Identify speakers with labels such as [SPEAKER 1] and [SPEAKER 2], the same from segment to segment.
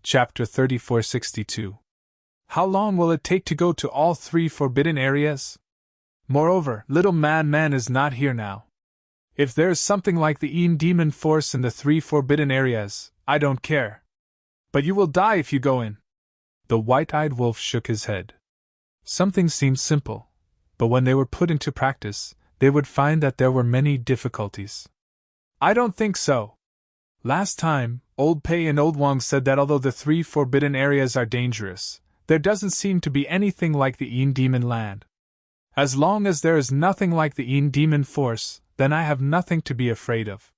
[SPEAKER 1] Chapter 3462. How long will it take to go to all three forbidden areas? Moreover, little man is not here now. If there is something like the demon force in the three forbidden areas, I don't care. But you will die if you go in. The white-eyed wolf shook his head. Some things seemed simple, but when they were put into practice, they would find that there were many difficulties. I don't think so. Last time, Old Pei and Old Wang said that although the three forbidden areas are dangerous, there doesn't seem to be anything like the demon land. As long as there is nothing like the demon force, then I have nothing to be afraid of.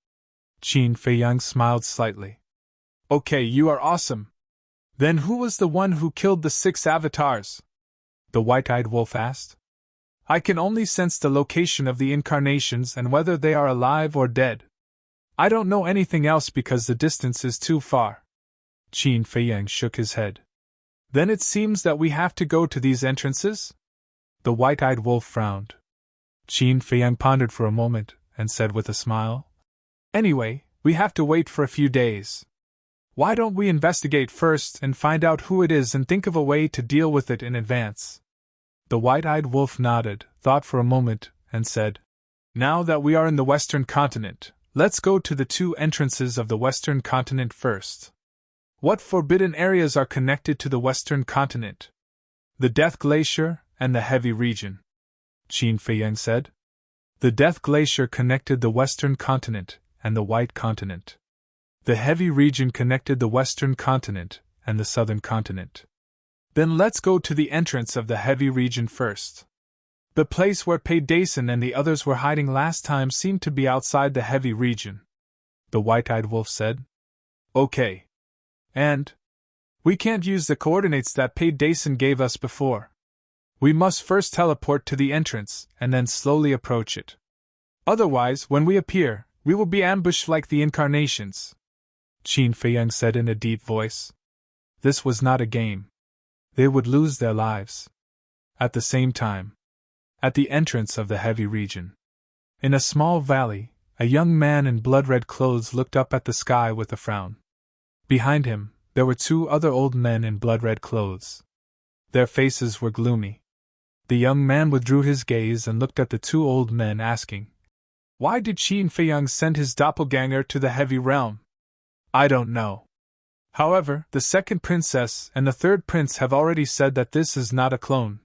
[SPEAKER 1] Qin Feiyang smiled slightly. Okay, you are awesome. Then who was the one who killed the 6 avatars? The white-eyed wolf asked. I can only sense the location of the incarnations and whether they are alive or dead. I don't know anything else because the distance is too far. Qin Feiyang shook his head. Then it seems that we have to go to these entrances? The white-eyed wolf frowned. Qin Feiyang pondered for a moment and said with a smile, Anyway, we have to wait for a few days. Why don't we investigate first and find out who it is and think of a way to deal with it in advance? The white-eyed wolf nodded, thought for a moment, and said, Now that we are in the Western continent, let's go to the 2 entrances of the Western continent first. What forbidden areas are connected to the Western continent? The Death Glacier and the Heavy Region, Qin Feiyang said. The Death Glacier connected the Western continent and the White Continent. The Heavy Region connected the Western continent and the Southern continent. Then let's go to the entrance of the Heavy Region first. The place where Pei Dason and the others were hiding last time seemed to be outside the Heavy Region, the white-eyed wolf said. Okay. And? We can't use the coordinates that Pei Dason gave us before. We must first teleport to the entrance and then slowly approach it. Otherwise, when we appear, we will be ambushed like the incarnations. Qin Feiyang said in a deep voice. This was not a game. They would lose their lives. At the same time, at the entrance of the Heavy Region, in a small valley, a young man in blood-red clothes looked up at the sky with a frown. Behind him, there were 2 other old men in blood-red clothes. Their faces were gloomy. The young man withdrew his gaze and looked at the 2 old men, asking, Why did Qin Feiyang send his doppelganger to the Heavy Realm? I don't know. However, the 2nd princess and the 3rd prince have already said that this is not a clone.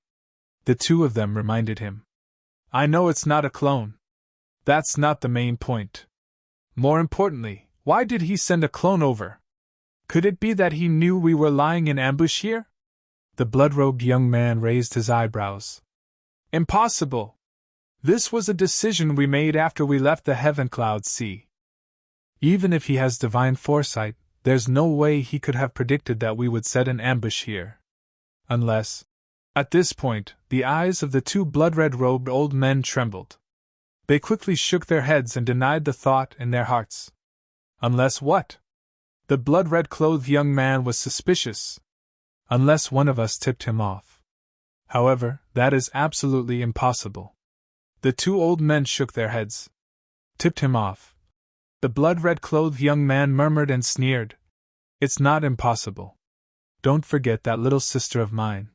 [SPEAKER 1] The 2 of them reminded him. I know it's not a clone. That's not the main point. More importantly, why did he send a clone over? Could it be that he knew we were lying in ambush here? The blood-robed young man raised his eyebrows. Impossible! This was a decision we made after we left the Heaven Cloud Sea. Even if he has divine foresight, there's no way he could have predicted that we would set an ambush here. Unless... At this point, the eyes of the 2 blood-red-robed old men trembled. They quickly shook their heads and denied the thought in their hearts. Unless what? The blood-red-clothed young man was suspicious. Unless one of us tipped him off. However, that is absolutely impossible. The 2 old men shook their heads. Tipped him off. The blood-red-clothed young man murmured and sneered. It's not impossible. Don't forget that little sister of mine.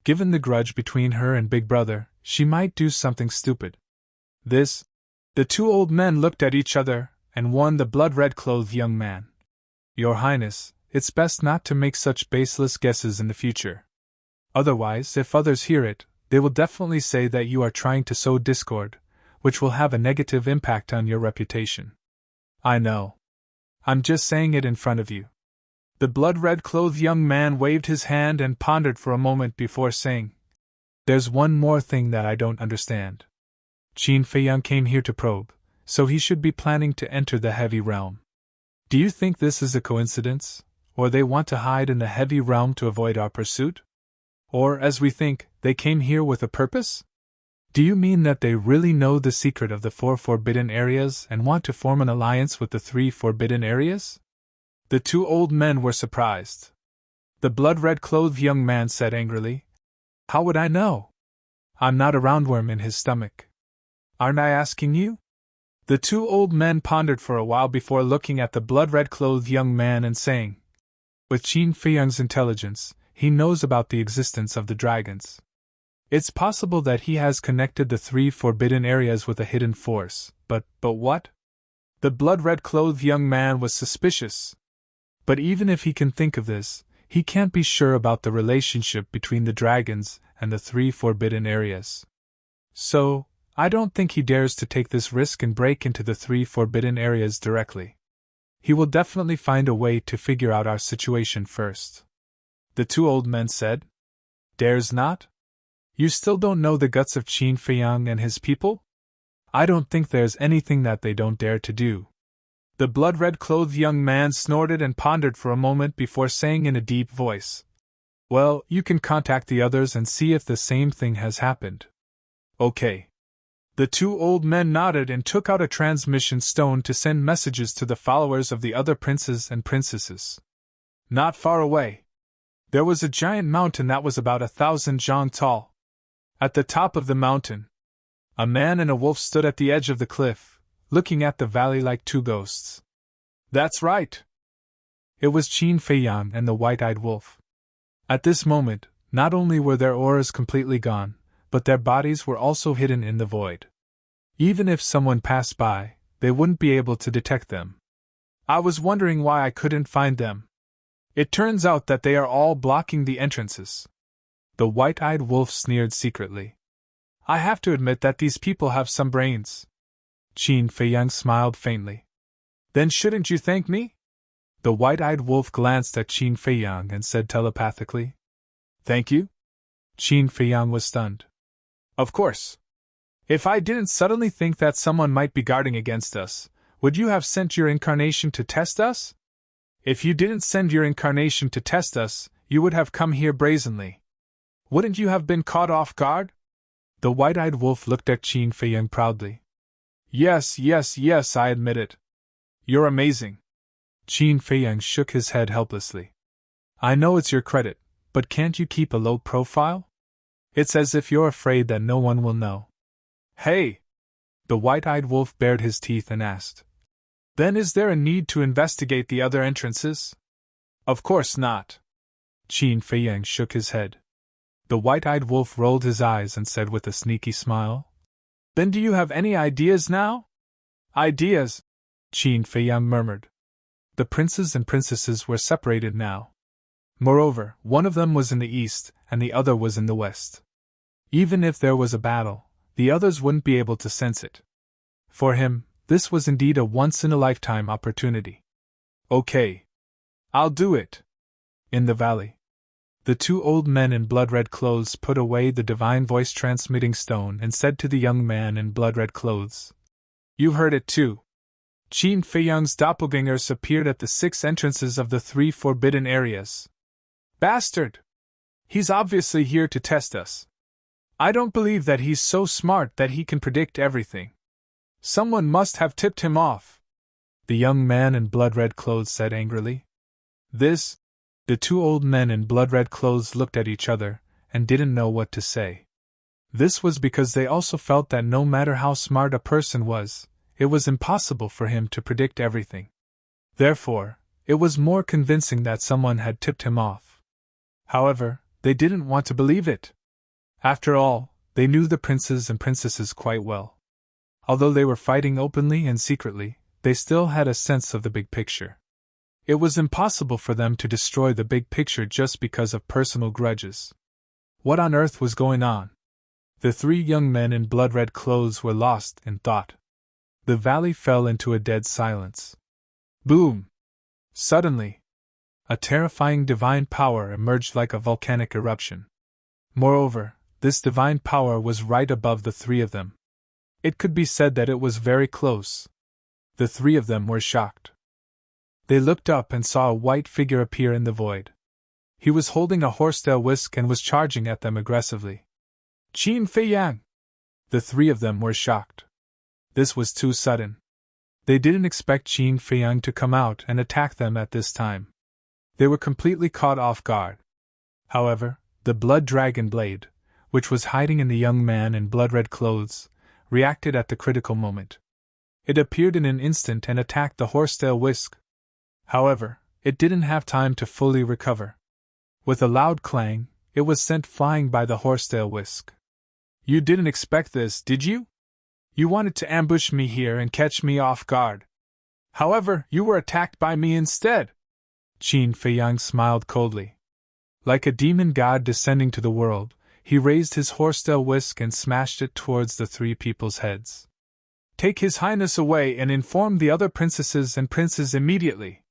[SPEAKER 1] Given the grudge between her and Big Brother, she might do something stupid. This? The 2 old men looked at each other, and warned the blood-red-clothed young man. Your Highness, it's best not to make such baseless guesses in the future. Otherwise, if others hear it, they will definitely say that you are trying to sow discord, which will have a negative impact on your reputation. I know. I'm just saying it in front of you. The blood-red-clothed young man waved his hand and pondered for a moment before saying, There's one more thing that I don't understand. Qin Feiyang came here to probe, so he should be planning to enter the Heavy Realm. Do you think this is a coincidence, or they want to hide in the Heavy Realm to avoid our pursuit? Or, as we think, they came here with a purpose? Do you mean that they really know the secret of the 4 forbidden areas and want to form an alliance with the 3 forbidden areas? The 2 old men were surprised. The blood-red-clothed young man said angrily, How would I know? I'm not a roundworm in his stomach. Aren't I asking you? The 2 old men pondered for a while before looking at the blood-red-clothed young man and saying, With Qin Feiyang's intelligence, he knows about the existence of the dragons. It's possible that he has connected the 3 forbidden areas with a hidden force, but what? The blood-red-clothed young man was suspicious. But even if he can think of this, he can't be sure about the relationship between the dragons and the 3 forbidden areas. So, I don't think he dares to take this risk and break into the 3 forbidden areas directly. He will definitely find a way to figure out our situation first. The 2 old men said. Dares not? You still don't know the guts of Qin Feiyang and his people? I don't think there's anything that they don't dare to do. The blood-red-clothed young man snorted and pondered for a moment before saying in a deep voice, Well, you can contact the others and see if the same thing has happened. Okay. The 2 old men nodded and took out a transmission stone to send messages to the followers of the other princes and princesses. Not far away, there was a giant mountain that was about 1,000 zhang tall. At the top of the mountain, a man and a wolf stood at the edge of the cliff, looking at the valley like 2 ghosts. That's right! It was Qin Feiyang and the white-eyed wolf. At this moment, not only were their auras completely gone, but their bodies were also hidden in the void. Even if someone passed by, they wouldn't be able to detect them. I was wondering why I couldn't find them. It turns out that they are all blocking the entrances. The white-eyed wolf sneered secretly. I have to admit that these people have some brains. Qin Feiyang smiled faintly. Then shouldn't you thank me? The white-eyed wolf glanced at Qin Feiyang and said telepathically. Thank you? Qin Feiyang was stunned. Of course. If I didn't suddenly think that someone might be guarding against us, would you have sent your incarnation to test us? If you didn't send your incarnation to test us, you would have come here brazenly. Wouldn't you have been caught off guard? The white-eyed wolf looked at Qin Feiyang proudly. Yes, I admit it. You're amazing. Qin Feiyang shook his head helplessly. I know it's your credit, but can't you keep a low profile? It's as if you're afraid that no one will know. Hey! The white-eyed wolf bared his teeth and asked. Then is there a need to investigate the other entrances? Of course not. Qin Feiyang shook his head. The white-eyed wolf rolled his eyes and said with a sneaky smile, Then do you have any ideas now? Ideas? Qin Feiyang murmured. The princes and princesses were separated now. Moreover, one of them was in the east and the other was in the west. Even if there was a battle, the others wouldn't be able to sense it. For him, this was indeed a once-in-a-lifetime opportunity. Okay. I'll do it. In the valley, the 2 old men in blood-red clothes put away the divine voice-transmitting stone and said to the young man in blood-red clothes, You heard it too. Qin Feiyang's doppelgangers appeared at the 6 entrances of the 3 forbidden areas. Bastard! He's obviously here to test us. I don't believe that he's so smart that he can predict everything. Someone must have tipped him off. The young man in blood-red clothes said angrily. The 2 old men in blood-red clothes looked at each other and didn't know what to say. This was because they also felt that no matter how smart a person was, it was impossible for him to predict everything. Therefore, it was more convincing that someone had tipped him off. However, they didn't want to believe it. After all, they knew the princes and princesses quite well. Although they were fighting openly and secretly, they still had a sense of the big picture. It was impossible for them to destroy the big picture just because of personal grudges. What on earth was going on? The 3 young men in blood-red clothes were lost in thought. The valley fell into a dead silence. Boom! Suddenly, a terrifying divine power emerged like a volcanic eruption. Moreover, this divine power was right above the 3 of them. It could be said that it was very close. The 3 of them were shocked. They looked up and saw a white figure appear in the void. He was holding a horsetail whisk and was charging at them aggressively. Qin Feiyang! The 3 of them were shocked. This was too sudden. They didn't expect Qin Feiyang to come out and attack them at this time. They were completely caught off guard. However, the blood dragon blade, which was hiding in the young man in blood-red clothes, reacted at the critical moment. It appeared in an instant and attacked the horsetail whisk. However, it didn't have time to fully recover. With a loud clang, it was sent flying by the horsetail whisk. You didn't expect this, did you? You wanted to ambush me here and catch me off guard. However, you were attacked by me instead. Qin Feiyang smiled coldly. Like a demon god descending to the world, he raised his horsetail whisk and smashed it towards the three people's heads. Take His Highness away and inform the other princesses and princes immediately.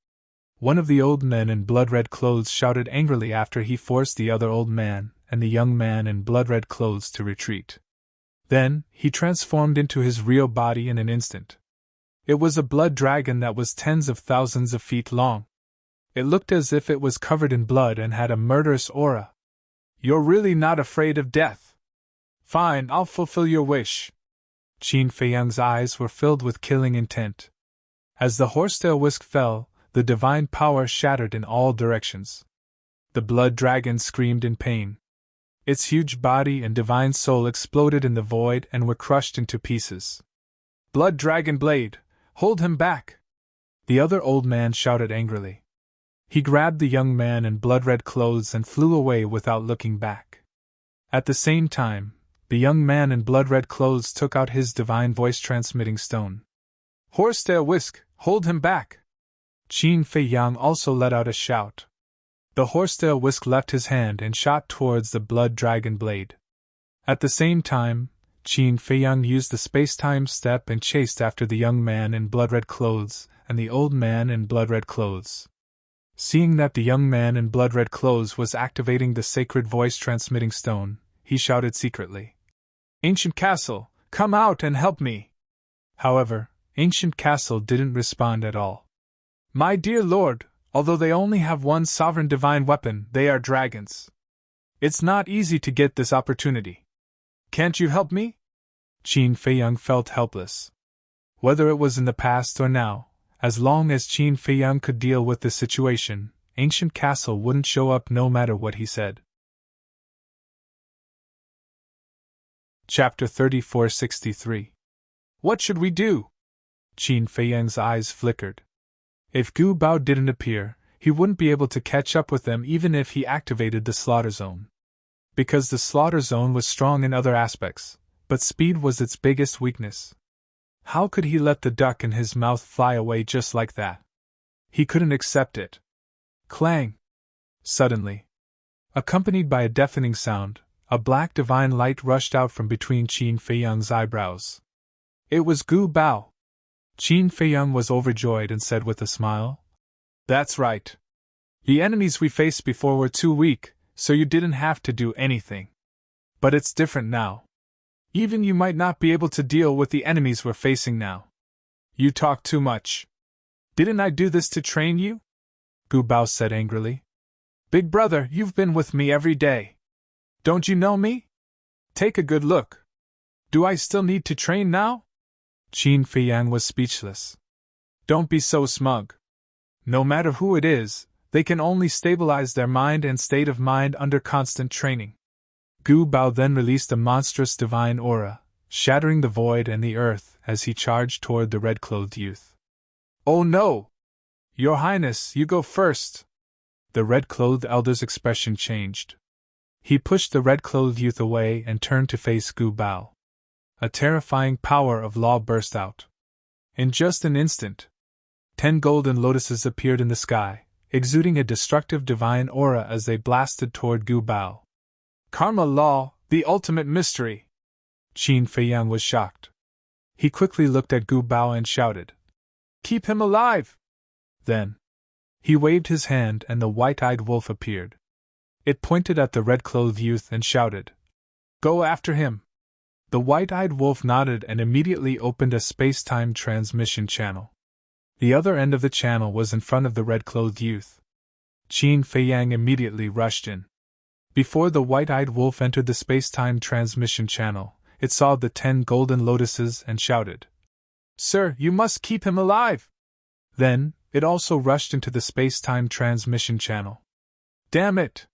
[SPEAKER 1] One of the old men in blood-red clothes shouted angrily after he forced the other old man and the young man in blood-red clothes to retreat. Then, he transformed into his real body in an instant. It was a blood dragon that was tens of thousands of feet long. It looked as if it was covered in blood and had a murderous aura. You're really not afraid of death? Fine, I'll fulfill your wish. Qin Feiyang's eyes were filled with killing intent. As the horsetail whisk fell, the divine power shattered in all directions. The blood dragon screamed in pain. Its huge body and divine soul exploded in the void and were crushed into pieces. Blood dragon blade, hold him back! The other old man shouted angrily. He grabbed the young man in blood-red clothes and flew away without looking back. At the same time, the young man in blood-red clothes took out his divine voice-transmitting stone. Horsetail whisk, hold him back! Qin Feiyang also let out a shout. The horsetail whisk left his hand and shot towards the blood dragon blade. At the same time, Qin Feiyang used the space-time step and chased after the young man in blood-red clothes and the old man in blood-red clothes. Seeing that the young man in blood-red clothes was activating the sacred voice-transmitting stone, he shouted secretly, Ancient Castle, come out and help me! However, Ancient Castle didn't respond at all. My dear lord, although they only have one sovereign divine weapon, they are dragons. It's not easy to get this opportunity. Can't you help me? Qin Feiyang felt helpless. Whether it was in the past or now, as long as Qin Feiyang could deal with the situation, Ancient Castle wouldn't show up no matter what he said. Chapter 3463. What should we do? Qin Feiyang's eyes flickered. If Gu Bao didn't appear, he wouldn't be able to catch up with them even if he activated the slaughter zone. Because the slaughter zone was strong in other aspects, but speed was its biggest weakness. How could he let the duck in his mouth fly away just like that? He couldn't accept it. Clang! Suddenly, accompanied by a deafening sound, a black divine light rushed out from between Qin Feiyang's eyebrows. It was Gu Bao. Qin Feiyang was overjoyed and said with a smile, That's right. The enemies we faced before were too weak, so you didn't have to do anything. But it's different now. Even you might not be able to deal with the enemies we're facing now. You talk too much. Didn't I do this to train you? Gu Bao said angrily. Big brother, you've been with me every day. Don't you know me? Take a good look. Do I still need to train now? Qin Feiyang was speechless. Don't be so smug. No matter who it is, they can only stabilize their mind and state of mind under constant training. Gu Bao then released a monstrous divine aura, shattering the void and the earth as he charged toward the red-clothed youth. Oh no! Your Highness, you go first! The red-clothed elder's expression changed. He pushed the red-clothed youth away and turned to face Gu Bao. A terrifying power of law burst out. In just an instant, 10 golden lotuses appeared in the sky, exuding a destructive divine aura as they blasted toward Gu Bao. Karma law, the ultimate mystery! Qin Feiyang was shocked. He quickly looked at Gu Bao and shouted, Keep him alive! Then, he waved his hand and the white-eyed wolf appeared. It pointed at the red-clothed youth and shouted, Go after him! The white-eyed wolf nodded and immediately opened a space-time transmission channel. The other end of the channel was in front of the red-clothed youth. Qin Feiyang immediately rushed in. Before the white-eyed wolf entered the space-time transmission channel, it saw the 10 golden lotuses and shouted, Sir, you must keep him alive! Then, it also rushed into the space-time transmission channel. Damn it!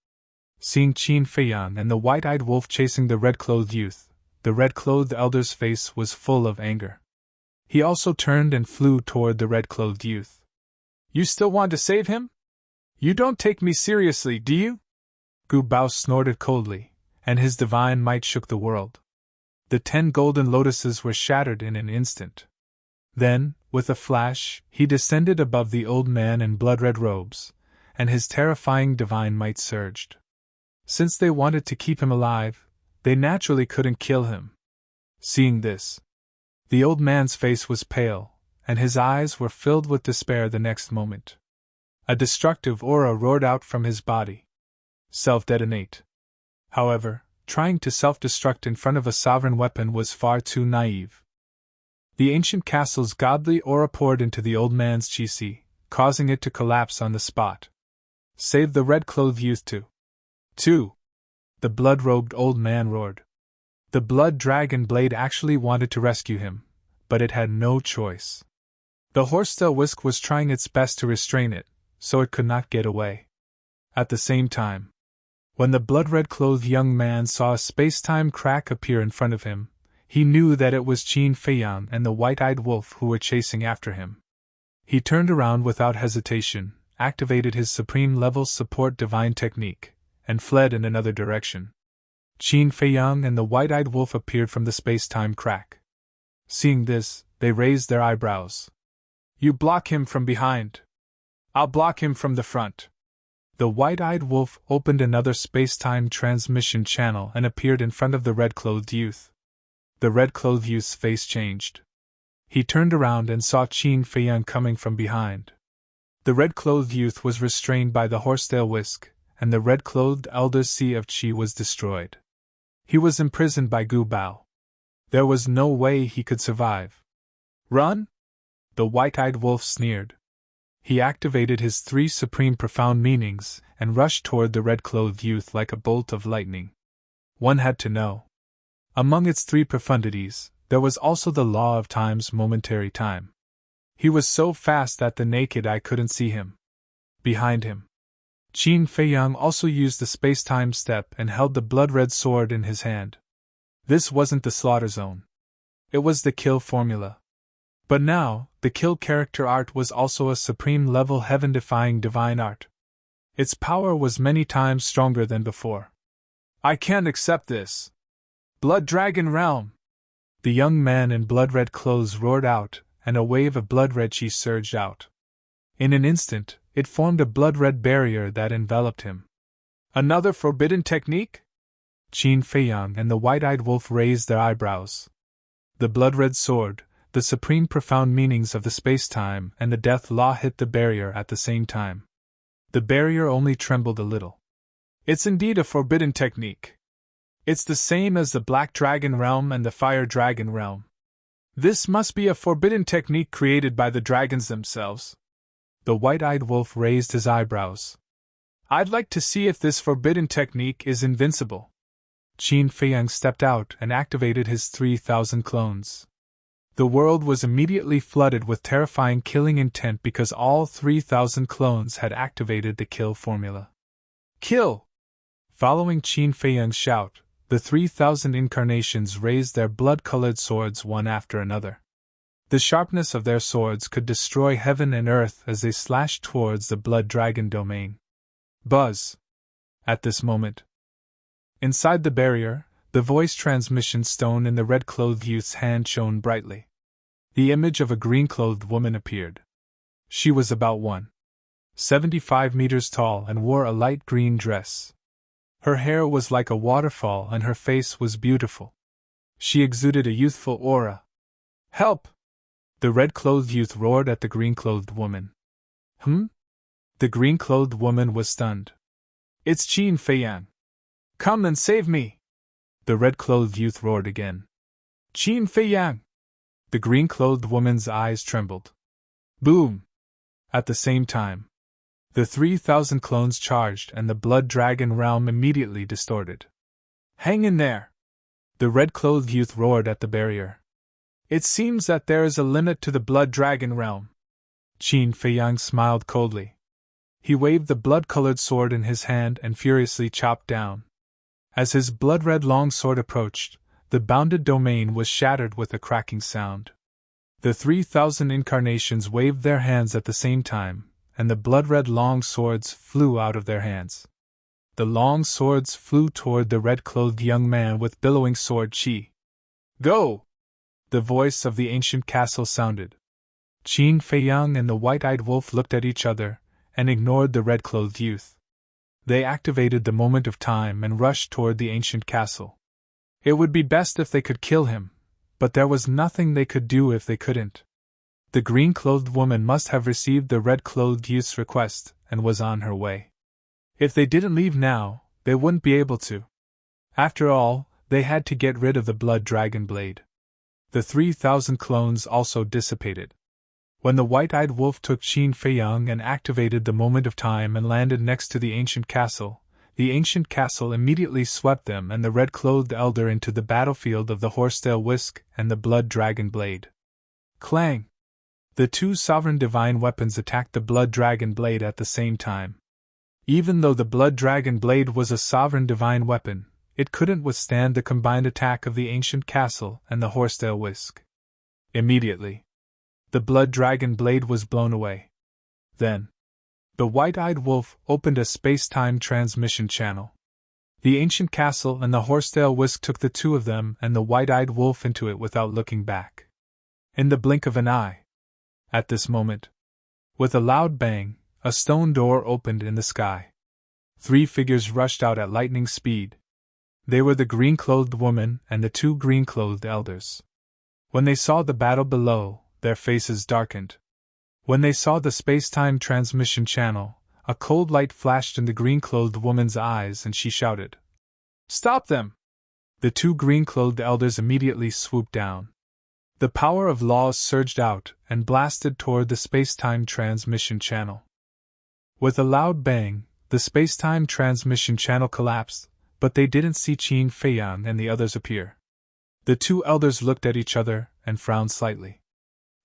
[SPEAKER 1] Seeing Qin Feiyang and the white-eyed wolf chasing the red-clothed youth, the red-clothed elder's face was full of anger. He also turned and flew toward the red-clothed youth. You still want to save him? You don't take me seriously, do you? Gu Bao snorted coldly, and his divine might shook the world. The 10 golden lotuses were shattered in an instant. Then, with a flash, he descended above the old man in blood-red robes, and his terrifying divine might surged. Since they wanted to keep him alive, they naturally couldn't kill him. Seeing this, the old man's face was pale, and his eyes were filled with despair the next moment. A destructive aura roared out from his body. Self-detonate. However, trying to self-destruct in front of a sovereign weapon was far too naive. The ancient castle's godly aura poured into the old man's chi, causing it to collapse on the spot. Save the red-clothed youth too. 2. The blood-robed old man roared. The blood dragon blade actually wanted to rescue him, but it had no choice. The horsetail whisk was trying its best to restrain it, so it could not get away. At the same time, when the blood-red-clothed young man saw a space-time crack appear in front of him, he knew that it was Qin Feiyang and the white-eyed wolf who were chasing after him. He turned around without hesitation, activated his supreme-level support divine technique, and fled in another direction. Qin Feiyang and the white-eyed wolf appeared from the space-time crack. Seeing this, they raised their eyebrows. You block him from behind. I'll block him from the front. The white-eyed wolf opened another space-time transmission channel and appeared in front of the red-clothed youth. The red-clothed youth's face changed. He turned around and saw Qin Feiyang coming from behind. The red-clothed youth was restrained by the horsetail whisk, and the red-clothed elder's sea of qi was destroyed. He was imprisoned by Gu Bao. There was no way he could survive. Run? The white-eyed wolf sneered. He activated his 3 supreme profound meanings and rushed toward the red-clothed youth like a bolt of lightning. One had to know. Among its 3 profundities, there was also the law of time's momentary time. He was so fast that the naked eye couldn't see him. Behind him, Qin Feiyang also used the space-time step and held the blood-red sword in his hand. This wasn't the slaughter zone. It was the kill formula. But now, the kill character art was also a supreme-level heaven-defying divine art. Its power was many times stronger than before. I can't accept this. Blood Dragon Realm! The young man in blood-red clothes roared out, and a wave of blood-red chi surged out. In an instant, it formed a blood-red barrier that enveloped him. Another forbidden technique? Qin Feiyang and the white-eyed wolf raised their eyebrows. The blood-red sword, the supreme profound meanings of the space-time and the death law hit the barrier at the same time. The barrier only trembled a little. It's indeed a forbidden technique. It's the same as the Black Dragon Realm and the Fire Dragon Realm. This must be a forbidden technique created by the dragons themselves. The white-eyed wolf raised his eyebrows. I'd like to see if this forbidden technique is invincible. Qin Feiyang stepped out and activated his 3,000 clones. The world was immediately flooded with terrifying killing intent because all 3,000 clones had activated the kill formula. Kill! Following Qin Feiyang's shout, the 3,000 incarnations raised their blood-colored swords one after another. The sharpness of their swords could destroy heaven and earth as they slashed towards the blood dragon domain. Buzz! At this moment, inside the barrier, the voice transmission stone in the red-clothed youth's hand shone brightly. The image of a green-clothed woman appeared. She was about 1.75 meters tall and wore a light green dress. Her hair was like a waterfall and her face was beautiful. She exuded a youthful aura. Help! The red-clothed youth roared at the green-clothed woman. The green-clothed woman was stunned. It's Qin Feiyang. Come and save me! The red-clothed youth roared again. Qin Feiyang! The green-clothed woman's eyes trembled. Boom! At the same time, the 3,000 clones charged and the blood dragon realm immediately distorted. Hang in there! The red-clothed youth roared at the barrier. It seems that there is a limit to the blood dragon realm. Qin Feiyang smiled coldly. He waved the blood-colored sword in his hand and furiously chopped down. As his blood-red longsword approached, the bounded domain was shattered with a cracking sound. The 3,000 incarnations waved their hands at the same time, and the blood-red long swords flew out of their hands. The long swords flew toward the red-clothed young man with billowing sword chi. Go! The voice of the ancient castle sounded. Qin Fei Yang and the white-eyed wolf looked at each other, and ignored the red-clothed youth. They activated the moment of time and rushed toward the ancient castle. It would be best if they could kill him, but there was nothing they could do if they couldn't. The green-clothed woman must have received the red-clothed youth's request and was on her way. If they didn't leave now, they wouldn't be able to. After all, they had to get rid of the blood dragon blade. The 3,000 clones also dissipated. When the white-eyed wolf took Qin Fei Yang and activated the moment of time and landed next to the ancient castle immediately swept them and the red-clothed elder into the battlefield of the horsetail whisk and the blood dragon blade. Clang! The two sovereign divine weapons attacked the blood dragon blade at the same time. Even though the blood dragon blade was a sovereign divine weapon, it couldn't withstand the combined attack of the ancient castle and the horsetail whisk. Immediately, the blood dragon blade was blown away. Then, the white-eyed wolf opened a space-time transmission channel. The ancient castle and the horsetail whisk took the two of them and the white-eyed wolf into it without looking back. In the blink of an eye. At this moment, with a loud bang, a stone door opened in the sky. 3 figures rushed out at lightning speed. They were the green-clothed woman and the 2 green-clothed elders. When they saw the battle below, their faces darkened. When they saw the space-time transmission channel, a cold light flashed in the green-clothed woman's eyes and she shouted, "Stop them!" The 2 green-clothed elders immediately swooped down. The power of laws surged out and blasted toward the space-time transmission channel. With a loud bang, the space-time transmission channel collapsed, but they didn't see Qin Fei Yang and the others appear. The 2 elders looked at each other and frowned slightly.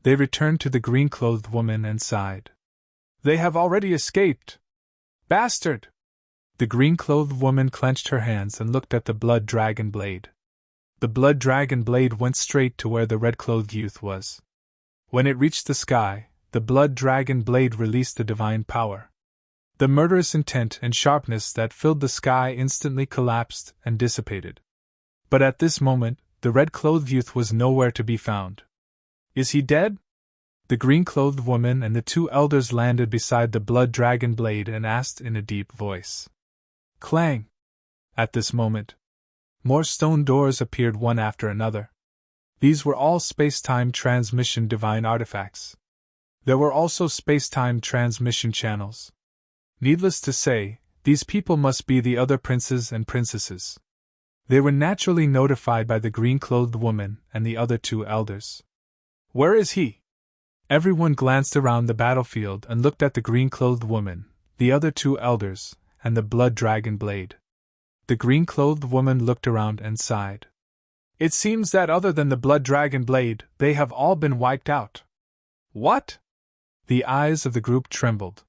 [SPEAKER 1] They returned to the green-clothed woman and sighed. "They have already escaped! Bastard!" The green-clothed woman clenched her hands and looked at the blood dragon blade. The blood dragon blade went straight to where the red-clothed youth was. When it reached the sky, the blood dragon blade released the divine power. The murderous intent and sharpness that filled the sky instantly collapsed and dissipated. But at this moment, the red-clothed youth was nowhere to be found. "Is he dead?" The green-clothed woman and the 2 elders landed beside the blood dragon blade and asked in a deep voice. Clang! At this moment, more stone doors appeared one after another. These were all space-time transmission divine artifacts. There were also space-time transmission channels. Needless to say, these people must be the other princes and princesses. They were naturally notified by the green-clothed woman and the other 2 elders. "Where is he?" Everyone glanced around the battlefield and looked at the green-clothed woman, the other 2 elders, and the blood dragon blade. The green-clothed woman looked around and sighed. "It seems that other than the blood dragon blade, they have all been wiped out." "What?" The eyes of the group trembled.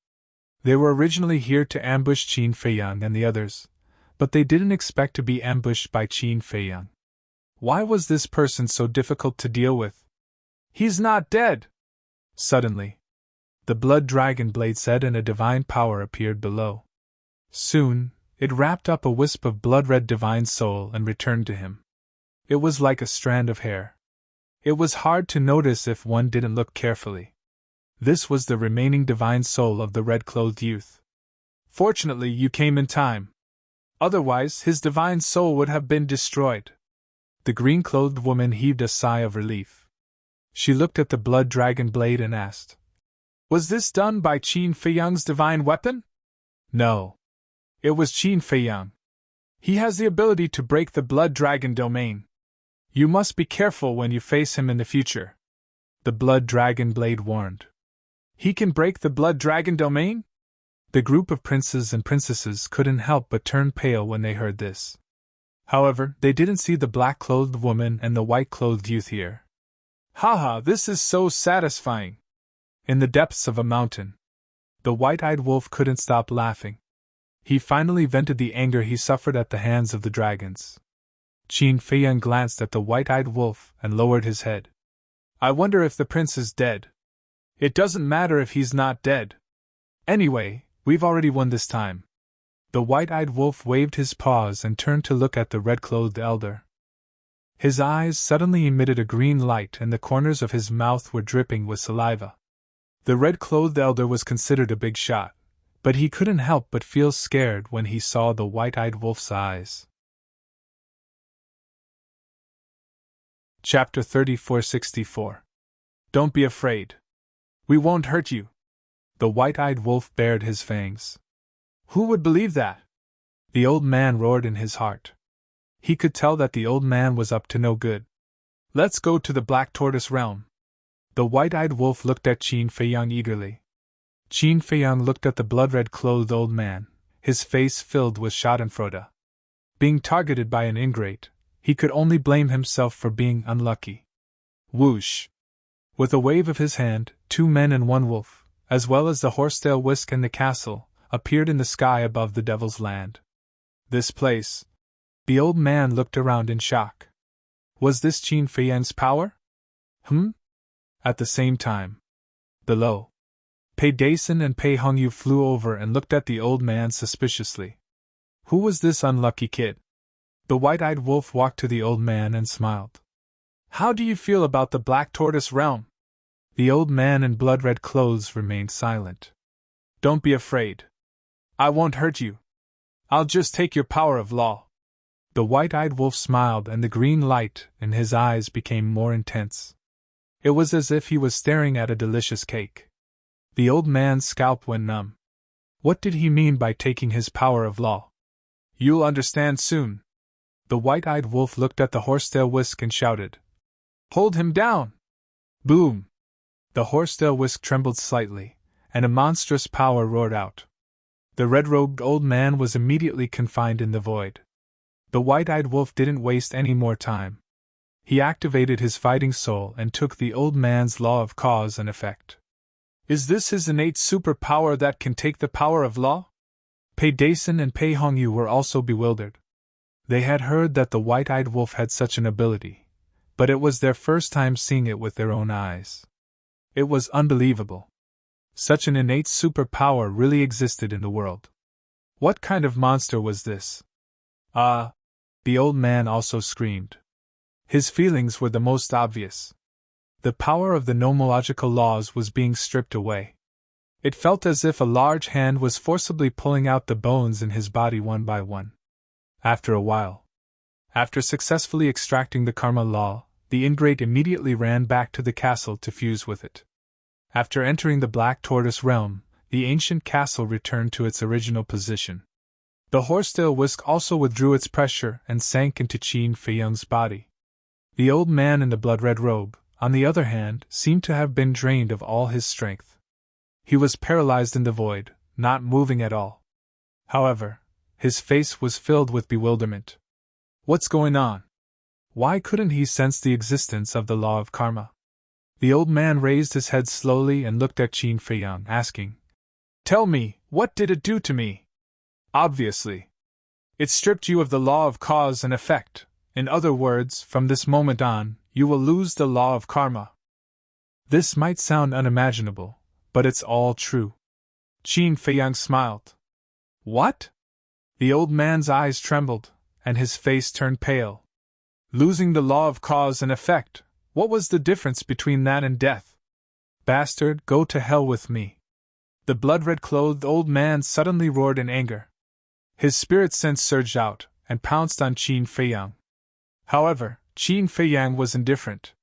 [SPEAKER 1] They were originally here to ambush Qin Fei Yang and the others, but they didn't expect to be ambushed by Qin Fei Yang. Why was this person so difficult to deal with? "He's not dead!" Suddenly, the blood dragon blade said and a divine power appeared below. Soon, it wrapped up a wisp of blood-red divine soul and returned to him. It was like a strand of hair. It was hard to notice if one didn't look carefully. This was the remaining divine soul of the red-clothed youth. "Fortunately, you came in time. Otherwise, his divine soul would have been destroyed." The green-clothed woman heaved a sigh of relief. She looked at the blood dragon blade and asked, "Was this done by Qin Fei Yang's divine weapon?" "No. It was Qin Fei Yang. He has the ability to break the blood dragon domain. You must be careful when you face him in the future," the blood dragon blade warned. "He can break the blood dragon domain?" The group of princes and princesses couldn't help but turn pale when they heard this. However, they didn't see the black-clothed woman and the white-clothed youth here. "Haha, this is so satisfying!" In the depths of a mountain, the white-eyed wolf couldn't stop laughing. He finally vented the anger he suffered at the hands of the dragons. Qin Fei Yang glanced at the white-eyed wolf and lowered his head. "I wonder if the prince is dead." "It doesn't matter if he's not dead," Anyway, we've already won this time. The white-eyed wolf waved his paws and turned to look at the red-clothed elder. His eyes suddenly emitted a green light and the corners of his mouth were dripping with saliva. The red-clothed elder was considered a big shot, but he couldn't help but feel scared when he saw the white-eyed wolf's eyes. Chapter 34:64. Don't be afraid. We won't hurt you. The white-eyed wolf bared his fangs. Who would believe that? The old man roared in his heart. He could tell that the old man was up to no good. Let's go to the Black Tortoise realm. The white-eyed wolf looked at Qin Feiyang eagerly. Qin Feiyang looked at the blood-red-clothed old man, his face filled with schadenfreude. Being targeted by an ingrate, he could only blame himself for being unlucky. Whoosh! With a wave of his hand, 2 men and 1 wolf, as well as the horsetail whisk and the castle, appeared in the sky above the Devil's Land. This place. The old man looked around in shock. Was this Qin Feiyang's power? At the same time, below, Pei Dason and Pei Hongyu flew over and looked at the old man suspiciously. Who was this unlucky kid? The white-eyed wolf walked to the old man and smiled. How do you feel about the Black Tortoise realm? The old man in blood-red clothes remained silent. Don't be afraid. I won't hurt you. I'll just take your power of law. The white-eyed wolf smiled and the green light in his eyes became more intense. It was as if he was staring at a delicious cake. The old man's scalp went numb. What did he mean by taking his power of law? You'll understand soon. The white-eyed wolf looked at the horsetail whisk and shouted. Hold him down! Boom! The horsetail whisk trembled slightly, and a monstrous power roared out. The red-robed old man was immediately confined in the void. The white-eyed wolf didn't waste any more time. He activated his fighting soul and took the old man's law of cause and effect. Is this his innate superpower that can take the power of law? Pei Dason and Pei Hongyu were also bewildered. They had heard that the white-eyed wolf had such an ability, but it was their first time seeing it with their own eyes. It was unbelievable. Such an innate superpower really existed in the world. What kind of monster was this? The old man also screamed. His feelings were the most obvious. The power of the nomological laws was being stripped away. It felt as if a large hand was forcibly pulling out the bones in his body one by one. After a while, after successfully extracting the karma law, the ingrate immediately ran back to the castle to fuse with it. After entering the Black Tortoise realm, the ancient castle returned to its original position. The horsetail whisk also withdrew its pressure and sank into Qin Feiyang's body. The old man in the blood-red robe, on the other hand, seemed to have been drained of all his strength. He was paralyzed in the void, not moving at all. However, his face was filled with bewilderment. What's going on? Why couldn't he sense the existence of the law of karma? The old man raised his head slowly and looked at Qin Feiyang, asking, Tell me, what did it do to me? Obviously. It stripped you of the law of cause and effect. In other words, from this moment on, you will lose the law of karma. This might sound unimaginable, but it's all true. Qin Feiyang smiled. What? The old man's eyes trembled, and his face turned pale. Losing the law of cause and effect, what was the difference between that and death? Bastard, go to hell with me. The blood-red-clothed old man suddenly roared in anger. His spirit sense surged out, and pounced on Qin Feiyang. However, Qin Feiyang was indifferent.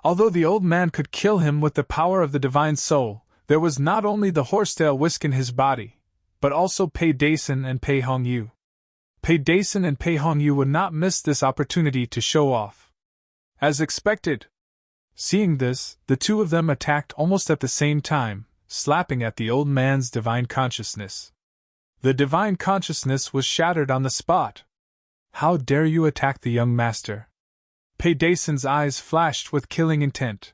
[SPEAKER 1] Although the old man could kill him with the power of the divine soul, there was not only the horsetail whisk in his body, but also Pei Dason and Pei Hongyu. Pei Dason and Pei Hongyu would not miss this opportunity to show off. As expected. Seeing this, the two of them attacked almost at the same time, slapping at the old man's divine consciousness. The divine consciousness was shattered on the spot. How dare you attack the young master? Pei Dason's eyes flashed with killing intent.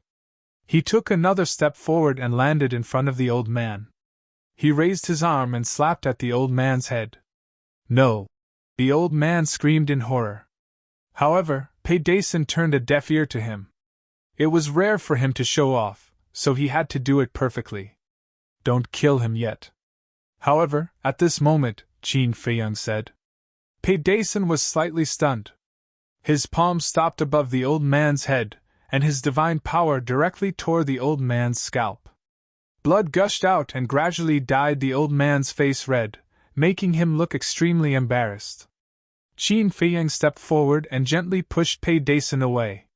[SPEAKER 1] He took another step forward and landed in front of the old man. He raised his arm and slapped at the old man's head. No! The old man screamed in horror. However, Pei Dason turned a deaf ear to him. It was rare for him to show off, so he had to do it perfectly. Don't kill him yet. However, at this moment, Qin Feiyang said. Pei Dason was slightly stunned. His palm stopped above the old man's head, and his divine power directly tore the old man's scalp. Blood gushed out and gradually dyed the old man's face red, making him look extremely embarrassed. Qin Feiyang stepped forward and gently pushed Pei Dason away.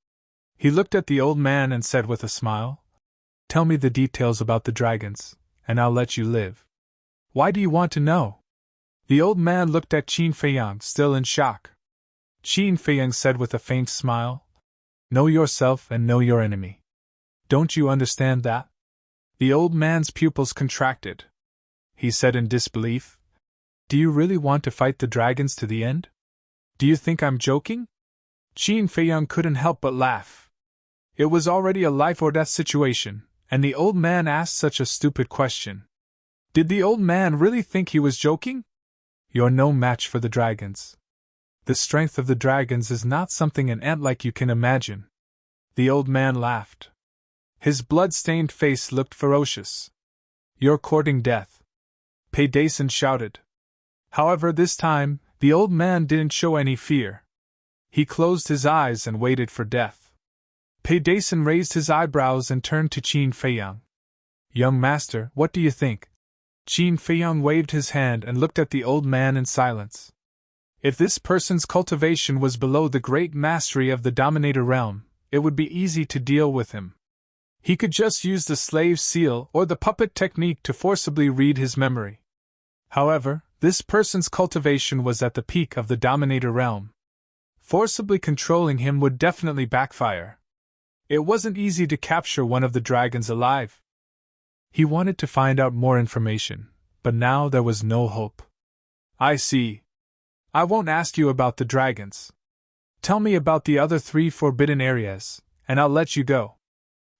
[SPEAKER 1] He looked at the old man and said with a smile, "Tell me the details about the dragons, and I'll let you live." "Why do you want to know?" The old man looked at Qin Feiyang, still in shock. Qin Feiyang said with a faint smile, "Know yourself and know your enemy. Don't you understand that?" The old man's pupils contracted. He said in disbelief, "Do you really want to fight the dragons to the end? Do you think I'm joking?" Qin Feiyang couldn't help but laugh. It was already a life-or-death situation, and the old man asked such a stupid question. Did the old man really think he was joking? "You're no match for the dragons. The strength of the dragons is not something an ant like you can imagine." The old man laughed. His blood-stained face looked ferocious. "You're courting death," Pei Dason shouted. However, this time, the old man didn't show any fear. He closed his eyes and waited for death. Pei Dason raised his eyebrows and turned to Qin Feiyang. "Young master, what do you think?" Qin Feiyang waved his hand and looked at the old man in silence. If this person's cultivation was below the great mastery of the Dominator realm, it would be easy to deal with him. He could just use the slave seal or the puppet technique to forcibly read his memory. However, this person's cultivation was at the peak of the Dominator realm. Forcibly controlling him would definitely backfire. It wasn't easy to capture one of the dragons alive. He wanted to find out more information, but now there was no hope. "I see. I won't ask you about the dragons. Tell me about the other 3 forbidden areas, and I'll let you go."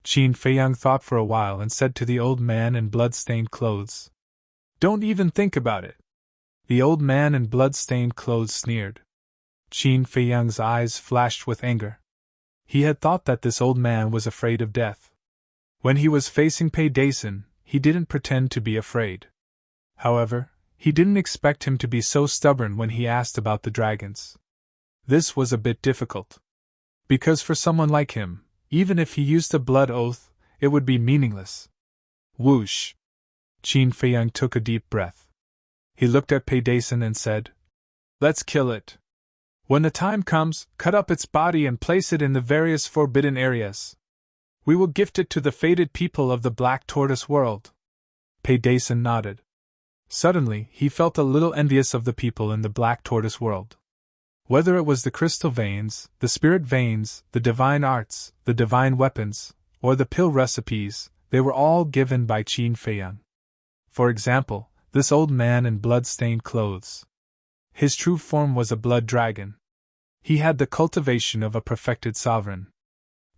[SPEAKER 1] Qin Feiyang thought for a while and said to the old man in blood-stained clothes, "Don't even think about it." The old man in blood-stained clothes sneered. Qin Feiyang's eyes flashed with anger. He had thought that this old man was afraid of death. When he was facing Pei Dason, he didn't pretend to be afraid. However, he didn't expect him to be so stubborn when he asked about the dragons. This was a bit difficult. Because for someone like him, even if he used a blood oath, it would be meaningless. Whoosh! Qin Feiyang took a deep breath. He looked at Pei Dason and said, "Let's kill it. When the time comes, cut up its body and place it in the various forbidden areas. We will gift it to the fated people of the Black Tortoise world." Pei Dason nodded. Suddenly, he felt a little envious of the people in the Black Tortoise world. Whether it was the crystal veins, the spirit veins, the divine arts, the divine weapons, or the pill recipes, they were all given by Qin Feiyang. For example, this old man in blood-stained clothes. His true form was a blood dragon. He had the cultivation of a perfected sovereign.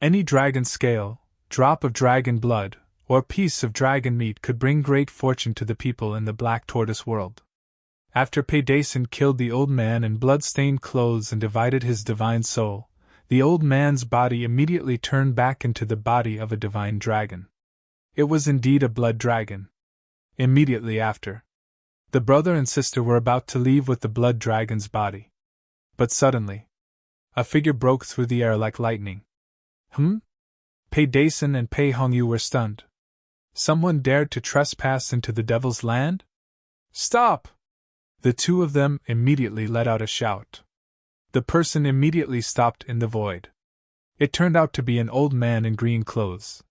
[SPEAKER 1] Any dragon scale, drop of dragon blood, or piece of dragon meat could bring great fortune to the people in the Black Tortoise world. After Pei Dason killed the old man in blood-stained clothes and divided his divine soul, the old man's body immediately turned back into the body of a divine dragon. It was indeed a blood dragon. Immediately after, the brother and sister were about to leave with the blood dragon's body. But suddenly, a figure broke through the air like lightning. Pei Dason and Pei Hongyu were stunned. Someone dared to trespass into the Devil's Land? "Stop!" The two of them immediately let out a shout. The person immediately stopped in the void. It turned out to be an old man in green clothes.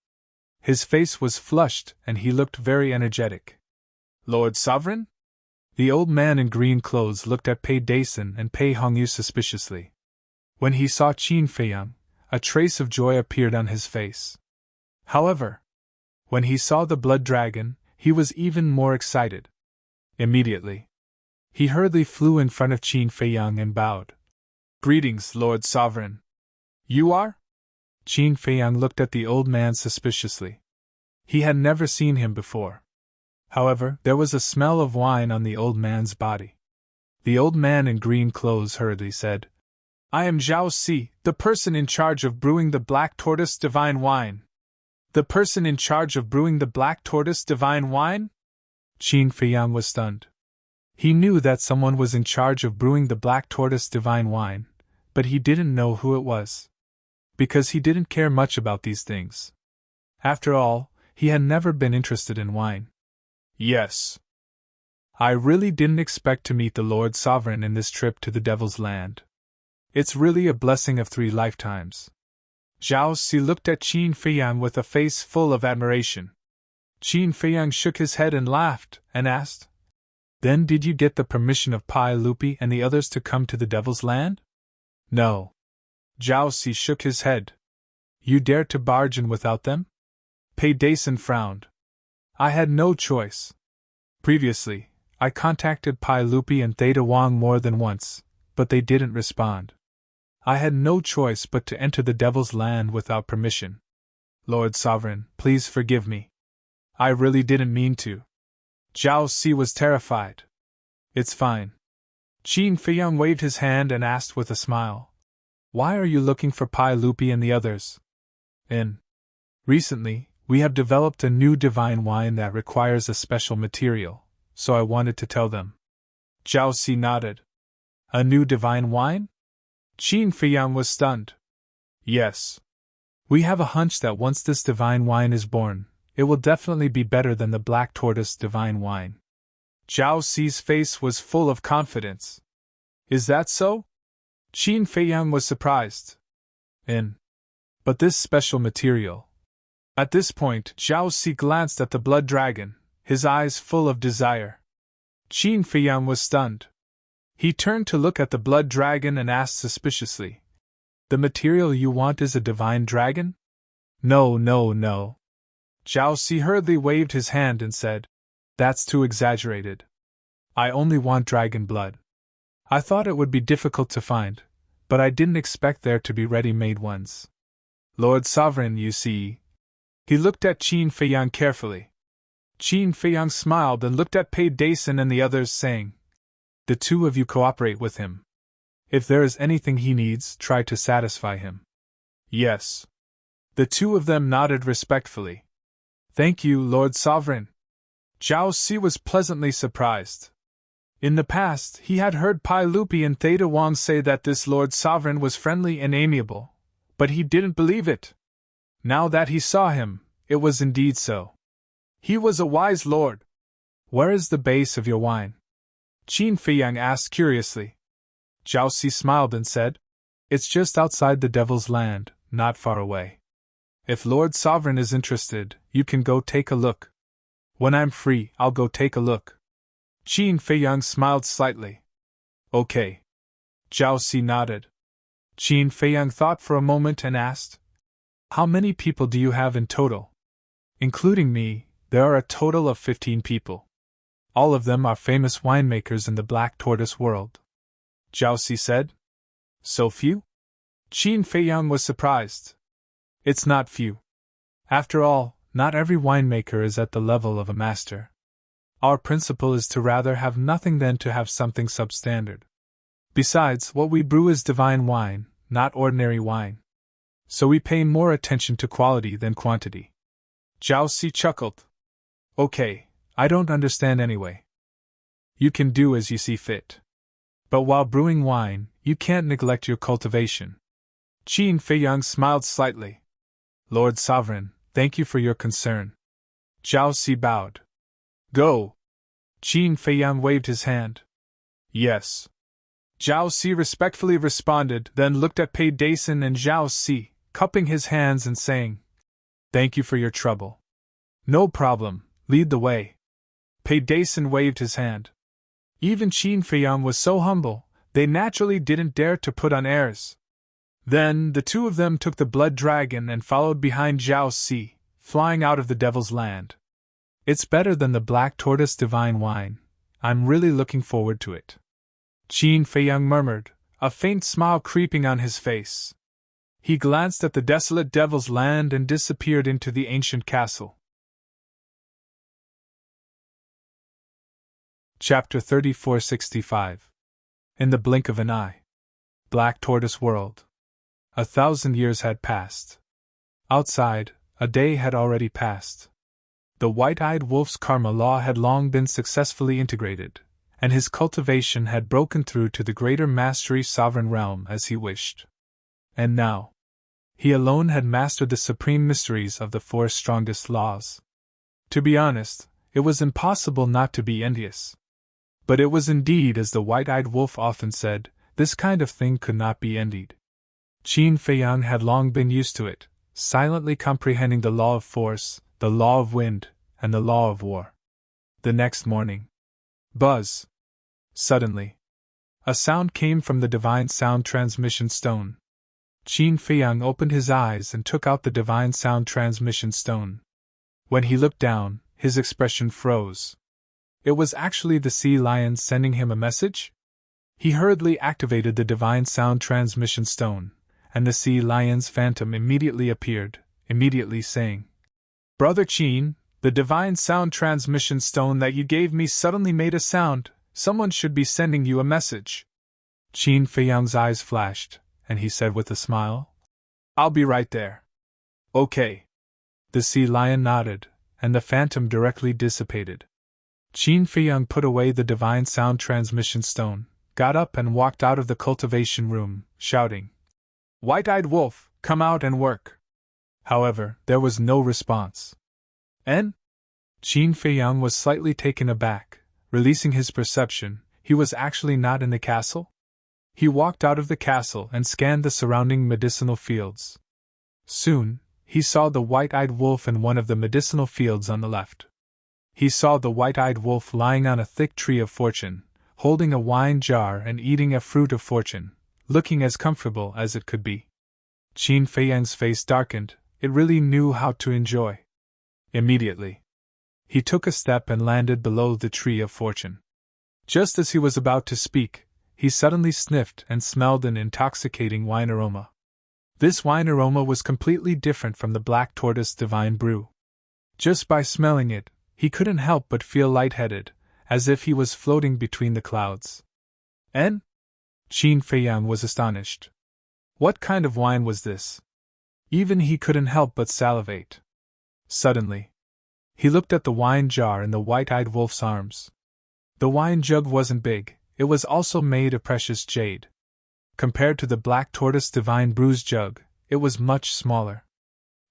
[SPEAKER 1] His face was flushed and he looked very energetic. "Lord Sovereign?" The old man in green clothes looked at Pei Dason and Pei Hongyu suspiciously. When he saw Qin Feiyang, a trace of joy appeared on his face. However, when he saw the blood dragon, he was even more excited. Immediately, he hurriedly flew in front of Qin Feiyang and bowed. "Greetings, Lord Sovereign." "You are?" Qin Feiyang looked at the old man suspiciously. He had never seen him before. However, there was a smell of wine on the old man's body. The old man in green clothes hurriedly said, "I am Zhao Si, the person in charge of brewing the Black Tortoise divine wine." "The person in charge of brewing the Black Tortoise divine wine?" Qin Feiyang was stunned. He knew that someone was in charge of brewing the Black Tortoise divine wine, but he didn't know who it was. Because he didn't care much about these things. After all, he had never been interested in wine. Yes. I really didn't expect to meet the Lord Sovereign in this trip to the Devil's Land. It's really a blessing of 3 lifetimes. Zhao Si looked at Qin Feiyang with a face full of admiration. Qin Feiyang shook his head and laughed, and asked, "Then did you get the permission of Pai Lupi and the others to come to the Devil's Land?" "No." Zhao Si shook his head. "You dared to barge in without them?" Pei Dason frowned. "I had no choice. Previously, I contacted Pai Lupi and Theta Wang more than once, but they didn't respond. I had no choice but to enter the Devil's Land without permission. Lord Sovereign, please forgive me. I really didn't mean to." Zhao Si was terrified. "It's fine." Qin Feiyang waved his hand and asked with a smile, "Why are you looking for Pai Lupi and the others?" Recently, we have developed a new divine wine that requires a special material, so I wanted to tell them." Zhao Si nodded. "A new divine wine?" Qin Feiyang was stunned. "Yes. We have a hunch that once this divine wine is born, it will definitely be better than the Black Tortoise divine wine." Zhao Si's face was full of confidence. "Is that so?" Qin Feiyang was surprised. But this special material." At this point, Zhao Si glanced at the blood dragon, his eyes full of desire. Qin Feiyang was stunned. He turned to look at the blood dragon and asked suspiciously, "The material you want is a divine dragon?" "No, no, no." Zhao Si hurriedly waved his hand and said, "That's too exaggerated. I only want dragon blood. I thought it would be difficult to find, but I didn't expect there to be ready-made ones. Lord Sovereign, you see." He looked at Qin Feiyang carefully. Qin Feiyang smiled and looked at Pei Dason and the others, saying, "The 2 of you cooperate with him. If there is anything he needs, try to satisfy him." "Yes." The 2 of them nodded respectfully. "Thank you, Lord Sovereign." Zhao Si was pleasantly surprised. In the past, he had heard Pai Lupi and Theta Wang say that this Lord Sovereign was friendly and amiable, but he didn't believe it. Now that he saw him, it was indeed so. He was a wise lord. "Where is the base of your wine?" Qin Feiyang asked curiously. Zhao Si smiled and said, "It's just outside the Devil's Land, not far away. If Lord Sovereign is interested, you can go take a look. When I'm free, I'll go take a look." Qin Feiyang smiled slightly. "Okay." Zhao Si nodded. Qin Feiyang thought for a moment and asked, "How many people do you have in total?" "Including me, there are a total of 15 people. All of them are famous winemakers in the Black Tortoise world." Zhao Si said. "So few?" Qin Feiyang was surprised. "It's not few. After all, not every winemaker is at the level of a master. Our principle is to rather have nothing than to have something substandard. Besides, what we brew is divine wine, not ordinary wine. So we pay more attention to quality than quantity." Zhao Si chuckled. "Okay, I don't understand anyway. You can do as you see fit. But while brewing wine, you can't neglect your cultivation." Qin Feiyang smiled slightly. "Lord Sovereign, thank you for your concern." Zhao Si bowed. "Go." Qin Feiyang waved his hand. "Yes." Zhao Si respectfully responded, then looked at Pei Dason and Zhao Si, cupping his hands and saying, "Thank you for your trouble." "No problem, lead the way." Pei Dason waved his hand. Even Qin Feiyang was so humble, they naturally didn't dare to put on airs. Then the 2 of them took the blood dragon and followed behind Zhao Si, flying out of the Devil's Land. "It's better than the Black Tortoise divine wine. I'm really looking forward to it." Qin Feiyang murmured, a faint smile creeping on his face. He glanced at the desolate Devil's Land and disappeared into the ancient castle. Chapter 3465. In the blink of an eye. Black Tortoise World. 1,000 years had passed. Outside, a day had already passed. The white-eyed wolf's karma law had long been successfully integrated, and his cultivation had broken through to the greater mastery sovereign realm as he wished. And now, he alone had mastered the supreme mysteries of the forest's strongest laws. To be honest, it was impossible not to be envious. But it was indeed as the white-eyed wolf often said, this kind of thing could not be envied. Qin Feiyang had long been used to it, silently comprehending the law of force, the law of wind, and the law of war. The next morning. Buzz! Suddenly, a sound came from the divine sound transmission stone. Qin Feiyang opened his eyes and took out the divine sound transmission stone. When he looked down, his expression froze. It was actually the sea lion sending him a message? He hurriedly activated the divine sound transmission stone, and the sea lion's phantom immediately appeared, immediately saying, "Brother Qin, the divine sound transmission stone that you gave me suddenly made a sound. Someone should be sending you a message." Qin Feiyang's eyes flashed, and he said with a smile, "I'll be right there." "Okay." The sea lion nodded, and the phantom directly dissipated. Qin Feiyang put away the divine sound transmission stone, got up and walked out of the cultivation room, shouting, "White-eyed wolf, come out and work." However, there was no response. "En?" Qin Feiyang was slightly taken aback. Releasing his perception, he was actually not in the castle? He walked out of the castle and scanned the surrounding medicinal fields. Soon, he saw the white-eyed wolf in one of the medicinal fields on the left. He saw the white-eyed wolf lying on a thick tree of fortune, holding a wine jar and eating a fruit of fortune, looking as comfortable as it could be. Qin Feiyang's face darkened. It really knew how to enjoy. Immediately, he took a step and landed below the tree of fortune. Just as he was about to speak, he suddenly sniffed and smelled an intoxicating wine aroma. This wine aroma was completely different from the black tortoise divine brew. Just by smelling it, he couldn't help but feel lightheaded, as if he was floating between the clouds. "En?" Qin Feiyang was astonished. What kind of wine was this? Even he couldn't help but salivate. Suddenly, he looked at the wine jar in the white-eyed wolf's arms. The wine jug wasn't big, it was also made of precious jade. Compared to the black tortoise divine brew's jug, it was much smaller.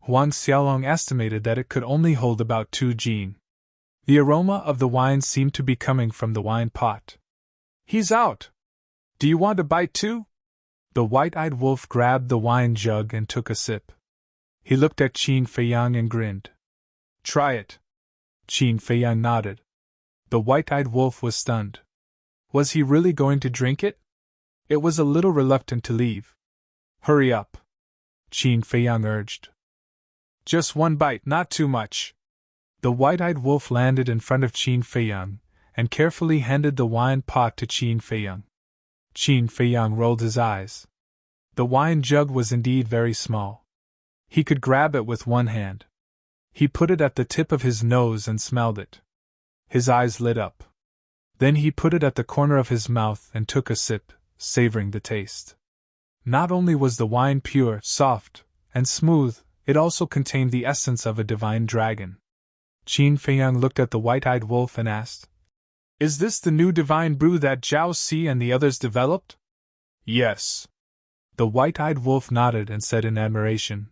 [SPEAKER 1] Huang Xiaolong estimated that it could only hold about 2 jin. The aroma of the wine seemed to be coming from the wine pot. "He's out! Do you want a bite too?" The white-eyed wolf grabbed the wine jug and took a sip. He looked at Qin Feiyang and grinned. "Try it." Qin Feiyang nodded. The white-eyed wolf was stunned. Was he really going to drink it? It was a little reluctant to leave. "Hurry up," Qin Feiyang urged. "Just one bite, not too much." The white-eyed wolf landed in front of Qin Feiyang, and carefully handed the wine pot to Qin Feiyang. Qin Feiyang rolled his eyes. The wine jug was indeed very small. He could grab it with one hand. He put it at the tip of his nose and smelled it. His eyes lit up. Then he put it at the corner of his mouth and took a sip, savoring the taste. Not only was the wine pure, soft, and smooth, it also contained the essence of a divine dragon. Qin Feiyang looked at the white-eyed wolf and asked, "Is this the new divine brew that Zhao Si and the others developed?" "Yes." The white-eyed wolf nodded and said in admiration,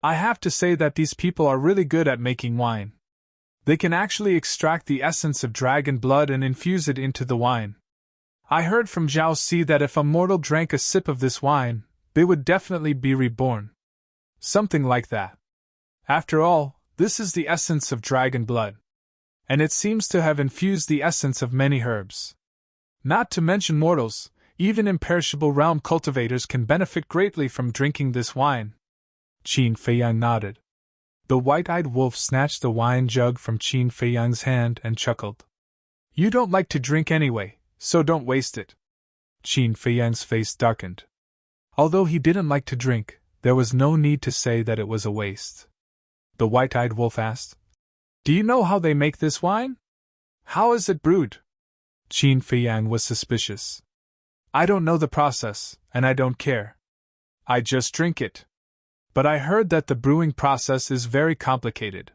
[SPEAKER 1] "I have to say that these people are really good at making wine. They can actually extract the essence of dragon blood and infuse it into the wine. I heard from Zhao Si that if a mortal drank a sip of this wine, they would definitely be reborn. Something like that. After all, this is the essence of dragon blood. And it seems to have infused the essence of many herbs. Not to mention mortals, even imperishable realm cultivators can benefit greatly from drinking this wine." Qin Feiyang nodded. The white-eyed wolf snatched the wine jug from Qin Feiyang's hand and chuckled. "You don't like to drink anyway, so don't waste it." Qin Feiyang's face darkened. Although he didn't like to drink, there was no need to say that it was a waste. The white-eyed wolf asked, "Do you know how they make this wine? How is it brewed?" Qin Feiyang was suspicious. "I don't know the process, and I don't care. I just drink it. But I heard that the brewing process is very complicated."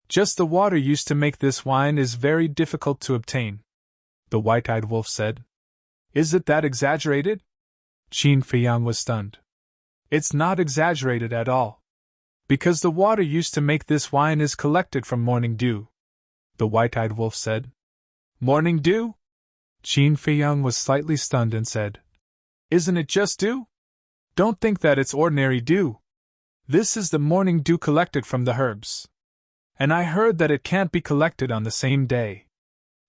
[SPEAKER 1] Just the water used to make this wine is very difficult to obtain, the white-eyed wolf said. Is it that exaggerated? Qin Feiyang was stunned. It's not exaggerated at all. Because the water used to make this wine is collected from morning dew, the white-eyed wolf said. Morning dew? Qin Feiyang was slightly stunned and said, Isn't it just dew? Don't think that it's ordinary dew. This is the morning dew collected from the herbs. And I heard that it can't be collected on the same day.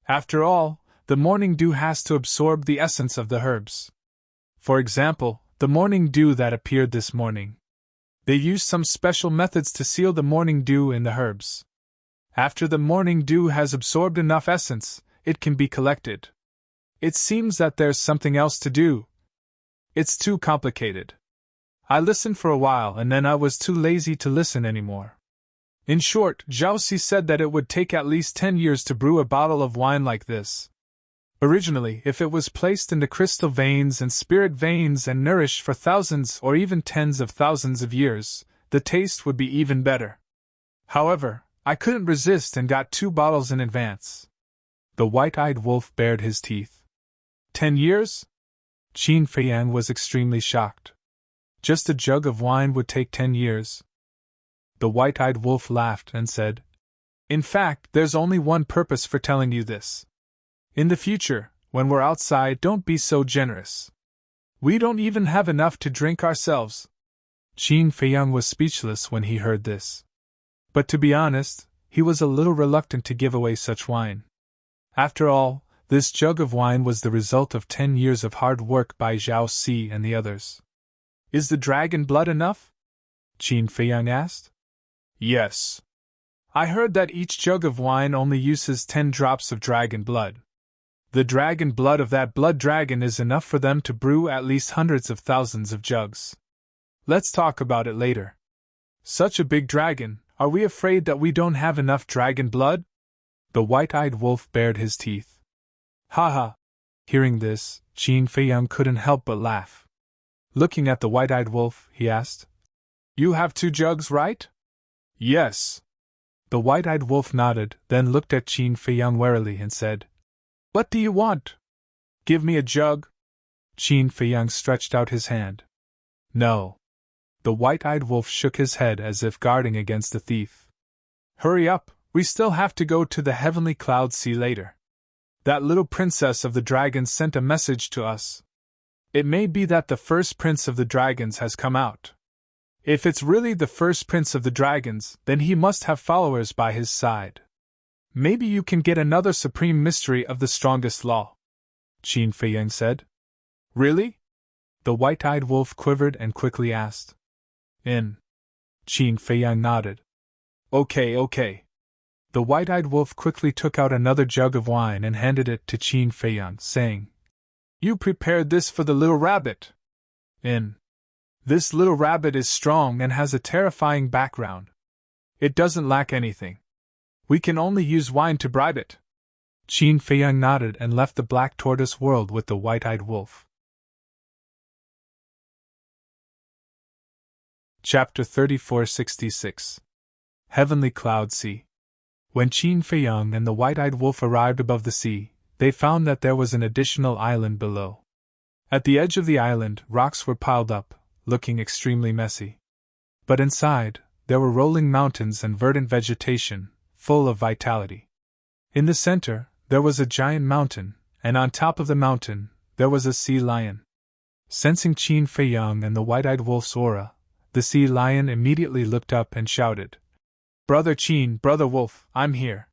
[SPEAKER 1] After all, the morning dew has to absorb the essence of the herbs. For example, the morning dew that appeared this morning. They used some special methods to seal the morning dew in the herbs. After the morning dew has absorbed enough essence, it can be collected. It seems that there's something else to do. It's too complicated. I listened for a while and then I was too lazy to listen anymore. In short, Zhao Si said that it would take at least 10 years to brew a bottle of wine like this. Originally, if it was placed in the crystal veins and spirit veins and nourished for thousands or even tens of thousands of years, the taste would be even better. However, I couldn't resist and got 2 bottles in advance. The white-eyed wolf bared his teeth. 10 years? Qin Feiyang was extremely shocked. Just a jug of wine would take 10 years. The white-eyed wolf laughed and said, In fact, there's only one purpose for telling you this. In the future, when we're outside, don't be so generous. We don't even have enough to drink ourselves. Qin Feiyang was speechless when he heard this. But to be honest, he was a little reluctant to give away such wine. After all, this jug of wine was the result of 10 years of hard work by Zhao Si and the others. Is the dragon blood enough? Qin Feiyang asked. Yes. I heard that each jug of wine only uses 10 drops of dragon blood. The dragon blood of that blood dragon is enough for them to brew at least hundreds of thousands of jugs. Let's talk about it later. Such a big dragon, are we afraid that we don't have enough dragon blood? The white-eyed wolf bared his teeth. Ha ha! Hearing this, Qin Feiyang couldn't help but laugh. Looking at the white-eyed wolf, he asked, You have 2 jugs, right? Yes. The white-eyed wolf nodded, then looked at Qin Feiyang warily and said, What do you want? Give me a jug. Qin Feiyang stretched out his hand. No. The white-eyed wolf shook his head as if guarding against a thief. Hurry up, we still have to go to the heavenly cloud sea later. That little princess of the dragons sent a message to us. It may be that the first prince of the dragons has come out. If it's really the first prince of the dragons, then he must have followers by his side. Maybe you can get another supreme mystery of the strongest law, Qin Feiyang said. Really? The white-eyed wolf quivered and quickly asked. Qin Feiyang nodded. Okay. The white-eyed wolf quickly took out another jug of wine and handed it to Qin Feiyang, saying, You prepared this for the little rabbit. This little rabbit is strong and has a terrifying background. It doesn't lack anything. We can only use wine to bribe it. Qin Feiyang nodded and left the black tortoise world with the white-eyed wolf. Chapter 3466. Heavenly Cloud Sea. When Qin Feiyang and the white-eyed wolf arrived above the sea, they found that there was an additional island below. At the edge of the island, rocks were piled up, looking extremely messy. But inside, there were rolling mountains and verdant vegetation, full of vitality. In the center, there was a giant mountain, and on top of the mountain, there was a sea lion. Sensing Qin Feiyang and the white-eyed wolf's aura, the sea lion immediately looked up and shouted, Brother Qin, Brother Wolf, I'm here.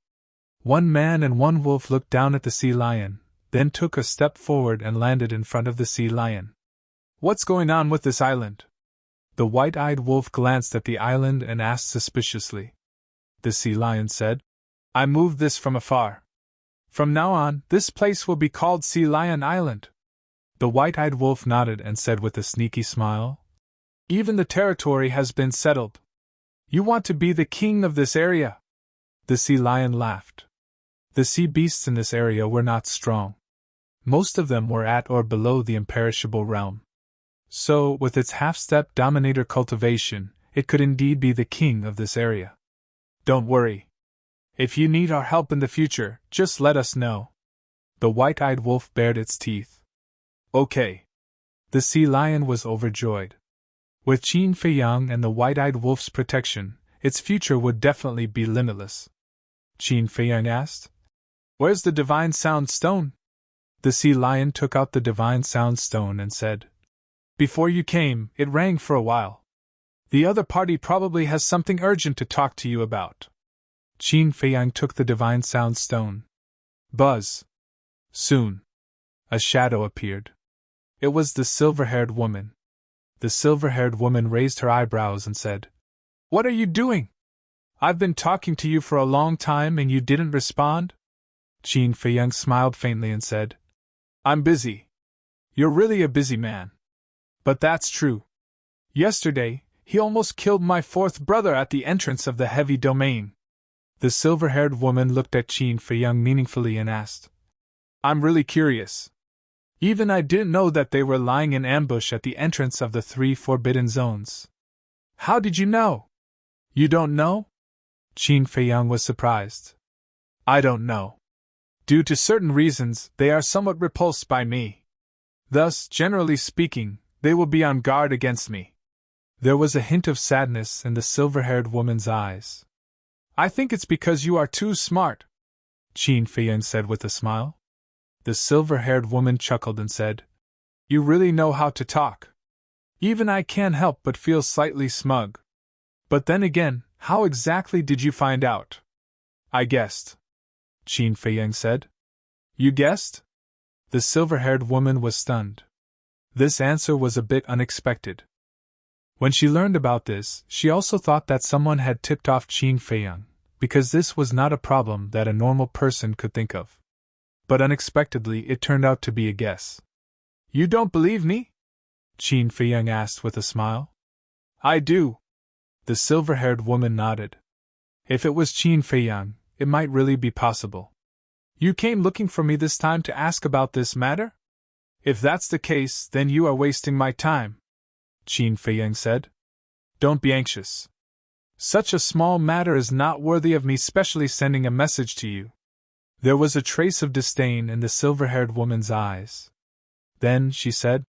[SPEAKER 1] One man and one wolf looked down at the sea lion, then took a step forward and landed in front of the sea lion. What's going on with this island? The white-eyed wolf glanced at the island and asked suspiciously. The sea lion said, I moved this from afar. From now on, this place will be called Sea Lion Island. The white-eyed wolf nodded and said with a sneaky smile, Even the territory has been settled. You want to be the king of this area? The sea lion laughed. The sea beasts in this area were not strong. Most of them were at or below the imperishable realm. So, with its half-step dominator cultivation, it could indeed be the king of this area. Don't worry. If you need our help in the future, just let us know. The white-eyed wolf bared its teeth. Okay. The sea lion was overjoyed. With Qin Fei Yang and the white-eyed wolf's protection, its future would definitely be limitless. Qin Fei Yang asked, "Where's the divine sound stone?" The sea lion took out the divine sound stone and said, "Before you came, it rang for a while. The other party probably has something urgent to talk to you about." Qin Fei Yang took the divine sound stone. Buzz. Soon. A shadow appeared. It was the silver-haired woman. The silver-haired woman raised her eyebrows and said, "What are you doing? I've been talking to you for a long time and you didn't respond?" Qin Fei Yang smiled faintly and said, "I'm busy." "You're really a busy man." "But that's true. Yesterday, he almost killed my fourth brother at the entrance of the heavy domain." The silver-haired woman looked at Qin Fei Yang meaningfully and asked, "I'm really curious. Even I didn't know that they were lying in ambush at the entrance of the 3 forbidden zones. How did you know?" "You don't know?" Qin Fei Yang was surprised. "I don't know. Due to certain reasons, they are somewhat repulsed by me. Thus, generally speaking, they will be on guard against me." There was a hint of sadness in the silver-haired woman's eyes. "I think it's because you are too smart," Qin Fei Yang said with a smile. The silver-haired woman chuckled and said, "You really know how to talk. Even I can't help but feel slightly smug. But then again, how exactly did you find out?" "I guessed," Qin Fei Yang said. "You guessed?" The silver-haired woman was stunned. This answer was a bit unexpected. When she learned about this, she also thought that someone had tipped off Qin Fei Yang, because this was not a problem that a normal person could think of. But unexpectedly it turned out to be a guess. "You don't believe me?" Qin Fei Yang asked with a smile. "I do." The silver-haired woman nodded. If it was Qin Fei Yang, it might really be possible. "You came looking for me this time to ask about this matter? If that's the case, then you are wasting my time," Qin Fei Yang said. "Don't be anxious. Such a small matter is not worthy of me specially sending a message to you." There was a trace of disdain in the silver-haired woman's eyes. Then she said,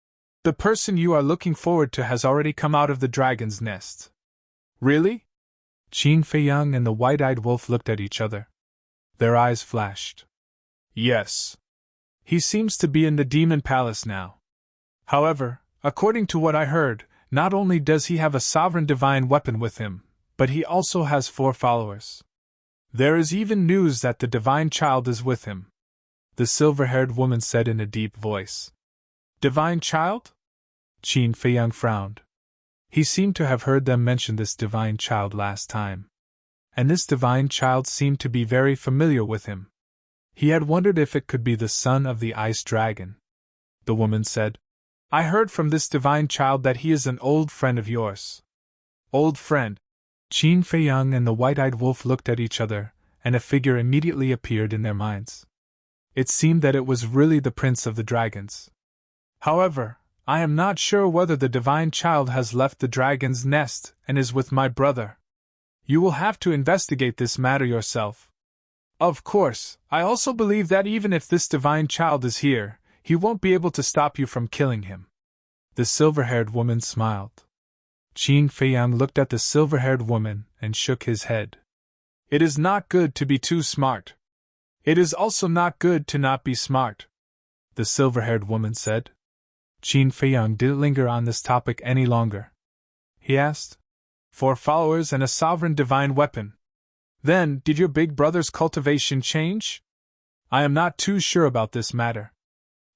[SPEAKER 1] "The person you are looking forward to has already come out of the dragon's nest." "Really?" Qin Fei Yang and the white-eyed wolf looked at each other. Their eyes flashed. "Yes. He seems to be in the demon palace now. However, according to what I heard, not only does he have a sovereign divine weapon with him, but he also has 4 followers. There is even news that the divine child is with him," the silver-haired woman said in a deep voice. "Divine child?" Qin Fei Yang frowned. He seemed to have heard them mention this divine child last time. And this divine child seemed to be very familiar with him. He had wondered if it could be the son of the ice dragon. The woman said, "I heard from this divine child that he is an old friend of yours." "Old friend?" Qin Fei Yang and the white-eyed wolf looked at each other, and a figure immediately appeared in their minds. It seemed that it was really the Prince of the Dragons. "However, I am not sure whether the divine child has left the dragon's nest and is with my brother. You will have to investigate this matter yourself. Of course, I also believe that even if this divine child is here, he won't be able to stop you from killing him." The silver-haired woman smiled. Qin Fei Yang looked at the silver-haired woman and shook his head. "It is not good to be too smart. It is also not good to not be smart," the silver-haired woman said. Qin Fei Yang didn't linger on this topic any longer. He asked, 4 followers and a sovereign divine weapon. Then, did your big brother's cultivation change? I am not too sure about this matter.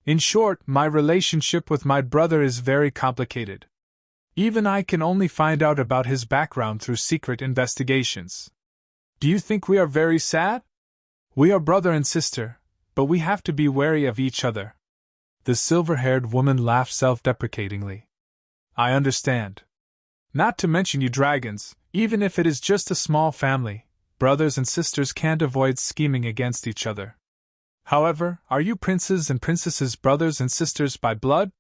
[SPEAKER 1] In short, my relationship with my brother is very complicated. Even I can only find out about his background through secret investigations. Do you think we are very sad? We are brother and sister, but we have to be wary of each other." The silver-haired woman laughed self-deprecatingly. "I understand. Not to mention you dragons, even if it is just a small family, brothers and sisters can't avoid scheming against each other. However, are you princes and princesses brothers and sisters by blood?"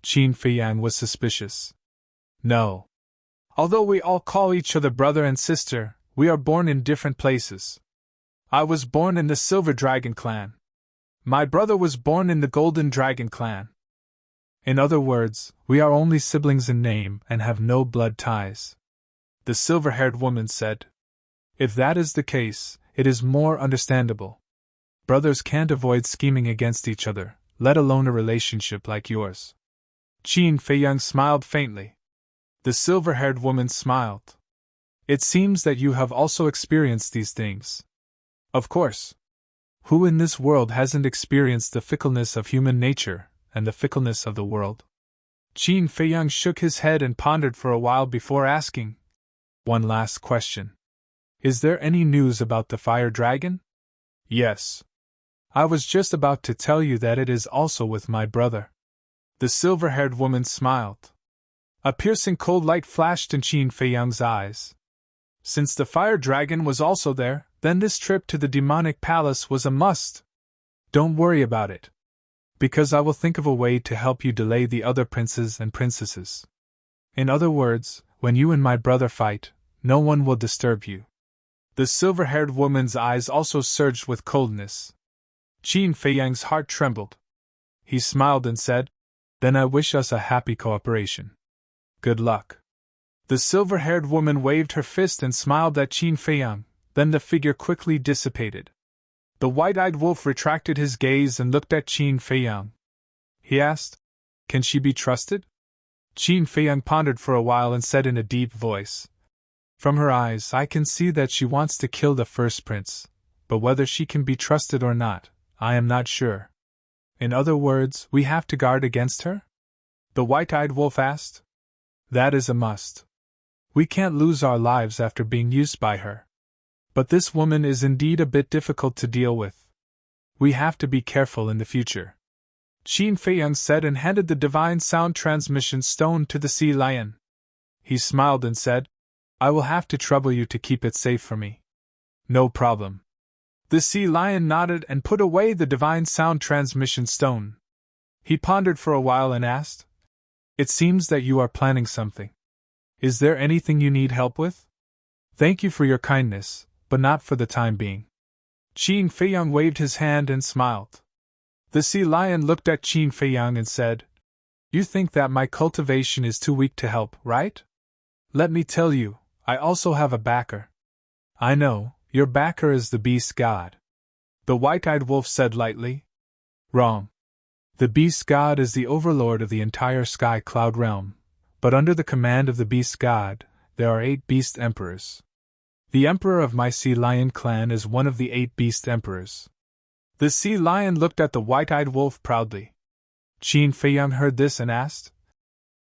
[SPEAKER 1] Qin Fei Yang was suspicious. "No. Although we all call each other brother and sister, we are born in different places. I was born in the Silver Dragon clan. My brother was born in the Golden Dragon clan. In other words, we are only siblings in name and have no blood ties. The silver-haired woman said. If that is the case, it is more understandable. Brothers can't avoid scheming against each other, let alone a relationship like yours. Qin Feiyang smiled faintly. The silver-haired woman smiled. It seems that you have also experienced these things. Of course. Who in this world hasn't experienced the fickleness of human nature and the fickleness of the world? Qin Feiyang shook his head and pondered for a while before asking one last question. Is there any news about the fire dragon? Yes. I was just about to tell you that it is also with my brother. The silver-haired woman smiled. A piercing cold light flashed in Qin Feiyang's eyes. Since the fire dragon was also there, then this trip to the demonic palace was a must. Don't worry about it. Because I will think of a way to help you delay the other princes and princesses. In other words, when you and my brother fight, no one will disturb you. The silver-haired woman's eyes also surged with coldness. Qin Feiyang's heart trembled. He smiled and said, Then I wish us a happy cooperation. Good luck. The silver-haired woman waved her fist and smiled at Qin Feiyang, then the figure quickly dissipated. The white-eyed wolf retracted his gaze and looked at Qin Feiyang. He asked, Can she be trusted? Qin Feiyang pondered for a while and said in a deep voice, From her eyes I can see that she wants to kill the first prince, but whether she can be trusted or not, I am not sure. In other words, we have to guard against her? The white-eyed wolf asked. That is a must. We can't lose our lives after being used by her. But this woman is indeed a bit difficult to deal with. We have to be careful in the future. Qin Feiyang said and handed the divine sound transmission stone to the sea lion. He smiled and said, I will have to trouble you to keep it safe for me. No problem. The sea lion nodded and put away the divine sound transmission stone. He pondered for a while and asked, It seems that you are planning something. Is there anything you need help with? Thank you for your kindness, but not for the time being. Qin Feiyang waved his hand and smiled. The sea lion looked at Qin Feiyang and said, You think that my cultivation is too weak to help, right? Let me tell you, I also have a backer. I know, your backer is the beast god. The white-eyed wolf said lightly. Wrong. The beast god is the overlord of the entire sky cloud realm, but under the command of the beast god, there are 8 beast emperors. The emperor of my sea lion clan is one of the 8 beast emperors. The sea lion looked at the white-eyed wolf proudly. Qin Feiyang heard this and asked,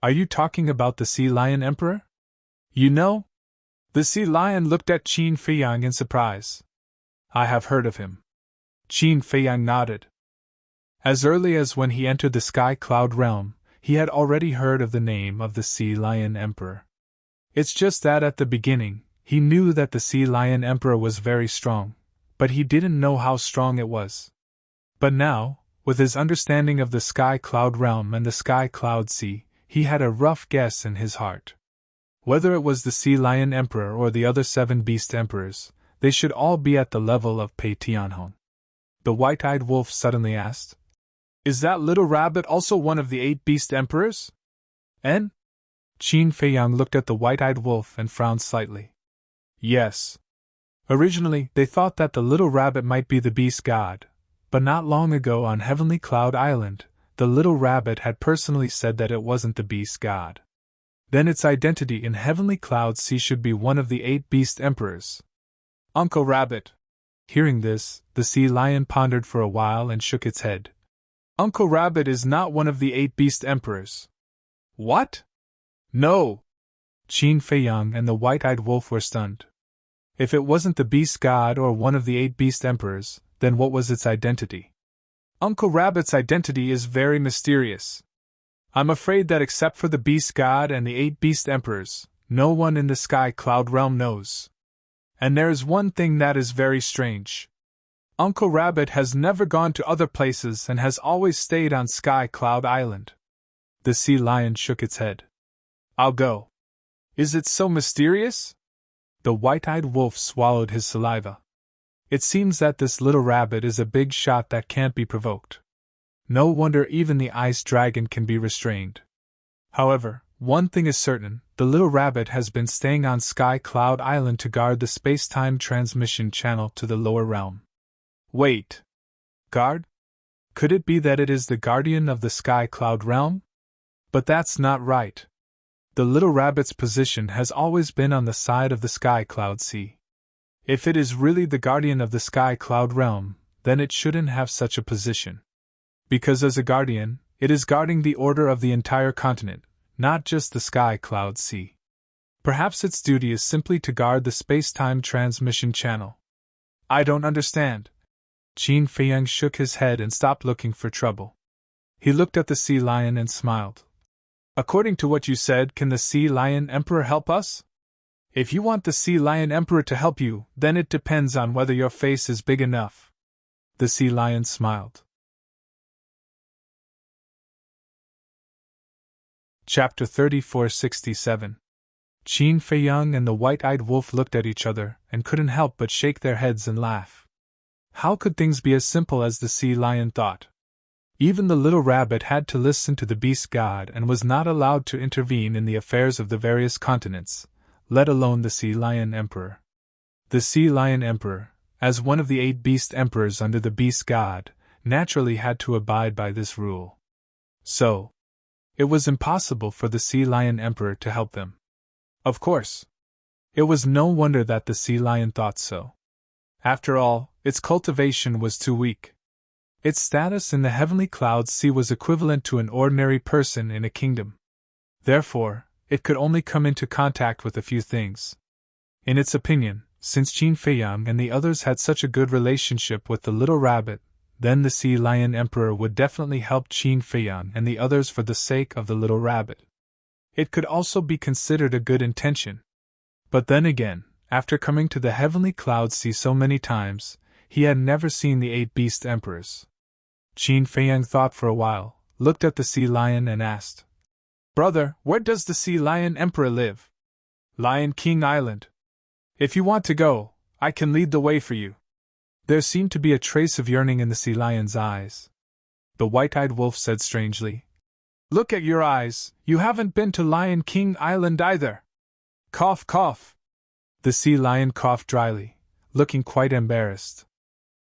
[SPEAKER 1] Are you talking about the sea lion emperor? You know? The sea lion looked at Qin Feiyang in surprise. I have heard of him. Qin Feiyang nodded. As early as when he entered the sky cloud realm, he had already heard of the name of the sea lion emperor. It's just that at the beginning, he knew that the sea lion emperor was very strong, but he didn't know how strong it was. But now, with his understanding of the sky cloud realm and the sky cloud sea, he had a rough guess in his heart. Whether it was the sea lion emperor or the other 7 beast emperors, they should all be at the level of Pei Tianhong. The white-eyed wolf suddenly asked, Is that little rabbit also one of the 8 beast emperors? En? Qin Feiyang looked at the white-eyed wolf and frowned slightly. Yes. Originally, they thought that the little rabbit might be the beast god, but not long ago on Heavenly Cloud Island, the little rabbit had personally said that it wasn't the beast god. Then its identity in Heavenly Cloud Sea should be one of the 8 beast emperors. Uncle Rabbit. Hearing this, the sea lion pondered for a while and shook its head. Uncle Rabbit is not one of the 8 beast emperors. What? No! Qin Feiyang and the white-eyed wolf were stunned. If it wasn't the beast god or one of the 8 beast emperors, then what was its identity? Uncle Rabbit's identity is very mysterious. I'm afraid that except for the beast god and the 8 beast emperors, no one in the sky cloud realm knows. And there is one thing that is very strange. Uncle Rabbit has never gone to other places and has always stayed on Sky Cloud Island. The sea lion shook its head. I'll go. Is it so mysterious? The white-eyed wolf swallowed his saliva. It seems that this little rabbit is a big shot that can't be provoked. No wonder even the ice dragon can be restrained. However, one thing is certain, the little rabbit has been staying on Sky Cloud Island to guard the space-time transmission channel to the lower realm. Wait. Guard? Could it be that it is the guardian of the Sky Cloud realm? But that's not right. The little rabbit's position has always been on the side of the Sky Cloud Sea. If it is really the guardian of the Sky Cloud realm, then it shouldn't have such a position. Because as a guardian, it is guarding the order of the entire continent, not just the Sky Cloud Sea. Perhaps its duty is simply to guard the space-time transmission channel. I don't understand. Qin Feiyang shook his head and stopped looking for trouble. He looked at the sea lion and smiled. According to what you said, can the Sea Lion Emperor help us? If you want the Sea Lion Emperor to help you, then it depends on whether your face is big enough. The sea lion smiled. Chapter 3467. Qin Feiyang and the white-eyed wolf looked at each other and couldn't help but shake their heads and laugh. How could things be as simple as the sea lion thought? Even the little rabbit had to listen to the beast god and was not allowed to intervene in the affairs of the various continents, let alone the Sea Lion Emperor. The Sea Lion Emperor, as one of the 8 beast emperors under the beast god, naturally had to abide by this rule. So, it was impossible for the Sea Lion Emperor to help them. Of course. It was no wonder that the sea lion thought so. After all, its cultivation was too weak. Its status in the heavenly clouds sea was equivalent to an ordinary person in a kingdom. Therefore, it could only come into contact with a few things. In its opinion, since Qin Feiyang and the others had such a good relationship with the little rabbit, then the Sea Lion Emperor would definitely help Qin Feiyang and the others for the sake of the little rabbit. It could also be considered a good intention. But then again, after coming to the heavenly cloud sea so many times, he had never seen the 8 beast emperors. Qin Feiyang thought for a while, looked at the sea lion and asked, "Brother, where does the Sea Lion Emperor live?" "Lion King Island. If you want to go, I can lead the way for you." There seemed to be a trace of yearning in the sea lion's eyes. The white-eyed wolf said strangely, "Look at your eyes, you haven't been to Lion King Island either." Cough, cough. The sea lion coughed dryly, looking quite embarrassed.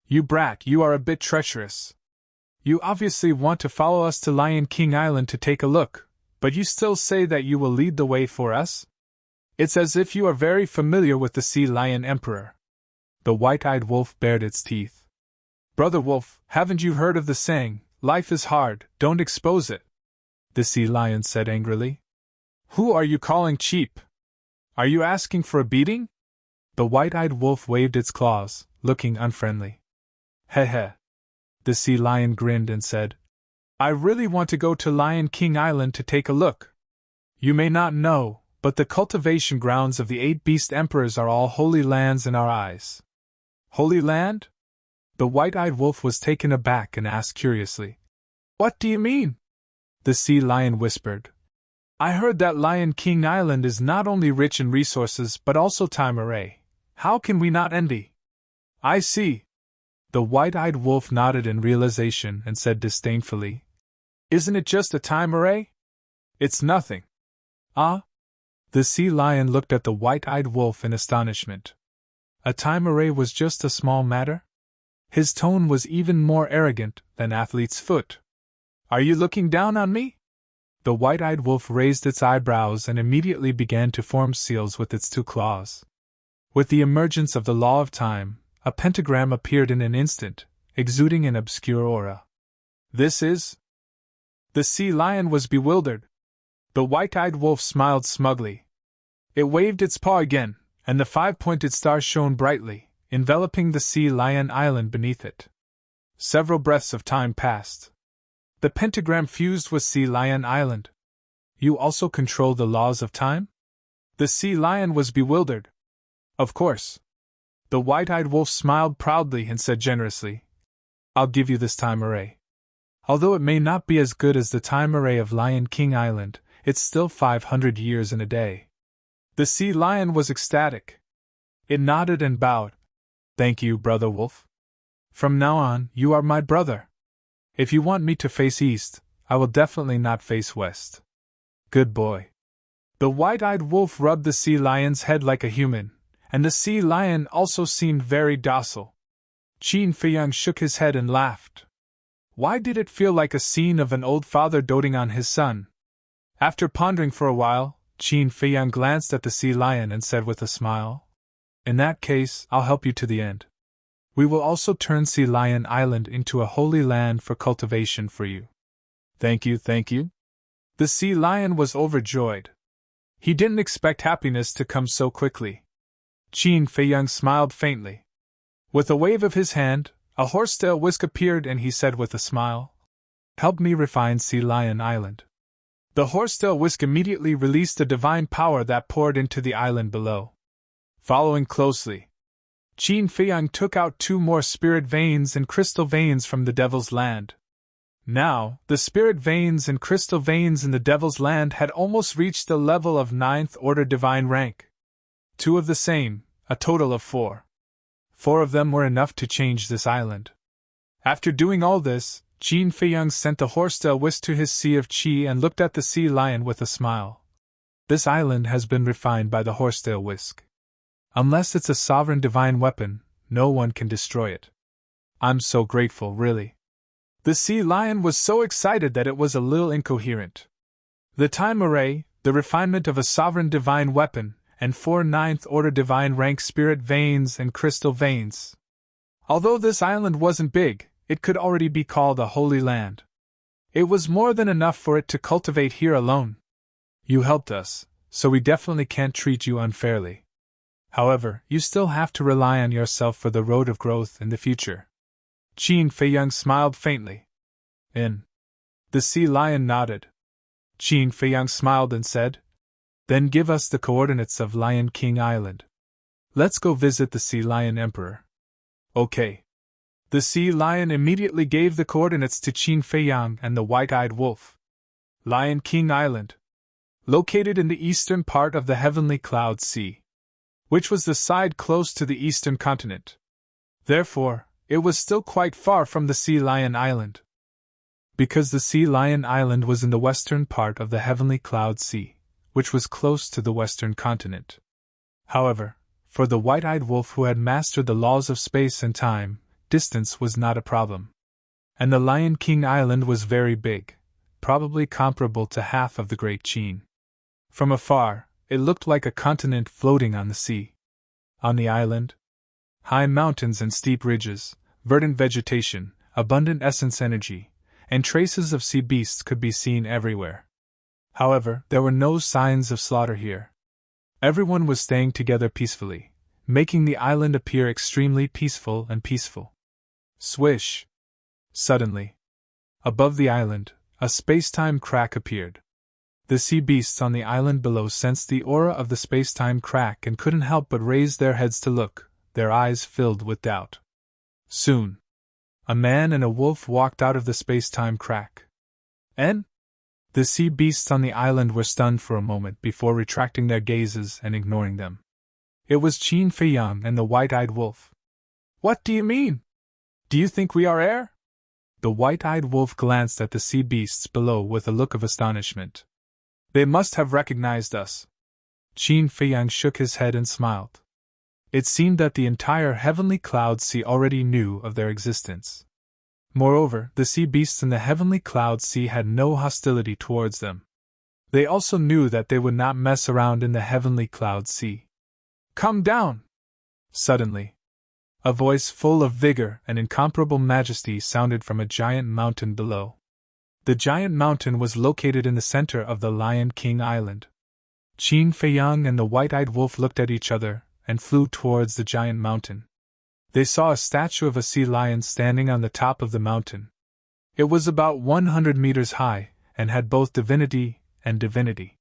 [SPEAKER 1] "You brat, you are a bit treacherous. You obviously want to follow us to Lion King Island to take a look, but you still say that you will lead the way for us? It's as if you are very familiar with the Sea Lion Emperor." The white-eyed wolf bared its teeth. "Brother Wolf, haven't you heard of the saying, 'Life is hard, don't expose it'?" The sea lion said angrily. "Who are you calling cheap? Are you asking for a beating?" The white-eyed wolf waved its claws, looking unfriendly. "Heh heh." The sea lion grinned and said, "I really want to go to Lion King Island to take a look. You may not know, but the cultivation grounds of the 8 beast emperors are all holy lands in our eyes." "Holy land?" The white-eyed wolf was taken aback and asked curiously, "What do you mean?" The sea lion whispered, "I heard that Lion King Island is not only rich in resources but also time array. How can we not envy?" "I see." The white-eyed wolf nodded in realization and said disdainfully, "Isn't it just a time array? It's nothing." "Ah?" The sea lion looked at the white-eyed wolf in astonishment. A time array was just a small matter? His tone was even more arrogant than athlete's foot. "Are you looking down on me?" The white-eyed wolf raised its eyebrows and immediately began to form seals with its 2 claws. With the emergence of the law of time, a pentagram appeared in an instant, exuding an obscure aura. "This is—" The sea lion was bewildered. The white-eyed wolf smiled smugly. It waved its paw again, and the 5-pointed star shone brightly, enveloping the Sea Lion Island beneath it. Several breaths of time passed. The pentagram fused with Sea Lion Island. "You also control the laws of time?" The sea lion was bewildered. "Of course." The white-eyed wolf smiled proudly and said generously, "I'll give you this time array. Although it may not be as good as the time array of Lion King Island, it's still 500 years in a day." The sea lion was ecstatic. It nodded and bowed. Thank you, Brother Wolf. From now on, you are my brother. If you want me to face east, I will definitely not face west. Good boy. The white-eyed wolf rubbed the sea lion's head like a human, and the sea lion also seemed very docile. Qin Feiyang shook his head and laughed. Why did it feel like a scene of an old father doting on his son? After pondering for a while, Qin Feiyang glanced at the sea lion and said with a smile, "In that case, I'll help you to the end. We will also turn Sea Lion Island into a holy land for cultivation for you." Thank you, thank you. The sea lion was overjoyed. He didn't expect happiness to come so quickly. Qin Feiyang smiled faintly. With a wave of his hand, a horsetail whisk appeared and he said with a smile, "Help me refine Sea Lion Island." The horsetail whisk immediately released a divine power that poured into the island below. Following closely, Qin Feiyang took out 2 more spirit veins and crystal veins from the Devil's Land. Now, the spirit veins and crystal veins in the Devil's Land had almost reached the level of 9th order divine rank. 2 of the same, a total of 4. 4 of them were enough to change this island. After doing all this, Qin Feiyang sent the horsetail whisk to his sea of qi and looked at the sea lion with a smile. This island has been refined by the horsetail whisk. Unless it's a sovereign divine weapon, no one can destroy it. I'm so grateful, really. The sea lion was so excited that it was a little incoherent. The time array, the refinement of a sovereign divine weapon, and 4 9th order divine rank spirit veins and crystal veins. Although this island wasn't big, it could already be called a holy land. It was more than enough for it to cultivate here alone. You helped us, so we definitely can't treat you unfairly. However, you still have to rely on yourself for the road of growth in the future. Qin Feiyang smiled faintly. The sea lion nodded. Qin Feiyang smiled and said, "Then give us the coordinates of Lion King Island. Let's go visit the Sea Lion Emperor." Okay. The sea lion immediately gave the coordinates to Qin Feiyang and the white-eyed wolf. Lion King Island, located in the eastern part of the Heavenly Cloud Sea, which was the side close to the eastern continent. Therefore, it was still quite far from the Sea Lion Island. Because the Sea Lion Island was in the western part of the Heavenly Cloud Sea, which was close to the western continent. However, for the white-eyed wolf who had mastered the laws of space and time, distance was not a problem. And the Lion King Island was very big, probably comparable to half of the Great Qin. From afar, it looked like a continent floating on the sea. On the island, high mountains and steep ridges, verdant vegetation, abundant essence energy, and traces of sea beasts could be seen everywhere. However, there were no signs of slaughter here. Everyone was staying together peacefully, making the island appear extremely peaceful and peaceful. Swish! Suddenly, above the island, a space-time crack appeared. The sea beasts on the island below sensed the aura of the space-time crack and couldn't help but raise their heads to look, their eyes filled with doubt. Soon, a man and a wolf walked out of the space-time crack. And the sea beasts on the island were stunned for a moment before retracting their gazes and ignoring them. It was Qin Feiyang and the white-eyed wolf. "What do you mean? Do you think we are air?" The white-eyed wolf glanced at the sea beasts below with a look of astonishment. "They must have recognized us." Qin Feiyang shook his head and smiled. It seemed that the entire Heavenly Cloud Sea already knew of their existence. Moreover, the sea beasts in the Heavenly Cloud Sea had no hostility towards them. They also knew that they would not mess around in the Heavenly Cloud Sea. "Come down!" Suddenly, a voice full of vigor and incomparable majesty sounded from a giant mountain below. The giant mountain was located in the center of the Lion King Island. Qin Feiyang and the white-eyed wolf looked at each other and flew towards the giant mountain. They saw a statue of a sea lion standing on the top of the mountain. It was about 100 meters high and had both divinity and divinity.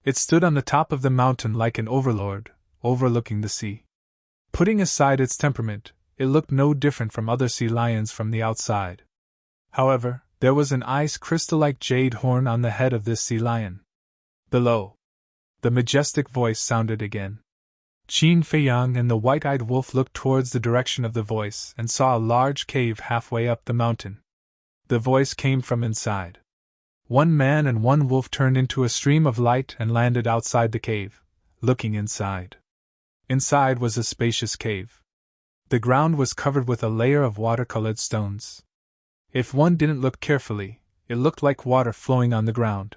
[SPEAKER 1] It stood on the top of the mountain like an overlord, overlooking the sea. Putting aside its temperament, it looked no different from other sea lions from the outside. However, there was an ice crystal-like jade horn on the head of this sea lion. Below, the majestic voice sounded again. Qin Feiyang and the white-eyed wolf looked towards the direction of the voice and saw a large cave halfway up the mountain. The voice came from inside. One man and one wolf turned into a stream of light and landed outside the cave, looking inside. Inside was a spacious cave. The ground was covered with a layer of water-colored stones. If one didn't look carefully, it looked like water flowing on the ground.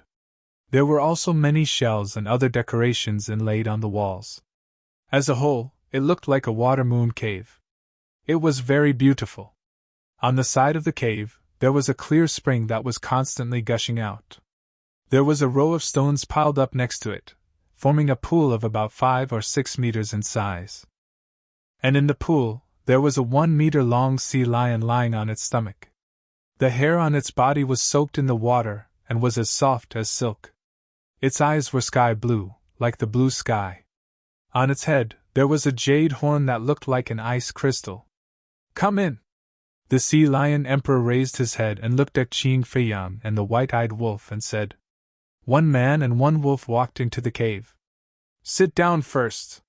[SPEAKER 1] There were also many shells and other decorations inlaid on the walls. As a whole, it looked like a water-moon cave. It was very beautiful. On the side of the cave, there was a clear spring that was constantly gushing out. There was a row of stones piled up next to it, forming a pool of about 5 or 6 meters in size. And in the pool, there was a 1-meter-long sea lion lying on its stomach. The hair on its body was soaked in the water and was as soft as silk. Its eyes were sky blue, like the blue sky. On its head, there was a jade horn that looked like an ice crystal. "Come in!" The Sea Lion Emperor raised his head and looked at Qin Feiyang and the white-eyed wolf and said. One man and one wolf walked into the cave. "Sit down first."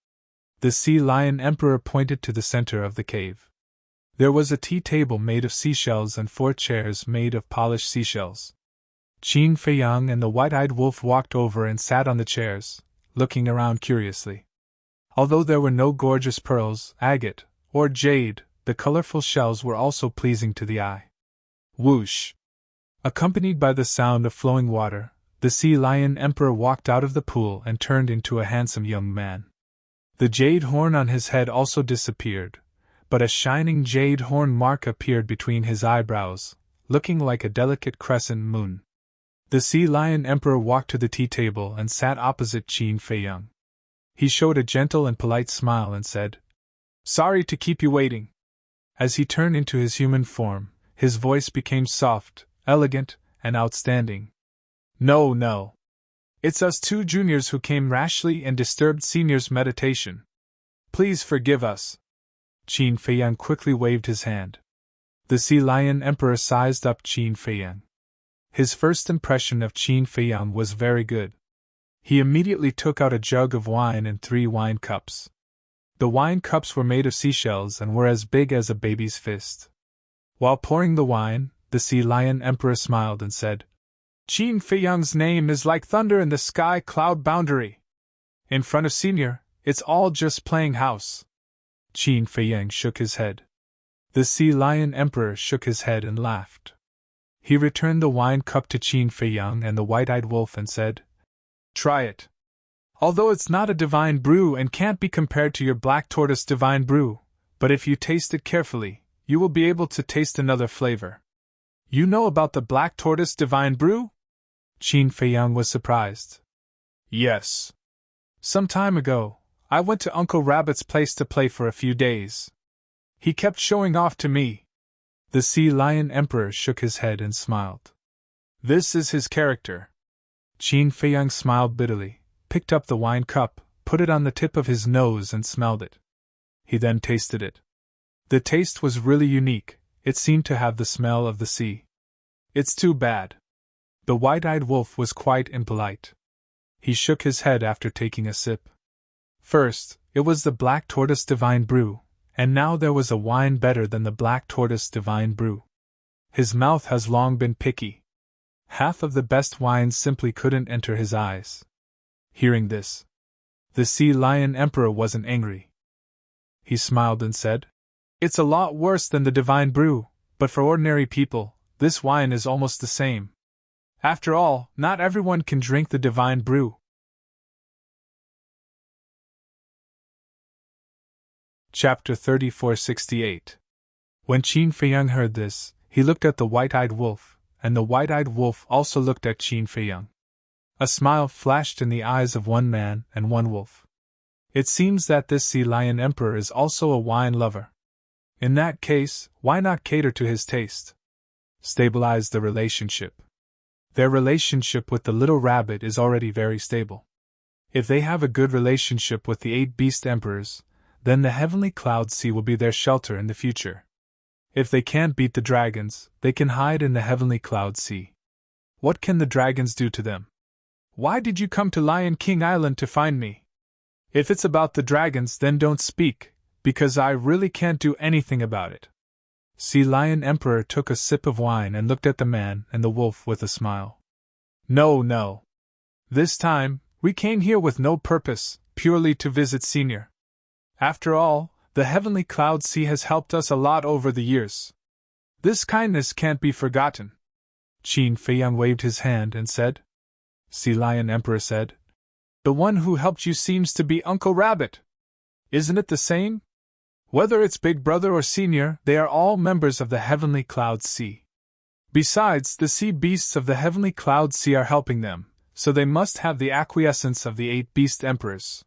[SPEAKER 1] The Sea Lion Emperor pointed to the center of the cave. There was a tea table made of seashells and 4 chairs made of polished seashells. Qin Feiyang and the white-eyed wolf walked over and sat on the chairs, looking around curiously. Although there were no gorgeous pearls, agate, or jade, the colorful shells were also pleasing to the eye. Whoosh! Accompanied by the sound of flowing water, the Sea Lion Emperor walked out of the pool and turned into a handsome young man. The jade horn on his head also disappeared, but a shining jade horn mark appeared between his eyebrows, looking like a delicate crescent moon. The Sea Lion Emperor walked to the tea table and sat opposite Qin Feiyang. He showed a gentle and polite smile and said, "Sorry to keep you waiting." As he turned into his human form, his voice became soft, elegant, and outstanding. No. It's us 2 juniors who came rashly and disturbed seniors' meditation. Please forgive us." Qin Feiyang quickly waved his hand. The Sea Lion Emperor sized up Qin Feiyang. His first impression of Qin Feiyang was very good. He immediately took out a jug of wine and 3 wine cups. The wine cups were made of seashells and were as big as a baby's fist. While pouring the wine, the Sea Lion Emperor smiled and said, "Qin Feiyang's name is like thunder in the sky cloud boundary. In front of senior, it's all just playing house." Qin Feiyang shook his head. The Sea Lion Emperor shook his head and laughed. He returned the wine cup to Qin Feiyang and the white-eyed wolf and said, "Try it. Although it's not a divine brew and can't be compared to your black tortoise divine brew, but if you taste it carefully, you will be able to taste another flavor." "You know about the black tortoise divine brew?" Qin Feiyang was surprised. "Yes. Some time ago, I went to Uncle Rabbit's place to play for a few days. He kept showing off to me." The Sea Lion Emperor shook his head and smiled. "This is his character." Qin Feiyang smiled bitterly, picked up the wine cup, put it on the tip of his nose and smelled it. He then tasted it. The taste was really unique, it seemed to have the smell of the sea. "It's too bad." The white-eyed wolf was quite impolite. He shook his head after taking a sip. First, it was the black tortoise divine brew, and now there was a wine better than the black tortoise divine brew. His mouth has long been picky. Half of the best wines simply couldn't enter his eyes. Hearing this, the Sea Lion Emperor wasn't angry. He smiled and said, "It's a lot worse than the divine brew, but for ordinary people, this wine is almost the same. After all, not everyone can drink the divine brew." Chapter 3468. When Qin Feiyang heard this, he looked at the white-eyed wolf, and the white-eyed wolf also looked at Qin Feiyang. A smile flashed in the eyes of one man and one wolf. It seems that this Sea Lion Emperor is also a wine lover. In that case, why not cater to his taste? Stabilize the relationship. Their relationship with the little rabbit is already very stable. If they have a good relationship with the 8 beast emperors, then the heavenly cloud sea will be their shelter in the future. If they can't beat the dragons, they can hide in the heavenly cloud sea. What can the dragons do to them? "Why did you come to Lion King Island to find me?" If it's about the dragons, then don't speak, because I really can't do anything about it. Sea Lion Emperor took a sip of wine and looked at the man and the wolf with a smile. No, no. This time, we came here with no purpose, purely to visit Senior. After all, the Heavenly Cloud Sea has helped us a lot over the years. This kindness can't be forgotten. Qin Feiyang waved his hand and said. Sea Lion Emperor said. The one who helped you seems to be Uncle Rabbit. Isn't it the same? Whether it's Big Brother or Senior, they are all members of the Heavenly Cloud Sea. Besides, the sea beasts of the Heavenly Cloud Sea are helping them, so they must have the acquiescence of the 8 Beast Emperors.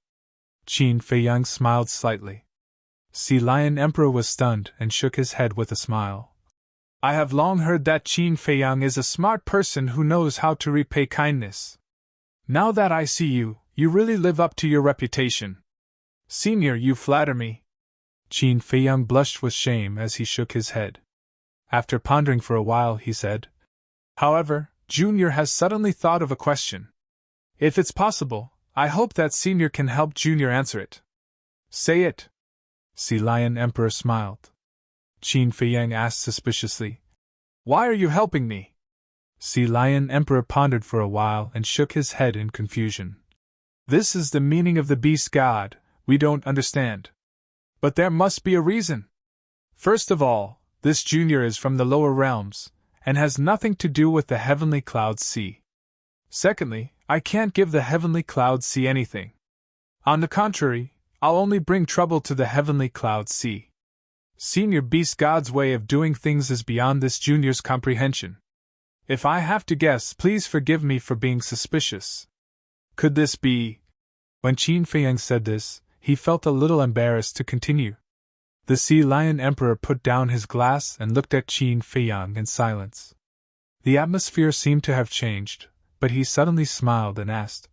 [SPEAKER 1] Qin Feiyang smiled slightly. Sea Lion Emperor was stunned and shook his head with a smile. I have long heard that Qin Feiyang is a smart person who knows how to repay kindness. Now that I see you, you really live up to your reputation. Senior, you flatter me. Qin Feiyang blushed with shame as he shook his head. After pondering for a while, he said, However, Junior has suddenly thought of a question. If it's possible, I hope that Senior can help Junior answer it. Say it. Sea Lion Emperor smiled. Qin Feiyang asked suspiciously, Why are you helping me? Sea Lion Emperor pondered for a while and shook his head in confusion. This is the meaning of the Beast God, we don't understand. But there must be a reason. First of all, this Junior is from the lower realms, and has nothing to do with the Heavenly Cloud Sea. Secondly, I can't give the Heavenly Cloud Sea anything. On the contrary, I'll only bring trouble to the Heavenly Cloud Sea. Senior Beast God's way of doing things is beyond this Junior's comprehension. If I have to guess, please forgive me for being suspicious. Could this be? When Qin Feiyang said this, he felt a little embarrassed to continue. The Sea Lion Emperor put down his glass and looked at Qin Feiyang in silence. The atmosphere seemed to have changed, but he suddenly smiled and asked,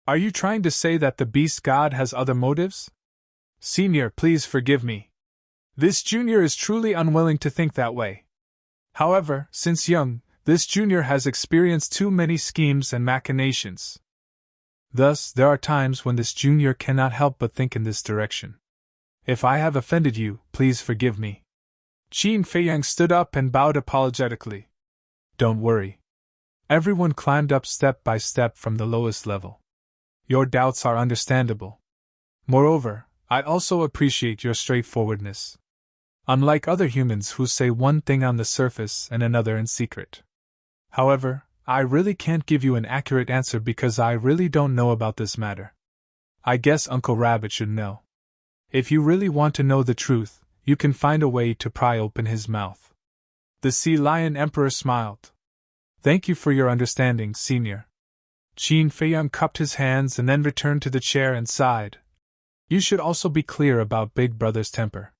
[SPEAKER 1] Are you trying to say that the Beast God has other motives? Senior, please forgive me. This Junior is truly unwilling to think that way. However, since young, this Junior has experienced too many schemes and machinations. Thus, there are times when this Junior cannot help but think in this direction. If I have offended you, please forgive me. Qin Feiyang stood up and bowed apologetically. Don't worry. Everyone climbed up step by step from the lowest level. Your doubts are understandable. Moreover, I also appreciate your straightforwardness. Unlike other humans who say one thing on the surface and another in secret. However, I really can't give you an accurate answer because I really don't know about this matter. I guess Uncle Rabbit should know. If you really want to know the truth, you can find a way to pry open his mouth. The Sea Lion Emperor smiled. Thank you for your understanding, Senior. Qin Feiyang cupped his hands and then returned to the chair and sighed. You should also be clear about Big Brother's temper.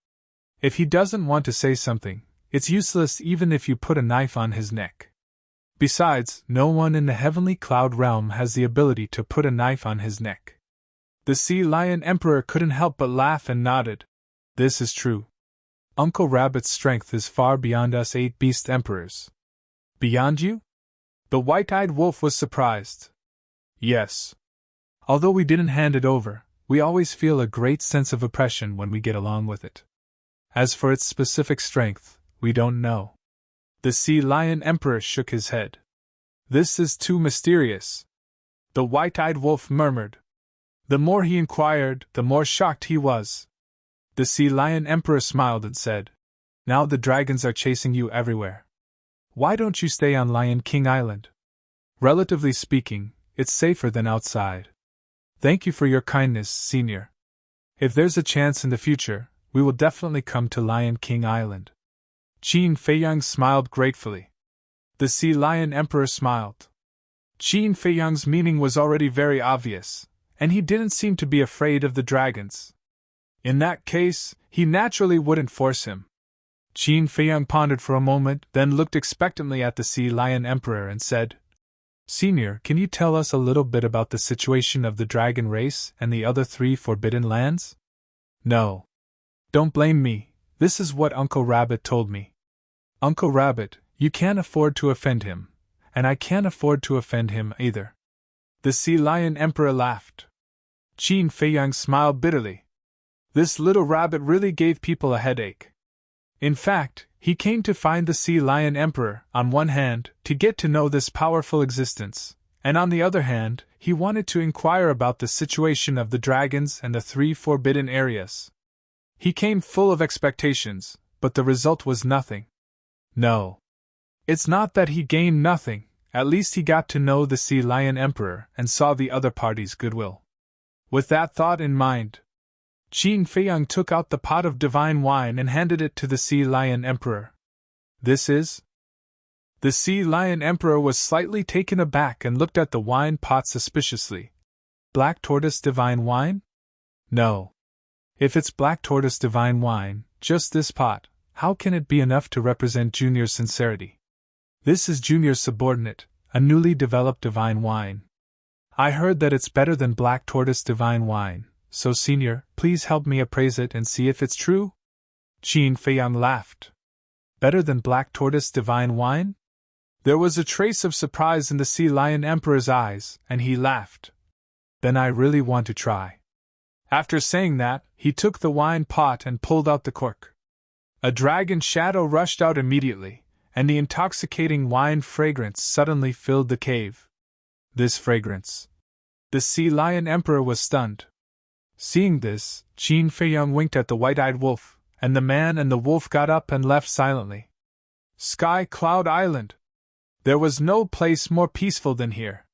[SPEAKER 1] If he doesn't want to say something, it's useless even if you put a knife on his neck. Besides, no one in the Heavenly Cloud Realm has the ability to put a knife on his neck. The Sea Lion Emperor couldn't help but laugh and nodded. This is true. Uncle Rabbit's strength is far beyond us 8 Beast Emperors. Beyond you? The white-eyed wolf was surprised. Yes. Although we didn't hand it over, we always feel a great sense of oppression when we get along with it. As for its specific strength, we don't know. The Sea Lion Emperor shook his head. This is too mysterious. The white-eyed wolf murmured. The more he inquired, the more shocked he was. The Sea Lion Emperor smiled and said, Now the dragons are chasing you everywhere. Why don't you stay on Lion King Island? Relatively speaking, it's safer than outside. Thank you for your kindness, Senior. If there's a chance in the future, we will definitely come to Lion King Island. Qin Feiyang smiled gratefully. The Sea Lion Emperor smiled. Qin Feiyang's meaning was already very obvious, and he didn't seem to be afraid of the dragons. In that case, he naturally wouldn't force him. Qin Feiyang pondered for a moment, then looked expectantly at the Sea Lion Emperor and said, Senior, can you tell us a little bit about the situation of the dragon race and the other 3 forbidden lands? No. Don't blame me, this is what Uncle Rabbit told me. Uncle Rabbit, you can't afford to offend him, and I can't afford to offend him either. The Sea Lion Emperor laughed. Qin Feiyang smiled bitterly. This little rabbit really gave people a headache. In fact, he came to find the Sea Lion Emperor, on one hand, to get to know this powerful existence, and on the other hand, he wanted to inquire about the situation of the dragons and the 3 forbidden areas. He came full of expectations, but the result was nothing. No. It's not that he gained nothing, at least he got to know the Sea Lion Emperor and saw the other party's goodwill. With that thought in mind, Qin Feiyang took out the pot of divine wine and handed it to the Sea Lion Emperor. This is? The Sea Lion Emperor was slightly taken aback and looked at the wine pot suspiciously. Black tortoise divine wine? No. If it's black tortoise divine wine, just this pot, how can it be enough to represent Junior's sincerity? This is Junior's subordinate, a newly developed divine wine. I heard that it's better than black tortoise divine wine, so Senior, please help me appraise it and see if it's true? Qin Feiyang laughed. Better than black tortoise divine wine? There was a trace of surprise in the Sea Lion Emperor's eyes, and he laughed. Then I really want to try. After saying that, he took the wine pot and pulled out the cork. A dragon shadow rushed out immediately, and the intoxicating wine fragrance suddenly filled the cave. This fragrance. The Sea Lion Emperor was stunned. Seeing this, Qin Feiyang winked at the white-eyed wolf, and the man and the wolf got up and left silently. Sky Cloud Island. There was no place more peaceful than here.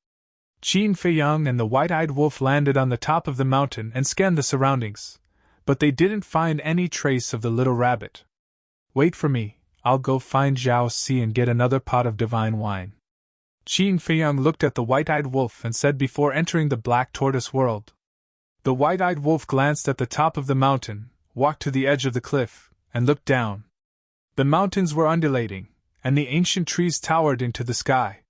[SPEAKER 1] Qin Feiyang and the white-eyed wolf landed on the top of the mountain and scanned the surroundings, but they didn't find any trace of the little rabbit. Wait for me, I'll go find Zhao Si and get another pot of divine wine. Qin Feiyang looked at the white-eyed wolf and said before entering the black tortoise world. The white-eyed wolf glanced at the top of the mountain, walked to the edge of the cliff, and looked down. The mountains were undulating, and the ancient trees towered into the sky.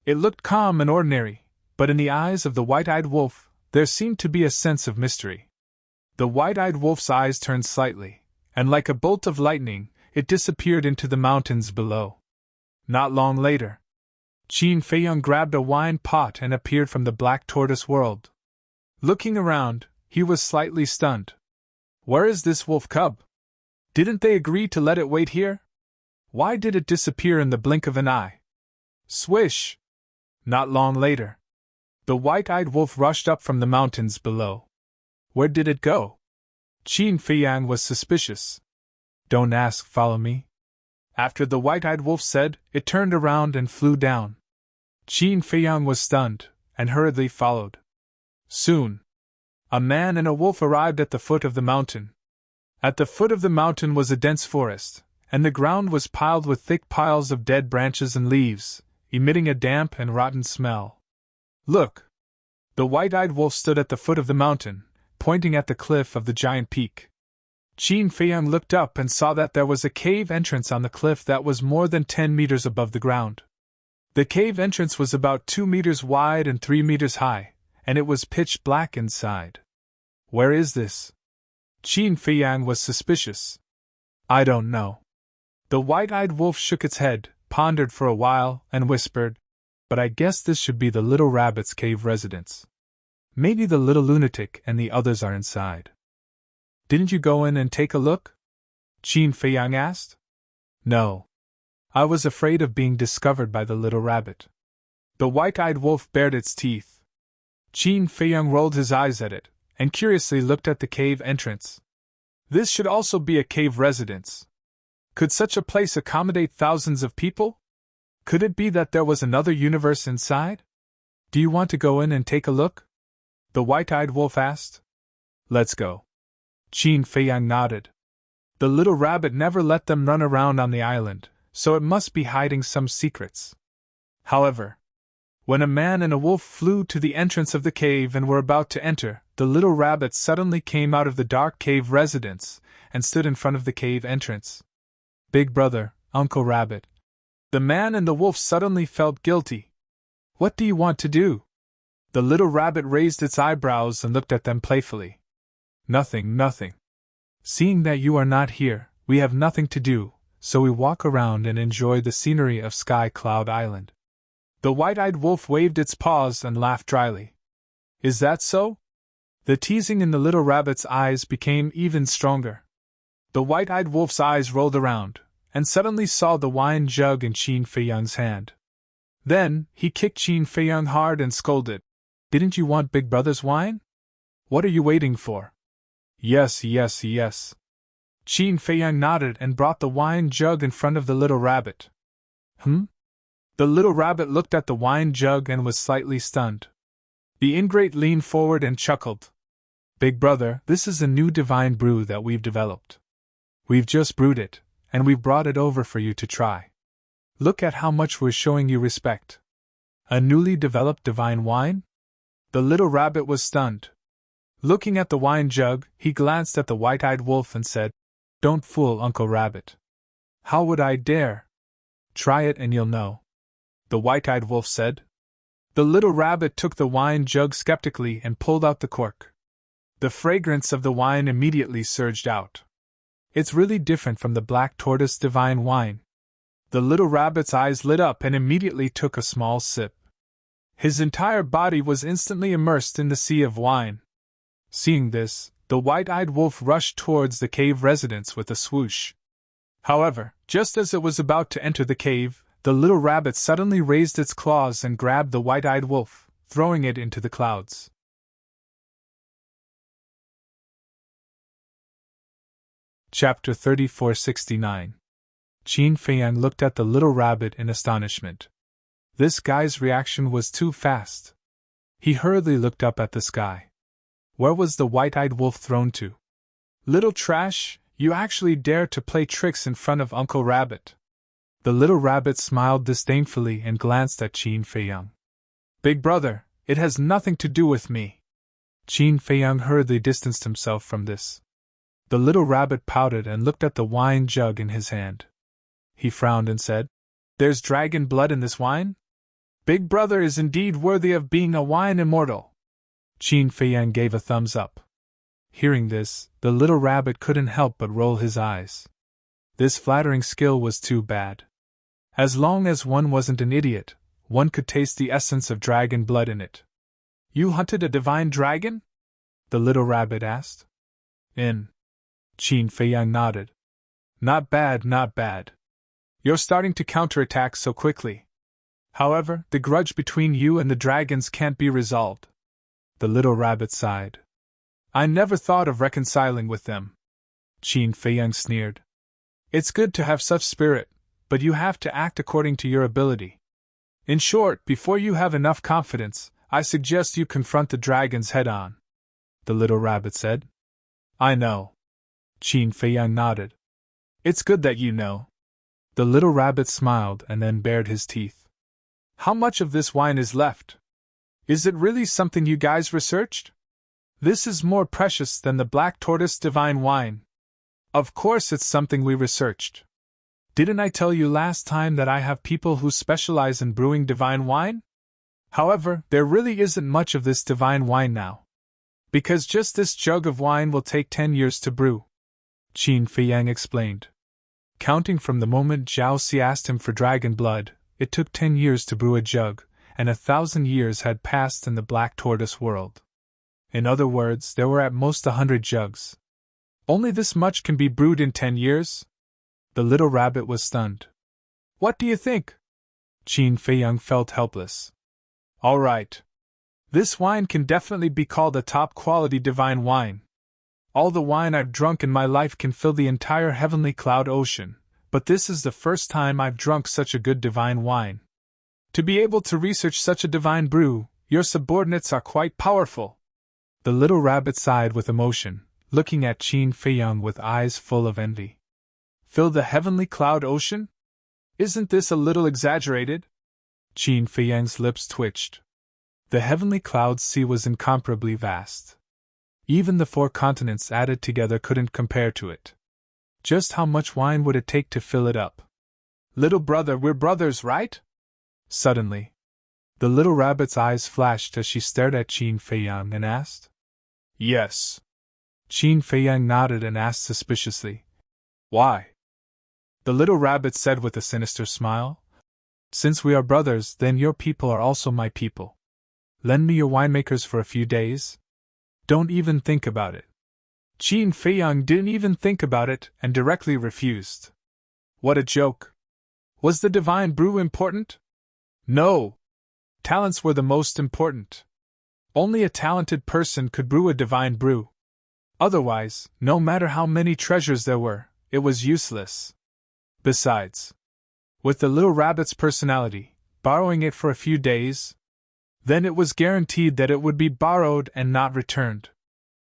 [SPEAKER 1] It looked calm and ordinary, but in the eyes of the white-eyed wolf, there seemed to be a sense of mystery. The white-eyed wolf's eyes turned slightly, and like a bolt of lightning, it disappeared into the mountains below. Not long later, Qin Feiyang grabbed a wine pot and appeared from the black tortoise world. Looking around, he was slightly stunned. Where is this wolf cub? Didn't they agree to let it wait here? Why did it disappear in the blink of an eye? Swish! Not long later, the white-eyed wolf rushed up from the mountains below. Where did it go? Qin Feiyang was suspicious. Don't ask, follow me. After the white-eyed wolf said, it turned around and flew down. Qin Feiyang was stunned, and hurriedly followed. Soon, a man and a wolf arrived at the foot of the mountain. At the foot of the mountain was a dense forest, and the ground was piled with thick piles of dead branches and leaves, emitting a damp and rotten smell. Look! The white-eyed wolf stood at the foot of the mountain, pointing at the cliff of the giant peak. Qin Feiyang looked up and saw that there was a cave entrance on the cliff that was more than 10 meters above the ground. The cave entrance was about 2 meters wide and 3 meters high, and it was pitch black inside. Where is this? Qin Feiyang was suspicious. I don't know. The white-eyed wolf shook its head, pondered for a while, and whispered, but I guess this should be the little rabbit's cave residence. Maybe the little lunatic and the others are inside. Didn't you go in and take a look? Qin Feiyang asked. No. I was afraid of being discovered by the little rabbit. The white-eyed wolf bared its teeth. Qin Feiyang rolled his eyes at it, and curiously looked at the cave entrance. This should also be a cave residence. Could such a place accommodate thousands of people? Could it be that there was another universe inside? Do you want to go in and take a look? The white-eyed wolf asked. Let's go. Qin Feiyang nodded. The little rabbit never let them run around on the island, so it must be hiding some secrets. However, when a man and a wolf flew to the entrance of the cave and were about to enter, the little rabbit suddenly came out of the dark cave residence and stood in front of the cave entrance. Big brother, Uncle Rabbit. The man and the wolf suddenly felt guilty. What do you want to do? The little rabbit raised its eyebrows and looked at them playfully. Nothing, nothing. Seeing that you are not here, we have nothing to do, so we walk around and enjoy the scenery of Sky Cloud Island. The white-eyed wolf waved its paws and laughed dryly. Is that so? The teasing in the little rabbit's eyes became even stronger. The white-eyed wolf's eyes rolled around, and suddenly saw the wine jug in Qin Feiyang's hand. Then, he kicked Qin Feiyang hard and scolded. "Didn't you want Big Brother's wine? What are you waiting for?" "Yes, yes, yes." Qin Feiyang nodded and brought the wine jug in front of the little rabbit. The little rabbit looked at the wine jug and was slightly stunned. The ingrate leaned forward and chuckled. "Big Brother, this is a new divine brew that we've developed. We've just brewed it, and we've brought it over for you to try. Look at how much we're showing you respect." "A newly developed divine wine?" The little rabbit was stunned. Looking at the wine jug, he glanced at the white-eyed wolf and said, "Don't fool Uncle Rabbit." "How would I dare?" "Try it and you'll know," the white-eyed wolf said. The little rabbit took the wine jug skeptically and pulled out the cork. The fragrance of the wine immediately surged out. "It's really different from the black tortoise divine wine." The little rabbit's eyes lit up and immediately took a small sip. His entire body was instantly immersed in the sea of wine. Seeing this, the white-eyed wolf rushed towards the cave residence with a swoosh. However, just as it was about to enter the cave, the little rabbit suddenly raised its claws and grabbed the white-eyed wolf, throwing it into the clouds. Chapter 3469. Qin Feiyang looked at the little rabbit in astonishment. This guy's reaction was too fast. He hurriedly looked up at the sky. Where was the white-eyed wolf thrown to? "Little trash, you actually dare to play tricks in front of Uncle Rabbit." The little rabbit smiled disdainfully and glanced at Qin Feiyang. "Big Brother, it has nothing to do with me." Qin Feiyang hurriedly distanced himself from this. The little rabbit pouted and looked at the wine jug in his hand. He frowned and said, "There's dragon blood in this wine? Big Brother is indeed worthy of being a wine immortal." Qin Feiyang gave a thumbs up. Hearing this, the little rabbit couldn't help but roll his eyes. This flattering skill was too bad. As long as one wasn't an idiot, one could taste the essence of dragon blood in it. "You hunted a divine dragon?" the little rabbit asked. "In." Qin Feiyang nodded. "Not bad, not bad. You're starting to counterattack so quickly. However, the grudge between you and the dragons can't be resolved." The little rabbit sighed. "I never thought of reconciling with them." Qin Feiyang sneered. "It's good to have such spirit, but you have to act according to your ability. In short, before you have enough confidence, I suggest you confront the dragons head-on," the little rabbit said. "I know." Qin Feiyang nodded. "It's good that you know." The little rabbit smiled and then bared his teeth. "How much of this wine is left? Is it really something you guys researched? This is more precious than the black tortoise divine wine." "Of course it's something we researched. Didn't I tell you last time that I have people who specialize in brewing divine wine? However, there really isn't much of this divine wine now. Because just this jug of wine will take 10 years to brew," Qin Feiyang explained. Counting from the moment Zhao Si asked him for dragon blood, it took 10 years to brew a jug, and 1,000 years had passed in the black tortoise world. In other words, there were at most 100 jugs. Only this much can be brewed in 10 years? The little rabbit was stunned. "What do you think?" Qin Feiyang felt helpless. "All right. This wine can definitely be called a top-quality divine wine. All the wine I've drunk in my life can fill the entire heavenly cloud ocean, but this is the first time I've drunk such a good divine wine. To be able to research such a divine brew, your subordinates are quite powerful." The little rabbit sighed with emotion, looking at Qin Feiyang with eyes full of envy. "Fill the heavenly cloud ocean? Isn't this a little exaggerated?" Qin Feiyang's lips twitched. The heavenly cloud sea was incomparably vast. Even the 4 continents added together couldn't compare to it. Just how much wine would it take to fill it up? "Little brother, we're brothers, right?" Suddenly, the little rabbit's eyes flashed as she stared at Qin Feiyang and asked. "Yes." Qin Feiyang nodded and asked suspiciously, "Why?" The little rabbit said with a sinister smile, "Since we are brothers, then your people are also my people. Lend me your winemakers for a few days." Don't even think about it. Qin Feiyang didn't even think about it and directly refused. What a joke. Was the divine brew important? No. Talents were the most important. Only a talented person could brew a divine brew. Otherwise, no matter how many treasures there were, it was useless. Besides, with the little rabbit's personality, borrowing it for a few days, then it was guaranteed that it would be borrowed and not returned.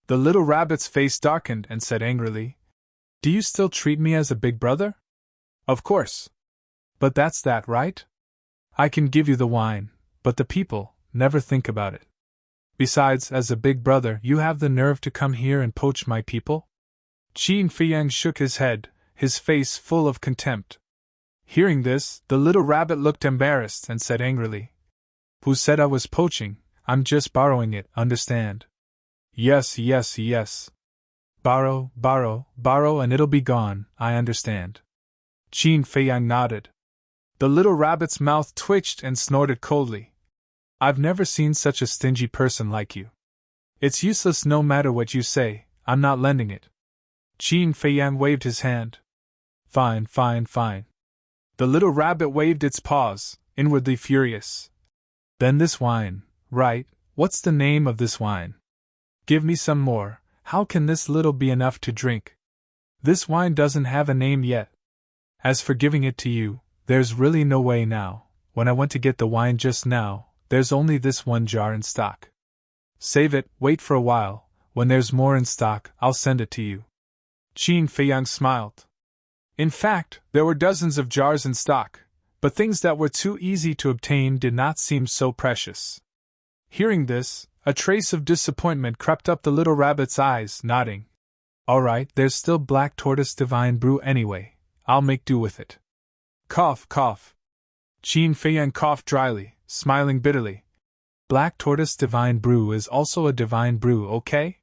[SPEAKER 1] The little rabbit's face darkened and said angrily, "Do you still treat me as a big brother?" "Of course. But that's that, right? I can give you the wine, but the people never think about it. Besides, as a big brother, you have the nerve to come here and poach my people?" Qin Feiyang shook his head, his face full of contempt. Hearing this, the little rabbit looked embarrassed and said angrily, "Who said I was poaching? I'm just borrowing it, understand?" Yes. Borrow, and it'll be gone, I understand." Qin Feiyang nodded. The little rabbit's mouth twitched and snorted coldly. "I've never seen such a stingy person like you. It's useless no matter what you say, I'm not lending it." Qin Feiyang waved his hand. Fine. The little rabbit waved its paws, inwardly furious. "Then this wine, right, what's the name of this wine? Give me some more, how can this little be enough to drink? This wine doesn't have a name yet. As for giving it to you, there's really no way now. When I went to get the wine just now, there's only this one jar in stock. Save it, wait for a while, when there's more in stock, I'll send it to you." Qin Feiyang smiled. In fact, there were dozens of jars in stock, but things that were too easy to obtain did not seem so precious. Hearing this, a trace of disappointment crept up the little rabbit's eyes, nodding. "All right, there's still black tortoise divine brew anyway, I'll make do with it." Cough. Qin Feiyang coughed dryly, smiling bitterly. "Black tortoise divine brew is also a divine brew, okay?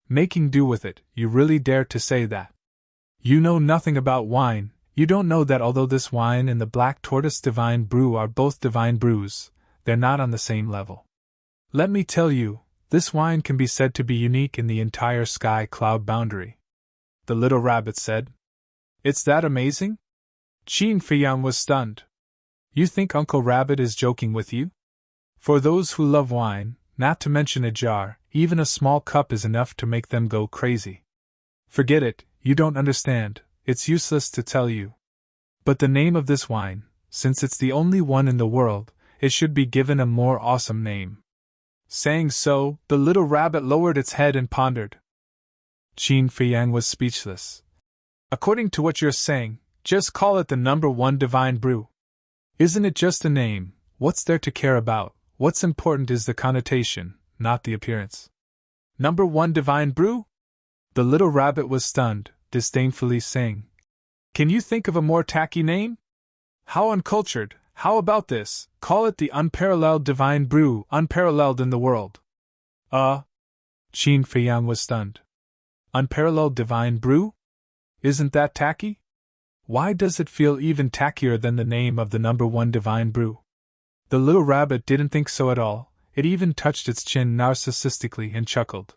[SPEAKER 1] Making do with it, you really dare to say that? You know nothing about wine, you don't know that although this wine and the black tortoise divine brew are both divine brews, they're not on the same level. Let me tell you, this wine can be said to be unique in the entire sky-cloud boundary," the little rabbit said. "It's that amazing?" Qin Feiyang was stunned. "You think Uncle Rabbit is joking with you? For those who love wine, not to mention a jar, even a small cup is enough to make them go crazy. Forget it, you don't understand, it's useless to tell you. But the name of this wine, since it's the only one in the world, it should be given a more awesome name." Saying so, the little rabbit lowered its head and pondered. Qin Feiyang was speechless. "According to what you're saying, just call it the number 1 divine brew. Isn't it just a name? What's there to care about? What's important is the connotation, not the appearance." "Number 1 divine brew?" The little rabbit was stunned, disdainfully saying. "Can you think of a more tacky name? How uncultured! How about this? Call it the unparalleled divine brew, unparalleled in the world." Qin Feiyang was stunned. "Unparalleled divine brew? Isn't that tacky? Why does it feel even tackier than the name of the number 1 divine brew?" The little rabbit didn't think so at all, it even touched its chin narcissistically and chuckled.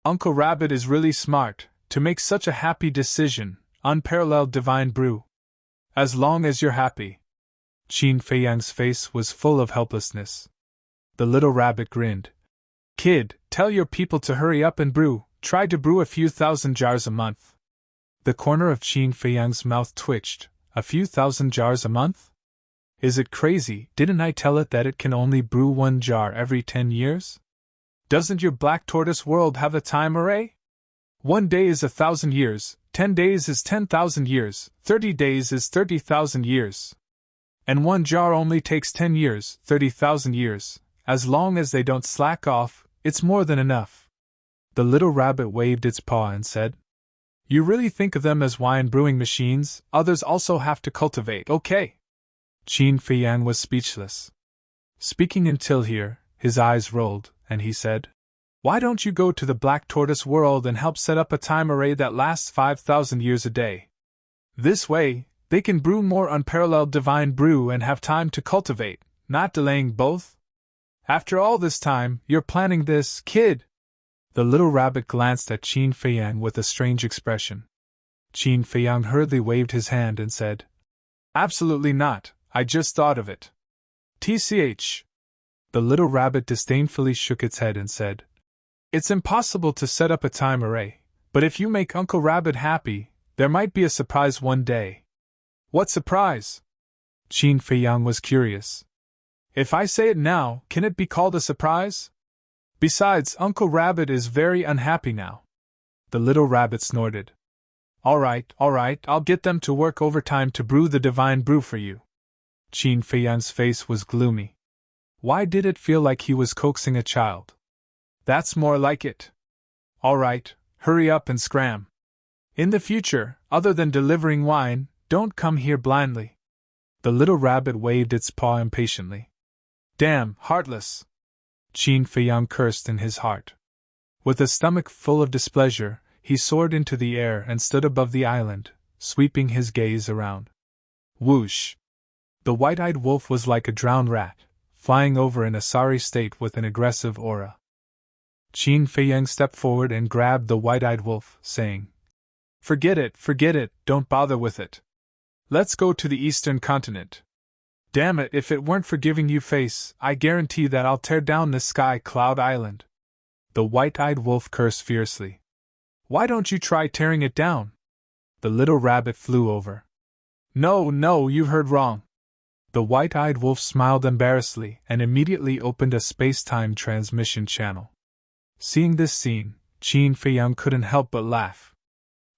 [SPEAKER 1] "Uncle Rabbit is really smart, to make such a happy decision, unparalleled divine brew. As long as you're happy." Qin Feiyang's face was full of helplessness. The little rabbit grinned. "Kid, tell your people to hurry up and brew, try to brew a few thousand jars a month." The corner of Qin Feiyang's mouth twitched. A few thousand jars a month? Is it crazy? Didn't I tell it that it can only brew 1 jar every 10 years? Doesn't your black tortoise world have a time array? 1 day is 1,000 years, 10 days is 10,000 years, 30 days is 30,000 years. And 1 jar only takes 10 years, 30,000 years. As long as they don't slack off, it's more than enough." The little rabbit waved its paw and said, "You really think of them as wine brewing machines? Others also have to cultivate, okay?" Qin Feiyang was speechless. Speaking until here, his eyes rolled, and he said, "Why don't you go to the black tortoise world and help set up a time array that lasts 5,000 years a day? This way, they can brew more unparalleled divine brew and have time to cultivate, not delaying both. After all this time, you're planning this, kid?" The little rabbit glanced at Qin Feiyang with a strange expression. Qin Feiyang hurriedly waved his hand and said, "Absolutely not, I just thought of it." "TCH." The little rabbit disdainfully shook its head and said, "It's impossible to set up a time array, but if you make Uncle Rabbit happy, there might be a surprise one day." "What surprise?" Qin Feiyang was curious. "If I say it now, can it be called a surprise? Besides, Uncle Rabbit is very unhappy now." The little rabbit snorted. All right, I'll get them to work overtime to brew the divine brew for you." Qin Feiyang's face was gloomy. Why did it feel like he was coaxing a child? "That's more like it." "All right, hurry up and scram. In the future, other than delivering wine, don't come here blindly." The little rabbit waved its paw impatiently. "Damn, heartless!" Qin Feiyang cursed in his heart. With a stomach full of displeasure, he soared into the air and stood above the island, sweeping his gaze around. Whoosh! The white-eyed wolf was like a drowned rat, flying over in a sorry state with an aggressive aura. Qin Feiyang stepped forward and grabbed the white-eyed wolf, saying, forget it, don't bother with it. Let's go to the eastern continent. Damn it, if it weren't for giving you face, I guarantee that I'll tear down this Sky Cloud Island." The white-eyed wolf cursed fiercely. "Why don't you try tearing it down?" The little rabbit flew over. No, you heard wrong." The white-eyed wolf smiled embarrassedly and immediately opened a space-time transmission channel. Seeing this scene, Qin Feiyang couldn't help but laugh.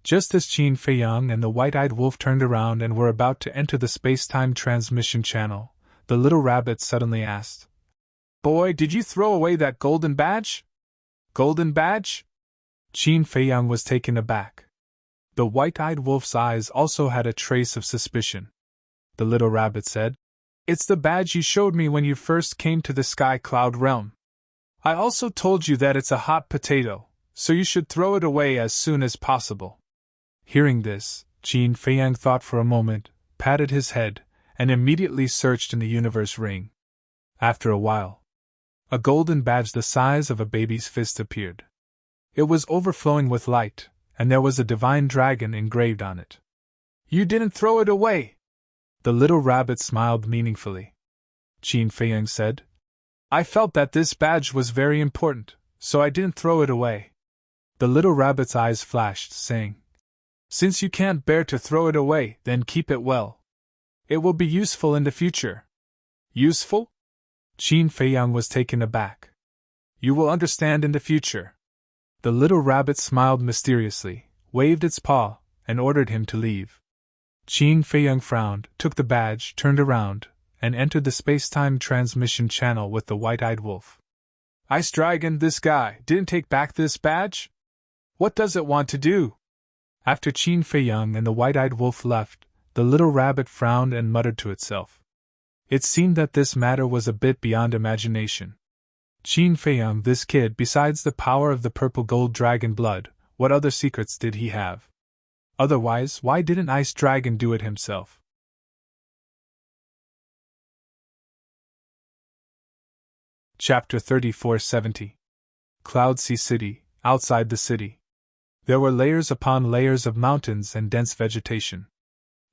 [SPEAKER 1] Just as Qin Feiyang and the white-eyed wolf turned around and were about to enter the space-time transmission channel, the little rabbit suddenly asked, "Boy, did you throw away that golden badge?" "Golden badge?" Qin Feiyang was taken aback. The white-eyed wolf's eyes also had a trace of suspicion. The little rabbit said, "It's the badge you showed me when you first came to the Sky Cloud realm. I also told you that it's a hot potato, so you should throw it away as soon as possible." Hearing this, Qin Feiyang thought for a moment, patted his head, and immediately searched in the universe ring. After a while, a golden badge the size of a baby's fist appeared. It was overflowing with light, and there was a divine dragon engraved on it. "You didn't throw it away!" The little rabbit smiled meaningfully. Qin Feiyang said, "I felt that this badge was very important, so I didn't throw it away." The little rabbit's eyes flashed, saying, "Since you can't bear to throw it away, then keep it well. It will be useful in the future." "Useful?" Qin Feiyang was taken aback. "You will understand in the future." The little rabbit smiled mysteriously, waved its paw, and ordered him to leave. Qin Feiyang frowned, took the badge, turned around, and entered the space-time transmission channel with the white-eyed wolf. "Ice Dragon, this guy didn't take back this badge? What does it want to do?" After Qin Feiyang and the white-eyed wolf left, the little rabbit frowned and muttered to itself. It seemed that this matter was a bit beyond imagination. Qin Feiyang, this kid, besides the power of the purple gold dragon blood, what other secrets did he have? Otherwise, why didn't Ice Dragon do it himself? Chapter 3470. Cloud Sea City, outside the city. There were layers upon layers of mountains and dense vegetation.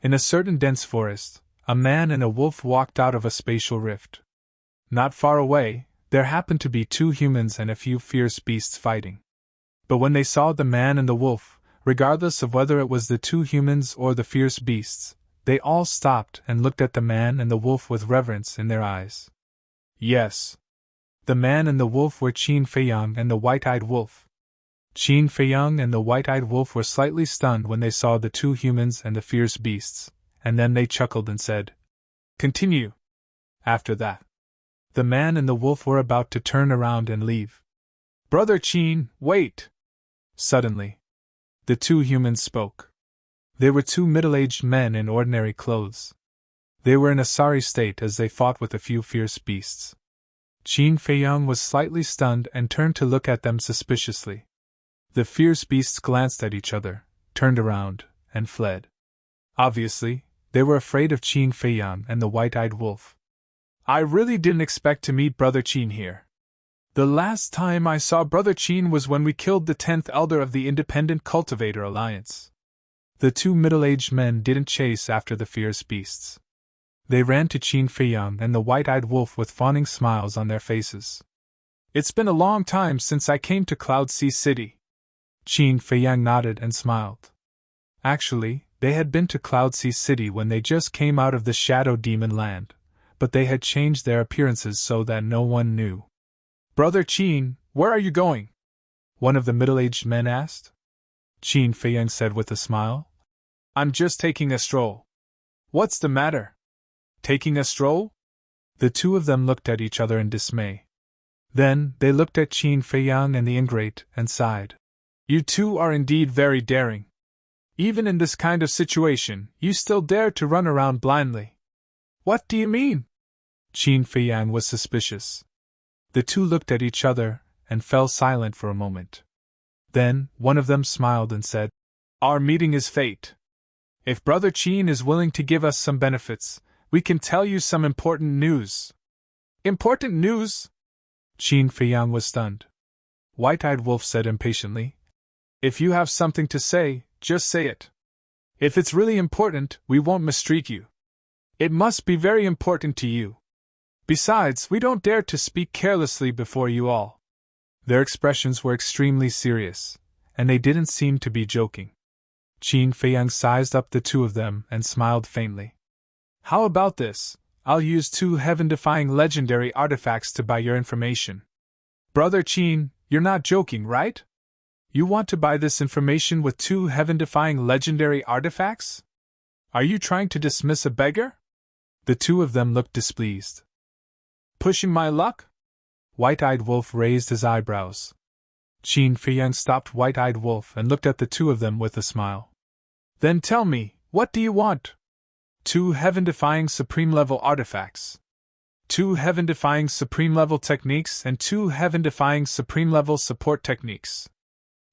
[SPEAKER 1] In a certain dense forest, a man and a wolf walked out of a spatial rift. Not far away, there happened to be two humans and a few fierce beasts fighting. But when they saw the man and the wolf, regardless of whether it was the two humans or the fierce beasts, they all stopped and looked at the man and the wolf with reverence in their eyes. Yes. The man and the wolf were Qin Feiyang and the white-eyed wolf. Qin Feiyang and the white-eyed wolf were slightly stunned when they saw the two humans and the fierce beasts, and then they chuckled and said, "Continue." After that, the man and the wolf were about to turn around and leave. "Brother Qin, wait!" Suddenly, the two humans spoke. They were two middle-aged men in ordinary clothes. They were in a sorry state as they fought with a few fierce beasts. Qin Feiyang was slightly stunned and turned to look at them suspiciously. The fierce beasts glanced at each other, turned around, and fled. Obviously, they were afraid of Qin Feiyang and the white-eyed wolf. "I really didn't expect to meet Brother Qin here," The last time I saw Brother Qin was when we killed the 10th elder of the Independent Cultivator Alliance. The two middle-aged men didn't chase after the fierce beasts. They ran to Qin Feiyang and the white-eyed wolf with fawning smiles on their faces. It's been a long time since I came to Cloud Sea City. Qin Feiyang nodded and smiled. Actually, they had been to Cloud Sea City when they just came out of the Shadow Demon Land, but they had changed their appearances so that no one knew. Brother Qin, where are you going? One of the middle-aged men asked. Qin Feiyang said with a smile. I'm just taking a stroll. What's the matter? Taking a stroll? The two of them looked at each other in dismay. Then, they looked at Qin Feiyang and the ingrate and sighed. You two are indeed very daring. Even in this kind of situation, you still dare to run around blindly. What do you mean? Qin Feiyang was suspicious. The two looked at each other and fell silent for a moment. Then, one of them smiled and said, Our meeting is fate. If Brother Qin is willing to give us some benefits, we can tell you some important news. Important news? Qin Feiyang was stunned. White-eyed Wolf said impatiently, If you have something to say, just say it. If it's really important, we won't mistreat you. It must be very important to you. Besides, we don't dare to speak carelessly before you all. Their expressions were extremely serious, and they didn't seem to be joking. Qin Feiyang sized up the two of them and smiled faintly. How about this? I'll use 2 heaven-defying legendary artifacts to buy your information. Brother Qin, you're not joking, right? You want to buy this information with 2 heaven-defying legendary artifacts? Are you trying to dismiss a beggar? The two of them looked displeased. Pushing my luck? White-eyed Wolf raised his eyebrows. Qin Feiyang stopped White-eyed Wolf and looked at the two of them with a smile. Then tell me, what do you want? 2 heaven-defying supreme-level artifacts. 2 heaven-defying supreme-level techniques and 2 heaven-defying supreme-level support techniques.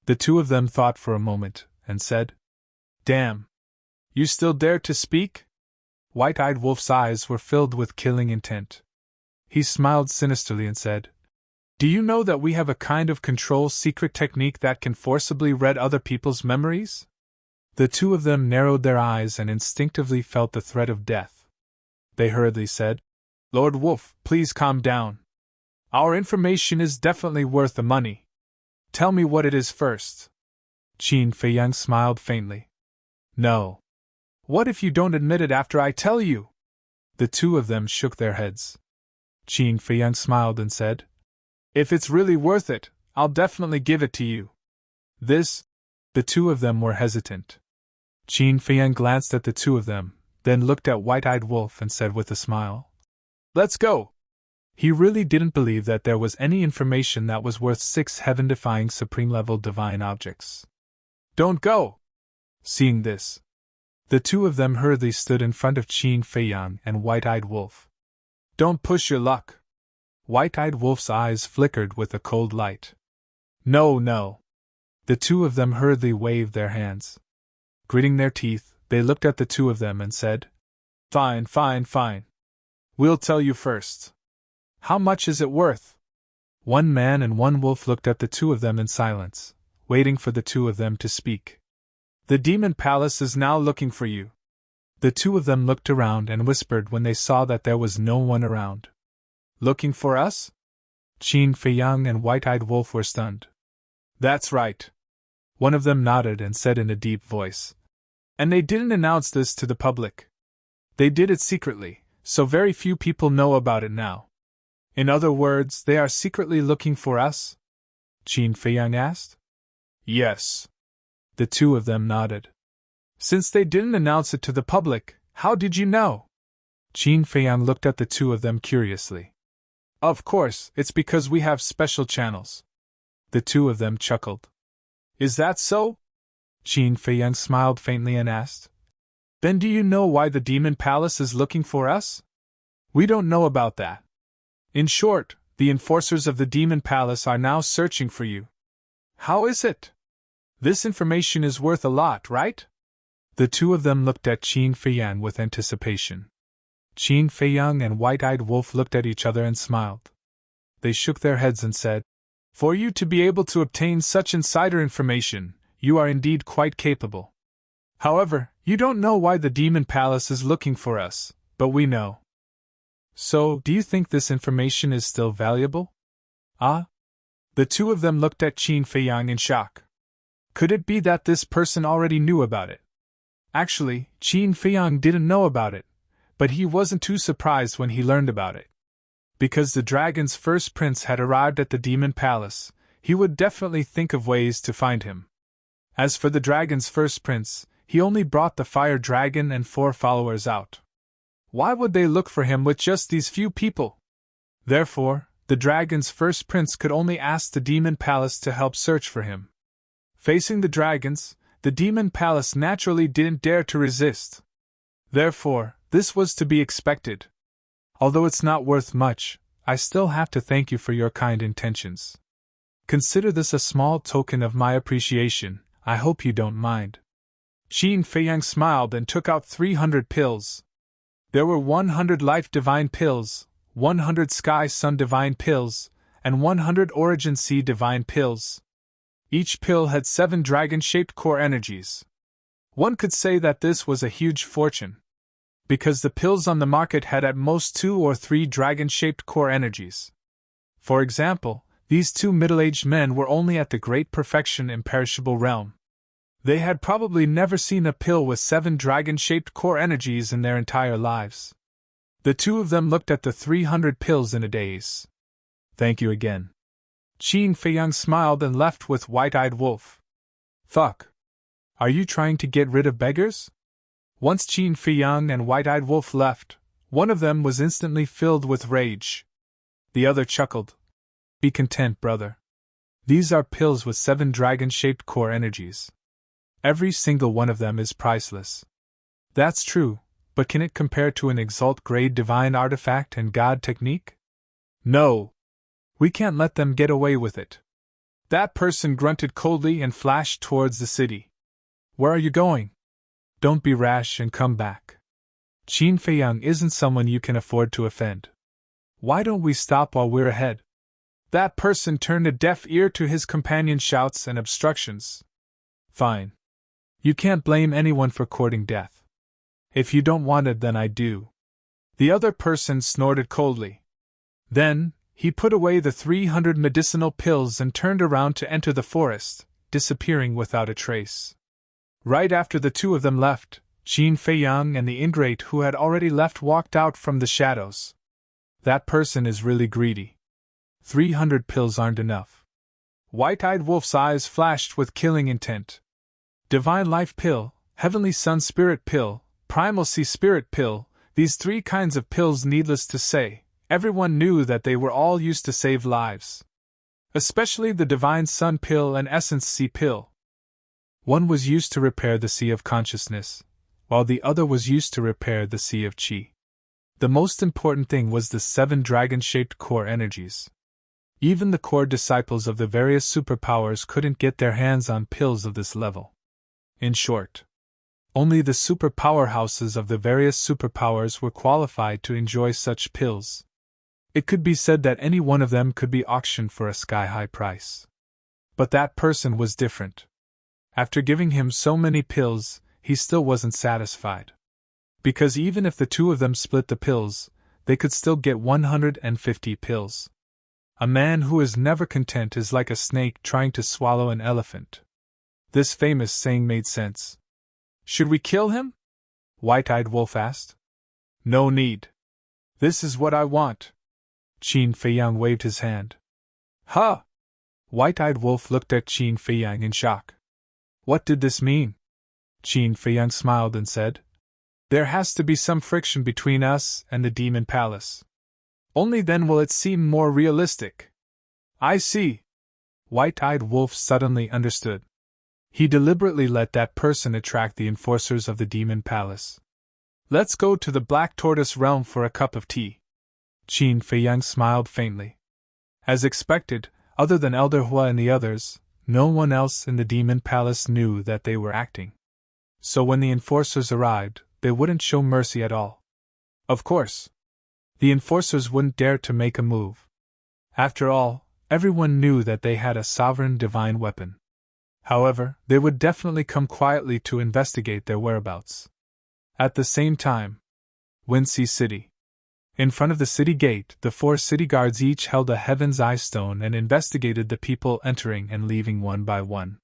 [SPEAKER 1] The two of them thought for a moment, and said, Damn! You still dare to speak? White-eyed Wolf's eyes were filled with killing intent. He smiled sinisterly and said, Do you know that we have a kind of control secret technique that can forcibly read other people's memories? The two of them narrowed their eyes and instinctively felt the threat of death. They hurriedly said, Lord Wolf, please calm down. Our information is definitely worth the money. Tell me what it is first. Qin Feiyang smiled faintly. No. What if you don't admit it after I tell you? The two of them shook their heads. Qin Feiyang smiled and said, If it's really worth it, I'll definitely give it to you. The two of them were hesitant. Qin Feiyang glanced at the two of them, then looked at White-eyed Wolf and said with a smile, Let's go! He really didn't believe that there was any information that was worth 6 heaven-defying supreme-level divine objects. Don't go! Seeing this, the two of them hurriedly stood in front of Qin Feiyang and White-eyed Wolf. Don't push your luck. White-eyed Wolf's eyes flickered with a cold light. No, no. The two of them hurriedly waved their hands. Gritting their teeth, they looked at the two of them and said, Fine, fine, fine. We'll tell you first. How much is it worth? One man and one wolf looked at the two of them in silence, waiting for the two of them to speak. The Demon Palace is now looking for you. The two of them looked around and whispered when they saw that there was no one around. Looking for us? Qin Feiyang and White-eyed Wolf were stunned. That's right. One of them nodded and said in a deep voice. And they didn't announce this to the public. They did it secretly, so very few people know about it now. In other words, they are secretly looking for us? Qin Feiyang asked. Yes. The two of them nodded. Since they didn't announce it to the public, how did you know? Qin Feiyang looked at the two of them curiously. Of course, it's because we have special channels. The two of them chuckled. Is that so? Qin Feiyang smiled faintly and asked. Then do you know why the Demon Palace is looking for us? We don't know about that. In short, the enforcers of the Demon Palace are now searching for you. How is it? This information is worth a lot, right? The two of them looked at Qin Feiyang with anticipation. Qin Feiyang and White-eyed Wolf looked at each other and smiled. they shook their heads and said, "For you to be able to obtain such insider information, you are indeed quite capable. However, you don't know why the Demon Palace is looking for us, but we know. So, do you think this information is still valuable?" Ah? The two of them looked at Qin Feiyang in shock. Could it be that this person already knew about it? Actually, Qin Feiyang didn't know about it, but he wasn't too surprised when he learned about it. Because the dragon's first prince had arrived at the Demon Palace, he would definitely think of ways to find him. As for the dragon's first prince, he only brought the fire dragon and 4 followers out. Why would they look for him with just these few people? Therefore, the dragon's first prince could only ask the Demon Palace to help search for him. Facing the dragons, the Demon Palace naturally didn't dare to resist. Therefore, this was to be expected. Although it's not worth much, I still have to thank you for your kind intentions. Consider this a small token of my appreciation. I hope you don't mind. Qin Feiyang smiled and took out 300 pills. There were 100 Life Divine pills, 100 Sky Sun Divine pills, and 100 Origin Sea Divine pills. Each pill had 7 dragon-shaped core energies. One could say that this was a huge fortune, because the pills on the market had at most 2 or 3 dragon-shaped core energies. For example, these 2 middle-aged men were only at the great perfection imperishable realm. They had probably never seen a pill with 7 dragon-shaped core energies in their entire lives. The two of them looked at the 300 pills in a daze. "Thank you again." Qin Feiyang smiled and left with White-Eyed Wolf. "Fuck. Are you trying to get rid of beggars?" Once Qin Feiyang and White-Eyed Wolf left, one of them was instantly filled with rage. The other chuckled. "Be content, brother. These are pills with 7 dragon-shaped core energies. Every single one of them is priceless." "That's true, but can it compare to an Exalt-grade divine artifact and god technique?" "No. We can't let them get away with it." That person grunted coldly and flashed towards the city. "Where are you going? Don't be rash and come back. Qin Feiyang isn't someone you can afford to offend. Why don't we stop while we're ahead?" That person turned a deaf ear to his companion's shouts and obstructions. "Fine. You can't blame anyone for courting death. If you don't want it, then I do." The other person snorted coldly. Then, he put away the 300 medicinal pills and turned around to enter the forest, disappearing without a trace. Right after the two of them left, Qin Feiyang and the ingrate who had already left walked out from the shadows. That person is really greedy. 300 pills aren't enough. White-Eyed Wolf's eyes flashed with killing intent. Divine Life Pill, Heavenly Sun Spirit Pill, Primal Sea Spirit Pill, these 3 kinds of pills, needless to say, everyone knew that they were all used to save lives. Especially the Divine Sun Pill and Essence Sea Pill. One was used to repair the Sea of Consciousness, while the other was used to repair the Sea of Qi. The most important thing was the 7 dragon-shaped core energies. Even the core disciples of the various superpowers couldn't get their hands on pills of this level. In short, only the super powerhouses of the various superpowers were qualified to enjoy such pills. It could be said that any one of them could be auctioned for a sky-high price. But that person was different. After giving him so many pills, he still wasn't satisfied. Because even if the two of them split the pills, they could still get 150 pills. A man who is never content is like a snake trying to swallow an elephant. This famous saying made sense. "Should we kill him?" White-Eyed Wolf asked. "No need. This is what I want." Qin Feiyang waved his hand. "Huh!" White-Eyed Wolf looked at Qin Feiyang in shock. What did this mean? Qin Feiyang smiled and said, "There has to be some friction between us and the Demon Palace. Only then will it seem more realistic." "I see." White-Eyed Wolf suddenly understood. He deliberately let that person attract the enforcers of the Demon Palace. "Let's go to the Black Tortoise realm for a cup of tea." Qin Feiyang smiled faintly. As expected, other than Elder Hua and the others, no one else in the Demon Palace knew that they were acting. So when the enforcers arrived, they wouldn't show mercy at all. Of course, the enforcers wouldn't dare to make a move. After all, everyone knew that they had a sovereign divine weapon. However, they would definitely come quietly to investigate their whereabouts. At the same time, Windsea City. In front of the city gate, the 4 city guards each held a Heaven's Eye stone and investigated the people entering and leaving one by one.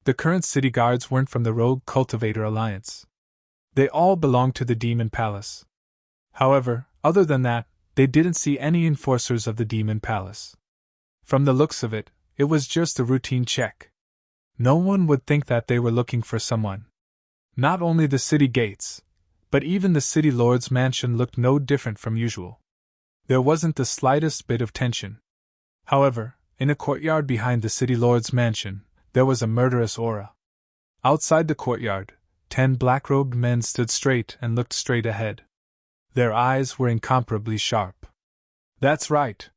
[SPEAKER 1] The current city guards weren't from the Rogue Cultivator Alliance. They all belonged to the Demon Palace. However, other than that, they didn't see any enforcers of the Demon Palace. From the looks of it, it was just a routine check. No one would think that they were looking for someone. Not only the city gates, but even the city lord's mansion looked no different from usual. There wasn't the slightest bit of tension. However, in a courtyard behind the city lord's mansion, there was a murderous aura. Outside the courtyard, 10 black-robed men stood straight and looked straight ahead. Their eyes were incomparably sharp. That's right.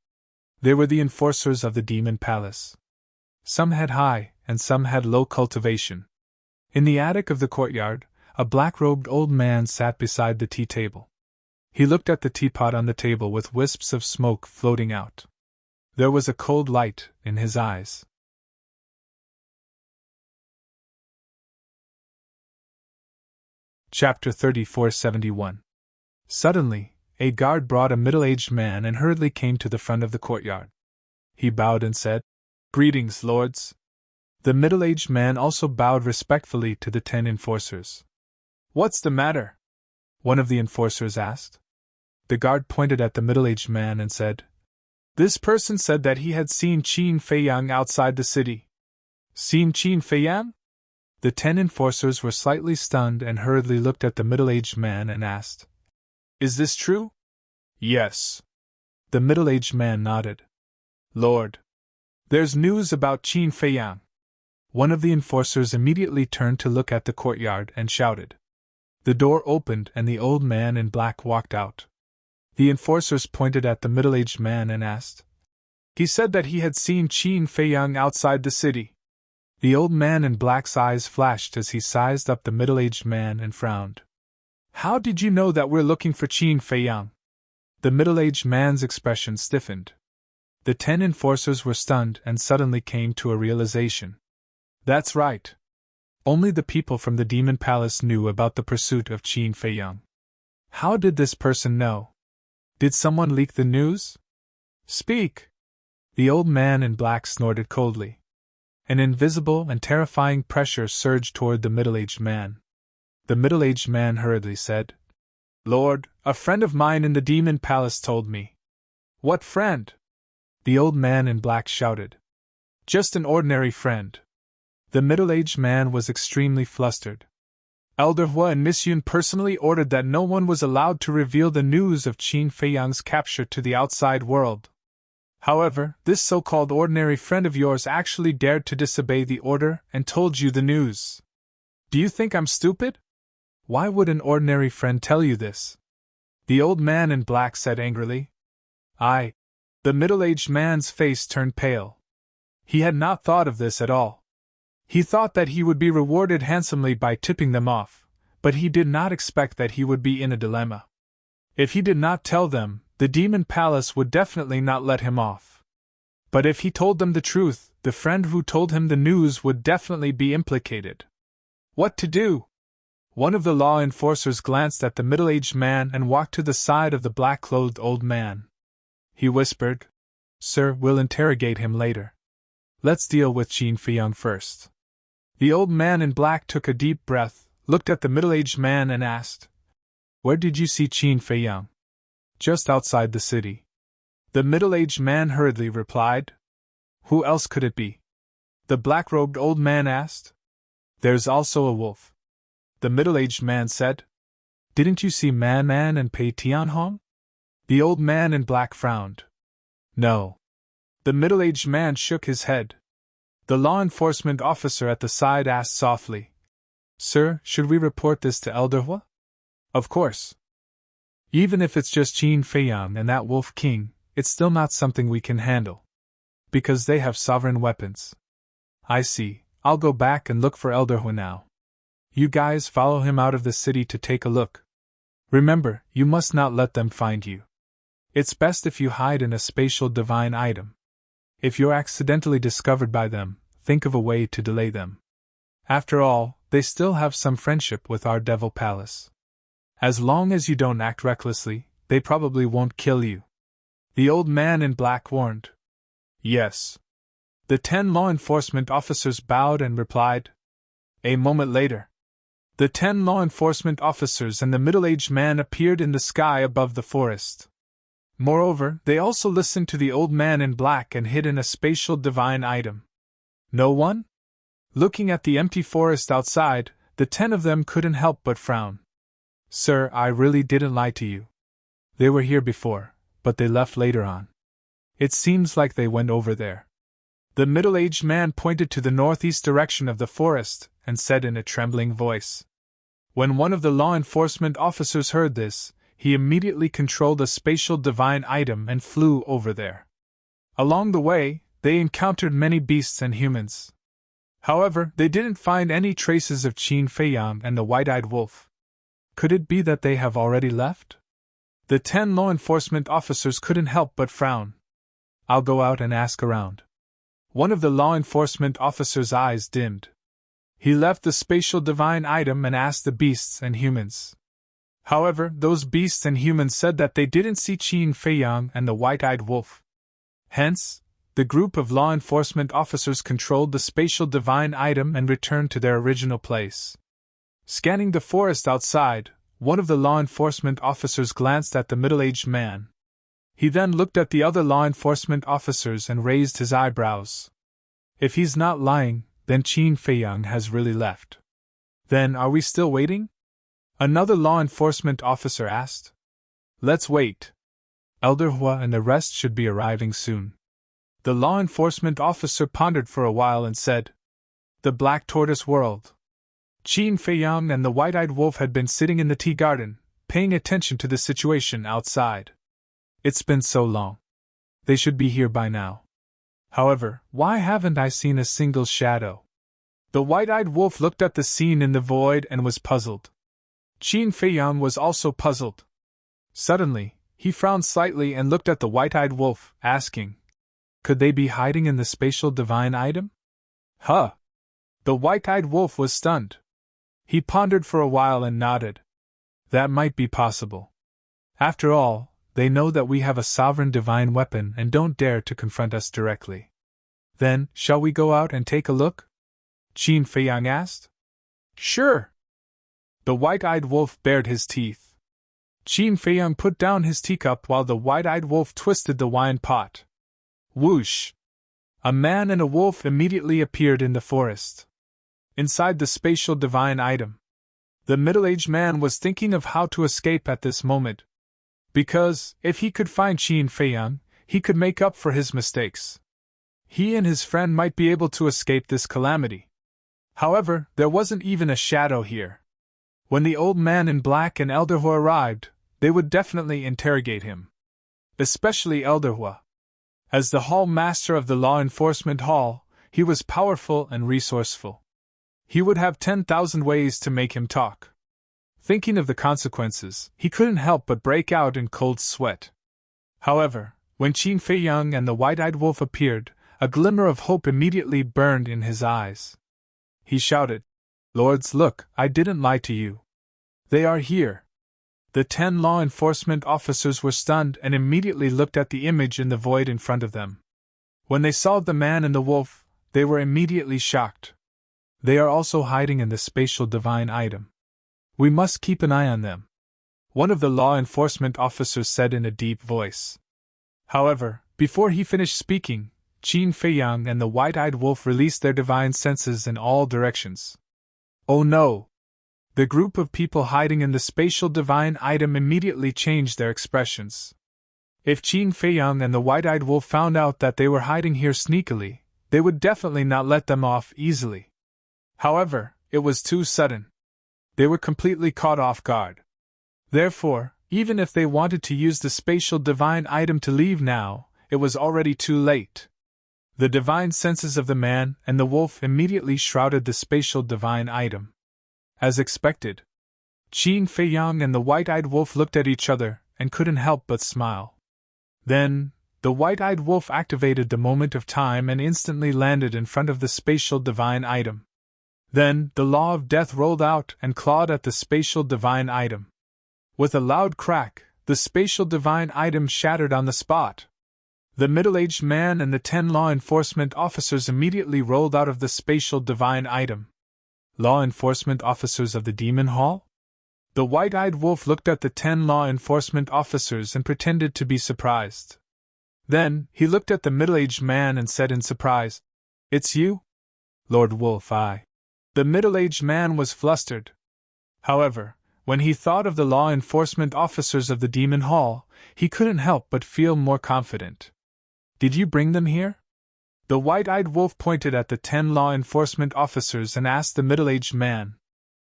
[SPEAKER 1] They were the enforcers of the Demon Palace. Some had high, and some had low cultivation. In the attic of the courtyard, a black-robed old man sat beside the tea table. He looked at the teapot on the table with wisps of smoke floating out. There was a cold light in his eyes. Chapter 3471. Suddenly, a guard brought a middle-aged man and hurriedly came to the front of the courtyard. He bowed and said, "Greetings, lords." The middle-aged man also bowed respectfully to the 10 enforcers. "What's the matter?" one of the enforcers asked. The guard pointed at the middle-aged man and said, "This person said that he had seen Qin Feiyang outside the city." "Seen Qin Feiyang?" The 10 enforcers were slightly stunned and hurriedly looked at the middle-aged man and asked, "Is this true?" "Yes." The middle-aged man nodded. "Lord, there's news about Qin Feiyang." One of the enforcers immediately turned to look at the courtyard and shouted. The door opened and the old man in black walked out. The enforcers pointed at the middle-aged man and asked, "He said that he had seen Qin Feiyang outside the city." The old man in black's eyes flashed as he sized up the middle-aged man and frowned. "How did you know that we're looking for Qin Feiyang?" The middle-aged man's expression stiffened. The 10 enforcers were stunned and suddenly came to a realization. That's right. Only the people from the Demon Palace knew about the pursuit of Qin Feiyang. How did this person know? Did someone leak the news? Speak! The old man in black snorted coldly. An invisible and terrifying pressure surged toward the middle-aged man. The middle-aged man hurriedly said, "Lord, a friend of mine in the Demon Palace told me." "What friend?" the old man in black shouted. "Just an ordinary friend." The middle-aged man was extremely flustered. Elder Hua and Miss Yun personally ordered that no one was allowed to reveal the news of Qin Feiyang's capture to the outside world. However, this so-called ordinary friend of yours actually dared to disobey the order and told you the news. Do you think I'm stupid? Why would an ordinary friend tell you this? The old man in black said angrily. The middle-aged man's face turned pale. He had not thought of this at all. He thought that he would be rewarded handsomely by tipping them off, but he did not expect that he would be in a dilemma. If he did not tell them, the Demon Palace would definitely not let him off. But if he told them the truth, the friend who told him the news would definitely be implicated. What to do? One of the law enforcers glanced at the middle-aged man and walked to the side of the black-clothed old man. He whispered, "Sir, we'll interrogate him later. Let's deal with Qin Feiyang first." The old man in black took a deep breath, looked at the middle-aged man and asked, "Where did you see Qin Feiyang?" "Just outside the city." The middle-aged man hurriedly replied. "Who else could it be?" the black-robed old man asked. "There's also a wolf," the middle-aged man said. "Didn't you see Man and Pei Tianhong?" The old man in black frowned. "No." The middle-aged man shook his head. The law enforcement officer at the side asked softly, "Sir, should we report this to Elder Hua?" "Of course. Even if it's just Qin Feiyang and that Wolf King, it's still not something we can handle. Because they have sovereign weapons." "I see. I'll go back and look for Elder Hua now. You guys follow him out of the city to take a look. Remember, you must not let them find you." It's best if you hide in a spatial divine item. If you're accidentally discovered by them, think of a way to delay them. After all, they still have some friendship with our Devil Palace. As long as you don't act recklessly, they probably won't kill you. The old man in black warned. Yes. The 10 law enforcement officers bowed and replied. A moment later, the 10 law enforcement officers and the middle-aged man appeared in the sky above the forest. Moreover, they also listened to the old man in black and hid in a spatial divine item. No one? Looking at the empty forest outside, the 10 of them couldn't help but frown. Sir, I really didn't lie to you. They were here before, but they left later on. It seems like they went over there. The middle-aged man pointed to the northeast direction of the forest and said in a trembling voice. When one of the law enforcement officers heard this, he immediately controlled a spatial divine item and flew over there. Along the way, they encountered many beasts and humans. However, they didn't find any traces of Qin Feiyang and the white-eyed wolf. Could it be that they have already left? The 10 law enforcement officers couldn't help but frown. I'll go out and ask around. One of the law enforcement officers' eyes dimmed. He left the spatial divine item and asked the beasts and humans. However, those beasts and humans said that they didn't see Qin Feiyang and the white-eyed wolf. Hence, the group of law enforcement officers controlled the spatial divine item and returned to their original place. Scanning the forest outside, one of the law enforcement officers glanced at the middle-aged man. He then looked at the other law enforcement officers and raised his eyebrows. If he's not lying, then Qin Feiyang has really left. Then are we still waiting? Another law enforcement officer asked. Let's wait. Elder Hua and the rest should be arriving soon. The law enforcement officer pondered for a while and said, The Black Tortoise World. Qin Feiyang and the white-eyed wolf had been sitting in the tea garden, paying attention to the situation outside. It's been so long. They should be here by now. However, why haven't I seen a single shadow? The white-eyed wolf looked at the scene in the void and was puzzled. Qin Feiyang was also puzzled. Suddenly, he frowned slightly and looked at the white-eyed wolf, asking, Could they be hiding in the spatial divine item? Huh! The white-eyed wolf was stunned. He pondered for a while and nodded. That might be possible. After all, they know that we have a sovereign divine weapon and don't dare to confront us directly. Then, shall we go out and take a look? Qin Feiyang asked. Sure. The white-eyed wolf bared his teeth. Qin Feiyang put down his teacup while the white-eyed wolf twisted the wine pot. Whoosh! A man and a wolf immediately appeared in the forest. Inside the spatial divine item. The middle-aged man was thinking of how to escape at this moment. Because, if he could find Qin Feiyang, he could make up for his mistakes. He and his friend might be able to escape this calamity. However, there wasn't even a shadow here. When the old man in black and Elder Hua arrived, they would definitely interrogate him. Especially Elder Hua. As the hall master of the law enforcement hall, he was powerful and resourceful. He would have 10,000 ways to make him talk. Thinking of the consequences, he couldn't help but break out in cold sweat. However, when Qin Feiyang and the white-eyed wolf appeared, a glimmer of hope immediately burned in his eyes. He shouted, Lords, look, I didn't lie to you. They are here. The 10 law enforcement officers were stunned and immediately looked at the image in the void in front of them. When they saw the man and the wolf, they were immediately shocked. They are also hiding in the spatial divine item. We must keep an eye on them. One of the law enforcement officers said in a deep voice. However, before he finished speaking, Qin Feiyang and the white-eyed wolf released their divine senses in all directions. Oh no! The group of people hiding in the spatial divine item immediately changed their expressions. If Qin Feiyang and the white-eyed wolf found out that they were hiding here sneakily, they would definitely not let them off easily. However, it was too sudden. They were completely caught off guard. Therefore, even if they wanted to use the spatial divine item to leave now, it was already too late. The divine senses of the man and the wolf immediately shrouded the spatial divine item. As expected, Qin Feiyang and the white-eyed wolf looked at each other and couldn't help but smile. Then, the white-eyed wolf activated the moment of time and instantly landed in front of the spatial divine item. Then, the law of death rolled out and clawed at the spatial divine item. With a loud crack, the spatial divine item shattered on the spot. The middle-aged man and the 10 law enforcement officers immediately rolled out of the spatial divine item. Law enforcement officers of the Demon Hall? The white-eyed wolf looked at the 10 law enforcement officers and pretended to be surprised. Then, he looked at the middle-aged man and said in surprise, "It's you? Lord Wolf, I." The middle-aged man was flustered. However, when he thought of the law enforcement officers of the Demon Hall, he couldn't help but feel more confident. "Did you bring them here?" The white-eyed wolf pointed at the 10 law enforcement officers and asked the middle-aged man.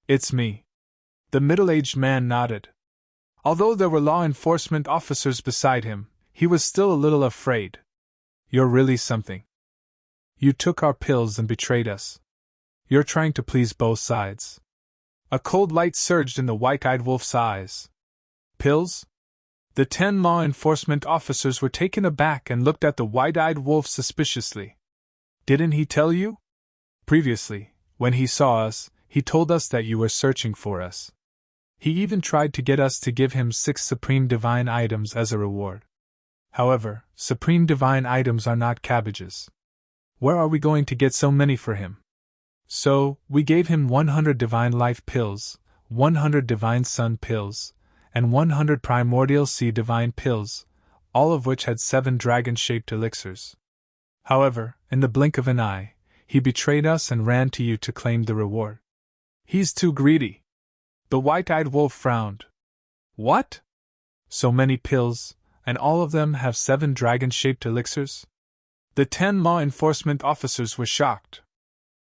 [SPEAKER 1] "It's me." The middle-aged man nodded. Although there were law enforcement officers beside him, he was still a little afraid. "You're really something. You took our pills and betrayed us. You're trying to please both sides." A cold light surged in the white-eyed wolf's eyes. "Pills?" The 10 law enforcement officers were taken aback and looked at the white-eyed wolf suspiciously. "Didn't he tell you?" "Previously, when he saw us, he told us that you were searching for us. He even tried to get us to give him 6 supreme divine items as a reward. However, supreme divine items are not cabbages. Where are we going to get so many for him? So, we gave him 100 divine life pills, 100 divine sun pills, and 100 primordial sea divine pills, all of which had 7 dragon-shaped elixirs. However, in the blink of an eye, he betrayed us and ran to you to claim the reward. He's too greedy." The white-eyed wolf frowned. "What? So many pills, and all of them have 7 dragon-shaped elixirs?" The 10 law enforcement officers were shocked.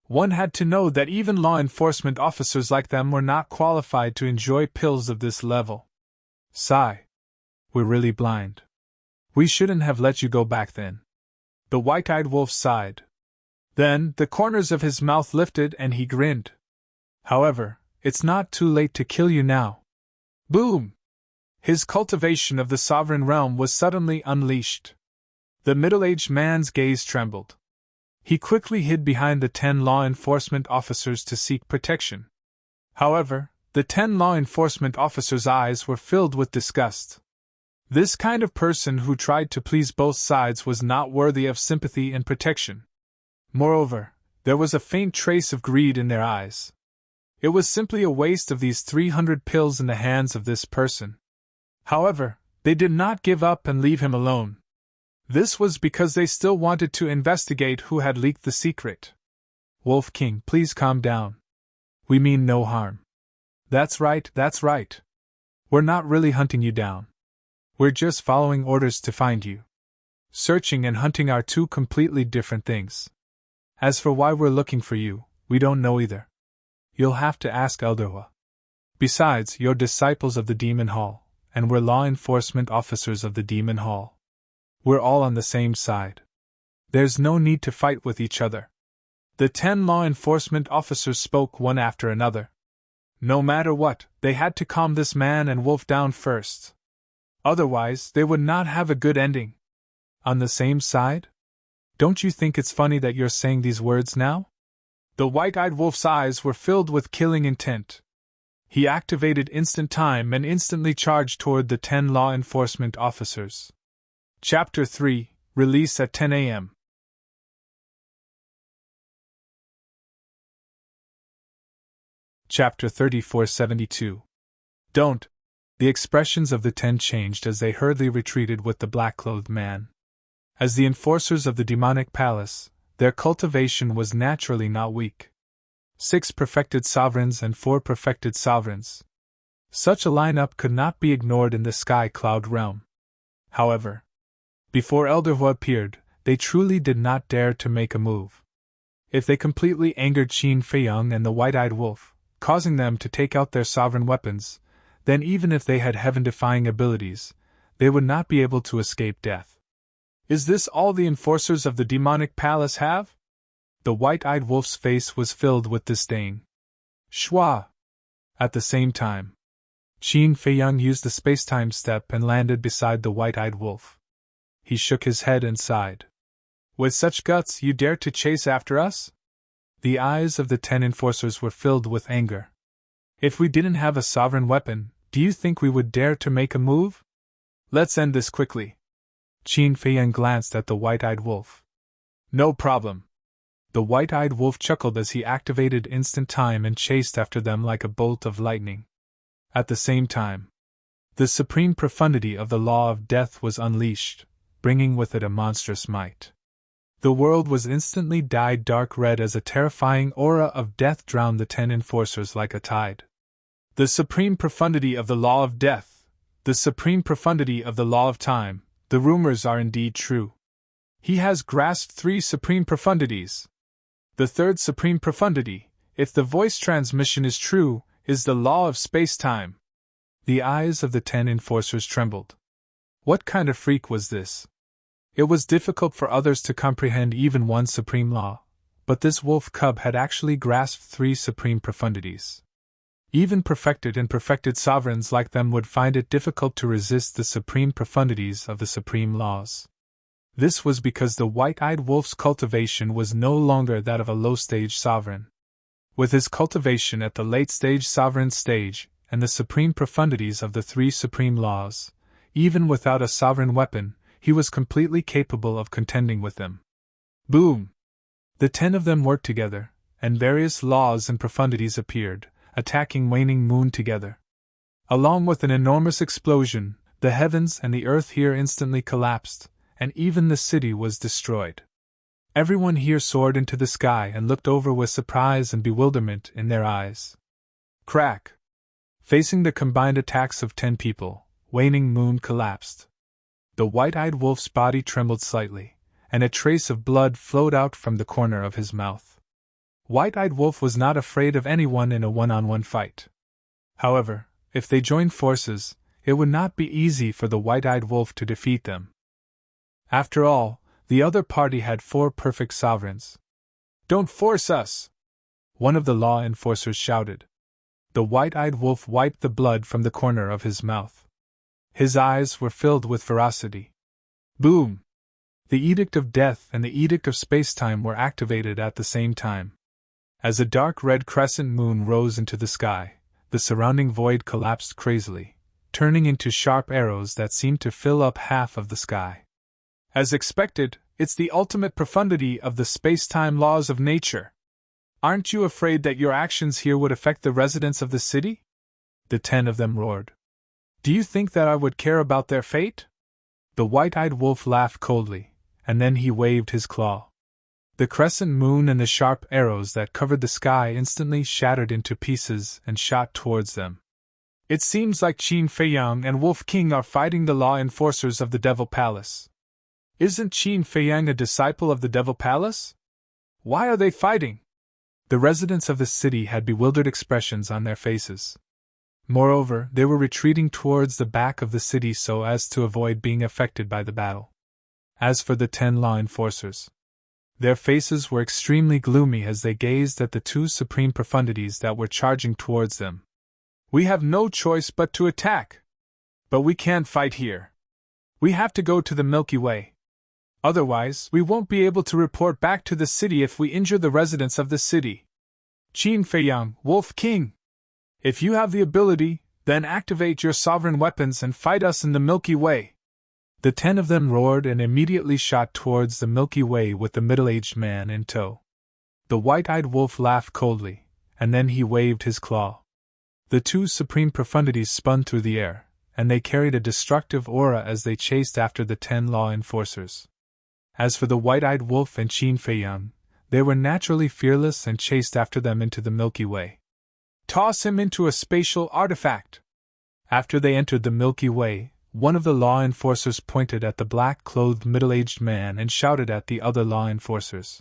[SPEAKER 1] One had to know that even law enforcement officers like them were not qualified to enjoy pills of this level. "Sigh. We're really blind. We shouldn't have let you go back then." The white-eyed wolf sighed. Then, the corners of his mouth lifted and he grinned. "However, it's not too late to kill you now." Boom! His cultivation of the sovereign realm was suddenly unleashed. The middle-aged man's gaze trembled. He quickly hid behind the 10 law enforcement officers to seek protection. However, the 10 law enforcement officers' eyes were filled with disgust. This kind of person who tried to please both sides was not worthy of sympathy and protection. Moreover, there was a faint trace of greed in their eyes. It was simply a waste of these 300 pills in the hands of this person. However, they did not give up and leave him alone. This was because they still wanted to investigate who had leaked the secret. "Wolf King, please calm down. We mean no harm." That's right. We're not really hunting you down. We're just following orders to find you. Searching and hunting are 2 completely different things. As for why we're looking for you, we don't know either. You'll have to ask Elderwa. Besides, you're disciples of the Demon Hall, and we're law enforcement officers of the Demon Hall. We're all on the same side. There's no need to fight with each other. The 10 law enforcement officers spoke one after another. No matter what, they had to calm this man and wolf down first. Otherwise, they would not have a good ending. On the same side? Don't you think it's funny that you're saying these words now? The white-eyed wolf's eyes were filled with killing intent. He activated instant time and instantly charged toward the 10 law enforcement officers. Chapter 3, Release at 10 a.m. Chapter 3472. Don't. The expressions of the 10 changed as they hurriedly retreated with the black-clothed man. As the enforcers of the demonic palace, their cultivation was naturally not weak. 6 perfected sovereigns and 4 perfected sovereigns. Such a lineup could not be ignored in the sky cloud realm. However, before Elderwa appeared, they truly did not dare to make a move. If they completely angered Qin Feiyang and the white-eyed wolf, causing them to take out their sovereign weapons, then even if they had heaven-defying abilities, they would not be able to escape death. Is this all the enforcers of the demonic palace have? The white-eyed wolf's face was filled with disdain. Shwa! At the same time, Qin Feiyang used the space-time step and landed beside the white-eyed wolf. He shook his head and sighed. With such guts, you dare to chase after us? The eyes of the 10 enforcers were filled with anger. If we didn't have a sovereign weapon, do you think we would dare to make a move? Let's end this quickly. Qin Feiyang glanced at the white-eyed wolf. No problem. The white-eyed wolf chuckled as he activated instant time and chased after them like a bolt of lightning. At the same time, the supreme profundity of the law of death was unleashed, bringing with it a monstrous might. The world was instantly dyed dark red as a terrifying aura of death drowned the 10 enforcers like a tide. The supreme profundity of the law of death, the supreme profundity of the law of time, the rumors are indeed true. He has grasped 3 supreme profundities. The third supreme profundity, if the voice transmission is true, is the law of space-time. The eyes of the 10 enforcers trembled. What kind of freak was this? It was difficult for others to comprehend even one supreme law, but this wolf cub had actually grasped 3 supreme profundities. Even perfected and perfected sovereigns like them would find it difficult to resist the supreme profundities of the supreme laws. This was because the white-eyed wolf's cultivation was no longer that of a low-stage sovereign. With his cultivation at the late-stage sovereign stage and the supreme profundities of the 3 supreme laws, even without a sovereign weapon, he was completely capable of contending with them. Boom! The 10 of them worked together, and various laws and profundities appeared, attacking Waning Moon together. Along with an enormous explosion, the heavens and the earth here instantly collapsed, and even the city was destroyed. Everyone here soared into the sky and looked over with surprise and bewilderment in their eyes. Crack! Facing the combined attacks of 10 people, Waning Moon collapsed. The white-eyed wolf's body trembled slightly, and a trace of blood flowed out from the corner of his mouth. White-eyed wolf was not afraid of anyone in a one-on-one fight. However, if they joined forces, it would not be easy for the white-eyed wolf to defeat them. After all, the other party had 4 perfect sovereigns. Don't force us! One of the law enforcers shouted. The white-eyed wolf wiped the blood from the corner of his mouth. His eyes were filled with ferocity. Boom! The Edict of Death and the Edict of Space-Time were activated at the same time. As a dark red crescent moon rose into the sky, the surrounding void collapsed crazily, turning into sharp arrows that seemed to fill up half of the sky. As expected, it's the ultimate profundity of the space-time laws of nature. Aren't you afraid that your actions here would affect the residents of the city? The 10 of them roared. Do you think that I would care about their fate? The white-eyed wolf laughed coldly, and then he waved his claw. The crescent moon and the sharp arrows that covered the sky instantly shattered into pieces and shot towards them. It seems like Qin Feiyang and Wolf King are fighting the law enforcers of the Devil Palace. Isn't Qin Feiyang a disciple of the Devil Palace? Why are they fighting? The residents of the city had bewildered expressions on their faces. Moreover, they were retreating towards the back of the city so as to avoid being affected by the battle. As for the 10 law enforcers, their faces were extremely gloomy as they gazed at the 2 supreme profundities that were charging towards them. We have no choice but to attack. But we can't fight here. We have to go to the Milky Way. Otherwise, we won't be able to report back to the city if we injure the residents of the city. Qin Feiyang, Wolf King! If you have the ability, then activate your sovereign weapons and fight us in the Milky Way. The 10 of them roared and immediately shot towards the Milky Way with the middle-aged man in tow. The white-eyed wolf laughed coldly, and then he waved his claw. The 2 supreme profundities spun through the air, and they carried a destructive aura as they chased after the 10 law enforcers. As for the white-eyed wolf and Qin Feiyang, they were naturally fearless and chased after them into the Milky Way. Toss him into a spatial artifact! After they entered the Milky Way, one of the law enforcers pointed at the black-clothed middle-aged man and shouted at the other law enforcers.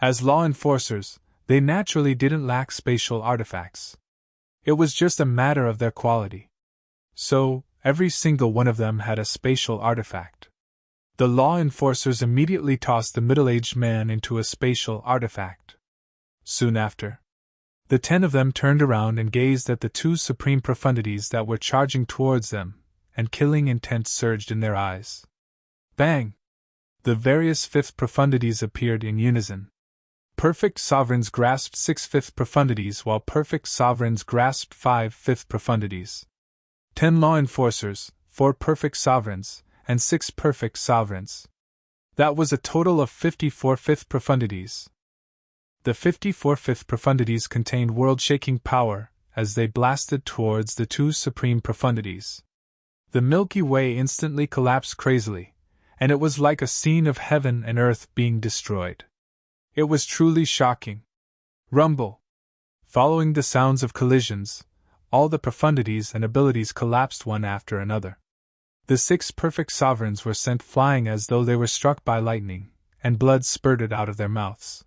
[SPEAKER 1] As law enforcers, they naturally didn't lack spatial artifacts. It was just a matter of their quality. So, every single one of them had a spatial artifact. The law enforcers immediately tossed the middle-aged man into a spatial artifact. Soon after, the 10 of them turned around and gazed at the 2 supreme profundities that were charging towards them, and killing intent surged in their eyes. Bang! The various fifth profundities appeared in unison. Perfect sovereigns grasped 6 fifth profundities, while perfect sovereigns grasped 5 fifth profundities. 10 law enforcers, 4 perfect sovereigns, and 6 perfect sovereigns. That was a total of 54 fifth profundities. The 54 fifth profundities contained world-shaking power as they blasted towards the 2 supreme profundities. The Milky Way instantly collapsed crazily, and it was like a scene of heaven and earth being destroyed. It was truly shocking. Rumble. Following the sounds of collisions, all the profundities and abilities collapsed one after another. The 6 perfect sovereigns were sent flying as though they were struck by lightning, and blood spurted out of their mouths.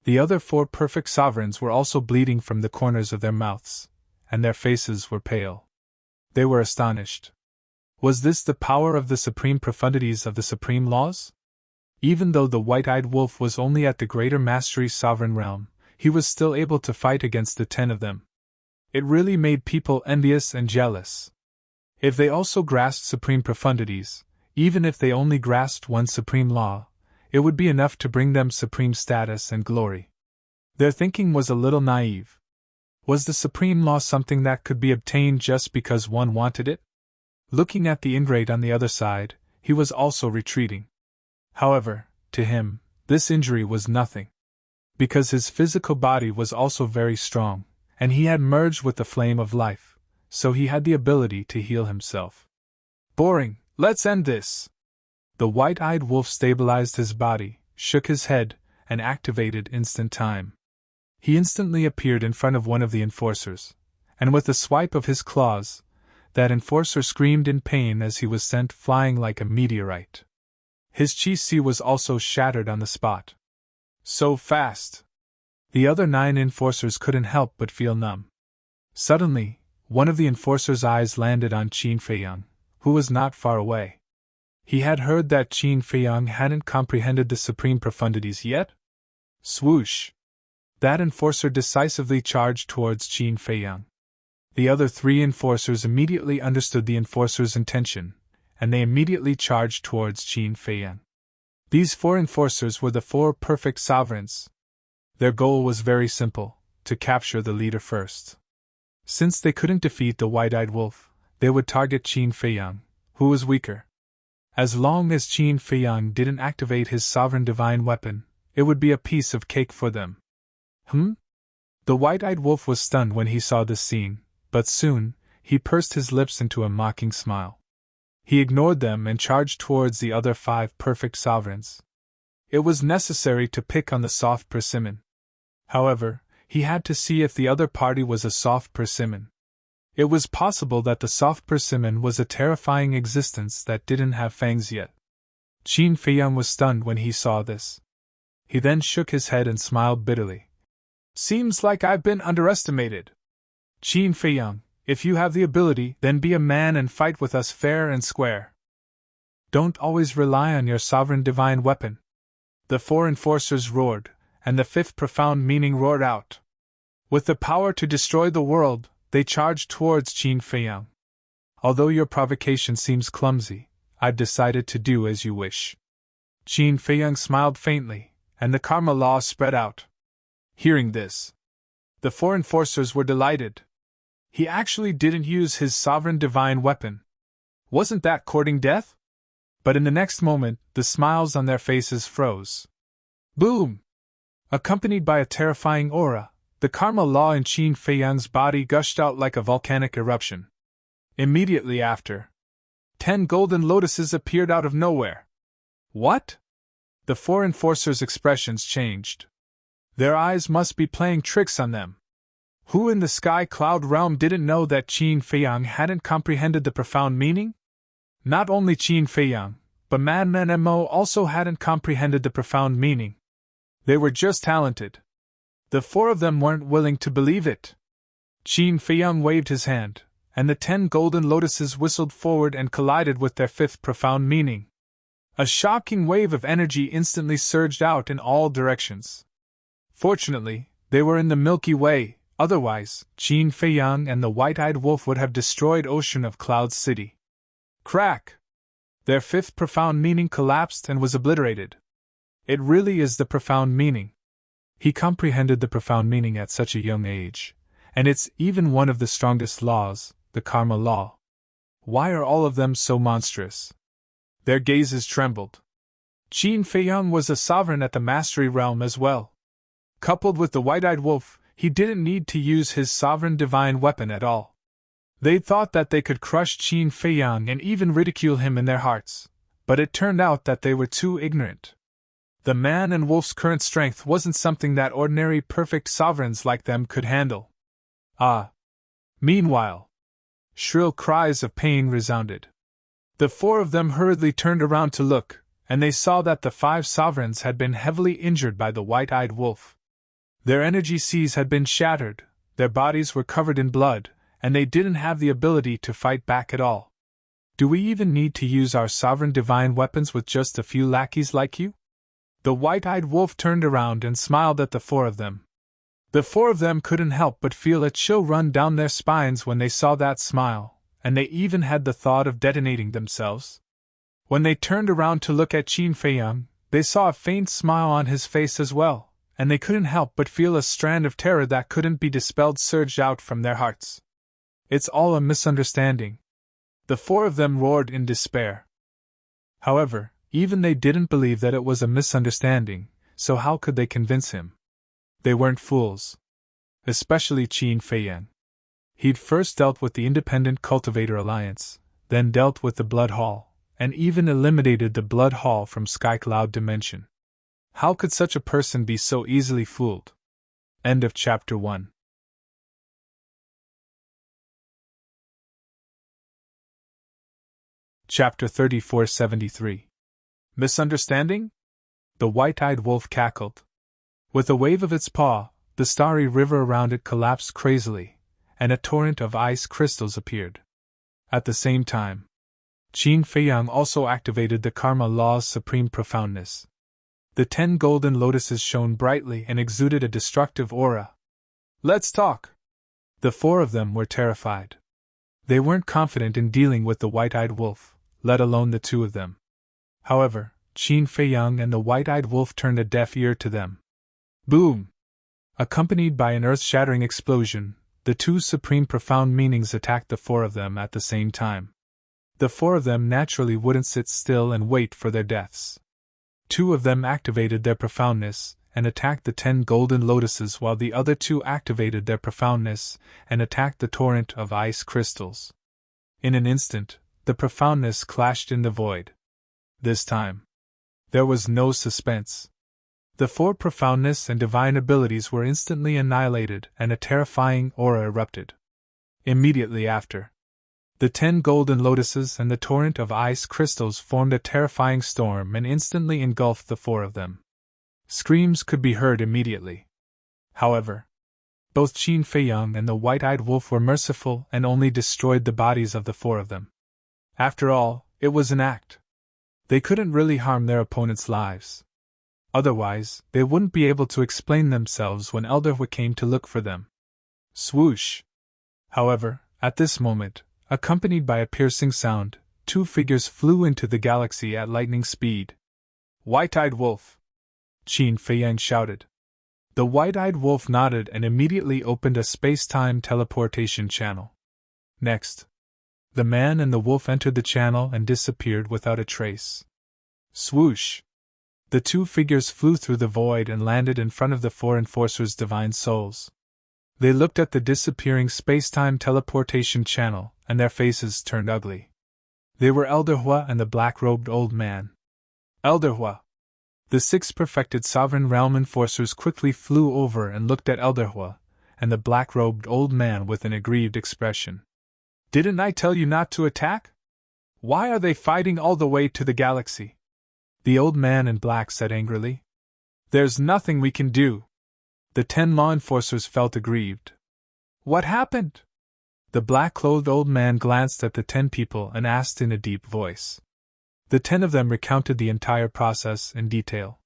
[SPEAKER 1] The other 4 perfect sovereigns were also bleeding from the corners of their mouths, and their faces were pale. They were astonished. Was this the power of the supreme profundities of the supreme laws? Even though the white-eyed wolf was only at the greater mastery sovereign realm, he was still able to fight against the 10 of them. It really made people envious and jealous. If they also grasped supreme profundities, even if they only grasped one supreme law, it would be enough to bring them supreme status and glory. Their thinking was a little naive. Was the supreme law something that could be obtained just because one wanted it? Looking at the ingrate on the other side, he was also retreating. However, to him, this injury was nothing. Because his physical body was also very strong, and he had merged with the flame of life, so he had the ability to heal himself. Boring, let's end this. The white-eyed wolf stabilized his body, shook his head, and activated instant time. He instantly appeared in front of one of the enforcers, and with a swipe of his claws, that enforcer screamed in pain as he was sent flying like a meteorite. His chi was also shattered on the spot. So fast! The other 9 enforcers couldn't help but feel numb. Suddenly, one of the enforcers' eyes landed on Qin Feiyang, who was not far away. He had heard that Qin Feiyang hadn't comprehended the supreme profundities yet. Swoosh! That enforcer decisively charged towards Qin Feiyang. The other 3 enforcers immediately understood the enforcer's intention, and they immediately charged towards Qin Feiyang. These 4 enforcers were the 4 perfect sovereigns. Their goal was very simple, to capture the leader first. Since they couldn't defeat the white-eyed wolf, they would target Qin Feiyang, who was weaker. As long as Qin Feiyang didn't activate his sovereign divine weapon, it would be a piece of cake for them. The white-eyed wolf was stunned when he saw this scene, but soon, he pursed his lips into a mocking smile. He ignored them and charged towards the other 5 perfect sovereigns. It was necessary to pick on the soft persimmon. However, he had to see if the other party was a soft persimmon. It was possible that the soft persimmon was a terrifying existence that didn't have fangs yet. Qin Feiyang was stunned when he saw this. He then shook his head and smiled bitterly. Seems like I've been underestimated. Qin Feiyang, if you have the ability, then be a man and fight with us fair and square. Don't always rely on your sovereign divine weapon. The 4 enforcers roared, and the 5th profound meaning roared out. With the power to destroy the world, they charged towards Qin Feiyang. Although your provocation seems clumsy, I've decided to do as you wish. Qin Feiyang smiled faintly, and the karma law spread out. Hearing this, the 4 enforcers were delighted. He actually didn't use his sovereign divine weapon. Wasn't that courting death? But in the next moment, the smiles on their faces froze. Boom! Accompanied by a terrifying aura, the karma law in Qin Feiyang's body gushed out like a volcanic eruption. Immediately after, 10 golden lotuses appeared out of nowhere. What? The 4 enforcers' expressions changed. Their eyes must be playing tricks on them. Who in the sky cloud realm didn't know that Qin Feiyang hadn't comprehended the profound meaning? Not only Qin Feiyang, but Madman Mo also hadn't comprehended the profound meaning. They were just talented. The 4 of them weren't willing to believe it. Qin Feiyang waved his hand, and the 10 golden lotuses whistled forward and collided with their 5th profound meaning. A shocking wave of energy instantly surged out in all directions. Fortunately, they were in the Milky Way. Otherwise, Qin Feiyang and the white-eyed wolf would have destroyed Ocean of Cloud City. Crack! Their fifth profound meaning collapsed and was obliterated. It really is the profound meaning. He comprehended the profound meaning at such a young age, and it's even one of the strongest laws, the karma law. Why are all of them so monstrous? Their gazes trembled. Qin Feiyang was a sovereign at the mastery realm as well. Coupled with the white-eyed wolf, he didn't need to use his sovereign divine weapon at all. They thought that they could crush Qin Feiyang and even ridicule him in their hearts, but it turned out that they were too ignorant. The man and wolf's current strength wasn't something that ordinary perfect sovereigns like them could handle. Ah! Meanwhile, shrill cries of pain resounded. The four of them hurriedly turned around to look, and they saw that the five sovereigns had been heavily injured by the white-eyed wolf. Their energy seas had been shattered, their bodies were covered in blood, and they didn't have the ability to fight back at all. Do we even need to use our sovereign divine weapons with just a few lackeys like you? The white-eyed wolf turned around and smiled at the four of them. The four of them couldn't help but feel a chill run down their spines when they saw that smile, and they even had the thought of detonating themselves. When they turned around to look at Qin Feiyang, they saw a faint smile on his face as well, and they couldn't help but feel a strand of terror that couldn't be dispelled surge out from their hearts. It's all a misunderstanding. The four of them roared in despair. However, even they didn't believe that it was a misunderstanding, so how could they convince him? They weren't fools. Especially Qin Feiyang. He'd first dealt with the Independent Cultivator Alliance, then dealt with the Blood Hall, and even eliminated the Blood Hall from Sky Cloud Dimension. How could such a person be so easily fooled? End of Chapter 1. Chapter 3473. Misunderstanding? The white-eyed wolf cackled. With a wave of its paw, the starry river around it collapsed crazily, and a torrent of ice crystals appeared. At the same time, Qin Feiyang also activated the karma law's supreme profoundness. The 10 golden lotuses shone brightly and exuded a destructive aura. Let's talk! The four of them were terrified. They weren't confident in dealing with the white-eyed wolf, let alone the two of them. However, Qin Feiyang and the white-eyed wolf turned a deaf ear to them. Boom! Accompanied by an earth-shattering explosion, the two supreme profound meanings attacked the four of them at the same time. The four of them naturally wouldn't sit still and wait for their deaths. Two of them activated their profoundness and attacked the 10 golden lotuses, while the other two activated their profoundness and attacked the torrent of ice crystals. In an instant, the profoundness clashed in the void. This time, there was no suspense. The four profoundness and divine abilities were instantly annihilated, and a terrifying aura erupted. Immediately after, the 10 golden lotuses and the torrent of ice crystals formed a terrifying storm and instantly engulfed the four of them. Screams could be heard immediately. However, both Qin Feiyang and the white-eyed wolf were merciful and only destroyed the bodies of the four of them. After all, it was an act. They couldn't really harm their opponents' lives. Otherwise, they wouldn't be able to explain themselves when Elderhua came to look for them. Swoosh! However, at this moment, accompanied by a piercing sound, 2 figures flew into the galaxy at lightning speed. White-eyed wolf! Qin Feiyang shouted. The white-eyed wolf nodded and immediately opened a space-time teleportation channel. Next, the man and the wolf entered the channel and disappeared without a trace. Swoosh! The 2 figures flew through the void and landed in front of the 4 enforcers' divine souls. They looked at the disappearing space-time teleportation channel, and their faces turned ugly. They were Elderhua and the black-robed old man. Elderhua! The 6 perfected sovereign realm enforcers quickly flew over and looked at Elderhua and the black-robed old man with an aggrieved expression. Didn't I tell you not to attack? Why are they fighting all the way to the galaxy? The old man in black said angrily. There's nothing we can do. The 10 law enforcers felt aggrieved. What happened? The black-clothed old man glanced at the 10 people and asked in a deep voice. The 10 of them recounted the entire process in detail.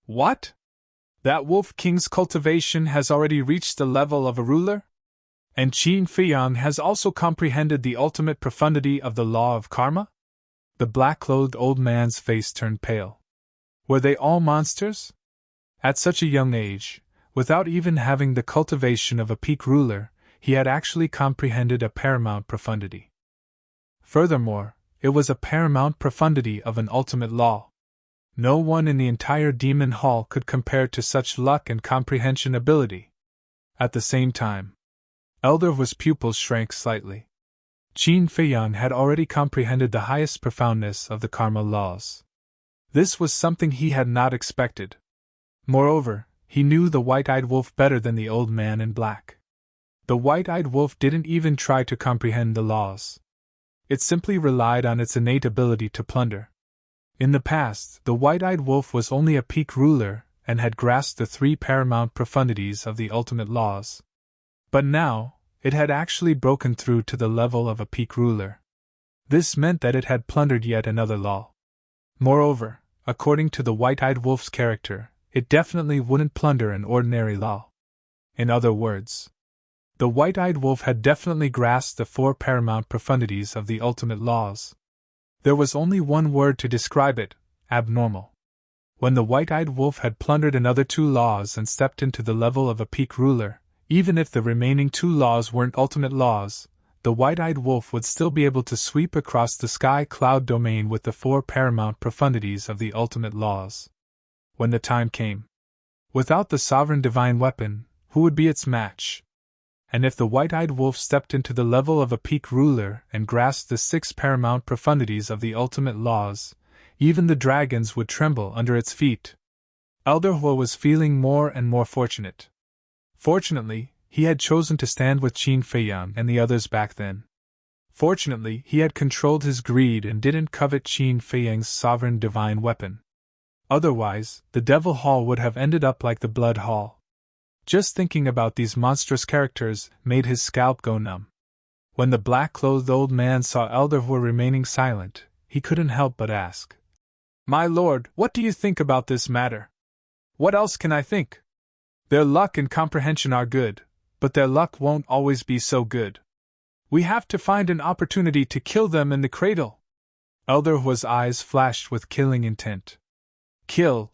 [SPEAKER 1] What? That Wolf King's cultivation has already reached the level of a ruler? And Qin Feiyang has also comprehended the ultimate profundity of the law of karma? The black-clothed old man's face turned pale. Were they all monsters? At such a young age, without even having the cultivation of a peak ruler, he had actually comprehended a paramount profundity. Furthermore, it was a paramount profundity of an ultimate law. No one in the entire demon hall could compare to such luck and comprehension ability. At the same time, Elder's pupils shrank slightly. Qin Feiyang had already comprehended the highest profoundness of the karma laws. This was something he had not expected. Moreover, he knew the white-eyed wolf better than the old man in black. The white-eyed wolf didn't even try to comprehend the laws. It simply relied on its innate ability to plunder. In the past, the white-eyed wolf was only a peak ruler and had grasped the three paramount profundities of the ultimate laws. But now, it had actually broken through to the level of a peak ruler. This meant that it had plundered yet another law. Moreover, according to the white-eyed wolf's character, it definitely wouldn't plunder an ordinary law. In other words, the white-eyed wolf had definitely grasped the four paramount profundities of the ultimate laws. There was only one word to describe it: abnormal. When the white-eyed wolf had plundered another two laws and stepped into the level of a peak ruler, even if the remaining two laws weren't ultimate laws, the white-eyed wolf would still be able to sweep across the sky-cloud domain with the four paramount profundities of the ultimate laws. When the time came. Without the sovereign divine weapon, who would be its match? And if the white-eyed wolf stepped into the level of a peak ruler and grasped the six paramount profundities of the ultimate laws, even the dragons would tremble under its feet. Elderhua was feeling more and more fortunate. Fortunately, he had chosen to stand with Qin Feiyang and the others back then. Fortunately, he had controlled his greed and didn't covet Qin Feiyang's sovereign divine weapon. Otherwise, the Devil Hall would have ended up like the Blood Hall. Just thinking about these monstrous characters made his scalp go numb. When the black-clothed old man saw Elderhua remaining silent, he couldn't help but ask, "My lord, what do you think about this matter?" "What else can I think? Their luck and comprehension are good, but their luck won't always be so good. We have to find an opportunity to kill them in the cradle." Elderhua's eyes flashed with killing intent. Kill?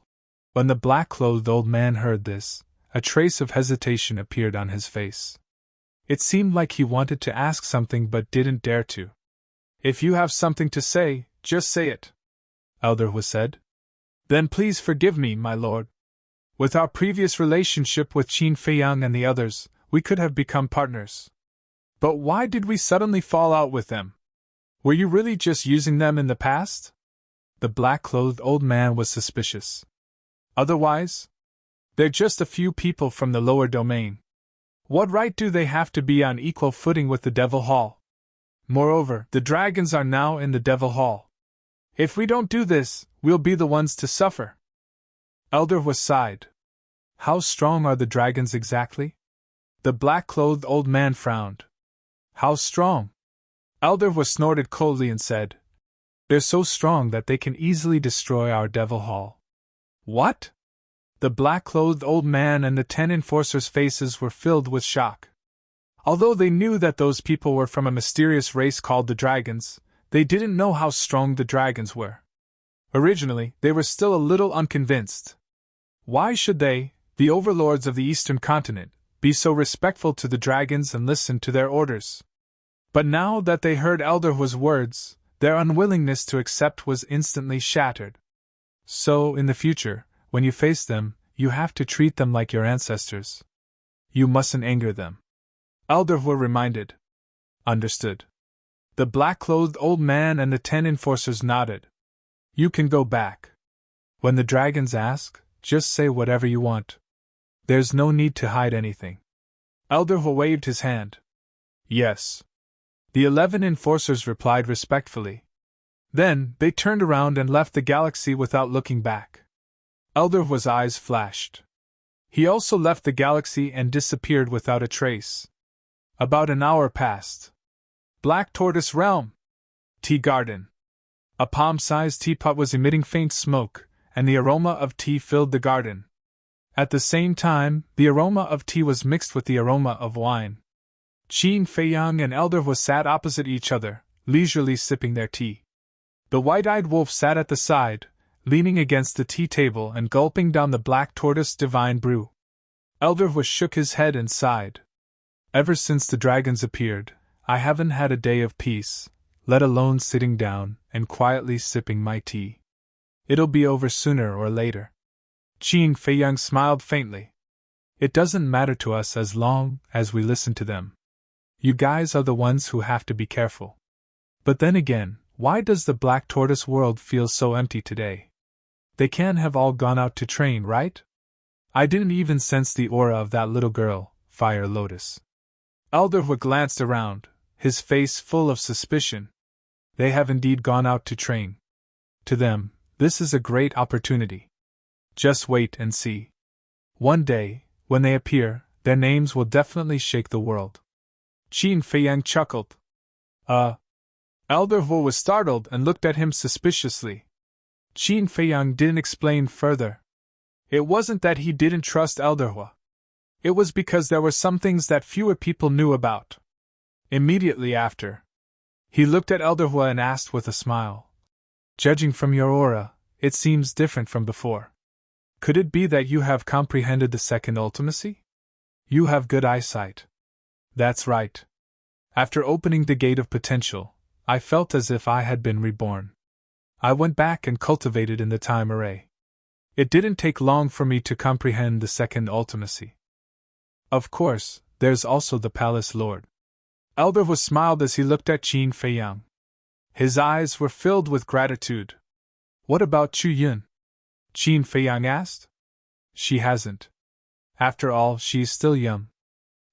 [SPEAKER 1] When the black-clothed old man heard this, a trace of hesitation appeared on his face. It seemed like he wanted to ask something but didn't dare to. "If you have something to say, just say it," Elderhua said. "Then please forgive me, my lord. With our previous relationship with Qin Feiyang and the others, we could have become partners. But why did we suddenly fall out with them? Were you really just using them in the past?" The black-clothed old man was suspicious. "Otherwise? They're just a few people from the lower domain. What right do they have to be on equal footing with the Devil Hall? Moreover, the dragons are now in the Devil Hall. If we don't do this, we'll be the ones to suffer." Elderhua sighed. "How strong are the dragons exactly?" The black-clothed old man frowned. "How strong?" Elderhua snorted coldly and said, "They're so strong that they can easily destroy our Devil Hall." "What?" The black-clothed old man and the 10 enforcers' faces were filled with shock. Although they knew that those people were from a mysterious race called the Dragons, they didn't know how strong the dragons were. Originally, they were still a little unconvinced. Why should they, the overlords of the Eastern continent, be so respectful to the dragons and listen to their orders? But now that they heard Elderhua's words, their unwillingness to accept was instantly shattered. So, in the future, when you face them, you have to treat them like your ancestors. You mustn't anger them. Elderhua reminded. Understood. The black-clothed old man and the 10 enforcers nodded. You can go back. When the dragons ask, just say whatever you want. There's no need to hide anything. Elderhua waved his hand. Yes. The 11 enforcers replied respectfully. Then, they turned around and left the galaxy without looking back. Elderhua's eyes flashed. He also left the galaxy and disappeared without a trace. About an hour passed. Black Tortoise Realm. Tea Garden. A palm-sized teapot was emitting faint smoke, and the aroma of tea filled the garden. At the same time, the aroma of tea was mixed with the aroma of wine. Qin Feiyang and Elderhua sat opposite each other, leisurely sipping their tea. The white-eyed wolf sat at the side, leaning against the tea table and gulping down the black tortoise divine brew. Elderwood shook his head and sighed. Ever since the dragons appeared, I haven't had a day of peace, let alone sitting down and quietly sipping my tea. It'll be over sooner or later. Qin Feiyang smiled faintly. It doesn't matter to us as long as we listen to them. You guys are the ones who have to be careful. But then again, why does the black tortoise world feel so empty today? They can't have all gone out to train, right? I didn't even sense the aura of that little girl, Fire Lotus. Elderwood glanced around, his face full of suspicion. They have indeed gone out to train. To them, this is a great opportunity. Just wait and see. One day, when they appear, their names will definitely shake the world. Qin Feiyang chuckled. Elderwood was startled and looked at him suspiciously. Qin Feiyang didn't explain further. It wasn't that he didn't trust Elderwood. It was because there were some things that fewer people knew about. Immediately after, he looked at Elderwood and asked with a smile. Judging from your aura, it seems different from before. Could it be that you have comprehended the second ultimacy? You have good eyesight. That's right. After opening the gate of potential, I felt as if I had been reborn. I went back and cultivated in the time array. It didn't take long for me to comprehend the second ultimacy. Of course, there's also the Palace Lord. Elderwood smiled as he looked at Qin Feiyang. His eyes were filled with gratitude. What about Chu Yun? Qin Feiyang asked. She hasn't. After all, she's still young.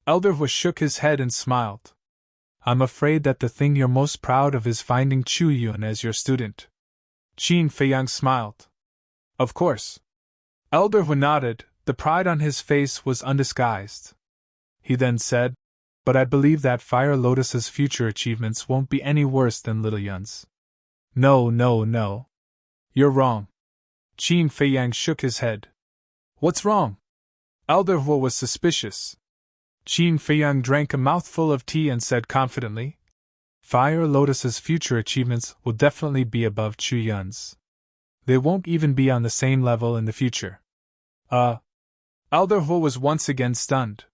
[SPEAKER 1] Elderwood shook his head and smiled. I'm afraid that the thing you're most proud of is finding Chu Yun as your student. Qin Feiyang smiled. Of course. Elderwood nodded, the pride on his face was undisguised. He then said, but I believe that Fire Lotus's future achievements won't be any worse than Little Yun's. No. You're wrong. Qin Feiyang shook his head. What's wrong? Elderwood was suspicious. Qin Feiyang drank a mouthful of tea and said confidently, Fire Lotus's future achievements will definitely be above Chu Yun's. They won't even be on the same level in the future. Elderwood was once again stunned.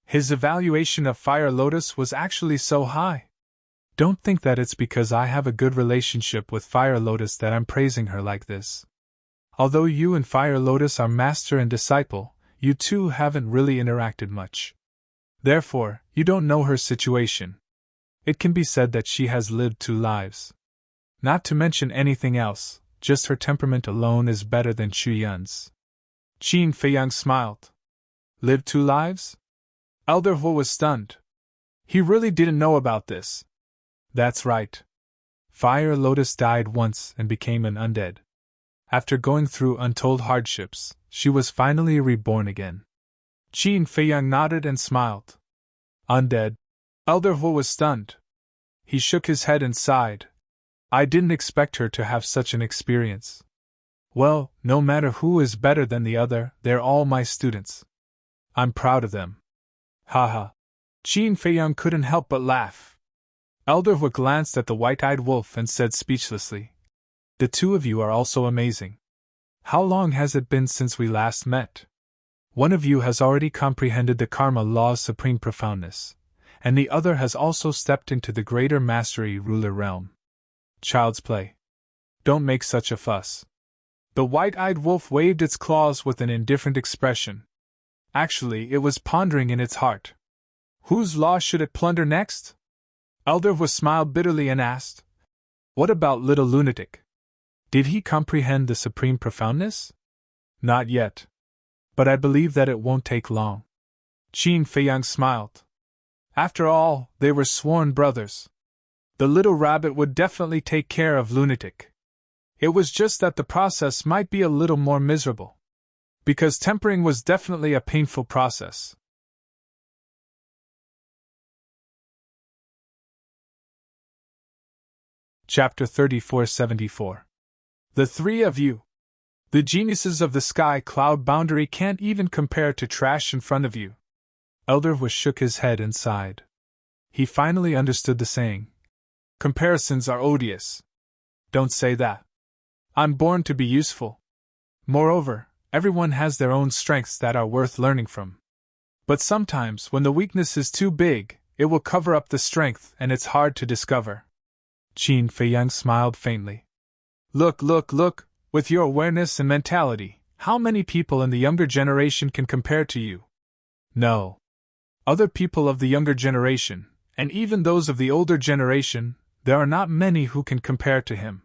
[SPEAKER 1] His evaluation of Fire Lotus was actually so high. Don't think that it's because I have a good relationship with Fire Lotus that I'm praising her like this. Although you and Fire Lotus are master and disciple, you two haven't really interacted much. Therefore, you don't know her situation. It can be said that she has lived 2 lives. Not to mention anything else, just her temperament alone is better than Chu Yun's. Qin Feiyang smiled. Lived 2 lives? Elderwood was stunned. He really didn't know about this. That's right. Fire Lotus died once and became an undead. After going through untold hardships, she was finally reborn again. Qin Feiyang nodded and smiled. Undead? Elderwood was stunned. He shook his head and sighed. I didn't expect her to have such an experience. Well, no matter who is better than the other, they're all my students. I'm proud of them. Haha. Qin Feiyang couldn't help but laugh. Elderwood glanced at the white-eyed wolf and said speechlessly, The 2 of you are also amazing. How long has it been since we last met? One of you has already comprehended the karma law's supreme profoundness, and the other has also stepped into the greater mastery ruler realm. Child's play. Don't make such a fuss. The white-eyed wolf waved its claws with an indifferent expression. Actually, it was pondering in its heart. Whose law should it plunder next? Elderwood smiled bitterly and asked, What about little lunatic? Did he comprehend the supreme profoundness? Not yet. But I believe that it won't take long. Qin Feiyang smiled. After all, they were sworn brothers. The little rabbit would definitely take care of lunatic. It was just that the process might be a little more miserable. Because tempering was definitely a painful process. Chapter 3474. The 3 of you. The geniuses of the sky cloud boundary can't even compare to trash in front of you. Elderwood shook his head and sighed. He finally understood the saying. Comparisons are odious. don't say that. I'm born to be useful. Moreover, everyone has their own strengths that are worth learning from. But sometimes, when the weakness is too big, it will cover up the strength and it's hard to discover. Qin Feiyang smiled faintly. Look, with your awareness and mentality, how many people in the younger generation can compare to you? No. Other people of the younger generation, and even those of the older generation, there are not many who can compare to him.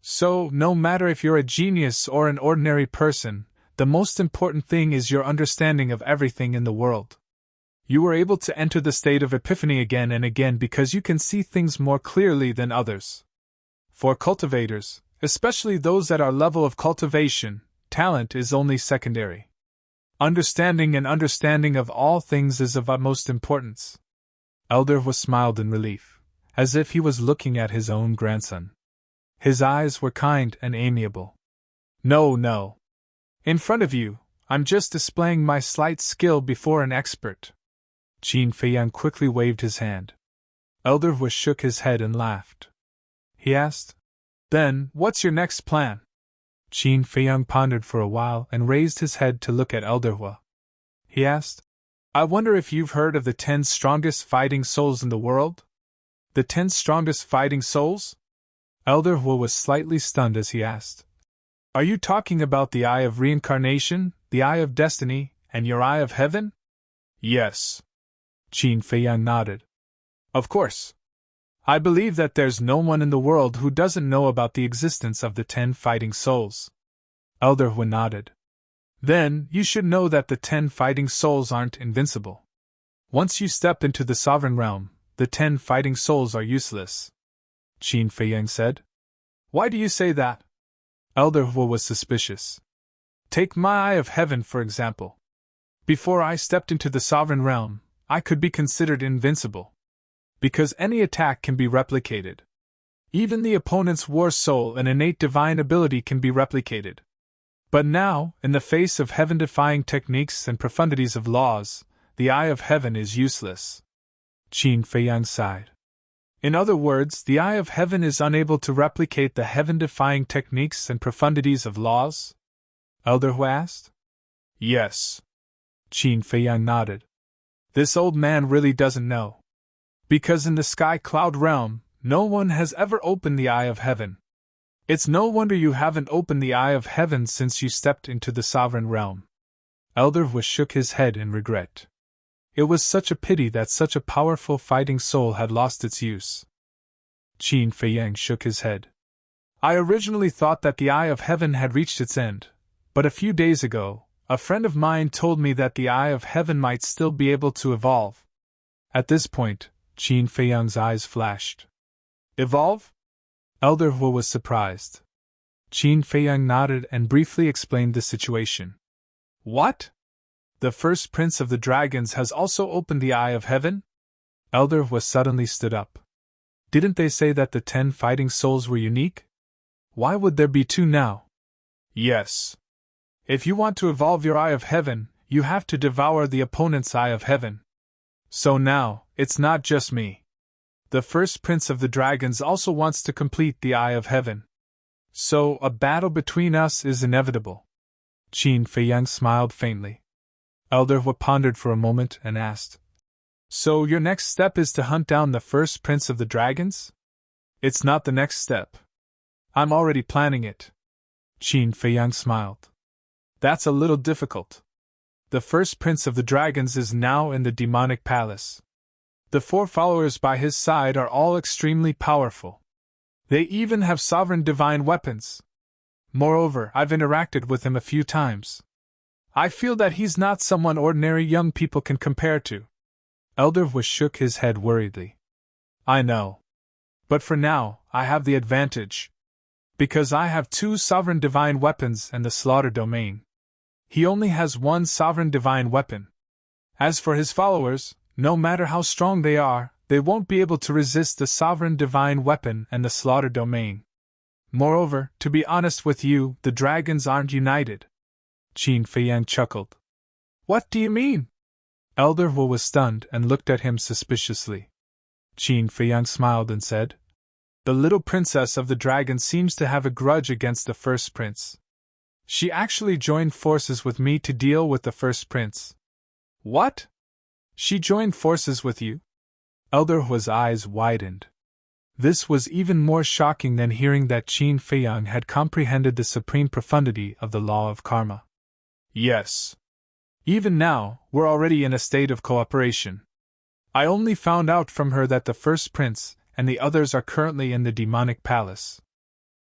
[SPEAKER 1] So, no matter if you're a genius or an ordinary person, the most important thing is your understanding of everything in the world. You were able to enter the state of epiphany again and again because you can see things more clearly than others. For cultivators, especially those at our level of cultivation, talent is only secondary. Understanding of all things is of utmost importance. Elder was smiled in relief, as if he was looking at his own grandson. His eyes were kind and amiable. No. In front of you, I'm just displaying my slight skill before an expert. Qin Feiyang quickly waved his hand. Elder was shook his head and laughed. He asked, Then, what's your next plan? Qin Feiyang pondered for a while and raised his head to look at Elder Hua. He asked, I wonder if you've heard of the 10 strongest fighting souls in the world? The 10 strongest fighting souls? Elder Hua was slightly stunned as he asked. Are you talking about the Eye of Reincarnation, the Eye of Destiny, and your Eye of Heaven? Yes. Qin Feiyang nodded. Of course. I believe that there's no one in the world who doesn't know about the existence of the 10 fighting souls. Elder Hua nodded. Then, you should know that the 10 fighting souls aren't invincible. Once you step into the sovereign realm, the 10 fighting souls are useless. Qin Feiyang said. Why do you say that? Elder Hua was suspicious. Take my Eye of Heaven, for example. Before I stepped into the sovereign realm, I could be considered invincible. Because any attack can be replicated. Even the opponent's war soul and innate divine ability can be replicated. But now, in the face of heaven-defying techniques and profundities of laws, the Eye of Heaven is useless. Qin Feiyang sighed. In other words, the Eye of Heaven is unable to replicate the heaven-defying techniques and profundities of laws? Elder Hua asked. Yes. Qin Feiyang nodded. This old man really doesn't know. Because in the sky cloud realm, no one has ever opened the Eye of Heaven. It's no wonder you haven't opened the Eye of Heaven since you stepped into the sovereign realm. Elder Hua shook his head in regret. It was such a pity that such a powerful fighting soul had lost its use. Qin Feiyang shook his head. I originally thought that the Eye of Heaven had reached its end, but a few days ago, a friend of mine told me that the Eye of Heaven might still be able to evolve. At this point, Qin Feiyang's eyes flashed. Evolve? Elder Hua was surprised. Qin Feiyang nodded and briefly explained the situation. What? The first prince of the dragons has also opened the Eye of Heaven? Elder Hua suddenly stood up. Didn't they say that the 10 fighting souls were unique? Why would there be 2 now? Yes. If you want to evolve your Eye of Heaven, you have to devour the opponent's Eye of Heaven. So now, it's not just me. The first prince of the dragons also wants to complete the Eye of Heaven. So, a battle between us is inevitable. Qin Feiyang smiled faintly. Elder Hua pondered for a moment and asked, So your next step is to hunt down the first prince of the dragons? It's not the next step. I'm already planning it. Qin Feiyang smiled. That's a little difficult. The first prince of the dragons is now in the demonic palace. The 4 followers by his side are all extremely powerful. They even have sovereign divine weapons. Moreover, I've interacted with him a few times. I feel that he's not someone ordinary young people can compare to. Elder Hua shook his head worriedly. I know. But for now, I have the advantage. Because I have 2 sovereign divine weapons and the slaughter domain. He only has 1 sovereign divine weapon. As for his followers, no matter how strong they are, they won't be able to resist the sovereign divine weapon and the slaughter domain. Moreover, to be honest with you, the dragons aren't united. Qin Feiyang chuckled. What do you mean? Elder Hua was stunned and looked at him suspiciously. Qin Feiyang smiled and said, The little princess of the dragon seems to have a grudge against the first prince. She actually joined forces with me to deal with the first prince. What? She joined forces with you? Elder Hua's eyes widened. This was even more shocking than hearing that Qin Feiyang had comprehended the supreme profundity of the law of karma. Yes. Even now, we're already in a state of cooperation. I only found out from her that the first prince and the others are currently in the demonic palace.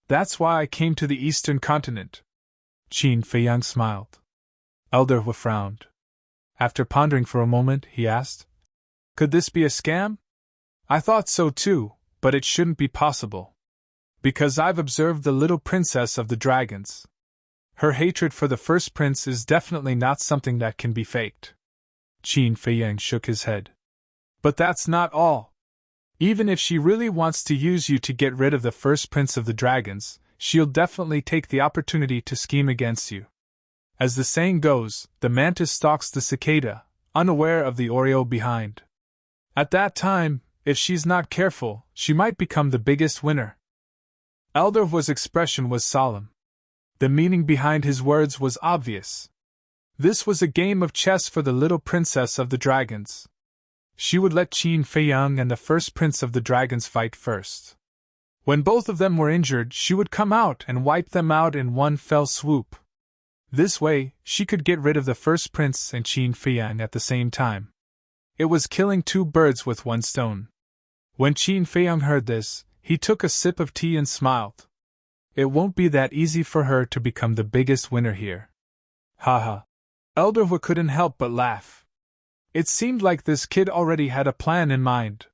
[SPEAKER 1] That's why I came to the eastern continent. Qin Feiyang smiled. Elder Hua frowned. After pondering for a moment, he asked, "Could this be a scam?" "I thought so too, but it shouldn't be possible. Because I've observed the little princess of the dragons. Her hatred for the first prince is definitely not something that can be faked." Qin Feiyang shook his head. "But that's not all. Even if she really wants to use you to get rid of the first prince of the dragons, she'll definitely take the opportunity to scheme against you. As the saying goes, the mantis stalks the cicada, unaware of the oriole behind. At that time, if she's not careful, she might become the biggest winner." Elder Hua's expression was solemn. The meaning behind his words was obvious. This was a game of chess for the little princess of the dragons. She would let Qin Feiyang and the first prince of the dragons fight first. When both of them were injured, she would come out and wipe them out in one fell swoop. This way, she could get rid of the first prince and Qin Feiyang at the same time. It was killing two birds with one stone. When Qin Feiyang heard this, he took a sip of tea and smiled. It won't be that easy for her to become the biggest winner here. Haha. Elder Hua couldn't help but laugh. It seemed like this kid already had a plan in mind.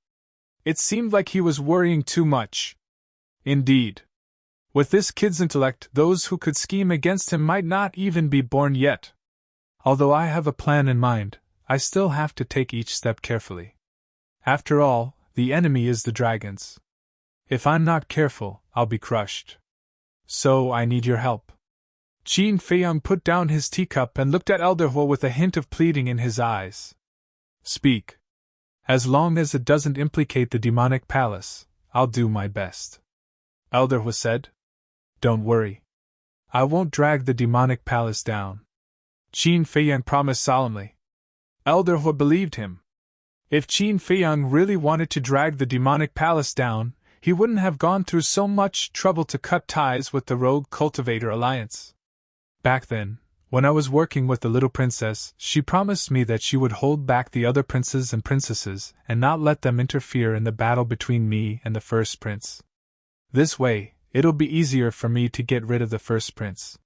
[SPEAKER 1] It seemed like he was worrying too much. Indeed. With this kid's intellect, those who could scheme against him might not even be born yet. Although I have a plan in mind, I still have to take each step carefully. After all, the enemy is the dragons. If I'm not careful, I'll be crushed. So I need your help. Qin Feiyang put down his teacup and looked at Elder Hua with a hint of pleading in his eyes. Speak. As long as it doesn't implicate the demonic palace, I'll do my best. Elder Hua said. Don't worry. I won't drag the demonic palace down. Qin Feiyang promised solemnly. Elder Hua believed him. If Qin Feiyang really wanted to drag the demonic palace down, he wouldn't have gone through so much trouble to cut ties with the Rogue Cultivator Alliance. Back then, when I was working with the little princess, she promised me that she would hold back the other princes and princesses and not let them interfere in the battle between me and the first prince. This way, it'll be easier for me to get rid of the first prince.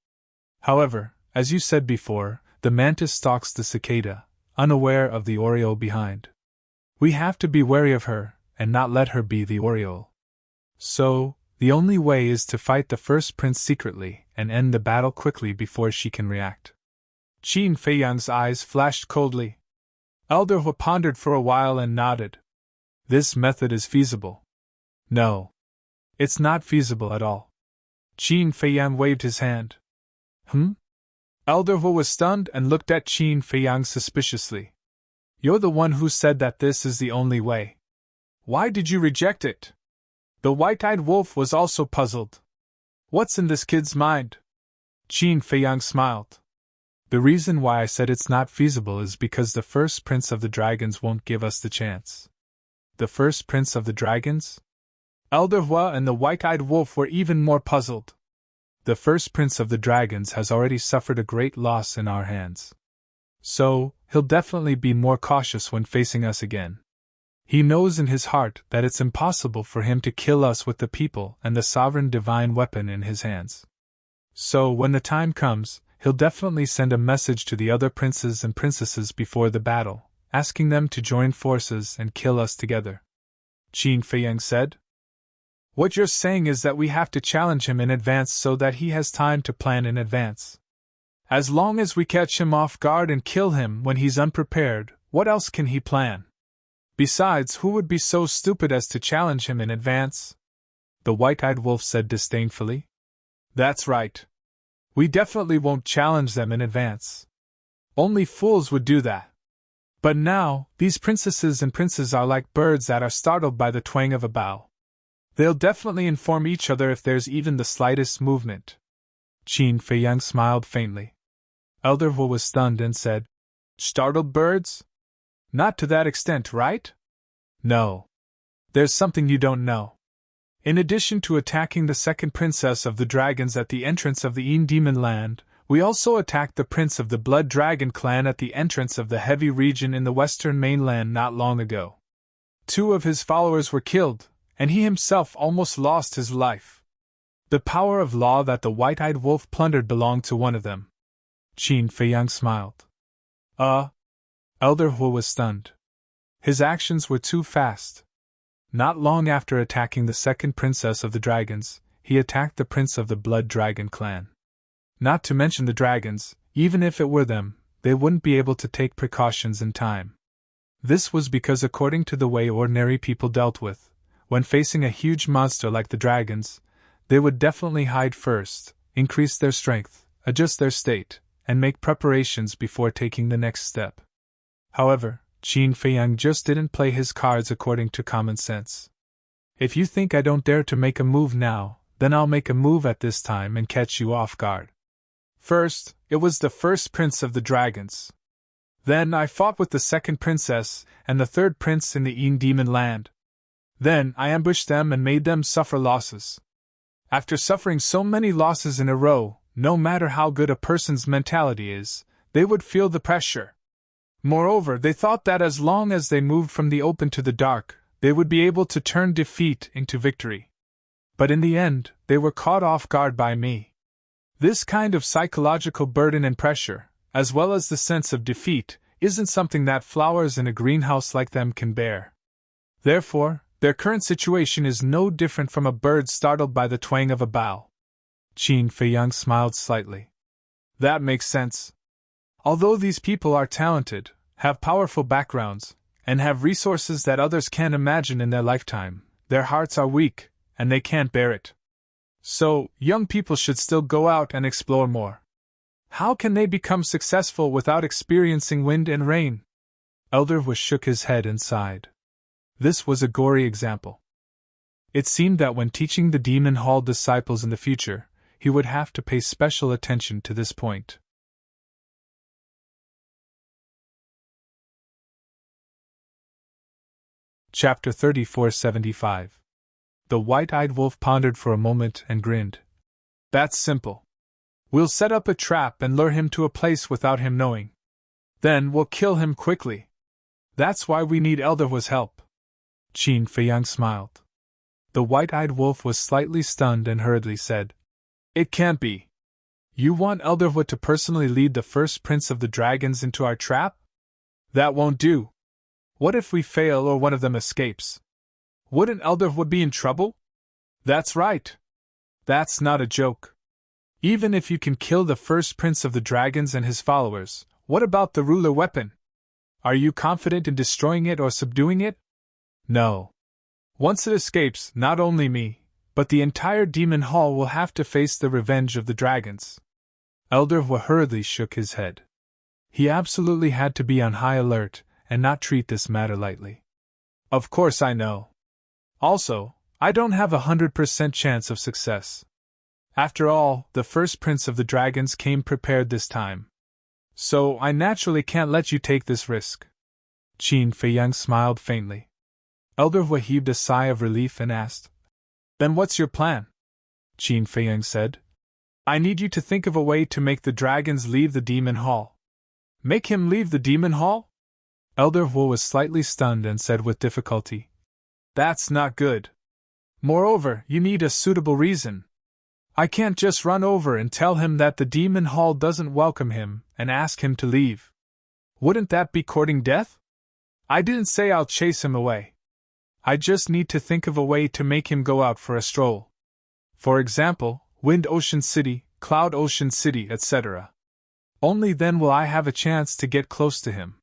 [SPEAKER 1] However, as you said before, the mantis stalks the cicada, unaware of the oriole behind. We have to be wary of her, and not let her be the oriole. So, the only way is to fight the first prince secretly and end the battle quickly before she can react. Qin Feiyang's eyes flashed coldly. Elder Hua pondered for a while and nodded. This method is feasible. No. It's not feasible at all. Qin Feiyang waved his hand. Elder Hua was stunned and looked at Qin Feiyang suspiciously. You're the one who said that this is the only way. Why did you reject it? The white-eyed wolf was also puzzled. What's in this kid's mind? Qin Feiyang smiled. The reason why I said it's not feasible is because the first prince of the dragons won't give us the chance. The first prince of the dragons? Elder Hua and the white-eyed wolf were even more puzzled. The first prince of the dragons has already suffered a great loss in our hands. So, he'll definitely be more cautious when facing us again. He knows in his heart that it's impossible for him to kill us with the people and the sovereign divine weapon in his hands. So, when the time comes, he'll definitely send a message to the other princes and princesses before the battle, asking them to join forces and kill us together. Qin Feiyang said. What you're saying is that we have to challenge him in advance so that he has time to plan in advance. As long as we catch him off guard and kill him when he's unprepared, what else can he plan? Besides, who would be so stupid as to challenge him in advance? The white-eyed wolf said disdainfully. That's right. We definitely won't challenge them in advance. Only fools would do that. But now, these princesses and princes are like birds that are startled by the twang of a bow. They'll definitely inform each other if there's even the slightest movement. Qin Feiyang smiled faintly. Elder Wu was stunned and said, Startled birds? Not to that extent, right? No. There's something you don't know. In addition to attacking the second princess of the dragons at the entrance of the Yin Demon Land, we also attacked the prince of the Blood Dragon clan at the entrance of the Heavy region in the western mainland not long ago. 2 of his followers were killed, and he himself almost lost his life. The power of law that the white-eyed wolf plundered belonged to one of them. Qin Feiyang smiled. Elder Hu was stunned. His actions were too fast. Not long after attacking the second princess of the dragons, he attacked the prince of the Blood Dragon clan. Not to mention the dragons, even if it were them, they wouldn't be able to take precautions in time. This was because according to the way ordinary people dealt with, when facing a huge monster like the dragons, they would definitely hide first, increase their strength, adjust their state, and make preparations before taking the next step. However, Qin Feiyang just didn't play his cards according to common sense. If you think I don't dare to make a move now, then I'll make a move at this time and catch you off guard. First, it was the first prince of the dragons. Then I fought with the second princess and the third prince in the Yin Demon Land. Then I ambushed them and made them suffer losses. After suffering so many losses in a row, no matter how good a person's mentality is, they would feel the pressure. Moreover, they thought that as long as they moved from the open to the dark, they would be able to turn defeat into victory. But in the end, they were caught off guard by me. This kind of psychological burden and pressure, as well as the sense of defeat, isn't something that flowers in a greenhouse like them can bear. Therefore, their current situation is no different from a bird startled by the twang of a bough. Qin Feiyang smiled slightly. That makes sense. Although these people are talented, have powerful backgrounds, and have resources that others can't imagine in their lifetime, their hearts are weak, and they can't bear it. So, young people should still go out and explore more. How can they become successful without experiencing wind and rain? Elder Wu shook his head and sighed. This was a gory example. It seemed that when teaching the Demon Hall disciples in the future, he would have to pay special attention to this point. Chapter 3475. The white-eyed wolf pondered for a moment and grinned. That's simple. We'll set up a trap and lure him to a place without him knowing. Then we'll kill him quickly. That's why we need Elder Wu's help. Qin Feiyang smiled. The white-eyed wolf was slightly stunned and hurriedly said, It can't be. You want Elder Wu to personally lead the first prince of the dragons into our trap? That won't do. What if we fail or one of them escapes? Wouldn't Elder Wu be in trouble? That's right. That's not a joke. Even if you can kill the first prince of the dragons and his followers, what about the ruler weapon? Are you confident in destroying it or subduing it? No. Once it escapes, not only me, but the entire Demon Hall will have to face the revenge of the dragons. Elder Wu hurriedly shook his head. He absolutely had to be on high alert and not treat this matter lightly. Of course I know. Also, I don't have 100% chance of success. After all, the first prince of the dragons came prepared this time. So I naturally can't let you take this risk. Qin Feiyang smiled faintly. Elder Wu heaved a sigh of relief and asked, Then what's your plan? Qin Feiyang said, I need you to think of a way to make the dragons leave the Demon Hall. Make him leave the Demon Hall? Elder Wu was slightly stunned and said with difficulty, That's not good. Moreover, you need a suitable reason. I can't just run over and tell him that the Demon Hall doesn't welcome him and ask him to leave. Wouldn't that be courting death? I didn't say I'll chase him away. I just need to think of a way to make him go out for a stroll. For example, Wind Ocean City, Cloud Ocean City, etc. Only then will I have a chance to get close to him.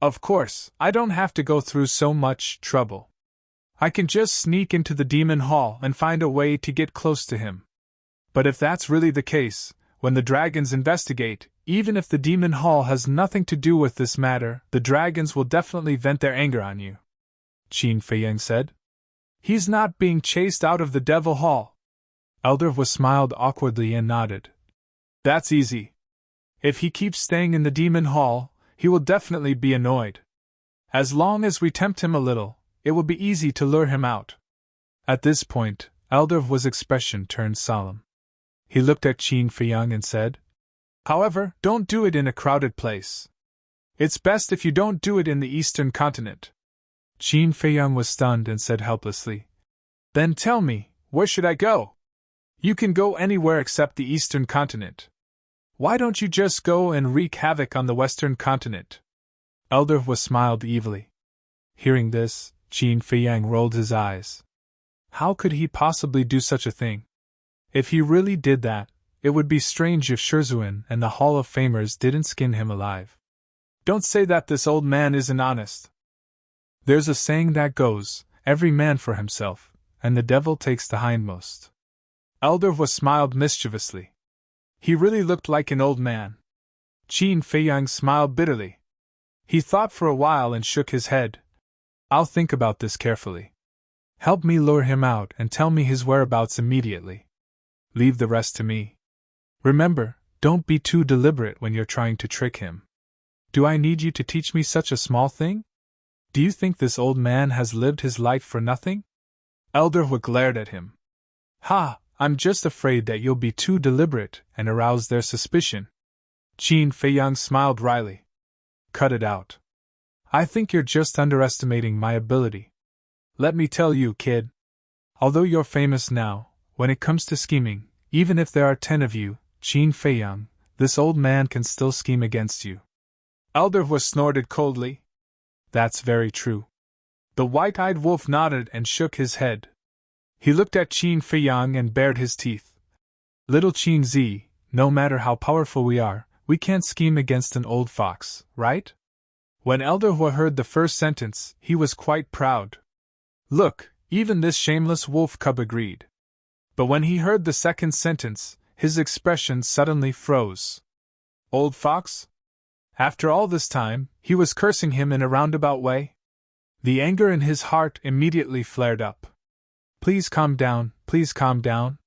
[SPEAKER 1] Of course, I don't have to go through so much trouble. I can just sneak into the Demon Hall and find a way to get close to him. But if that's really the case, when the dragons investigate, even if the Demon Hall has nothing to do with this matter, the dragons will definitely vent their anger on you. Qin Feiyang said. He's not being chased out of the Devil Hall. Eldorva smiled awkwardly and nodded. That's easy. If he keeps staying in the Demon Hall, he will definitely be annoyed. As long as we tempt him a little, it will be easy to lure him out. At this point, Eldorva's expression turned solemn. He looked at Qin Feiyang and said, However, don't do it in a crowded place. It's best if you don't do it in the Eastern continent. Qin Feiyang was stunned and said helplessly, Then tell me, where should I go? You can go anywhere except the Eastern continent. Why don't you just go and wreak havoc on the Western continent? Eldorva smiled evilly. Hearing this, Qin Feiyang rolled his eyes. How could he possibly do such a thing? If he really did that, it would be strange if Shizhuan and the Hall of Famers didn't skin him alive. Don't say that this old man isn't honest. There's a saying that goes, every man for himself, and the devil takes the hindmost. Eldorva smiled mischievously. He really looked like an old man. Qin Feiyang smiled bitterly. He thought for a while and shook his head. I'll think about this carefully. Help me lure him out and tell me his whereabouts immediately. Leave the rest to me. Remember, don't be too deliberate when you're trying to trick him. Do I need you to teach me such a small thing? Do you think this old man has lived his life for nothing? Eldorva glared at him. Ha! I'm just afraid that you'll be too deliberate and arouse their suspicion. Qin Feiyang smiled wryly. Cut it out. I think you're just underestimating my ability. Let me tell you, kid. Although you're famous now, when it comes to scheming, even if there are 10 of you, Qin Feiyang, this old man can still scheme against you. Eldorva snorted coldly. That's very true. The white-eyed wolf nodded and shook his head. He looked at Qin Feiyang and bared his teeth. Little Qin Zi, no matter how powerful we can't scheme against an old fox, right? When Eldorva heard the first sentence, he was quite proud. Look, even this shameless wolf cub agreed. But when he heard the second sentence, his expression suddenly froze. Old fox? After all this time, he was cursing him in a roundabout way? The anger in his heart immediately flared up. Please calm down, please calm down.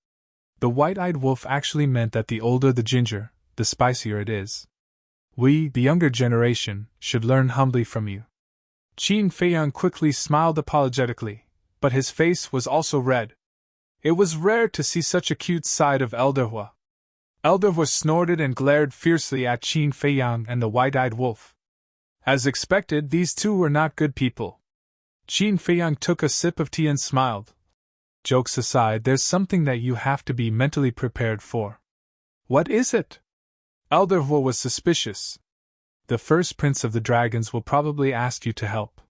[SPEAKER 1] The white-eyed wolf actually meant that the older the ginger, the spicier it is. We, the younger generation, should learn humbly from you. Qin Feiyang quickly smiled apologetically, but his face was also red. It was rare to see such a cute side of Eldorva. Eldorva snorted and glared fiercely at Qin Feiyang and the white-eyed wolf. As expected, these two were not good people. Qin Feiyang took a sip of tea and smiled. Jokes aside, there's something that you have to be mentally prepared for. What is it? Eldorva was suspicious. The first prince of the dragons will probably ask you to help.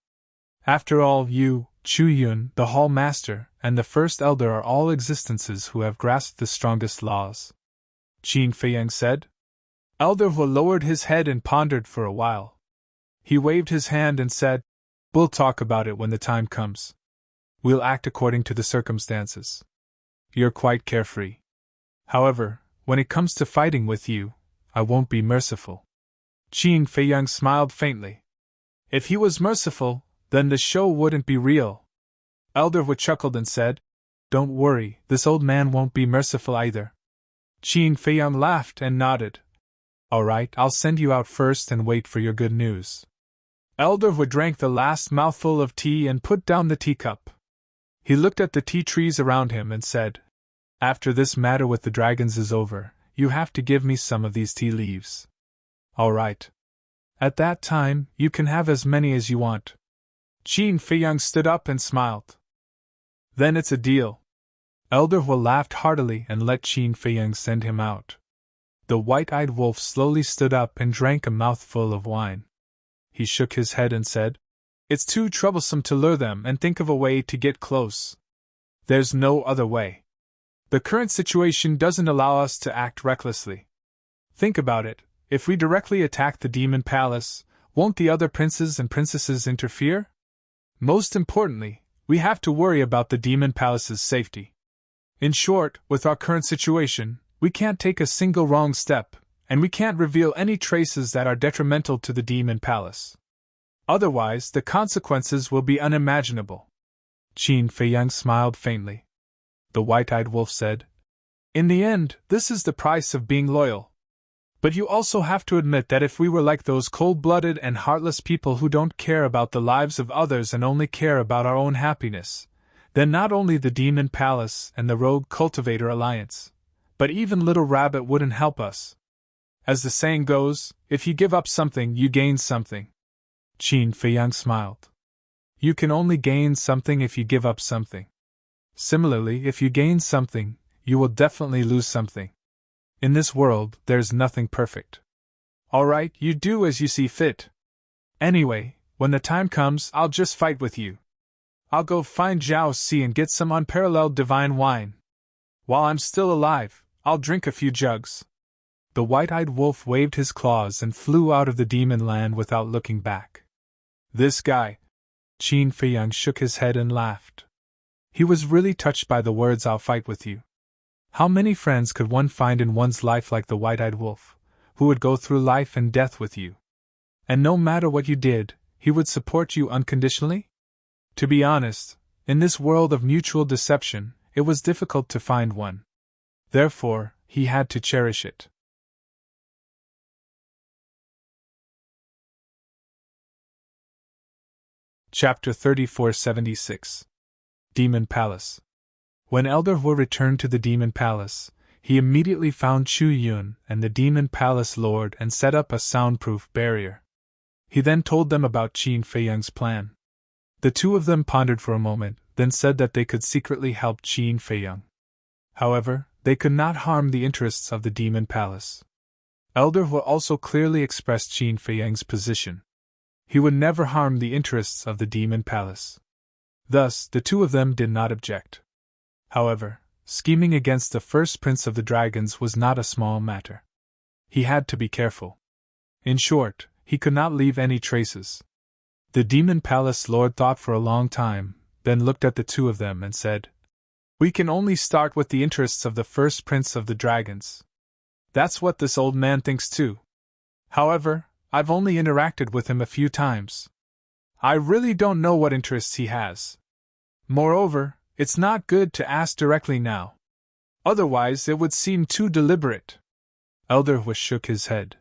[SPEAKER 1] After all, you, Chu Yun, the Hall Master, and the First Elder are all existences who have grasped the strongest laws. Qin Feiyang said. Eldorva lowered his head and pondered for a while. He waved his hand and said, We'll talk about it when the time comes. We'll act according to the circumstances. You're quite carefree. However, when it comes to fighting with you, I won't be merciful. Qin Feiyang smiled faintly. If he was merciful, then the show wouldn't be real. Eldorva chuckled and said, Don't worry, this old man won't be merciful either. Qin Feiyang laughed and nodded. All right, I'll send you out first and wait for your good news. Eldorva drank the last mouthful of tea and put down the teacup. He looked at the tea trees around him and said, After this matter with the dragons is over, you have to give me some of these tea leaves. All right. At that time, you can have as many as you want. Qin Feiyang stood up and smiled. Then it's a deal. Eldorva laughed heartily and let Qin Feiyang send him out. The white-eyed wolf slowly stood up and drank a mouthful of wine. He shook his head and said, It's too troublesome to lure them and think of a way to get close. There's no other way. The current situation doesn't allow us to act recklessly. Think about it, if we directly attack the Demon Palace, won't the other princes and princesses interfere? Most importantly, we have to worry about the Demon Palace's safety. In short, with our current situation, we can't take a single wrong step, and we can't reveal any traces that are detrimental to the Demon Palace. Otherwise, the consequences will be unimaginable. Qin Feiyang smiled faintly. The white-eyed wolf said, "In the end, this is the price of being loyal. But you also have to admit that if we were like those cold-blooded and heartless people who don't care about the lives of others and only care about our own happiness, then not only the Demon Palace and the Rogue Cultivator Alliance, but even Little Rabbit wouldn't help us. As the saying goes, if you give up something, you gain something." Qin Feiyang smiled. "You can only gain something if you give up something. Similarly, if you gain something, you will definitely lose something. In this world, there's nothing perfect. Alright, you do as you see fit. Anyway, when the time comes, I'll just fight with you. I'll go find Zhao Si and get some unparalleled divine wine. While I'm still alive, I'll drink a few jugs." The white-eyed wolf waved his claws and flew out of the demon land without looking back. "This guy." Qin Feiyang shook his head and laughed. He was really touched by the words "I'll fight with you." How many friends could one find in one's life like the white-eyed wolf, who would go through life and death with you? And no matter what you did, he would support you unconditionally? To be honest, in this world of mutual deception, it was difficult to find one. Therefore, he had to cherish it. Chapter 3476. Demon Palace. When Elder Hu returned to the Demon Palace, he immediately found Chu Yun and the Demon Palace Lord and set up a soundproof barrier. He then told them about Qin Feiyang's plan. The two of them pondered for a moment, then said that they could secretly help Qin Feiyang. However, they could not harm the interests of the Demon Palace. Elder Hu also clearly expressed Qin Feiyang's position. He would never harm the interests of the Demon Palace. Thus, the two of them did not object. However, scheming against the first prince of the dragons was not a small matter. He had to be careful. In short, he could not leave any traces. The Demon Palace Lord thought for a long time, then looked at the two of them and said, "We can only start with the interests of the first prince of the dragons. That's what this old man thinks too. However, I've only interacted with him a few times. I really don't know what interests he has. Moreover, it's not good to ask directly now. Otherwise, it would seem too deliberate." Elder Hu shook his head.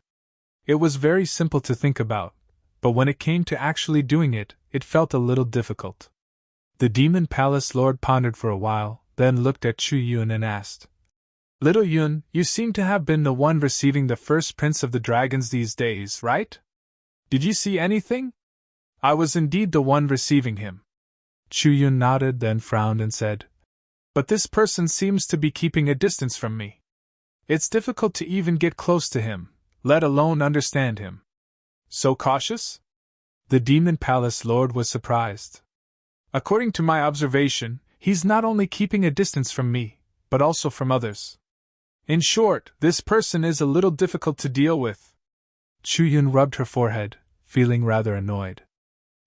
[SPEAKER 1] It was very simple to think about, but when it came to actually doing it, it felt a little difficult. The Demon Palace Lord pondered for a while, then looked at Chu Yun and asked, "Little Yun, you seem to have been the one receiving the first prince of the dragons these days, right? Did you see anything?" "I was indeed the one receiving him." Chu Yun nodded, then frowned and said, "But this person seems to be keeping a distance from me. It's difficult to even get close to him, let alone understand him." "So cautious?" The Demon Palace Lord was surprised. "According to my observation, he's not only keeping a distance from me, but also from others. In short, this person is a little difficult to deal with." Chu Yun rubbed her forehead, feeling rather annoyed.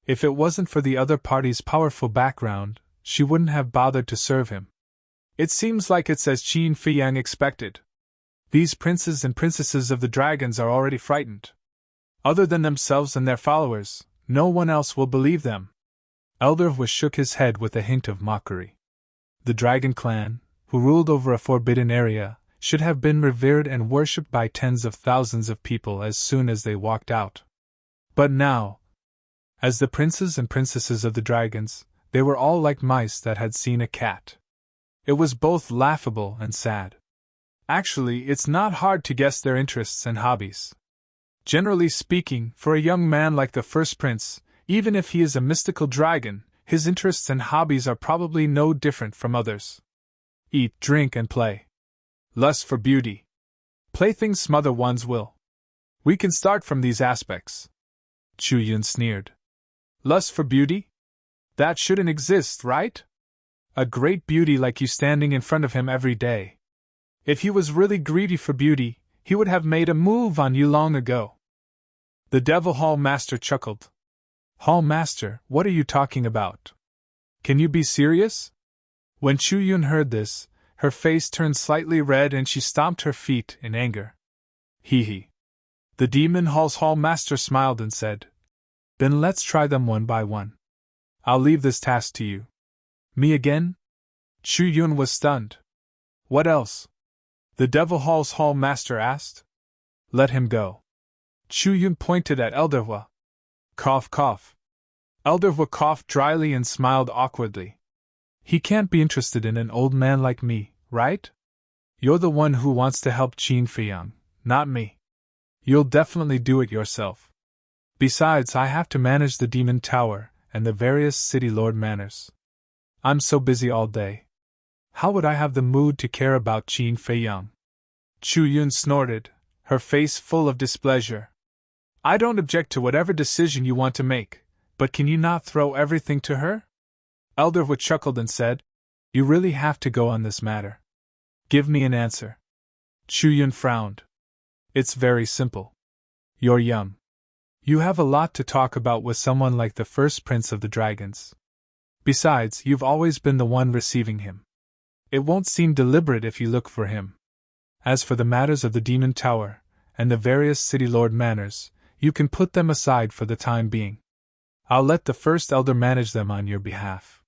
[SPEAKER 1] If it wasn't for the other party's powerful background, she wouldn't have bothered to serve him. It seems like it's as Qin Feiyang expected. These princes and princesses of the dragons are already frightened. Other than themselves and their followers, no one else will believe them. Elder Hu shook his head with a hint of mockery. The dragon clan, who ruled over a forbidden area, should have been revered and worshipped by tens of thousands of people as soon as they walked out. But now, as the princes and princesses of the dragons, they were all like mice that had seen a cat. It was both laughable and sad. Actually, it's not hard to guess their interests and hobbies. Generally speaking, for a young man like the first prince, even if he is a mystical dragon, his interests and hobbies are probably no different from others. Eat, drink, and play. Lust for beauty. Playthings smother one's will. We can start from these aspects. Chu Yun sneered. Lust for beauty? That shouldn't exist, right? A great beauty like you standing in front of him every day. If he was really greedy for beauty, he would have made a move on you long ago. The Devil Hall Master chuckled. Hall Master, what are you talking about? Can you be serious? When Chu Yun heard this, her face turned slightly red and she stomped her feet in anger. Hee hee. The Demon Hall's Hall Master smiled and said, Then let's try them one by one. I'll leave this task to you. Me again? Chu Yun was stunned. What else? The Devil Hall's Hall Master asked. Let him go. Chu Yun pointed at Elderhua. Cough, cough. Elderhua coughed dryly and smiled awkwardly. He can't be interested in an old man like me, right? You're the one who wants to help Qin Feiyang, not me. You'll definitely do it yourself. Besides, I have to manage the Demon Tower and the various City Lord manors. I'm so busy all day. How would I have the mood to care about Qin Feiyang? Chu Yun snorted, her face full of displeasure. I don't object to whatever decision you want to make, but can you not throw everything to her? Elderwood chuckled and said, You really have to go on this matter. Give me an answer. Chu Yun frowned. It's very simple. You're young. You have a lot to talk about with someone like the first prince of the dragons. Besides, you've always been the one receiving him. It won't seem deliberate if you look for him. As for the matters of the Demon Tower and the various City Lord manors, you can put them aside for the time being. I'll let the First Elder manage them on your behalf.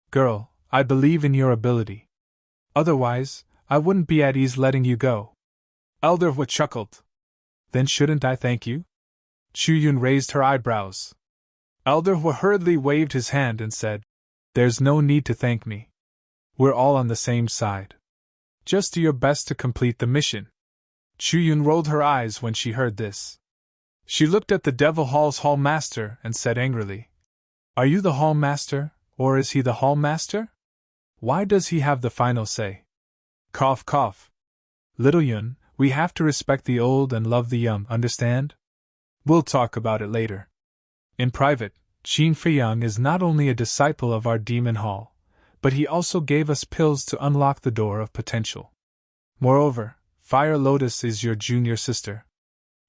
[SPEAKER 1] Girl, I believe in your ability. Otherwise, I wouldn't be at ease letting you go. Elderwood chuckled. Then shouldn't I thank you? Chu Yun raised her eyebrows. Elderwood hurriedly waved his hand and said, There's no need to thank me. We're all on the same side. Just do your best to complete the mission. Chu Yun rolled her eyes when she heard this. She looked at the Devil Hall's Hall Master and said angrily, Are you the Hall Master, or is he the Hall Master? Why does he have the final say? Cough, cough. Little Yun, we have to respect the old and love the young, understand? We'll talk about it later. In private, Qin Feiyang is not only a disciple of our Demon Hall, but he also gave us pills to unlock the door of potential. Moreover, Fire Lotus is your junior sister.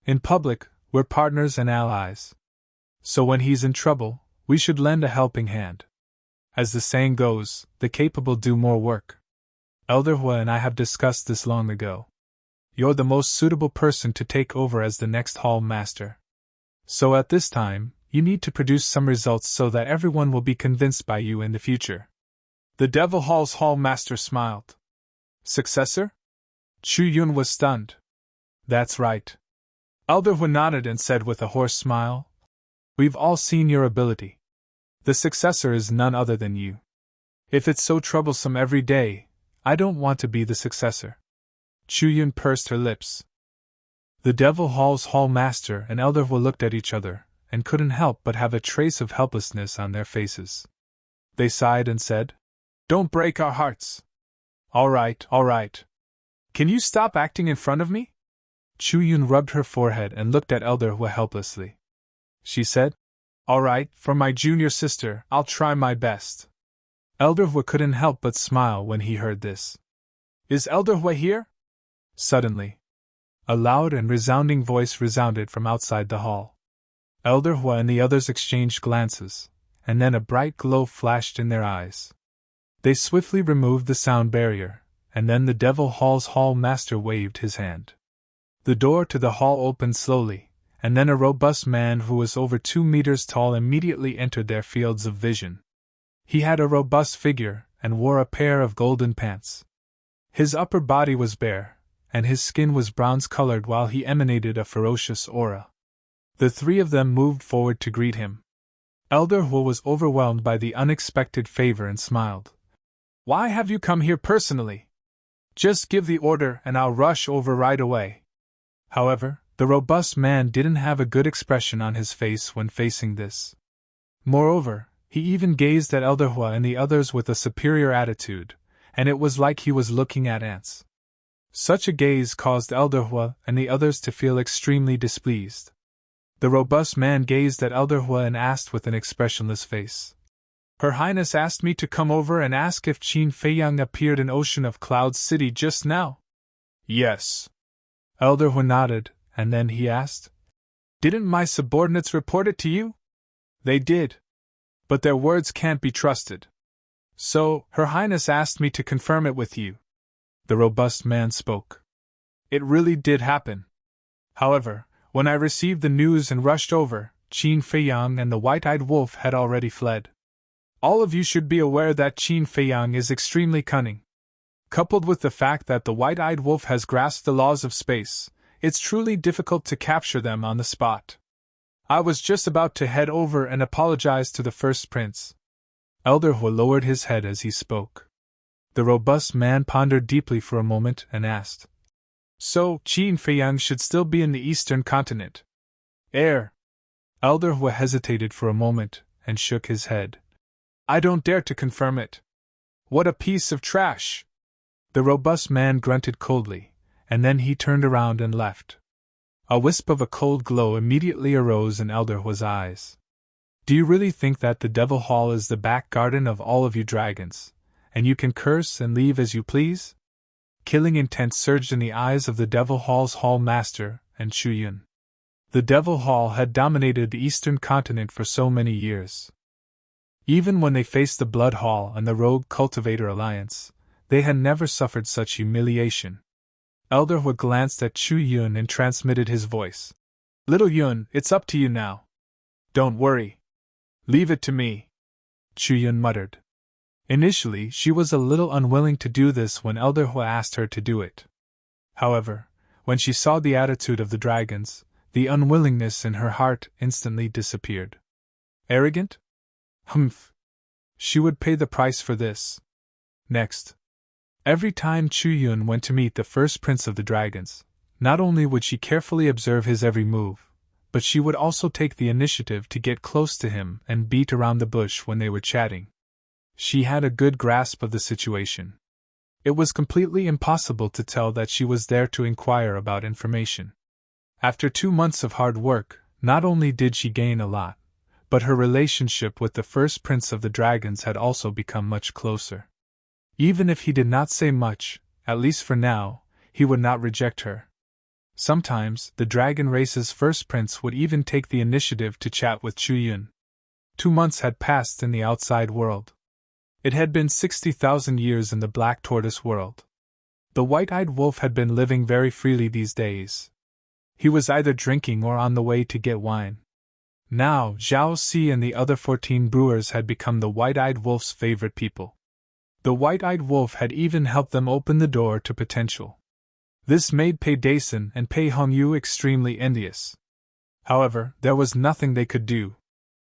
[SPEAKER 1] In public, we're partners and allies. So when he's in trouble, we should lend a helping hand. As the saying goes, the capable do more work. Elderhua and I have discussed this long ago. You're the most suitable person to take over as the next Hall Master. So at this time, you need to produce some results so that everyone will be convinced by you in the future. The Devil Hall's Hall Master smiled. Successor? Chu Yun was stunned. That's right. Elderhua nodded and said with a hoarse smile, We've all seen your ability. The successor is none other than you. If it's so troublesome every day, I don't want to be the successor. Chu Yun pursed her lips. The Devil Hall's Hall Master and Elderhua looked at each other, and couldn't help but have a trace of helplessness on their faces. They sighed and said, Don't break our hearts. All right, all right. Can you stop acting in front of me? Chu Yun rubbed her forehead and looked at Elderhua helplessly. She said, All right, for my junior sister, I'll try my best. Elderhua couldn't help but smile when he heard this. Is Elderhua here? Suddenly, a loud and resounding voice resounded from outside the hall. Elderhua and the others exchanged glances, and then a bright glow flashed in their eyes. They swiftly removed the sound barrier, and then the Devil Hall's Hall Master waved his hand. The door to the hall opened slowly, and then a robust man who was over 2 meters tall immediately entered their fields of vision. He had a robust figure and wore a pair of golden pants. His upper body was bare, and his skin was bronze-colored while he emanated a ferocious aura. The three of them moved forward to greet him. Elderhua was overwhelmed by the unexpected favor and smiled. Why have you come here personally? Just give the order and I'll rush over right away. However, the robust man didn't have a good expression on his face when facing this. Moreover, he even gazed at Elderhua and the others with a superior attitude, and it was like he was looking at ants. Such a gaze caused Elderhua and the others to feel extremely displeased. The robust man gazed at Elderhua and asked with an expressionless face, Her Highness asked me to come over and ask if Qin Feiyang appeared in Ocean of Clouds City just now. Yes. Elderhua nodded, and then he asked, Didn't my subordinates report it to you? They did. But their words can't be trusted. So, Her Highness asked me to confirm it with you. The robust man spoke. It really did happen. However, when I received the news and rushed over, Qin Feiyang and the white-eyed wolf had already fled. All of you should be aware that Qin Feiyang is extremely cunning. Coupled with the fact that the white-eyed wolf has grasped the laws of space, it's truly difficult to capture them on the spot. I was just about to head over and apologize to the first prince. Elder Hu lowered his head as he spoke. The robust man pondered deeply for a moment and asked, "So, Qin Feiyang should still be in the eastern continent?" Elder Hu hesitated for a moment and shook his head. "I don't dare to confirm it." "What a piece of trash!" The robust man grunted coldly, and then he turned around and left. A wisp of a cold glow immediately arose in Elder Hu's eyes. "Do you really think that the Devil Hall is the back garden of all of you dragons, and you can curse and leave as you please?" Killing intent surged in the eyes of the Devil Hall's hall master and Chu Yun. The Devil Hall had dominated the eastern continent for so many years. Even when they faced the Blood Hall and the Rogue Cultivator Alliance, they had never suffered such humiliation. Elder Hu glanced at Chu Yun and transmitted his voice. "Little Yun, it's up to you now. Don't worry. Leave it to me," Chu Yun muttered. Initially, she was a little unwilling to do this when Elder Hu asked her to do it. However, when she saw the attitude of the dragons, the unwillingness in her heart instantly disappeared. Arrogant? Humph. She would pay the price for this. Next. Every time Chu Yun went to meet the first prince of the dragons, not only would she carefully observe his every move, but she would also take the initiative to get close to him and beat around the bush when they were chatting. She had a good grasp of the situation. It was completely impossible to tell that she was there to inquire about information. After 2 months of hard work, not only did she gain a lot, but her relationship with the first prince of the dragons had also become much closer. Even if he did not say much, at least for now, he would not reject her. Sometimes, the dragon race's first prince would even take the initiative to chat with Chu Yun. 2 months had passed in the outside world. It had been 60,000 years in the Black Tortoise world. The white-eyed wolf had been living very freely these days. He was either drinking or on the way to get wine. Now, Zhao Si and the other 14 brewers had become the white-eyed wolf's favorite people. The white-eyed wolf had even helped them open the door to potential. This made Pei Dason and Pei Hongyu extremely envious. However, there was nothing they could do.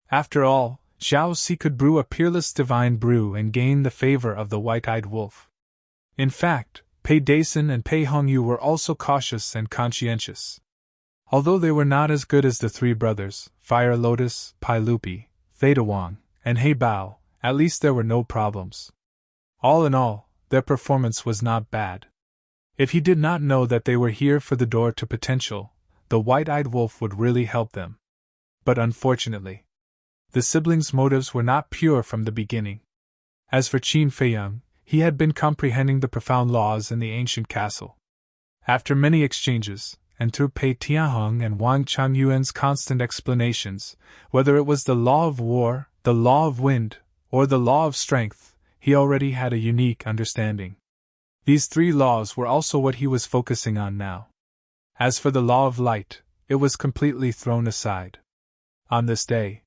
[SPEAKER 1] After all, Zhao Si could brew a peerless divine brew and gain the favor of the white-eyed wolf. In fact, Pei Dason and Pei Hongyu were also cautious and conscientious. Although they were not as good as the 3 brothers, Fire Lotus, Pai Lupi, Theta Wang, and Hei Bao, at least there were no problems. All in all, their performance was not bad. If he did not know that they were here for the door to potential, the white-eyed wolf would really help them. But unfortunately, the siblings' motives were not pure from the beginning. As for Qin Feiyang, he had been comprehending the profound laws in the ancient castle. After many exchanges, and through Pei Tianhong and Wang Changyuan's constant explanations, whether it was the law of war, the law of wind, or the law of strength, he already had a unique understanding. These 3 laws were also what he was focusing on now. As for the law of light, it was completely thrown aside. On this day,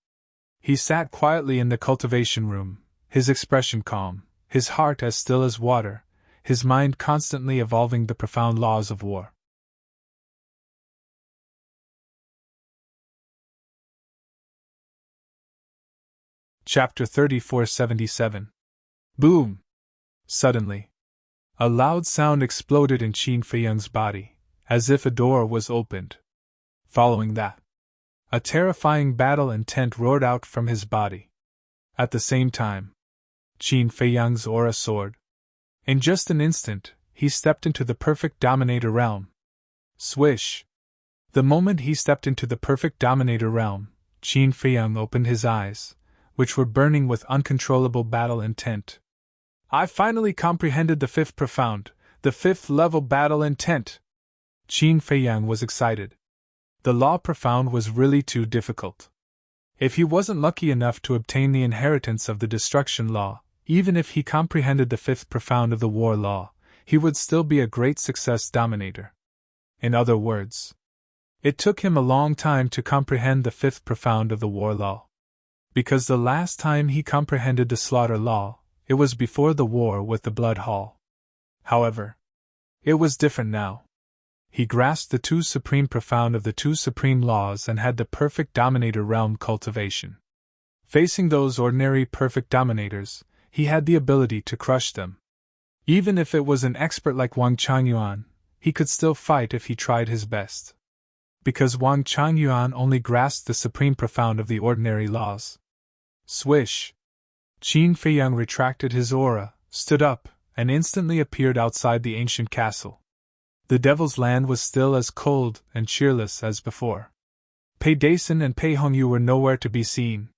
[SPEAKER 1] he sat quietly in the cultivation room, his expression calm, his heart as still as water, his mind constantly evolving the profound laws of war. Chapter 3477. Boom! Suddenly, a loud sound exploded in Qin Feiyang's body, as if a door was opened. Following that, a terrifying battle intent roared out from his body. At the same time, Qin Feiyang's aura soared. In just an instant, he stepped into the perfect Dominator realm. Swish! The moment he stepped into the perfect Dominator realm, Qin Feiyang opened his eyes, which were burning with uncontrollable battle intent. I finally comprehended the 5th profound, the 5th level battle intent. Qin Feiyang was excited. The law profound was really too difficult. If he wasn't lucky enough to obtain the inheritance of the destruction law, even if he comprehended the 5th profound of the war law, he would still be a great success dominator. In other words, it took him a long time to comprehend the 5th profound of the war law. Because the last time he comprehended the slaughter law, it was before the war with the Blood Hall. However, it was different now. He grasped the two supreme profound of the two supreme laws and had the perfect dominator realm cultivation. Facing those ordinary perfect dominators, he had the ability to crush them. Even if it was an expert like Wang Changyuan, he could still fight if he tried his best. Because Wang Changyuan only grasped the supreme profound of the ordinary laws. Swish! Qin Feiyang retracted his aura, stood up, and instantly appeared outside the ancient castle. The Devil's Land was still as cold and cheerless as before. Pei Dason and Pei Hongyu were nowhere to be seen.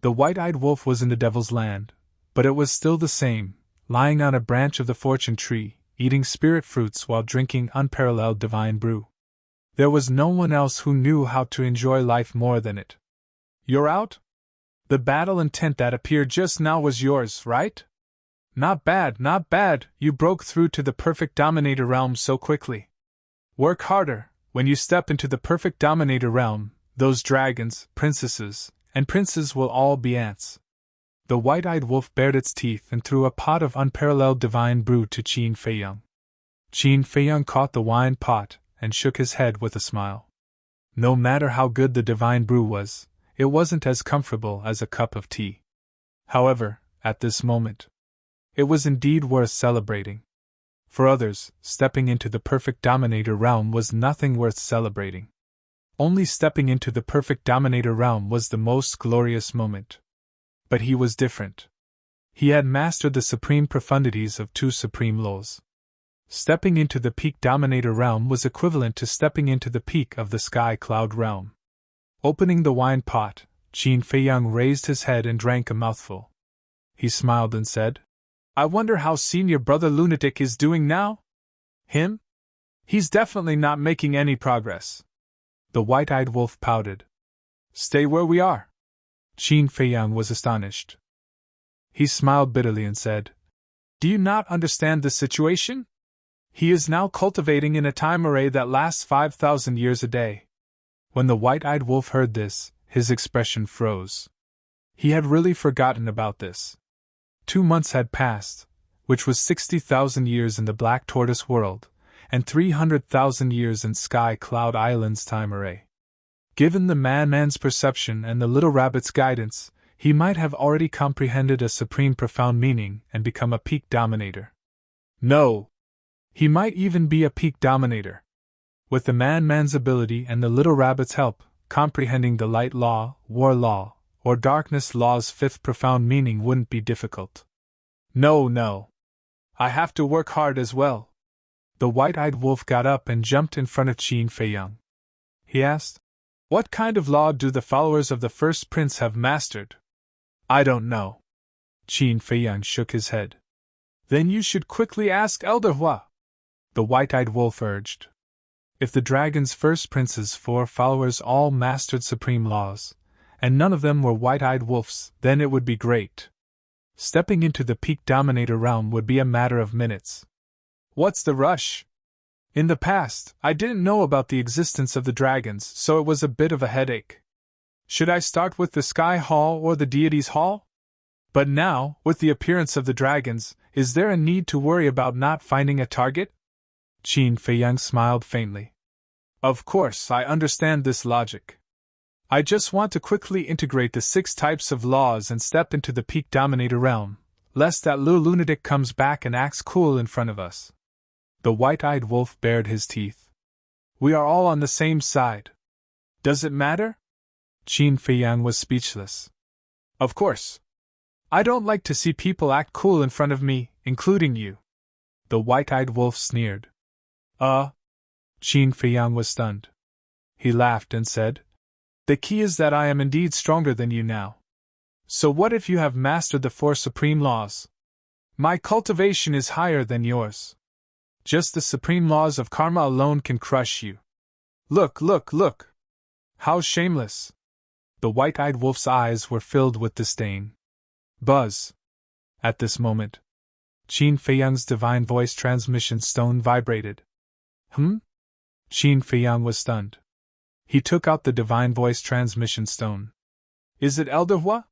[SPEAKER 1] The white-eyed wolf was in the Devil's Land, but it was still the same, lying on a branch of the fortune tree, eating spirit fruits while drinking unparalleled divine brew. There was no one else who knew how to enjoy life more than it. You're out? The battle intent that appeared just now was yours, right? Not bad, not bad, you broke through to the perfect dominator realm so quickly. Work harder. When you step into the perfect dominator realm, those dragons, princesses, and princes will all be ants. The white-eyed wolf bared its teeth and threw a pot of unparalleled divine brew to Qin Feiyang. Qin Feiyang caught the wine pot and shook his head with a smile. No matter how good the divine brew was, it wasn't as comfortable as a cup of tea. However, at this moment, it was indeed worth celebrating. For others, stepping into the perfect dominator realm was nothing worth celebrating. Only stepping into the perfect dominator realm was the most glorious moment. But he was different. He had mastered the supreme profundities of two supreme laws. Stepping into the peak dominator realm was equivalent to stepping into the peak of the sky cloud realm. Opening the wine pot, Qin Feiyang raised his head and drank a mouthful. He smiled and said, I wonder how senior brother Lunatic is doing now? Him? He's definitely not making any progress. The white-eyed wolf pouted. Stay where we are. Qin Feiyang was astonished. He smiled bitterly and said, Do you not understand the situation? He is now cultivating in a time array that lasts 5,000 years a day. When the white-eyed wolf heard this, his expression froze. He had really forgotten about this. 2 months had passed, which was 60,000 years in the Black Tortoise world, and 300,000 years in Sky Cloud Island's time array. Given the man's perception and the little rabbit's guidance, he might have already comprehended a supreme profound meaning and become a peak dominator. No! He might even be a peak dominator. With the man's ability and the little rabbit's help, comprehending the light law, war law, or darkness law's fifth profound meaning wouldn't be difficult. No. I have to work hard as well. The white-eyed wolf got up and jumped in front of Qin Feiyang. He asked, What kind of law do the followers of the first prince have mastered? I don't know. Qin Feiyang shook his head. Then you should quickly ask Elder Hua. The white-eyed wolf urged. If the dragon's first prince's 4 followers all mastered supreme laws, and none of them were white-eyed wolves, then it would be great. Stepping into the peak dominator realm would be a matter of minutes. What's the rush? In the past, I didn't know about the existence of the dragons, so it was a bit of a headache. Should I start with the Sky Hall or the Deity's Hall? But now, with the appearance of the dragons, is there a need to worry about not finding a target? Qin Feiyang smiled faintly. Of course, I understand this logic. I just want to quickly integrate the 6 types of laws and step into the peak dominator realm, lest that little lunatic comes back and acts cool in front of us. The white-eyed wolf bared his teeth. We are all on the same side. Does it matter? Qin Feiyang was speechless. Of course. I don't like to see people act cool in front of me, including you. The white-eyed wolf sneered. Qin Feiyang was stunned. He laughed and said, The key is that I am indeed stronger than you now. So what if you have mastered the 4 supreme laws? My cultivation is higher than yours. Just the supreme laws of karma alone can crush you. Look! How shameless! The white-eyed wolf's eyes were filled with disdain. Buzz! At this moment, Qin Feiyang's divine voice transmission stone vibrated. Qin Feiyang was stunned. He took out the divine voice transmission stone. Is it Elder Hua?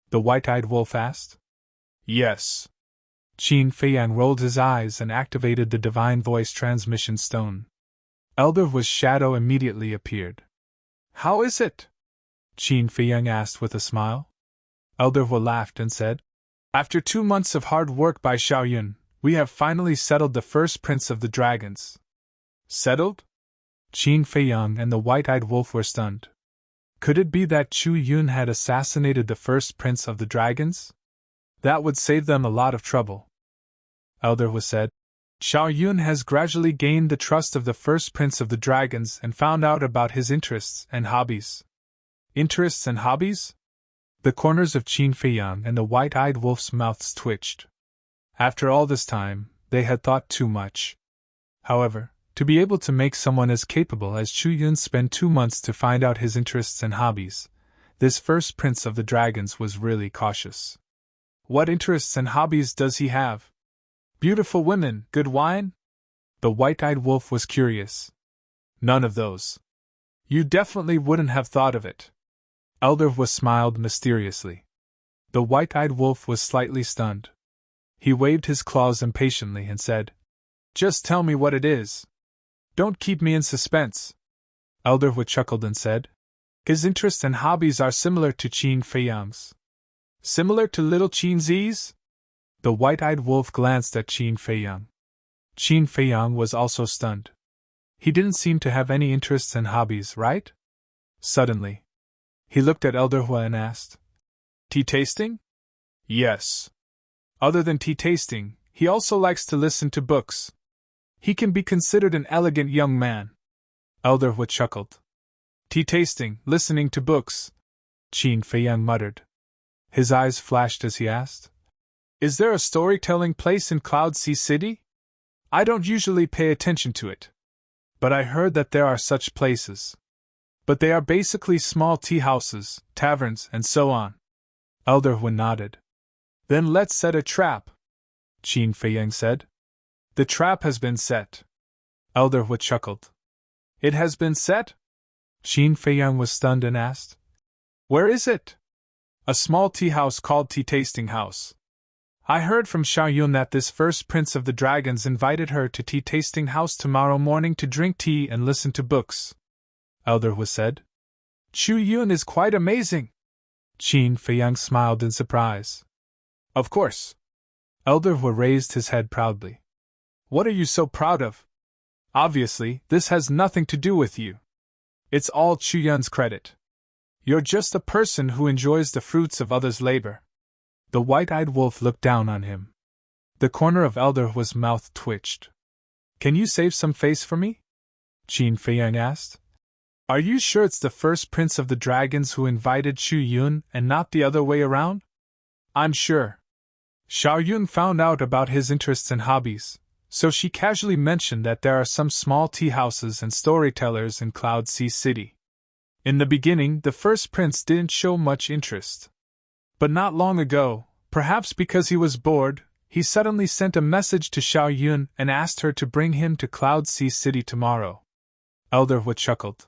[SPEAKER 1] The white-eyed wolf asked. Yes. Qin Feiyang rolled his eyes and activated the divine voice transmission stone. Elder Hua's shadow immediately appeared. How is it? Qin Feiyang asked with a smile. Elder Hua laughed and said, After 2 months of hard work by Xiaoyun, we have finally settled the first prince of the dragons. Settled? Qin Feiyang and the white-eyed wolf were stunned. Could it be that Chu Yun had assassinated the first prince of the dragons? That would save them a lot of trouble. Elder Hua said, Xiao Yun has gradually gained the trust of the first prince of the dragons and found out about his interests and hobbies. Interests and hobbies? The corners of Qin Feiyang and the white-eyed wolf's mouths twitched. After all this time, they had thought too much. However, to be able to make someone as capable as Chu Yun spend 2 months to find out his interests and hobbies, this first prince of the dragons was really cautious. What interests and hobbies does he have? Beautiful women, good wine? The white-eyed wolf was curious. None of those. You definitely wouldn't have thought of it. Elder Hua smiled mysteriously. The white-eyed wolf was slightly stunned. He waved his claws impatiently and said, Just tell me what it is. Don't keep me in suspense. Elder Hua chuckled and said, His interests and hobbies are similar to Qin Feiyang's. Similar to little Qin Zi's? The white-eyed wolf glanced at Qin Feiyang. Qin Feiyang was also stunned. He didn't seem to have any interests and hobbies, right? Suddenly, he looked at Elder Hua and asked, Tea tasting? Yes. Other than tea tasting, he also likes to listen to books. He can be considered an elegant young man. Elder Hua chuckled. Tea tasting, listening to books, Qin Feiyang muttered. His eyes flashed as he asked, Is there a storytelling place in Cloud Sea City? I don't usually pay attention to it. But I heard that there are such places. But they are basically small tea houses, taverns, and so on. Elder Hua nodded. Then let's set a trap, Qin Feiyang said. The trap has been set. Elder Hua chuckled. It has been set? Qin Feiyang was stunned and asked, Where is it? A small tea house called Tea Tasting House. I heard from Xiaoyun that this first prince of the dragons invited her to Tea Tasting House tomorrow morning to drink tea and listen to books. Elder Hua said. Chu Yun is quite amazing. Qin Feiyang smiled in surprise. Of course. Elder Hua raised his head proudly. What are you so proud of? Obviously, this has nothing to do with you. It's all Chu Yun's credit. You're just a person who enjoys the fruits of others' labor. The white-eyed wolf looked down on him. The corner of Elder Hua's mouth twitched. Can you save some face for me? Qin Feiyang asked. Are you sure it's the first prince of the dragons who invited Chu Yun and not the other way around? I'm sure. Xiao Yun found out about his interests and hobbies, so she casually mentioned that there are some small tea houses and storytellers in Cloud Sea City. In the beginning, the first prince didn't show much interest. But not long ago, perhaps because he was bored, he suddenly sent a message to Xiao Yun and asked her to bring him to Cloud Sea City tomorrow. Elder Hua chuckled.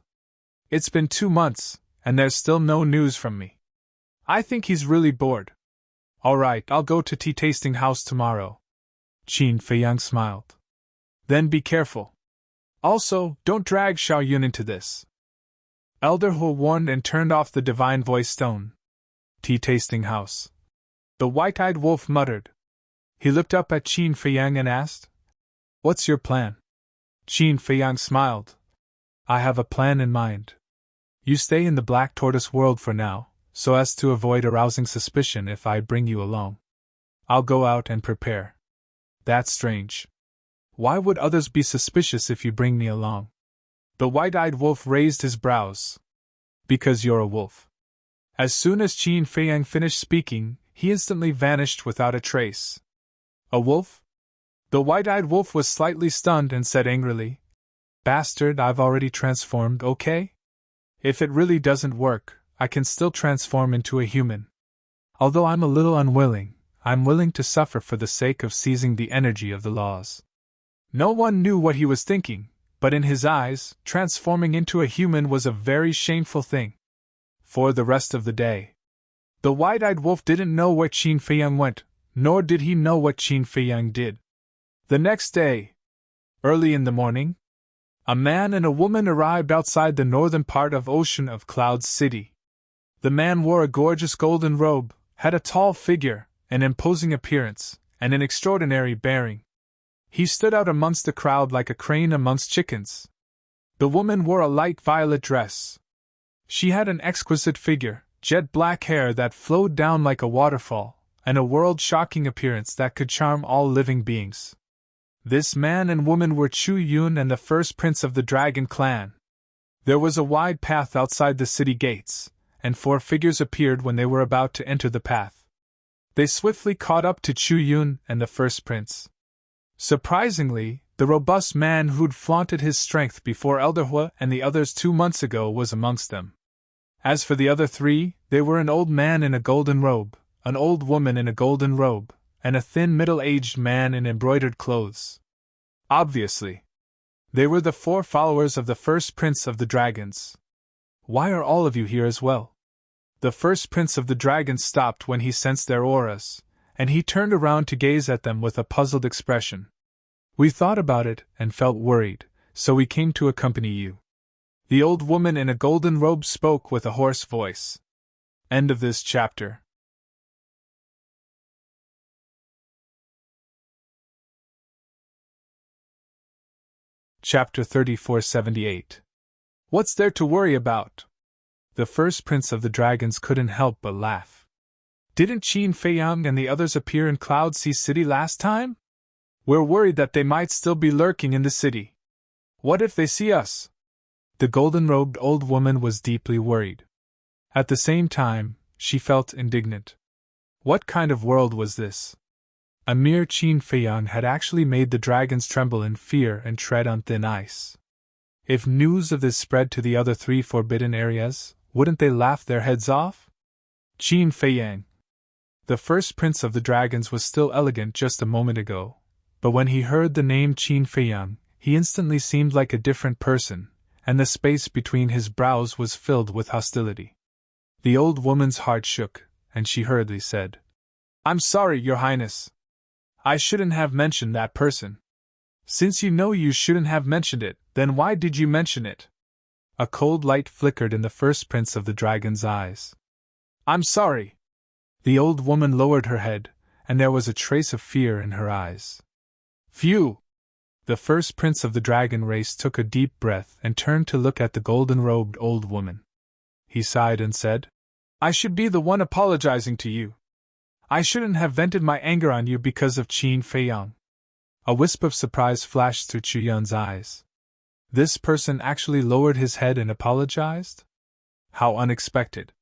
[SPEAKER 1] It's been 2 months, and there's still no news from me. I think he's really bored. All right, I'll go to Tea Tasting House tomorrow. Qin Feiyang smiled. Then be careful. Also, don't drag Xiao Yun into this. Elder Hua warned and turned off the divine voice stone. Tea Tasting House. The white-eyed wolf muttered. He looked up at Qin Feiyang and asked, What's your plan? Qin Feiyang smiled. I have a plan in mind. You stay in the Black Tortoise world for now, so as to avoid arousing suspicion if I bring you along. I'll go out and prepare. That's strange. Why would others be suspicious if you bring me along? The white-eyed wolf raised his brows. Because you're a wolf. As soon as Qin Feiyang finished speaking, he instantly vanished without a trace. A wolf? The white-eyed wolf was slightly stunned and said angrily, Bastard, I've already transformed, okay? If it really doesn't work, I can still transform into a human. Although I'm a little unwilling, I'm willing to suffer for the sake of seizing the energy of the laws. No one knew what he was thinking, but in his eyes, transforming into a human was a very shameful thing. For the rest of the day, The wide-eyed wolf didn't know where Qin Feiyang went, nor did he know what Qin Feiyang did. The next day, early in the morning, a man and a woman arrived outside the northern part of Ocean of Clouds City. The man wore a gorgeous golden robe, had a tall figure, an imposing appearance, and an extraordinary bearing. He stood out amongst the crowd like a crane amongst chickens. The woman wore a light violet dress. She had an exquisite figure, jet black hair that flowed down like a waterfall, and a world-shocking appearance that could charm all living beings. This man and woman were Chu Yun and the first prince of the Dragon clan. There was a wide path outside the city gates, and 4 figures appeared when they were about to enter the path. They swiftly caught up to Chu Yun and the first prince. Surprisingly, the robust man who'd flaunted his strength before Elder Hua and the others 2 months ago was amongst them. As for the other 3, they were an old man in a golden robe, an old woman in a golden robe, and a thin middle-aged man in embroidered clothes. Obviously, they were the 4 followers of the first prince of the dragons. Why are all of you here as well? The first prince of the dragons stopped when he sensed their auras, and he turned around to gaze at them with a puzzled expression. We thought about it and felt worried, so we came to accompany you. The old woman in a golden robe spoke with a hoarse voice. End of this chapter. Chapter 3478. What's there to worry about? The first prince of the dragons couldn't help but laugh. Didn't Qin Feiyang and the others appear in Cloud Sea City last time? We're worried that they might still be lurking in the city. What if they see us? The golden-robed old woman was deeply worried. At the same time, she felt indignant. What kind of world was this? A mere Qin Feiyang had actually made the dragons tremble in fear and tread on thin ice. If news of this spread to the other 3 forbidden areas, wouldn't they laugh their heads off? Qin Feiyang. The first prince of the dragons was still elegant just a moment ago, but when he heard the name Qin Feiyang, he instantly seemed like a different person, and the space between his brows was filled with hostility. The old woman's heart shook, and she hurriedly said, "I'm sorry, Your Highness. I shouldn't have mentioned that person." "Since you know you shouldn't have mentioned it, then why did you mention it?" A cold light flickered in the first prince of the dragon's eyes. "I'm sorry." The old woman lowered her head, and there was a trace of fear in her eyes. "Phew!" The first prince of the dragon race took a deep breath and turned to look at the golden-robed old woman. He sighed and said, "I should be the one apologizing to you. I shouldn't have vented my anger on you because of Qin Feiyang." A wisp of surprise flashed through Chu Yun's eyes. This person actually lowered his head and apologized? How unexpected.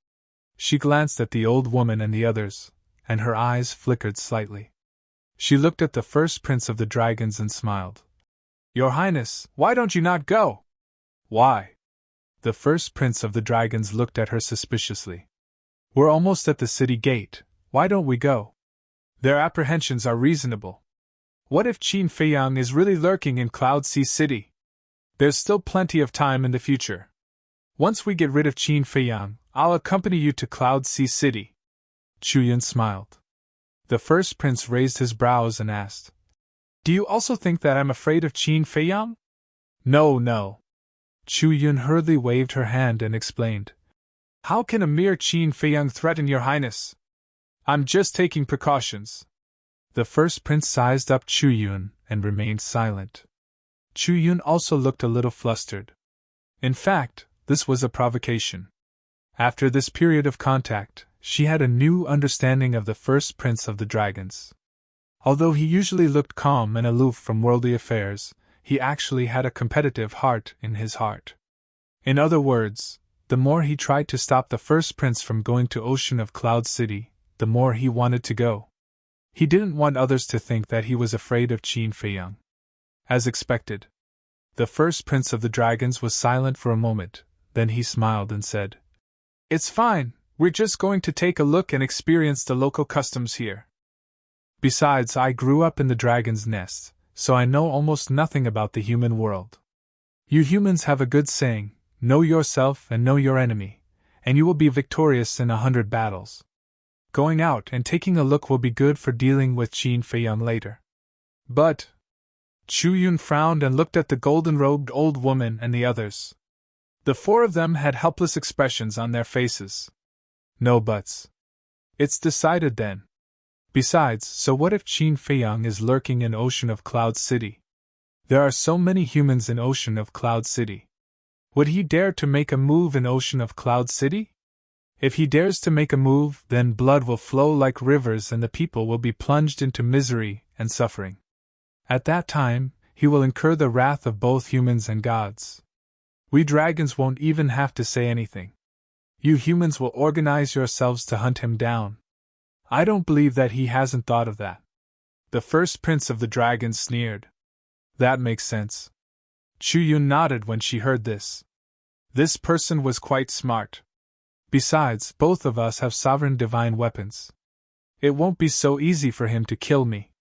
[SPEAKER 1] She glanced at the old woman and the others, and her eyes flickered slightly. She looked at the first prince of the dragons and smiled. "Your Highness, why don't you not go?" "Why?" The first prince of the dragons looked at her suspiciously. "We're almost at the city gate, why don't we go?" Their apprehensions are reasonable. What if Qin Feiyang is really lurking in Cloud Sea City? There's still plenty of time in the future. Once we get rid of Qin Feiyang, I'll accompany you to Cloud Sea City. Chu Yun smiled. The first prince raised his brows and asked, "Do you also think that I'm afraid of Qin Feiyang?" "No, no." Chu Yun hurriedly waved her hand and explained, "How can a mere Qin Feiyang threaten your highness? I'm just taking precautions." The first prince sized up Chu Yun and remained silent. Chu Yun also looked a little flustered. In fact, this was a provocation. After this period of contact, she had a new understanding of the first prince of the dragons. Although he usually looked calm and aloof from worldly affairs, he actually had a competitive heart in his heart. In other words, the more he tried to stop the first prince from going to Ocean of Cloud City, the more he wanted to go. He didn't want others to think that he was afraid of Qin Feiyang. As expected, the first prince of the dragons was silent for a moment, then he smiled and said, "It's fine, we're just going to take a look and experience the local customs here. Besides, I grew up in the dragon's nest, so I know almost nothing about the human world. You humans have a good saying, know yourself and know your enemy, and you will be victorious in 100 battles. Going out and taking a look will be good for dealing with Qin Feiyang later. But Chu Yun frowned and looked at the golden-robed old woman and the others. The four of them had helpless expressions on their faces. No buts. It's decided then. Besides, so what if Qin Feiyang is lurking in Ocean of Cloud City? There are so many humans in Ocean of Cloud City. Would he dare to make a move in Ocean of Cloud City? If he dares to make a move, then blood will flow like rivers and the people will be plunged into misery and suffering. At that time, he will incur the wrath of both humans and gods. We dragons won't even have to say anything. You humans will organize yourselves to hunt him down. I don't believe that he hasn't thought of that. The first prince of the dragons sneered. That makes sense. Chu Yun nodded when she heard this. This person was quite smart. Besides, both of us have sovereign divine weapons. It won't be so easy for him to kill me.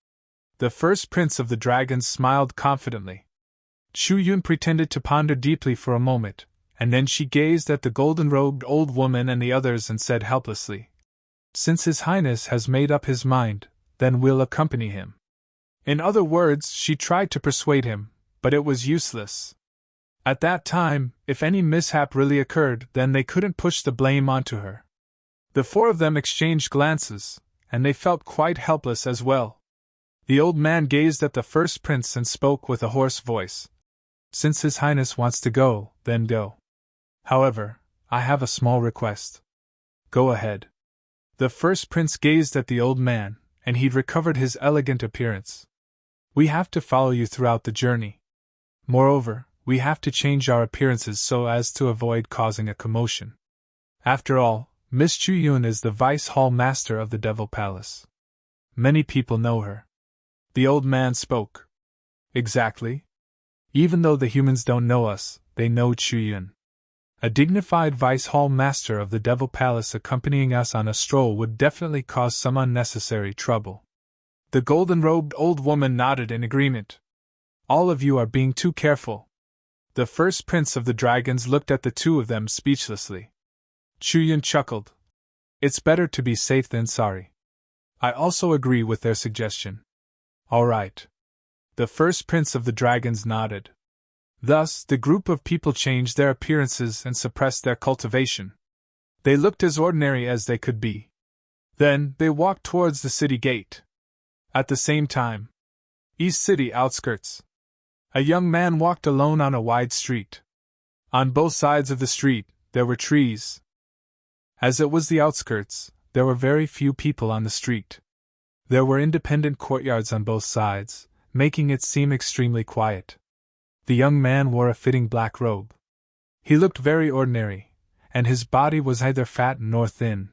[SPEAKER 1] The first prince of the dragons smiled confidently. Chu Yun pretended to ponder deeply for a moment, and then she gazed at the golden-robed old woman and the others and said helplessly, "Since His Highness has made up his mind, then we'll accompany him." In other words, she tried to persuade him, but it was useless. At that time, if any mishap really occurred, then they couldn't push the blame onto her. The four of them exchanged glances, and they felt quite helpless as well. The old man gazed at the first prince and spoke with a hoarse voice. "Since His Highness wants to go, then go. However, I have a small request." "Go ahead." The first prince gazed at the old man, and he'd recovered his elegant appearance. "We have to follow you throughout the journey. Moreover, we have to change our appearances so as to avoid causing a commotion. After all, Miss Chu Yun is the Vice Hall Master of the Devil Palace. Many people know her." The old man spoke. "Exactly. Even though the humans don't know us, they know Chu Yun. A dignified Vice Hall Master of the Devil Palace accompanying us on a stroll would definitely cause some unnecessary trouble." The golden-robed old woman nodded in agreement. "All of you are being too careful." The first prince of the dragons looked at the two of them speechlessly. Chu Yun chuckled. "It's better to be safe than sorry. I also agree with their suggestion." "All right." The first prince of the dragons nodded. Thus, the group of people changed their appearances and suppressed their cultivation. They looked as ordinary as they could be. Then, they walked towards the city gate. At the same time, East City outskirts. A young man walked alone on a wide street. On both sides of the street, there were trees. As it was the outskirts, there were very few people on the street. There were independent courtyards on both sides, making it seem extremely quiet. The young man wore a fitting black robe. He looked very ordinary, and his body was neither fat nor thin.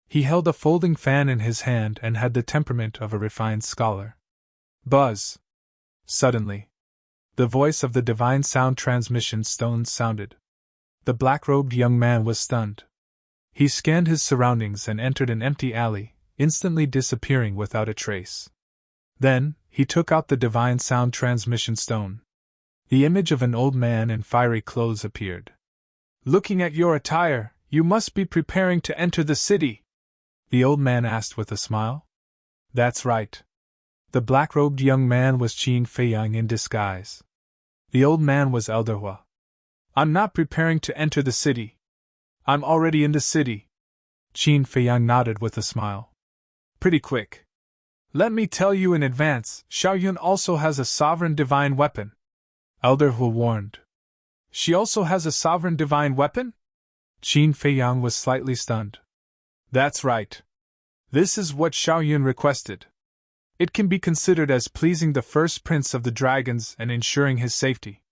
[SPEAKER 1] He held a folding fan in his hand and had the temperament of a refined scholar. Buzz! Suddenly, the voice of the divine sound transmission stone sounded. The black-robed young man was stunned. He scanned his surroundings and entered an empty alley, instantly disappearing without a trace. Then, he took out the divine sound transmission stone. The image of an old man in fiery clothes appeared. "Looking at your attire, you must be preparing to enter the city," the old man asked with a smile. "That's right." The black-robed young man was Qin Feiyang in disguise. The old man was Elder Hua. "I'm not preparing to enter the city. I'm already in the city." Qin Feiyang nodded with a smile. "Pretty quick. Let me tell you in advance, Xiaoyun also has a sovereign divine weapon," Elder Hua warned. "She also has a sovereign divine weapon?" Qin Feiyang was slightly stunned. "That's right. This is what Xiaoyun requested. It can be considered as pleasing the first prince of the dragons and ensuring his safety.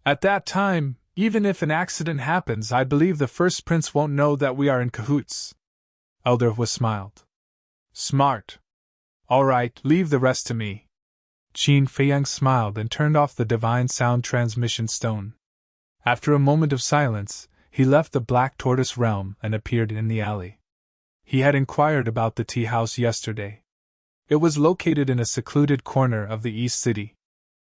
[SPEAKER 1] At that time, even if an accident happens, I believe the first prince won't know that we are in cahoots." Elder Hua smiled. "Smart. All right, leave the rest to me." Qin Feiyang smiled and turned off the divine sound transmission stone. After a moment of silence, he left the Black Tortoise realm and appeared in the alley. He had inquired about the tea house yesterday. It was located in a secluded corner of the East City.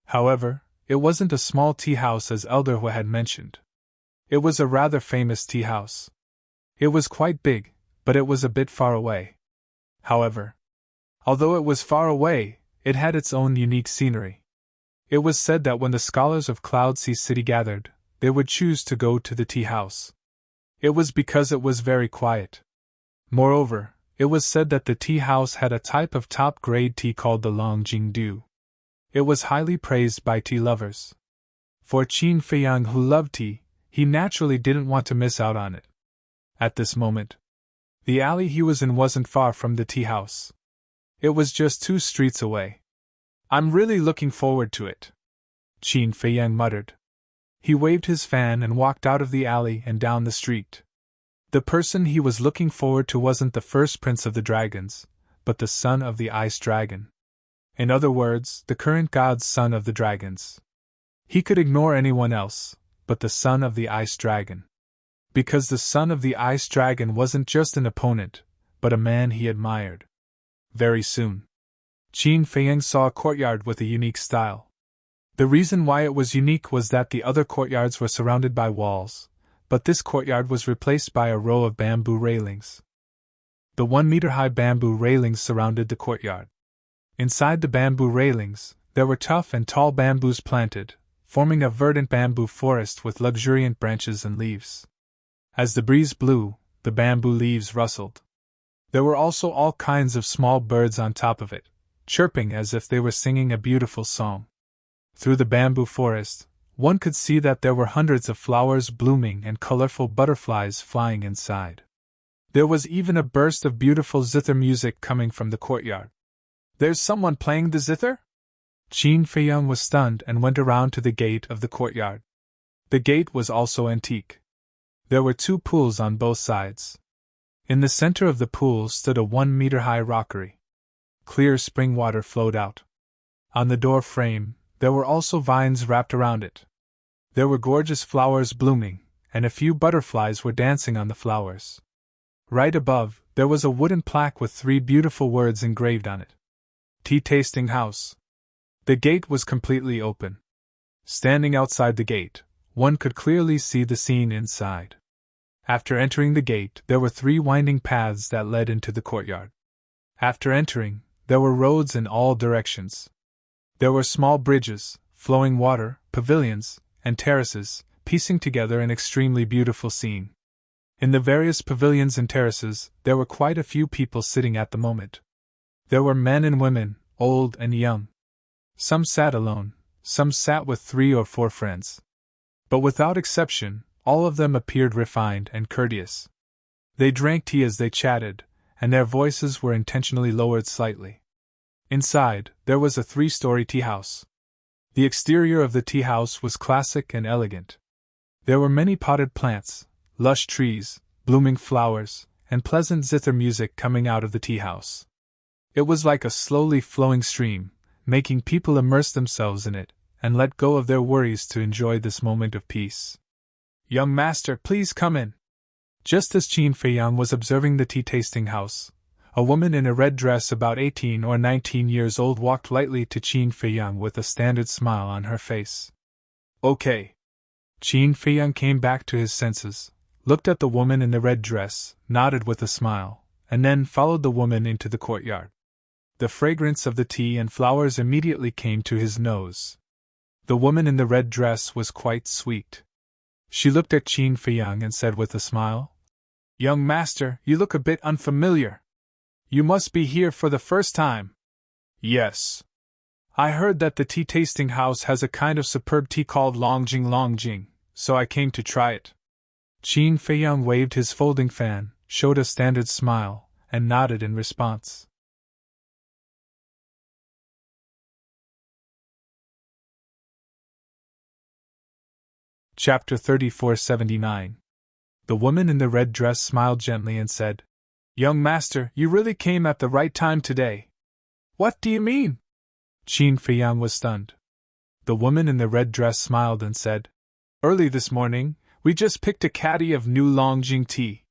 [SPEAKER 1] However, it wasn't a small tea house as Elder Hua had mentioned. It was a rather famous tea house. It was quite big, but it was a bit far away. However, although it was far away, it had its own unique scenery. It was said that when the scholars of Cloudsea City gathered, they would choose to go to the tea house. It was because it was very quiet. Moreover, it was said that the tea house had a type of top-grade tea called the Longjing Du. It was highly praised by tea lovers. For Qin Feiyang, who loved tea, he naturally didn't want to miss out on it. At this moment, the alley he was in wasn't far from the tea house. It was just 2 streets away. "I'm really looking forward to it," Qin Feiyang muttered. He waved his fan and walked out of the alley and down the street. The person he was looking forward to wasn't the first prince of the dragons, but the son of the ice dragon. In other words, the current god's son of the dragons. He could ignore anyone else, but the son of the ice dragon. Because the son of the ice dragon wasn't just an opponent, but a man he admired. Very soon, Qin Feiyang saw a courtyard with a unique style. The reason why it was unique was that the other courtyards were surrounded by walls, but this courtyard was replaced by a row of bamboo railings. The 1-meter-high bamboo railings surrounded the courtyard. Inside the bamboo railings, there were tough and tall bamboos planted, forming a verdant bamboo forest with luxuriant branches and leaves. As the breeze blew, the bamboo leaves rustled. There were also all kinds of small birds on top of it, chirping as if they were singing a beautiful song. Through the bamboo forest, one could see that there were hundreds of flowers blooming and colorful butterflies flying inside. There was even a burst of beautiful zither music coming from the courtyard. "There's someone playing the zither?" Qin Feiyang was stunned and went around to the gate of the courtyard. The gate was also antique. There were 2 pools on both sides. In the center of the pool stood a 1-meter-high rockery. Clear spring water flowed out. On the door frame, there were also vines wrapped around it. There were gorgeous flowers blooming, and a few butterflies were dancing on the flowers. Right above, there was a wooden plaque with 3 beautiful words engraved on it. Tea Tasting House. The gate was completely open. Standing outside the gate, one could clearly see the scene inside. After entering the gate, there were 3 winding paths that led into the courtyard. After entering, there were roads in all directions. There were small bridges, flowing water, pavilions, and terraces, piecing together an extremely beautiful scene. In the various pavilions and terraces, there were quite a few people sitting at the moment. There were men and women, old and young. Some sat alone, some sat with 3 or 4 friends. But without exception, all of them appeared refined and courteous. They drank tea as they chatted, and their voices were intentionally lowered slightly. Inside, there was a 3-story tea house. The exterior of the tea house was classic and elegant. There were many potted plants, lush trees, blooming flowers, and pleasant zither music coming out of the tea house. It was like a slowly flowing stream, making people immerse themselves in it and let go of their worries to enjoy this moment of peace. "Young master, please come in." Just as Qin Feiyang was observing the tea-tasting house, a woman in a red dress about 18 or 19 years old walked lightly to Qin Feiyang with a standard smile on her face. "Okay." Qin Feiyang came back to his senses, looked at the woman in the red dress, nodded with a smile, and then followed the woman into the courtyard. The fragrance of the tea and flowers immediately came to his nose. The woman in the red dress was quite sweet. She looked at Qin Feiyang and said with a smile, "Young master, you look a bit unfamiliar. You must be here for the first time." "Yes. I heard that the tea-tasting house has a kind of superb tea called Longjing, so I came to try it." Qin Feiyang waved his folding fan, showed a standard smile, and nodded in response. Chapter 3479. The woman in the red dress smiled gently and said, "Young master, you really came at the right time today." "What do you mean?" Qin Feiyang was stunned. The woman in the red dress smiled and said, "Early this morning, we just picked a caddy of new Longjing tea.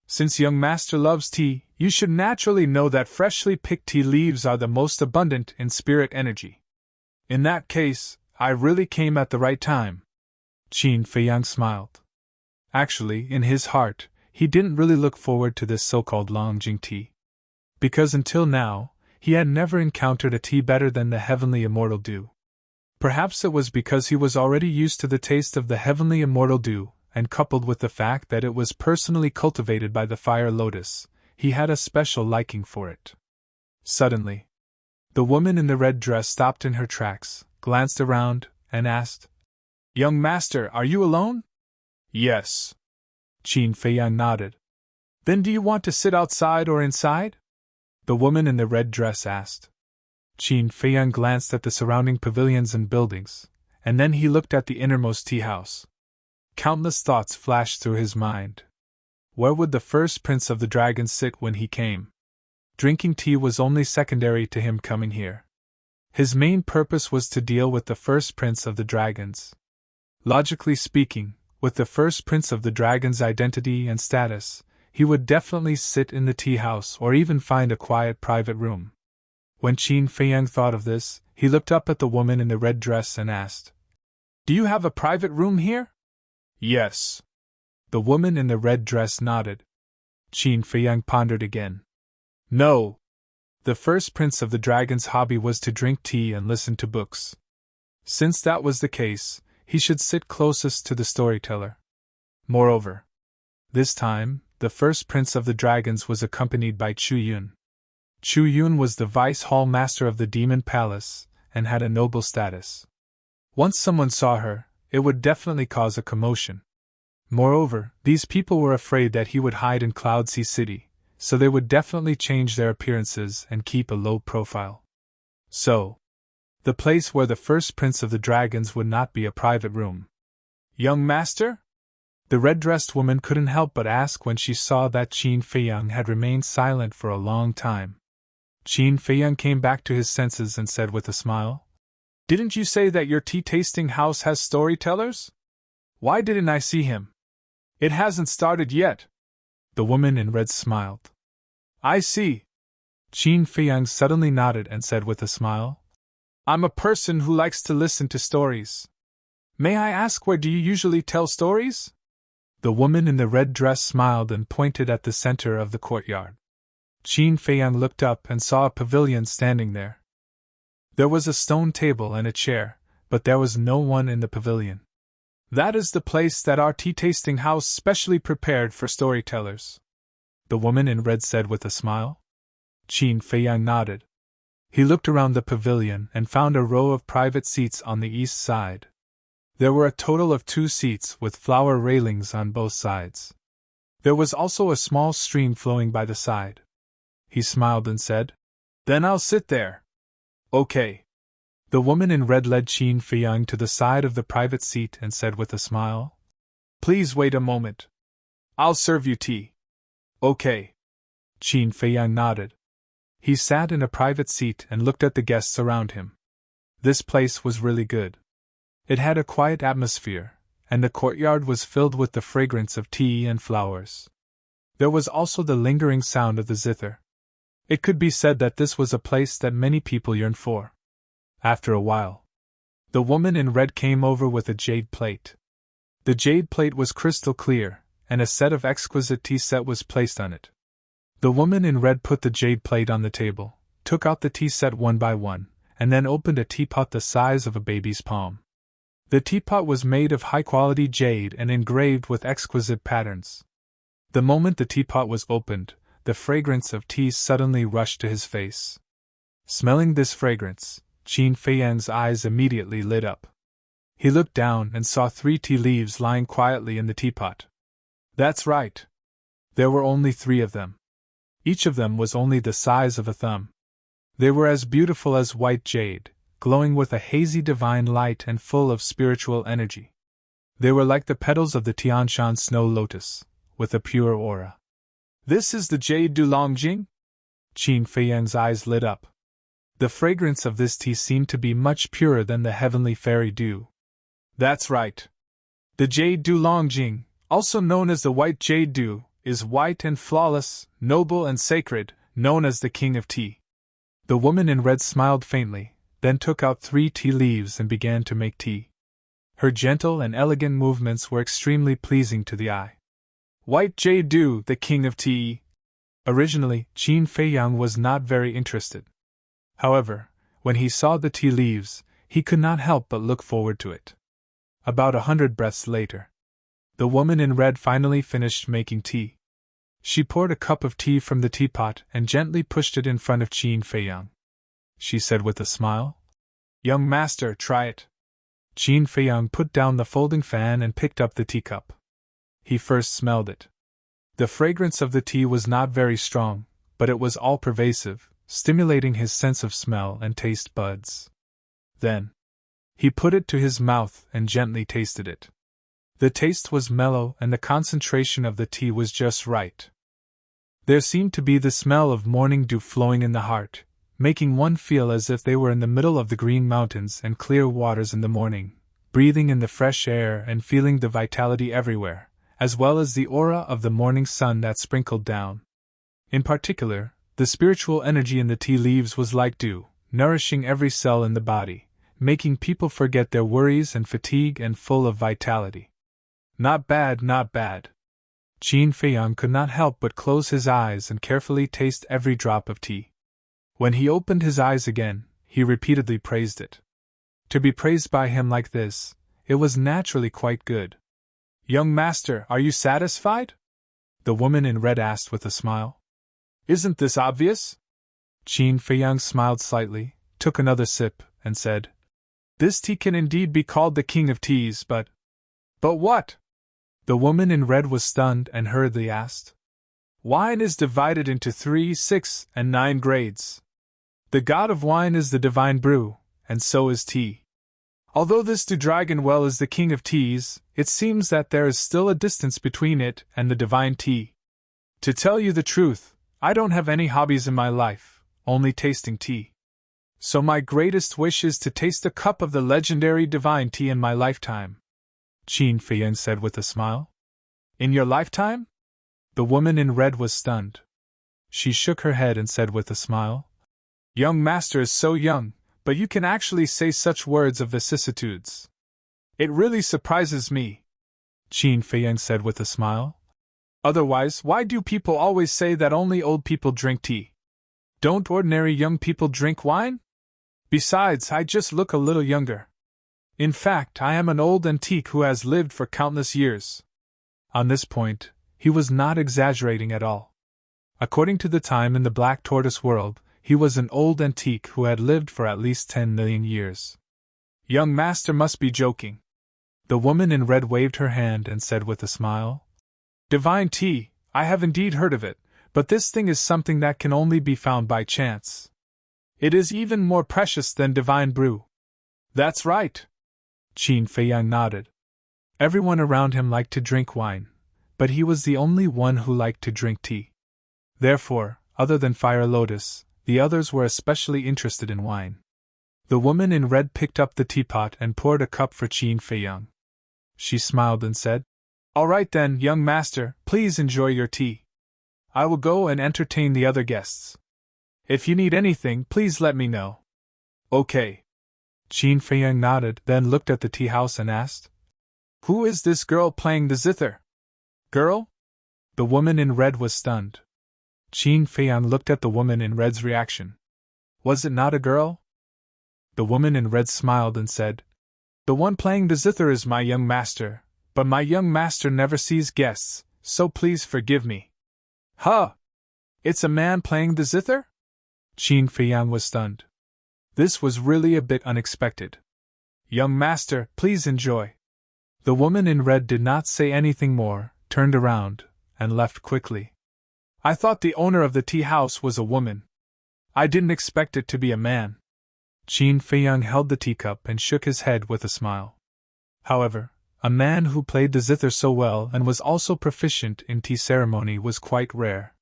[SPEAKER 1] Since young master loves tea, you should naturally know that freshly picked tea leaves are the most abundant in spirit energy. In that case, I really came at the right time." Qin Feiyang smiled. Actually, in his heart, he didn't really look forward to this so-called Longjing tea. because until now, he had never encountered a tea better than the heavenly immortal dew. Perhaps it was because he was already used to the taste of the heavenly immortal dew, and coupled with the fact that it was personally cultivated by the fire lotus, he had a special liking for it. Suddenly, the woman in the red dress stopped in her tracks, glanced around, and asked, "Young master, are you alone?" "Yes." Qin Feiyang nodded. "Then do you want to sit outside or inside?" the woman in the red dress asked. Qin Feiyang glanced at the surrounding pavilions and buildings, and then he looked at the innermost tea house. Countless thoughts flashed through his mind. Where would the first prince of the dragons sit when he came? Drinking tea was only secondary to him coming here. His main purpose was to deal with the first prince of the dragons. Logically speaking, with the first prince of the dragons' identity and status, he would definitely sit in the tea house or even find a quiet private room. When Qin Feiyang thought of this, he looked up at the woman in the red dress and asked, "Do you have a private room here?" "Yes." The woman in the red dress nodded. Qin Feiyang pondered again. No. The first prince of the dragon's hobby was to drink tea and listen to books. Since that was the case, he should sit closest to the storyteller. Moreover, this time, the first prince of the dragons was accompanied by Chu Yun. Chu Yun was the vice hall master of the Demon Palace, and had a noble status. Once someone saw her, it would definitely cause a commotion. Moreover, these people were afraid that he would hide in Cloudsea City, so they would definitely change their appearances and keep a low profile. So, the place where the first prince of the dragons would not be a private room. "Young master?" The red-dressed woman couldn't help but ask when she saw that Qin Feiyang had remained silent for a long time. Qin Feiyang came back to his senses and said with a smile, "Didn't you say that your tea-tasting house has storytellers? Why didn't I see him?" "It hasn't started yet." The woman in red smiled. "I see." Qin Feiyang suddenly nodded and said with a smile, "I'm a person who likes to listen to stories. May I ask, where do you usually tell stories?" The woman in the red dress smiled and pointed at the center of the courtyard. Qin Feiyang looked up and saw a pavilion standing there. There was a stone table and a chair, but there was no one in the pavilion. "That is the place that our tea-tasting house specially prepared for storytellers," the woman in red said with a smile. Qin Feiyang nodded. He looked around the pavilion and found a row of private seats on the east side. There were a total of 2 seats with flower railings on both sides. There was also a small stream flowing by the side. He smiled and said, "Then I'll sit there." "Okay." The woman in red led Qin Feiyang to the side of the private seat and said with a smile, "Please wait a moment. I'll serve you tea." "Okay." Qin Feiyang nodded. He sat in a private seat and looked at the guests around him. This place was really good. It had a quiet atmosphere, and the courtyard was filled with the fragrance of tea and flowers. There was also the lingering sound of the zither. It could be said that this was a place that many people yearned for. After a while, the woman in red came over with a jade plate. The jade plate was crystal clear, and a set of exquisite tea set was placed on it. The woman in red put the jade plate on the table, took out the tea set one by one, and then opened a teapot the size of a baby's palm. The teapot was made of high-quality jade and engraved with exquisite patterns. The moment the teapot was opened, the fragrance of tea suddenly rushed to his face. Smelling this fragrance, Qin Feiyang's eyes immediately lit up. He looked down and saw 3 tea leaves lying quietly in the teapot. That's right. There were only 3 of them. Each of them was only the size of a thumb. They were as beautiful as white jade, glowing with a hazy divine light and full of spiritual energy. They were like the petals of the Tianshan snow lotus, with a pure aura. "This is the jade du Longjing?" Qin Feiyang's eyes lit up. The fragrance of this tea seemed to be much purer than the heavenly fairy dew. That's right. The jade du Longjing, also known as the white jade dew, is white and flawless, noble and sacred, known as the king of tea. The woman in red smiled faintly, then took out 3 tea leaves and began to make tea. Her gentle and elegant movements were extremely pleasing to the eye. "White jade dew, the king of tea. Originally, Qin Feiyang was not very interested. However, when he saw the tea leaves, he could not help but look forward to it. About 100 breaths later, the woman in red finally finished making tea. She poured a cup of tea from the teapot and gently pushed it in front of Qin Feiyang. She said with a smile, "Young master, try it." Qin Feiyang put down the folding fan and picked up the teacup. He first smelled it. The fragrance of the tea was not very strong, but it was all-pervasive, stimulating his sense of smell and taste buds. Then, he put it to his mouth and gently tasted it. The taste was mellow and the concentration of the tea was just right. There seemed to be the smell of morning dew flowing in the heart, making one feel as if they were in the middle of the green mountains and clear waters in the morning, breathing in the fresh air and feeling the vitality everywhere, as well as the aura of the morning sun that sprinkled down. In particular, the spiritual energy in the tea leaves was like dew, nourishing every cell in the body, making people forget their worries and fatigue and full of vitality. Not bad, not bad. Qin Feiyang could not help but close his eyes and carefully taste every drop of tea. When he opened his eyes again, he repeatedly praised it. To be praised by him like this, it was naturally quite good. "Young master, are you satisfied?" the woman in red asked with a smile. "Isn't this obvious?" Qin Feiyang smiled slightly, took another sip, and said, "This tea can indeed be called the king of teas, but..." "But what?" The woman in red was stunned and hurriedly asked. "Wine is divided into 3, 6, and 9 grades. The god of wine is the divine brew, and so is tea. Although this dragon well is the king of teas, it seems that there is still a distance between it and the divine tea. To tell you the truth, I don't have any hobbies in my life, only tasting tea. So my greatest wish is to taste a cup of the legendary divine tea in my lifetime," Qin Feiyang said with a smile. "In your lifetime?" The woman in red was stunned. She shook her head and said with a smile, "Young master is so young, but you can actually say such words of vicissitudes. It really surprises me," Qin Feiyang said with a smile. "Otherwise, why do people always say that only old people drink tea? Don't ordinary young people drink wine? Besides, I just look a little younger. In fact, I am an old antique who has lived for countless years." On this point, he was not exaggerating at all. According to the time in the Black Tortoise world, he was an old antique who had lived for at least 10 million years. "Young master must be joking." The woman in red waved her hand and said with a smile, "Divine tea, I have indeed heard of it, but this thing is something that can only be found by chance. It is even more precious than divine brew." "That's right." Qin Feiyang nodded. Everyone around him liked to drink wine, but he was the only one who liked to drink tea. Therefore, other than Fire Lotus, the others were especially interested in wine. The woman in red picked up the teapot and poured a cup for Qin Feiyang. She smiled and said, "All right then, young master, please enjoy your tea. I will go and entertain the other guests. If you need anything, please let me know." "Okay." Qin Feiyang nodded, then looked at the tea house and asked, "Who is this girl playing the zither?" "Girl?" The woman in red was stunned. Qin Feiyang looked at the woman in red's reaction. Was it not a girl? The woman in red smiled and said, "The one playing the zither is my young master, but my young master never sees guests, so please forgive me." "Huh! It's a man playing the zither?" Qin Feiyang was stunned. This was really a bit unexpected. "Young master, please enjoy." The woman in red did not say anything more, turned around, and left quickly. "I thought the owner of the tea house was a woman. I didn't expect it to be a man." Qin Feiyang held the teacup and shook his head with a smile. However, a man who played the zither so well and was also proficient in tea ceremony was quite rare.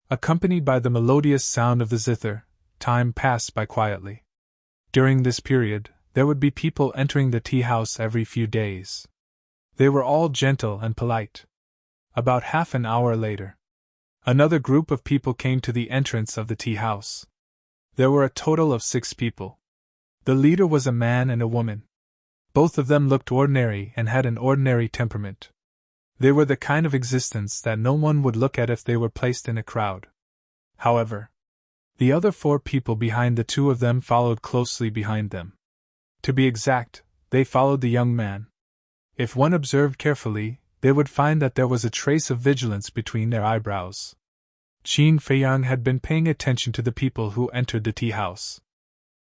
[SPEAKER 1] Accompanied by the melodious sound of the zither, time passed by quietly. During this period, there would be people entering the tea house every few days. They were all gentle and polite. About half an hour later, another group of people came to the entrance of the tea house. There were a total of 6 people. The leader was a man and a woman. Both of them looked ordinary and had an ordinary temperament. They were the kind of existence that no one would look at if they were placed in a crowd. However, the other 4 people behind the 2 of them followed closely behind them. To be exact, they followed the young man. If one observed carefully, they would find that there was a trace of vigilance between their eyebrows. Qin Feiyang had been paying attention to the people who entered the tea house.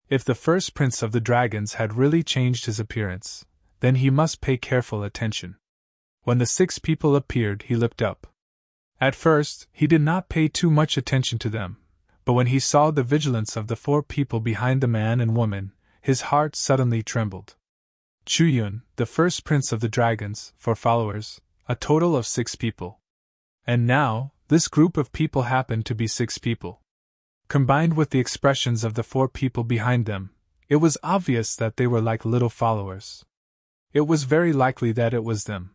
[SPEAKER 1] If the first prince of the dragons had really changed his appearance, then he must pay careful attention. When the 6 people appeared, he looked up. At first, he did not pay too much attention to them, but when he saw the vigilance of the 4 people behind the man and woman, his heart suddenly trembled. Chu Yun, the first prince of the dragons, 4 followers, a total of 6 people. And now, this group of people happened to be 6 people. Combined with the expressions of the 4 people behind them, it was obvious that they were like little followers. It was very likely that it was them.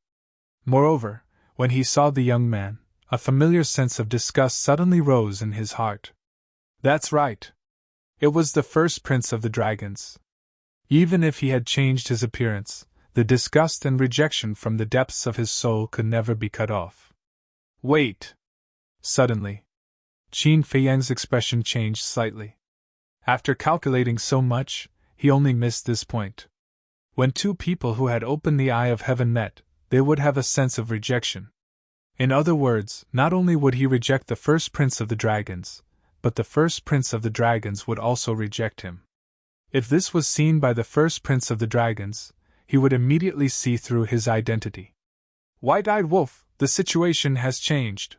[SPEAKER 1] Moreover, when he saw the young man, a familiar sense of disgust suddenly rose in his heart. That's right. It was the first prince of the dragons. Even if he had changed his appearance, the disgust and rejection from the depths of his soul could never be cut off. Wait! Suddenly, Qin Feiyang's expression changed slightly. After calculating so much, he only missed this point. When 2 people who had opened the eye of heaven met, they would have a sense of rejection. In other words, not only would he reject the first prince of the dragons, but the first prince of the dragons would also reject him. If this was seen by the first prince of the dragons, he would immediately see through his identity. White-eyed wolf, the situation has changed.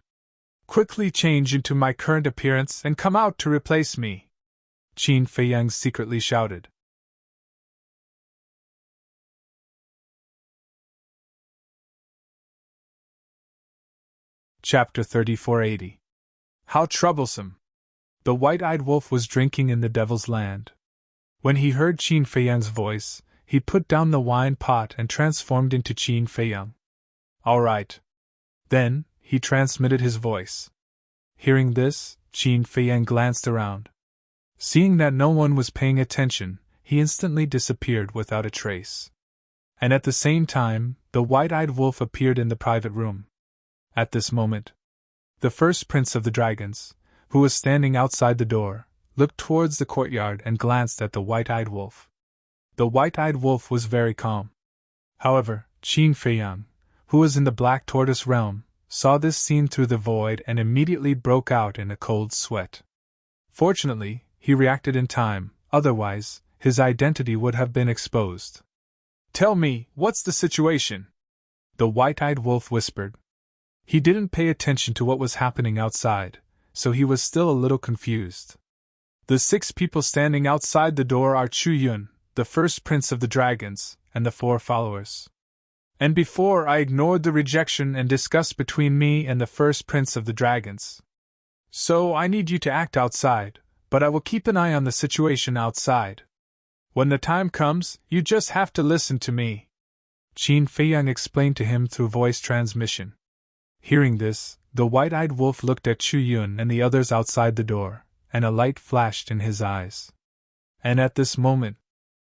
[SPEAKER 1] Quickly change into my current appearance and come out to replace me, Qin Feiyang secretly shouted. Chapter 3480. How troublesome! The white-eyed wolf was drinking in the devil's land. When he heard Qin Feiyang's voice, he put down the wine pot and transformed into Qin Feiyang. All right. Then, he transmitted his voice. Hearing this, Qin Feiyang glanced around. Seeing that no one was paying attention, he instantly disappeared without a trace. And at the same time, the white-eyed wolf appeared in the private room. At this moment, the first prince of the dragons, who was standing outside the door, looked towards the courtyard and glanced at the white-eyed wolf. The white-eyed wolf was very calm. However, Qin Feiyang, who was in the black tortoise realm, saw this scene through the void and immediately broke out in a cold sweat. Fortunately, he reacted in time, otherwise, his identity would have been exposed. Tell me, what's the situation? The white-eyed wolf whispered. He didn't pay attention to what was happening outside, so he was still a little confused. The 6 people standing outside the door are Chu Yun, the first prince of the dragons, and the 4 followers. And before I ignored the rejection and disgust between me and the first prince of the dragons. So I need you to act outside, but I will keep an eye on the situation outside. When the time comes, you just have to listen to me, Qin Feiyang explained to him through voice transmission. Hearing this, the white-eyed wolf looked at Chu Yun and the others outside the door, and a light flashed in his eyes. And at this moment,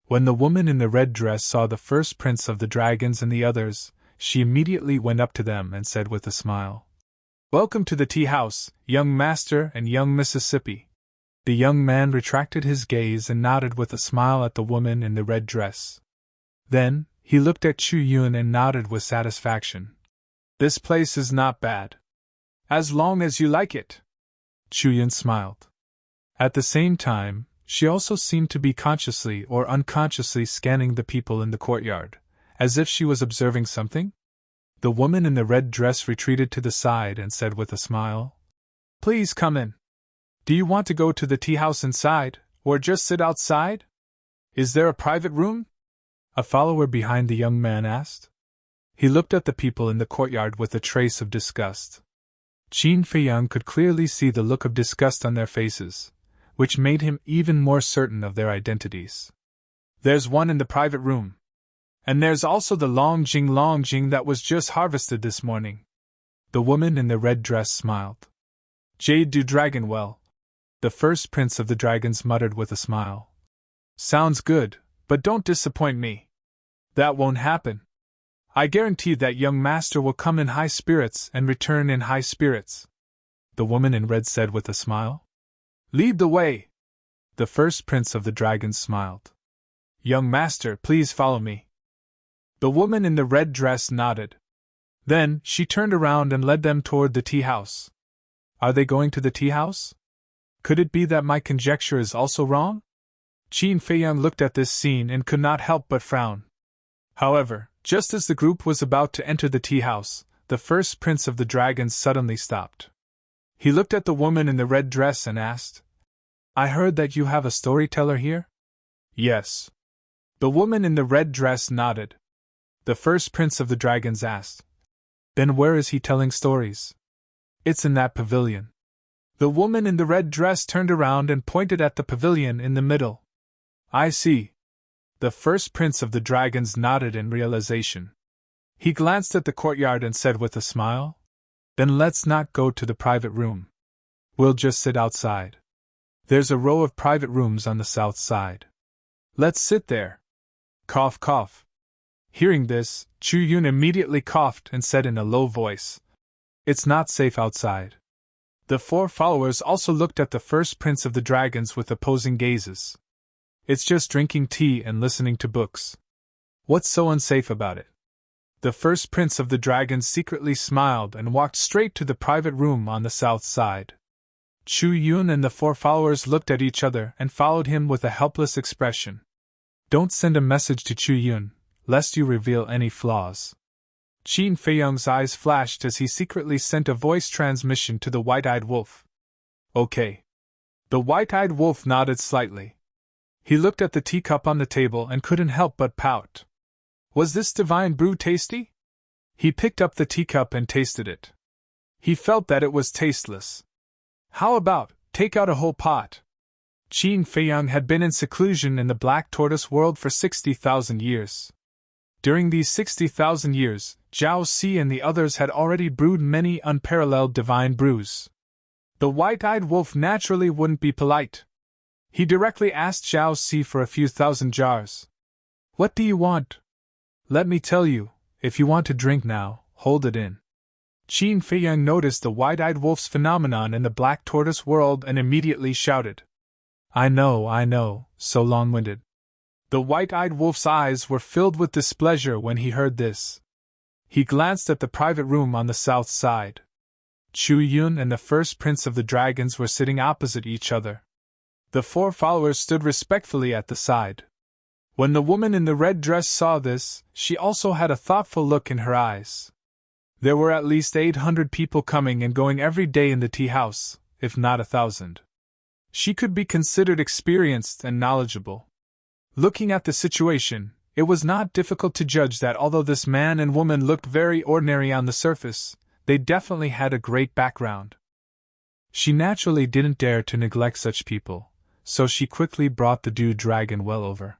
[SPEAKER 1] when the woman in the red dress saw the first prince of the dragons and the others, she immediately went up to them and said with a smile, "Welcome to the tea house, young master and young Mississippi." The young man retracted his gaze and nodded with a smile at the woman in the red dress. Then, he looked at Chu Yun and nodded with satisfaction. This place is not bad. As long as you like it. Chu Yun smiled. At the same time, she also seemed to be consciously or unconsciously scanning the people in the courtyard, as if she was observing something. The woman in the red dress retreated to the side and said with a smile, "Please come in. Do you want to go to the tea house inside, or just sit outside? Is there a private room?" A follower behind the young man asked. He looked at the people in the courtyard with a trace of disgust. Qin Feiyang could clearly see the look of disgust on their faces, which made him even more certain of their identities. "There's one in the private room. And there's also the longjing that was just harvested this morning." The woman in the red dress smiled. "Jade du dragon well," the first prince of the dragons muttered with a smile. "Sounds good, but don't disappoint me. That won't happen. I guarantee that young master will come in high spirits and return in high spirits." the woman in red said with a smile. Lead the way! The first prince of the dragons smiled. Young master, please follow me. The woman in the red dress nodded. Then, she turned around and led them toward the tea house. Are they going to the tea house? Could it be that my conjecture is also wrong? Qin Feiyang looked at this scene and could not help but frown. However, just as the group was about to enter the tea house, the first prince of the dragons suddenly stopped. He looked at the woman in the red dress and asked, I heard that you have a storyteller here? Yes. The woman in the red dress nodded. The first prince of the dragons asked, Then where is he telling stories? It's in that pavilion. The woman in the red dress turned around and pointed at the pavilion in the middle. I see. The first prince of the dragons nodded in realization. He glanced at the courtyard and said with a smile, Then let's not go to the private room. We'll just sit outside. There's a row of private rooms on the south side. Let's sit there. Cough, cough. Hearing this, Chu Yun immediately coughed and said in a low voice, It's not safe outside. The four followers also looked at the first prince of the dragons with opposing gazes. It's just drinking tea and listening to books. What's so unsafe about it? The first prince of the dragons secretly smiled and walked straight to the private room on the south side. Chu Yun and the four followers looked at each other and followed him with a helpless expression. Don't send a message to Chu Yun, lest you reveal any flaws. Qin Feiyang's eyes flashed as he secretly sent a voice transmission to the white-eyed wolf. Okay. The white-eyed wolf nodded slightly. He looked at the teacup on the table and couldn't help but pout. Was this divine brew tasty? He picked up the teacup and tasted it. He felt that it was tasteless. How about, take out a whole pot? Qin Feiyang had been in seclusion in the Black Tortoise world for 60,000 years. During these 60,000 years, Zhao Si and the others had already brewed many unparalleled divine brews. The white-eyed wolf naturally wouldn't be polite. He directly asked Zhao Si for a few thousand jars. What do you want? Let me tell you, if you want to drink now, hold it in. Qin Feiyang noticed the white-eyed wolf's phenomenon in the Black Tortoise world and immediately shouted. I know, so long-winded. The white-eyed wolf's eyes were filled with displeasure when he heard this. He glanced at the private room on the south side. Chu Yun and the first prince of the dragons were sitting opposite each other. The four followers stood respectfully at the side. When the woman in the red dress saw this, she also had a thoughtful look in her eyes. There were at least 800 people coming and going every day in the tea house, if not 1,000. She could be considered experienced and knowledgeable. Looking at the situation, it was not difficult to judge that although this man and woman looked very ordinary on the surface, they definitely had a great background. She naturally didn't dare to neglect such people, so she quickly brought the Dew Dragon Well over.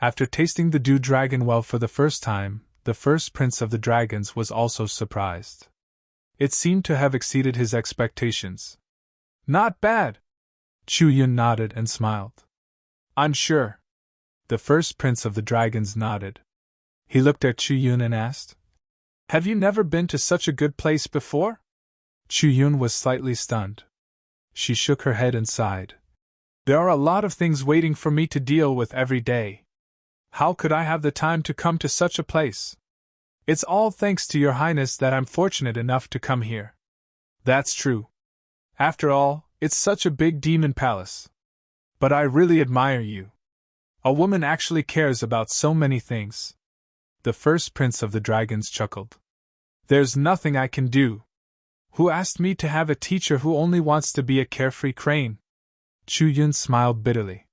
[SPEAKER 1] After tasting the Dew Dragon Well for the first time, the first prince of the dragons was also surprised. It seemed to have exceeded his expectations. Not bad! Chu Yun nodded and smiled. I'm sure. The first prince of the dragons nodded. He looked at Chu Yun and asked, Have you never been to such a good place before? Chu Yun was slightly stunned. She shook her head and sighed. There are a lot of things waiting for me to deal with every day. How could I have the time to come to such a place? It's all thanks to your highness that I'm fortunate enough to come here. That's true. After all, it's such a big demon palace. But I really admire you. A woman actually cares about so many things. The first prince of the dragons chuckled. There's nothing I can do. Who asked me to have a teacher who only wants to be a carefree crane? Chu Yun smiled bitterly.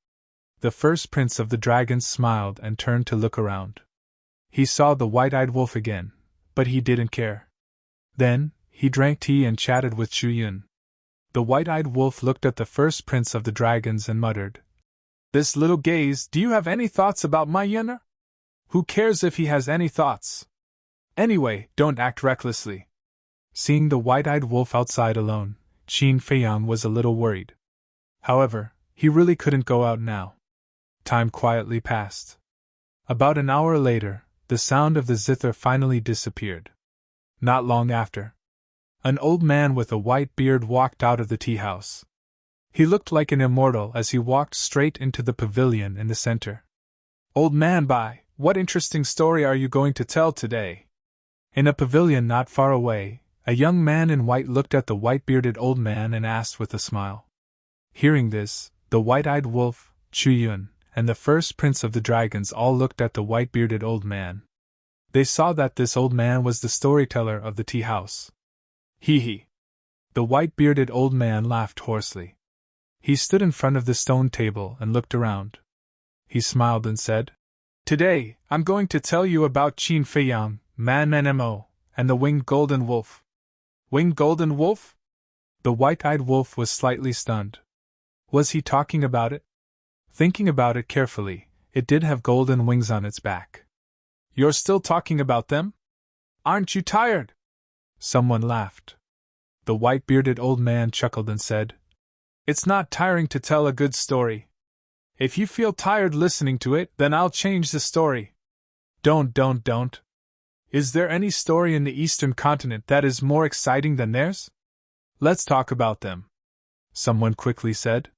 [SPEAKER 1] The first prince of the dragons smiled and turned to look around. He saw the white-eyed wolf again, but he didn't care. Then, he drank tea and chatted with Chu Yun. The white-eyed wolf looked at the first prince of the dragons and muttered, This little gaze, do you have any thoughts about my Yunner? Who cares if he has any thoughts? Anyway, don't act recklessly. Seeing the white-eyed wolf outside alone, Qin Feiyang was a little worried. However, he really couldn't go out now. Time quietly passed. About an hour later, the sound of the zither finally disappeared. Not long after, An old man with a white beard walked out of the tea house. He looked like an immortal as he walked straight into the pavilion in the center. Old man, what interesting story are you going to tell today? In a pavilion not far away, a young man in white looked at the white-bearded old man and asked with a smile. Hearing this, the white-eyed wolf, Chuyun, and the first prince of the dragons all looked at the white-bearded old man. They saw that this old man was the storyteller of the tea house. Hee hee. The white-bearded old man laughed hoarsely. He stood in front of the stone table and looked around. He smiled and said, "Today, I'm going to tell you about Qin Feiyang, Man Mo, and the winged golden wolf." Winged golden wolf? The white-eyed wolf was slightly stunned. Was he talking about it? Thinking about it carefully, it did have golden wings on its back. You're still talking about them? Aren't you tired? Someone laughed. The white-bearded old man chuckled and said, "It's not tiring to tell a good story. If you feel tired listening to it, then I'll change the story." Don't. Is there any story in the Eastern continent that is more exciting than theirs? Let's talk about them, someone quickly said.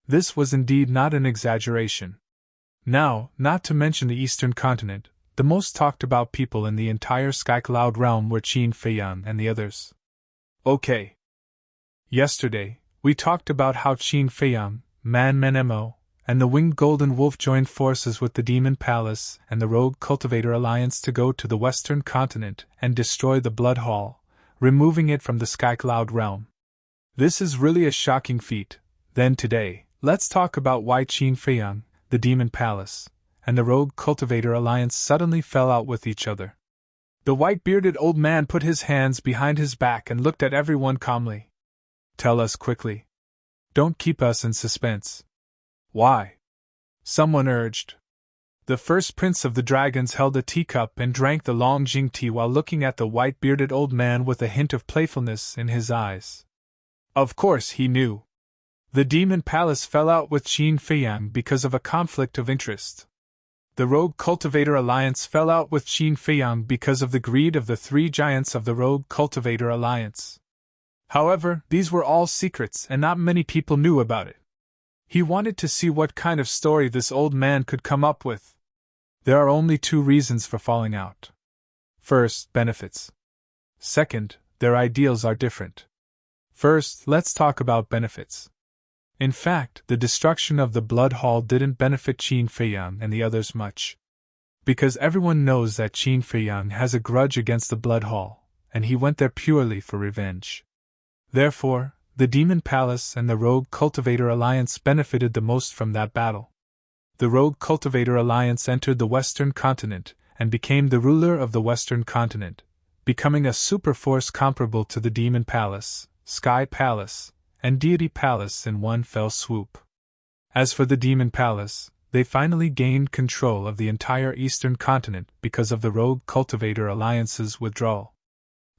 [SPEAKER 1] This was indeed not an exaggeration. Now, not to mention the Eastern continent, the most talked about people in the entire Sky Cloud realm were Qin Feiyang and the others. Okay. Yesterday, we talked about how Qin Feiyang, Man Mo, and the winged golden wolf joined forces with the Demon Palace and the Rogue Cultivator Alliance to go to the Western continent and destroy the Blood Hall, removing it from the Sky Cloud realm. This is really a shocking feat. Then today, let's talk about why Qin Feiyang, the Demon Palace, and the Rogue Cultivator Alliance suddenly fell out with each other. The white-bearded old man put his hands behind his back and looked at everyone calmly. Tell us quickly. Don't keep us in suspense. Why? Someone urged. The first prince of the dragons held a teacup and drank the long Jing tea while looking at the white-bearded old man with a hint of playfulness in his eyes. Of course he knew. The Demon Palace fell out with Qin Feiyang because of a conflict of interest. The Rogue Cultivator Alliance fell out with Qin Feiyang because of the greed of the three giants of the Rogue Cultivator Alliance. However, these were all secrets and not many people knew about it. He wanted to see what kind of story this old man could come up with. There are only two reasons for falling out. First, benefits. Second, their ideals are different. First, let's talk about benefits. In fact, the destruction of the Blood Hall didn't benefit Qin Feiyang and the others much. Because everyone knows that Qin Feiyang has a grudge against the Blood Hall, and he went there purely for revenge. Therefore, the Demon Palace and the Rogue Cultivator Alliance benefited the most from that battle. The Rogue Cultivator Alliance entered the Western continent and became the ruler of the Western continent, becoming a superforce comparable to the Demon Palace, Sky Palace, and Deity Palace in one fell swoop. As for the Demon Palace, they finally gained control of the entire Eastern continent because of the Rogue Cultivator Alliance's withdrawal.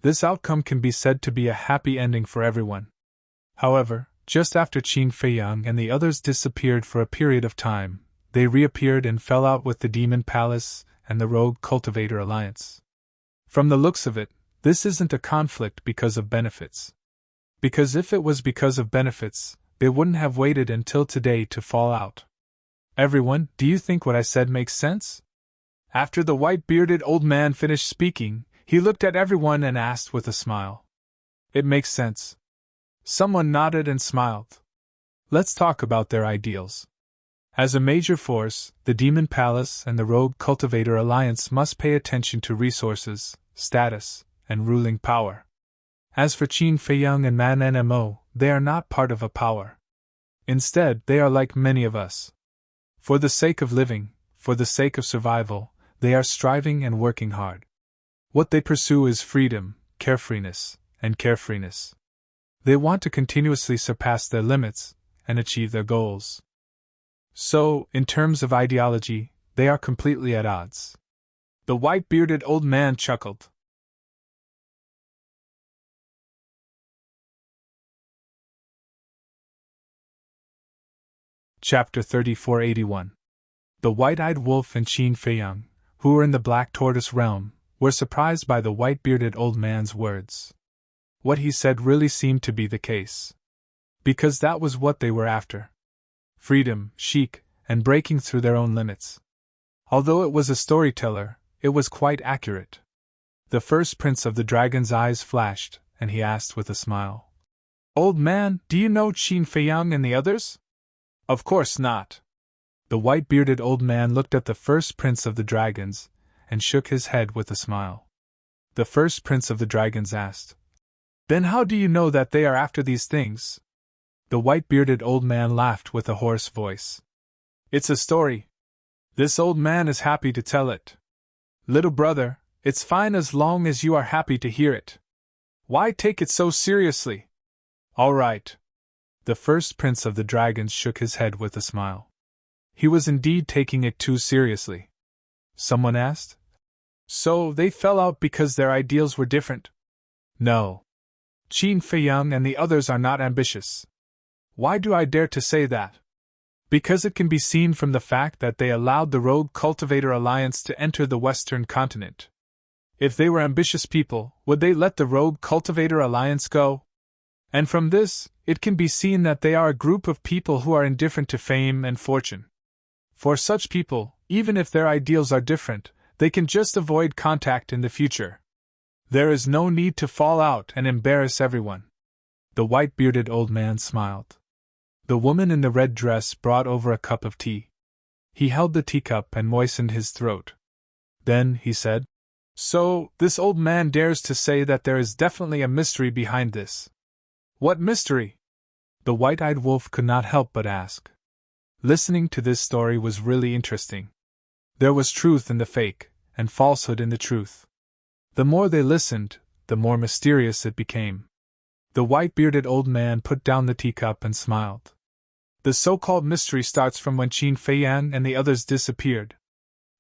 [SPEAKER 1] This outcome can be said to be a happy ending for everyone. However, just after Qin Feiyang and the others disappeared for a period of time, they reappeared and fell out with the Demon Palace and the Rogue Cultivator Alliance. From the looks of it, this isn't a conflict because of benefits. Because if it was because of benefits, they wouldn't have waited until today to fall out. Everyone, do you think what I said makes sense? After the white-bearded old man finished speaking, he looked at everyone and asked with a smile. It makes sense. Someone nodded and smiled. Let's talk about their ideals. As a major force, the Demon Palace and the Rogue Cultivator Alliance must pay attention to resources, status, and ruling power. As for Qin Feiyang and Man Mo, they are not part of a power. Instead, they are like many of us. For the sake of living, for the sake of survival, they are striving and working hard. What they pursue is freedom, carefreeness, and carefreeness. They want to continuously surpass their limits and achieve their goals. So, in terms of ideology, they are completely at odds. The white-bearded old man chuckled. Chapter 3481. The white-eyed wolf and Qin Feiyang, who were in the black tortoise realm, were surprised by the white-bearded old man's words. What he said really seemed to be the case. Because that was what they were after. Freedom, chic, and breaking through their own limits. Although it was a storyteller, it was quite accurate. The first prince of the dragon's eyes flashed, and he asked with a smile, "Old man, do you know Qin Feiyang and the others?" "Of course not." The white-bearded old man looked at the first prince of the dragons, and shook his head with a smile. The first prince of the dragons asked, "Then how do you know that they are after these things?" The white-bearded old man laughed with a hoarse voice. "It's a story. This old man is happy to tell it. Little brother, it's fine as long as you are happy to hear it. Why take it so seriously?" "All right." The first prince of the dragons shook his head with a smile. He was indeed taking it too seriously. Someone asked, "So they fell out because their ideals were different?" "No. Qin Feiyang and the others are not ambitious." "Why do I dare to say that?" "Because it can be seen from the fact that they allowed the Rogue Cultivator Alliance to enter the Western continent. If they were ambitious people, would they let the Rogue Cultivator Alliance go? And from this, it can be seen that they are a group of people who are indifferent to fame and fortune. For such people, even if their ideals are different, they can just avoid contact in the future. There is no need to fall out and embarrass everyone." The white-bearded old man smiled. The woman in the red dress brought over a cup of tea. He held the teacup and moistened his throat. Then he said, "So, this old man dares to say that there is definitely a mystery behind this." "What mystery?" the white-eyed wolf could not help but ask. Listening to this story was really interesting. There was truth in the fake, and falsehood in the truth. The more they listened, the more mysterious it became. The white-bearded old man put down the teacup and smiled. "The so-called mystery starts from when Qin Feiyang and the others disappeared."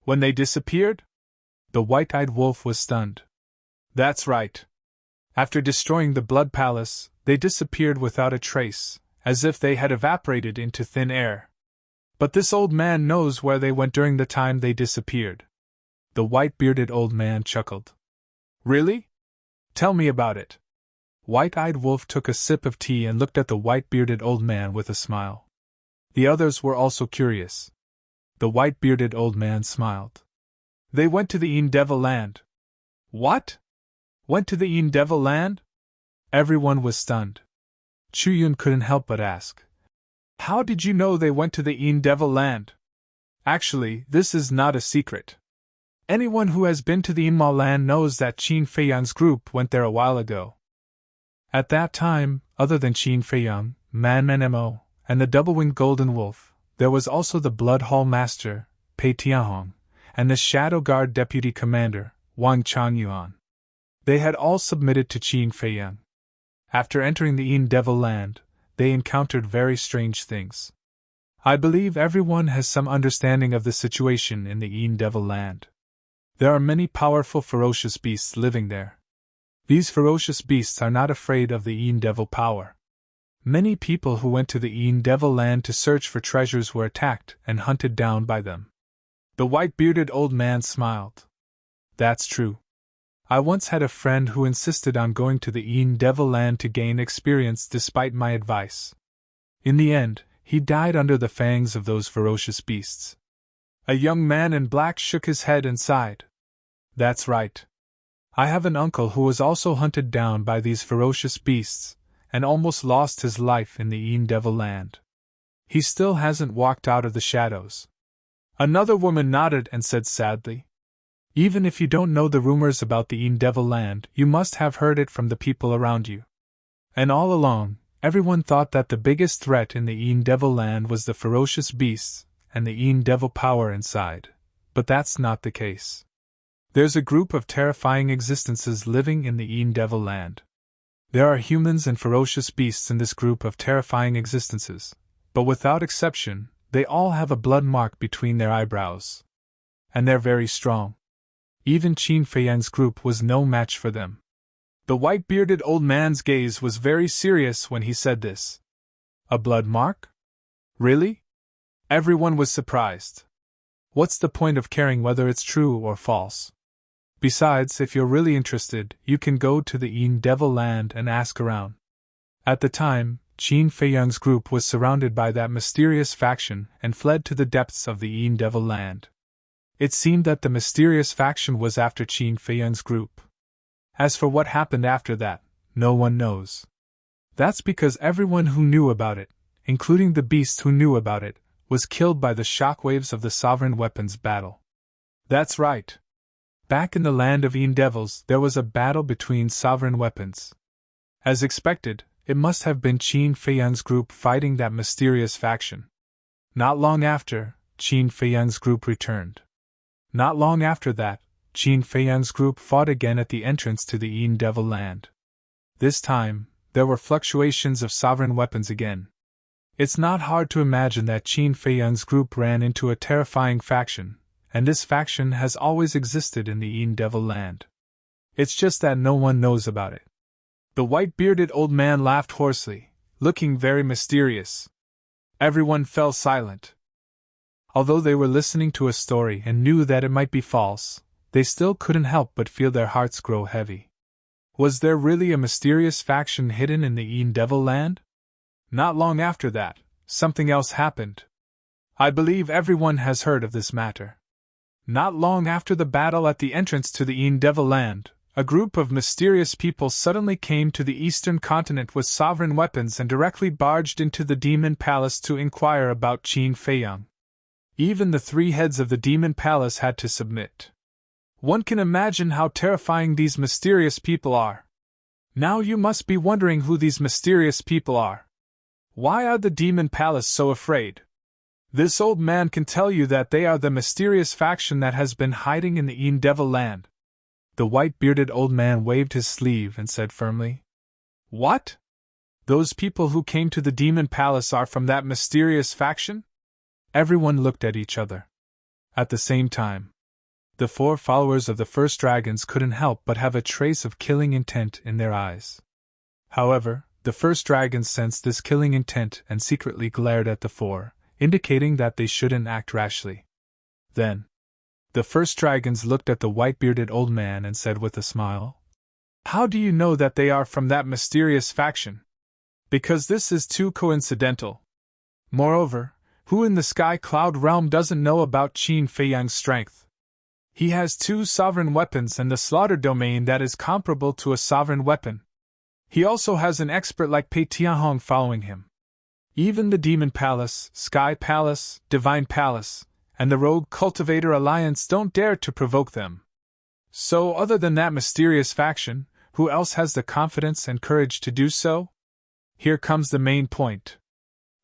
[SPEAKER 1] "When they disappeared?" The white-eyed wolf was stunned. "That's right. After destroying the Blood Palace, they disappeared without a trace, as if they had evaporated into thin air. But this old man knows where they went during the time they disappeared." The white-bearded old man chuckled. "Really? Tell me about it." White-eyed wolf took a sip of tea and looked at the white-bearded old man with a smile. The others were also curious. The white-bearded old man smiled. "They went to the Een Devil Land." "What? Went to the Een Devil Land?" Everyone was stunned. Chuyun couldn't help but ask, "How did you know they went to the Een Devil Land?" "Actually, this is not a secret. Anyone who has been to the Enma land knows that Qin Feiyang's group went there a while ago. At that time, other than Qin Feiyang, Man, and the double-winged golden wolf, there was also the Blood Hall Master, Pei Tianhong, and the Shadow Guard Deputy Commander, Wang Changyuan. They had all submitted to Qin Feiyang. After entering the Een Devil Land, they encountered very strange things. I believe everyone has some understanding of the situation in the Een Devil Land. There are many powerful ferocious beasts living there. These ferocious beasts are not afraid of the Een Devil power. Many people who went to the Een Devil Land to search for treasures were attacked and hunted down by them. The white-bearded old man smiled. "That's true. I once had a friend who insisted on going to the Een Devil Land to gain experience despite my advice. In the end, he died under the fangs of those ferocious beasts." A young man in black shook his head and sighed. "That's right. I have an uncle who was also hunted down by these ferocious beasts, and almost lost his life in the Een Devil Land. He still hasn't walked out of the shadows." Another woman nodded and said sadly, "Even if you don't know the rumors about the Een Devil Land, you must have heard it from the people around you. And all along, everyone thought that the biggest threat in the Een Devil Land was the ferocious beasts and the Een Devil power inside, but that's not the case. There's a group of terrifying existences living in the Een Devil Land. There are humans and ferocious beasts in this group of terrifying existences, but without exception, they all have a blood mark between their eyebrows. And they're very strong. Even Qin Feiyang's group was no match for them." The white-bearded old man's gaze was very serious when he said this. "A blood mark? Really?" Everyone was surprised. "What's the point of caring whether it's true or false? Besides, if you're really interested, you can go to the Yin Devil Land and ask around. At the time, Qin Feiyang's group was surrounded by that mysterious faction and fled to the depths of the Yin Devil Land. It seemed that the mysterious faction was after Qin Feiyang's group. As for what happened after that, no one knows. That's because everyone who knew about it, including the beast who knew about it, was killed by the shockwaves of the sovereign weapons battle. That's right. Back in the land of Yin Devils, there was a battle between sovereign weapons. As expected, it must have been Qin Feiyang's group fighting that mysterious faction. Not long after, Qin Feiyang's group returned. Not long after that, Qin Feiyang's group fought again at the entrance to the Yin Devil Land. This time, there were fluctuations of sovereign weapons again. It's not hard to imagine that Qin Feiyang's group ran into a terrifying faction, and this faction has always existed in the Yin Devil Land. It's just that no one knows about it. The white-bearded old man laughed hoarsely, looking very mysterious. Everyone fell silent. Although they were listening to a story and knew that it might be false, they still couldn't help but feel their hearts grow heavy. Was there really a mysterious faction hidden in the Yin Devil Land? Not long after that, something else happened. I believe everyone has heard of this matter. Not long after the battle at the entrance to the Yin Devil Land, a group of mysterious people suddenly came to the eastern continent with sovereign weapons and directly barged into the Demon Palace to inquire about Qin Feiyang. Even the three heads of the Demon Palace had to submit. One can imagine how terrifying these mysterious people are. Now you must be wondering who these mysterious people are. Why are the Demon Palace so afraid? This old man can tell you that they are the mysterious faction that has been hiding in the Yin Devil Land. The white-bearded old man waved his sleeve and said firmly, "What? Those people who came to the Demon Palace are from that mysterious faction?" Everyone looked at each other. At the same time, the four followers of the first dragons couldn't help but have a trace of killing intent in their eyes. However, the first dragons sensed this killing intent and secretly glared at the four, indicating that they shouldn't act rashly. Then, the first dragons looked at the white-bearded old man and said with a smile, "How do you know that they are from that mysterious faction? Because this is too coincidental. Moreover, who in the Sky Cloud realm doesn't know about Qin Feiyang's strength? He has 2 sovereign weapons and the slaughter domain that is comparable to a sovereign weapon. He also has an expert like Pei Tianhong following him. Even the Demon Palace, Sky Palace, Divine Palace, and the Rogue Cultivator Alliance don't dare to provoke them. So, other than that mysterious faction, who else has the confidence and courage to do so? Here comes the main point.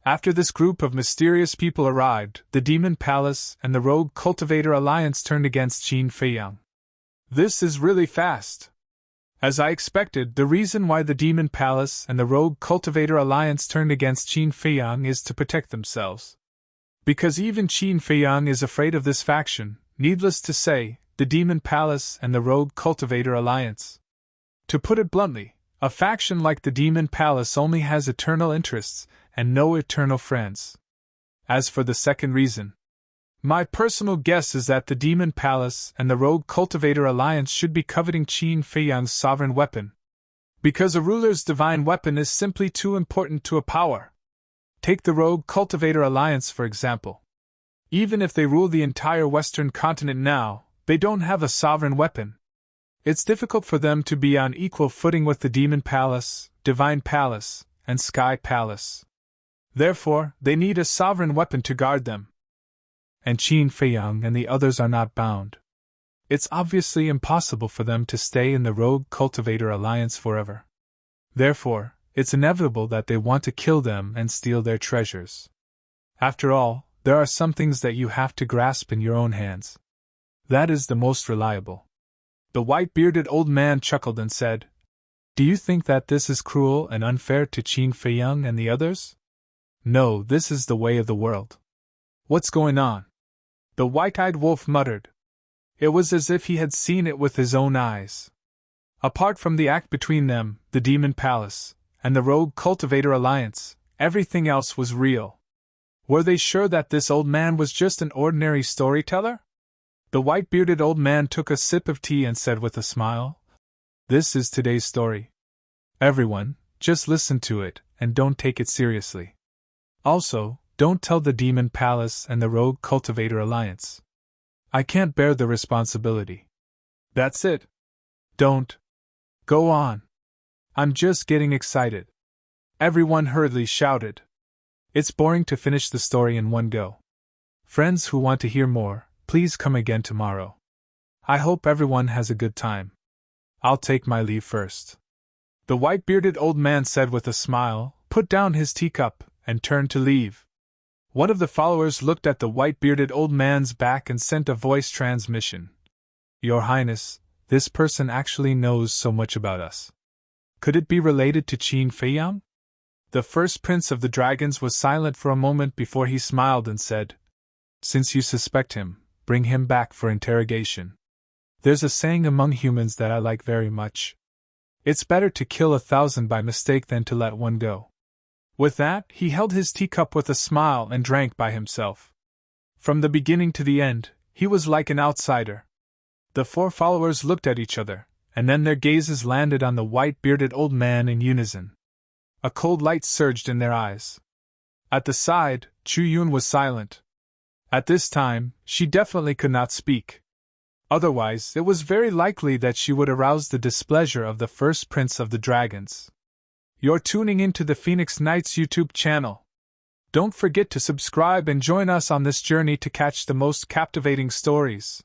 [SPEAKER 1] After this group of mysterious people arrived, the Demon Palace and the Rogue Cultivator Alliance turned against Qin Feiyang. This is really fast. As I expected, the reason why the Demon Palace and the Rogue Cultivator Alliance turned against Qin Feiyang is to protect themselves. Because even Qin Feiyang is afraid of this faction, needless to say, the Demon Palace and the Rogue Cultivator Alliance. To put it bluntly, a faction like the Demon Palace only has eternal interests and no eternal friends. As for the second reason, my personal guess is that the Demon Palace and the Rogue Cultivator Alliance should be coveting Qin Feiyang's sovereign weapon. Because a ruler's divine weapon is simply too important to a power. Take the Rogue Cultivator Alliance for example. Even if they rule the entire Western continent now, they don't have a sovereign weapon. It's difficult for them to be on equal footing with the Demon Palace, Divine Palace, and Sky Palace. Therefore, they need a sovereign weapon to guard them. And Qin Feiyang and the others are not bound. It's obviously impossible for them to stay in the Rogue Cultivator Alliance forever. Therefore, it's inevitable that they want to kill them and steal their treasures. After all, there are some things that you have to grasp in your own hands. That is the most reliable. The white-bearded old man chuckled and said, "Do you think that this is cruel and unfair to Qin Feiyang and the others? No, this is the way of the world. What's going on?" The white-eyed wolf muttered. It was as if he had seen it with his own eyes. Apart from the act between them, the Demon Palace, and the Rogue Cultivator Alliance, everything else was real. Were they sure that this old man was just an ordinary storyteller? The white-bearded old man took a sip of tea and said with a smile, "This is today's story. Everyone, just listen to it, and don't take it seriously. Also, don't tell the Demon Palace and the Rogue Cultivator Alliance. I can't bear the responsibility. That's it. Don't. Go on. I'm just getting excited." Everyone hurriedly shouted. It's boring to finish the story in one go. Friends who want to hear more, please come again tomorrow. I hope everyone has a good time. I'll take my leave first. The white-bearded old man said with a smile, put down his teacup, and turned to leave. One of the followers looked at the white-bearded old man's back and sent a voice transmission. "Your Highness, this person actually knows so much about us. Could it be related to Qin Feiyang?" The first prince of the dragons was silent for a moment before he smiled and said, "Since you suspect him, bring him back for interrogation. There's a saying among humans that I like very much. It's better to kill 1,000 by mistake than to let one go." With that, he held his teacup with a smile and drank by himself. From the beginning to the end, he was like an outsider. The four followers looked at each other, and then their gazes landed on the white-bearded old man in unison. A cold light surged in their eyes. At the side, Chu Yun was silent. At this time, she definitely could not speak. Otherwise, it was very likely that she would arouse the displeasure of the first prince of the dragons. You're tuning into the Phoenix Knights YouTube channel. Don't forget to subscribe and join us on this journey to catch the most captivating stories.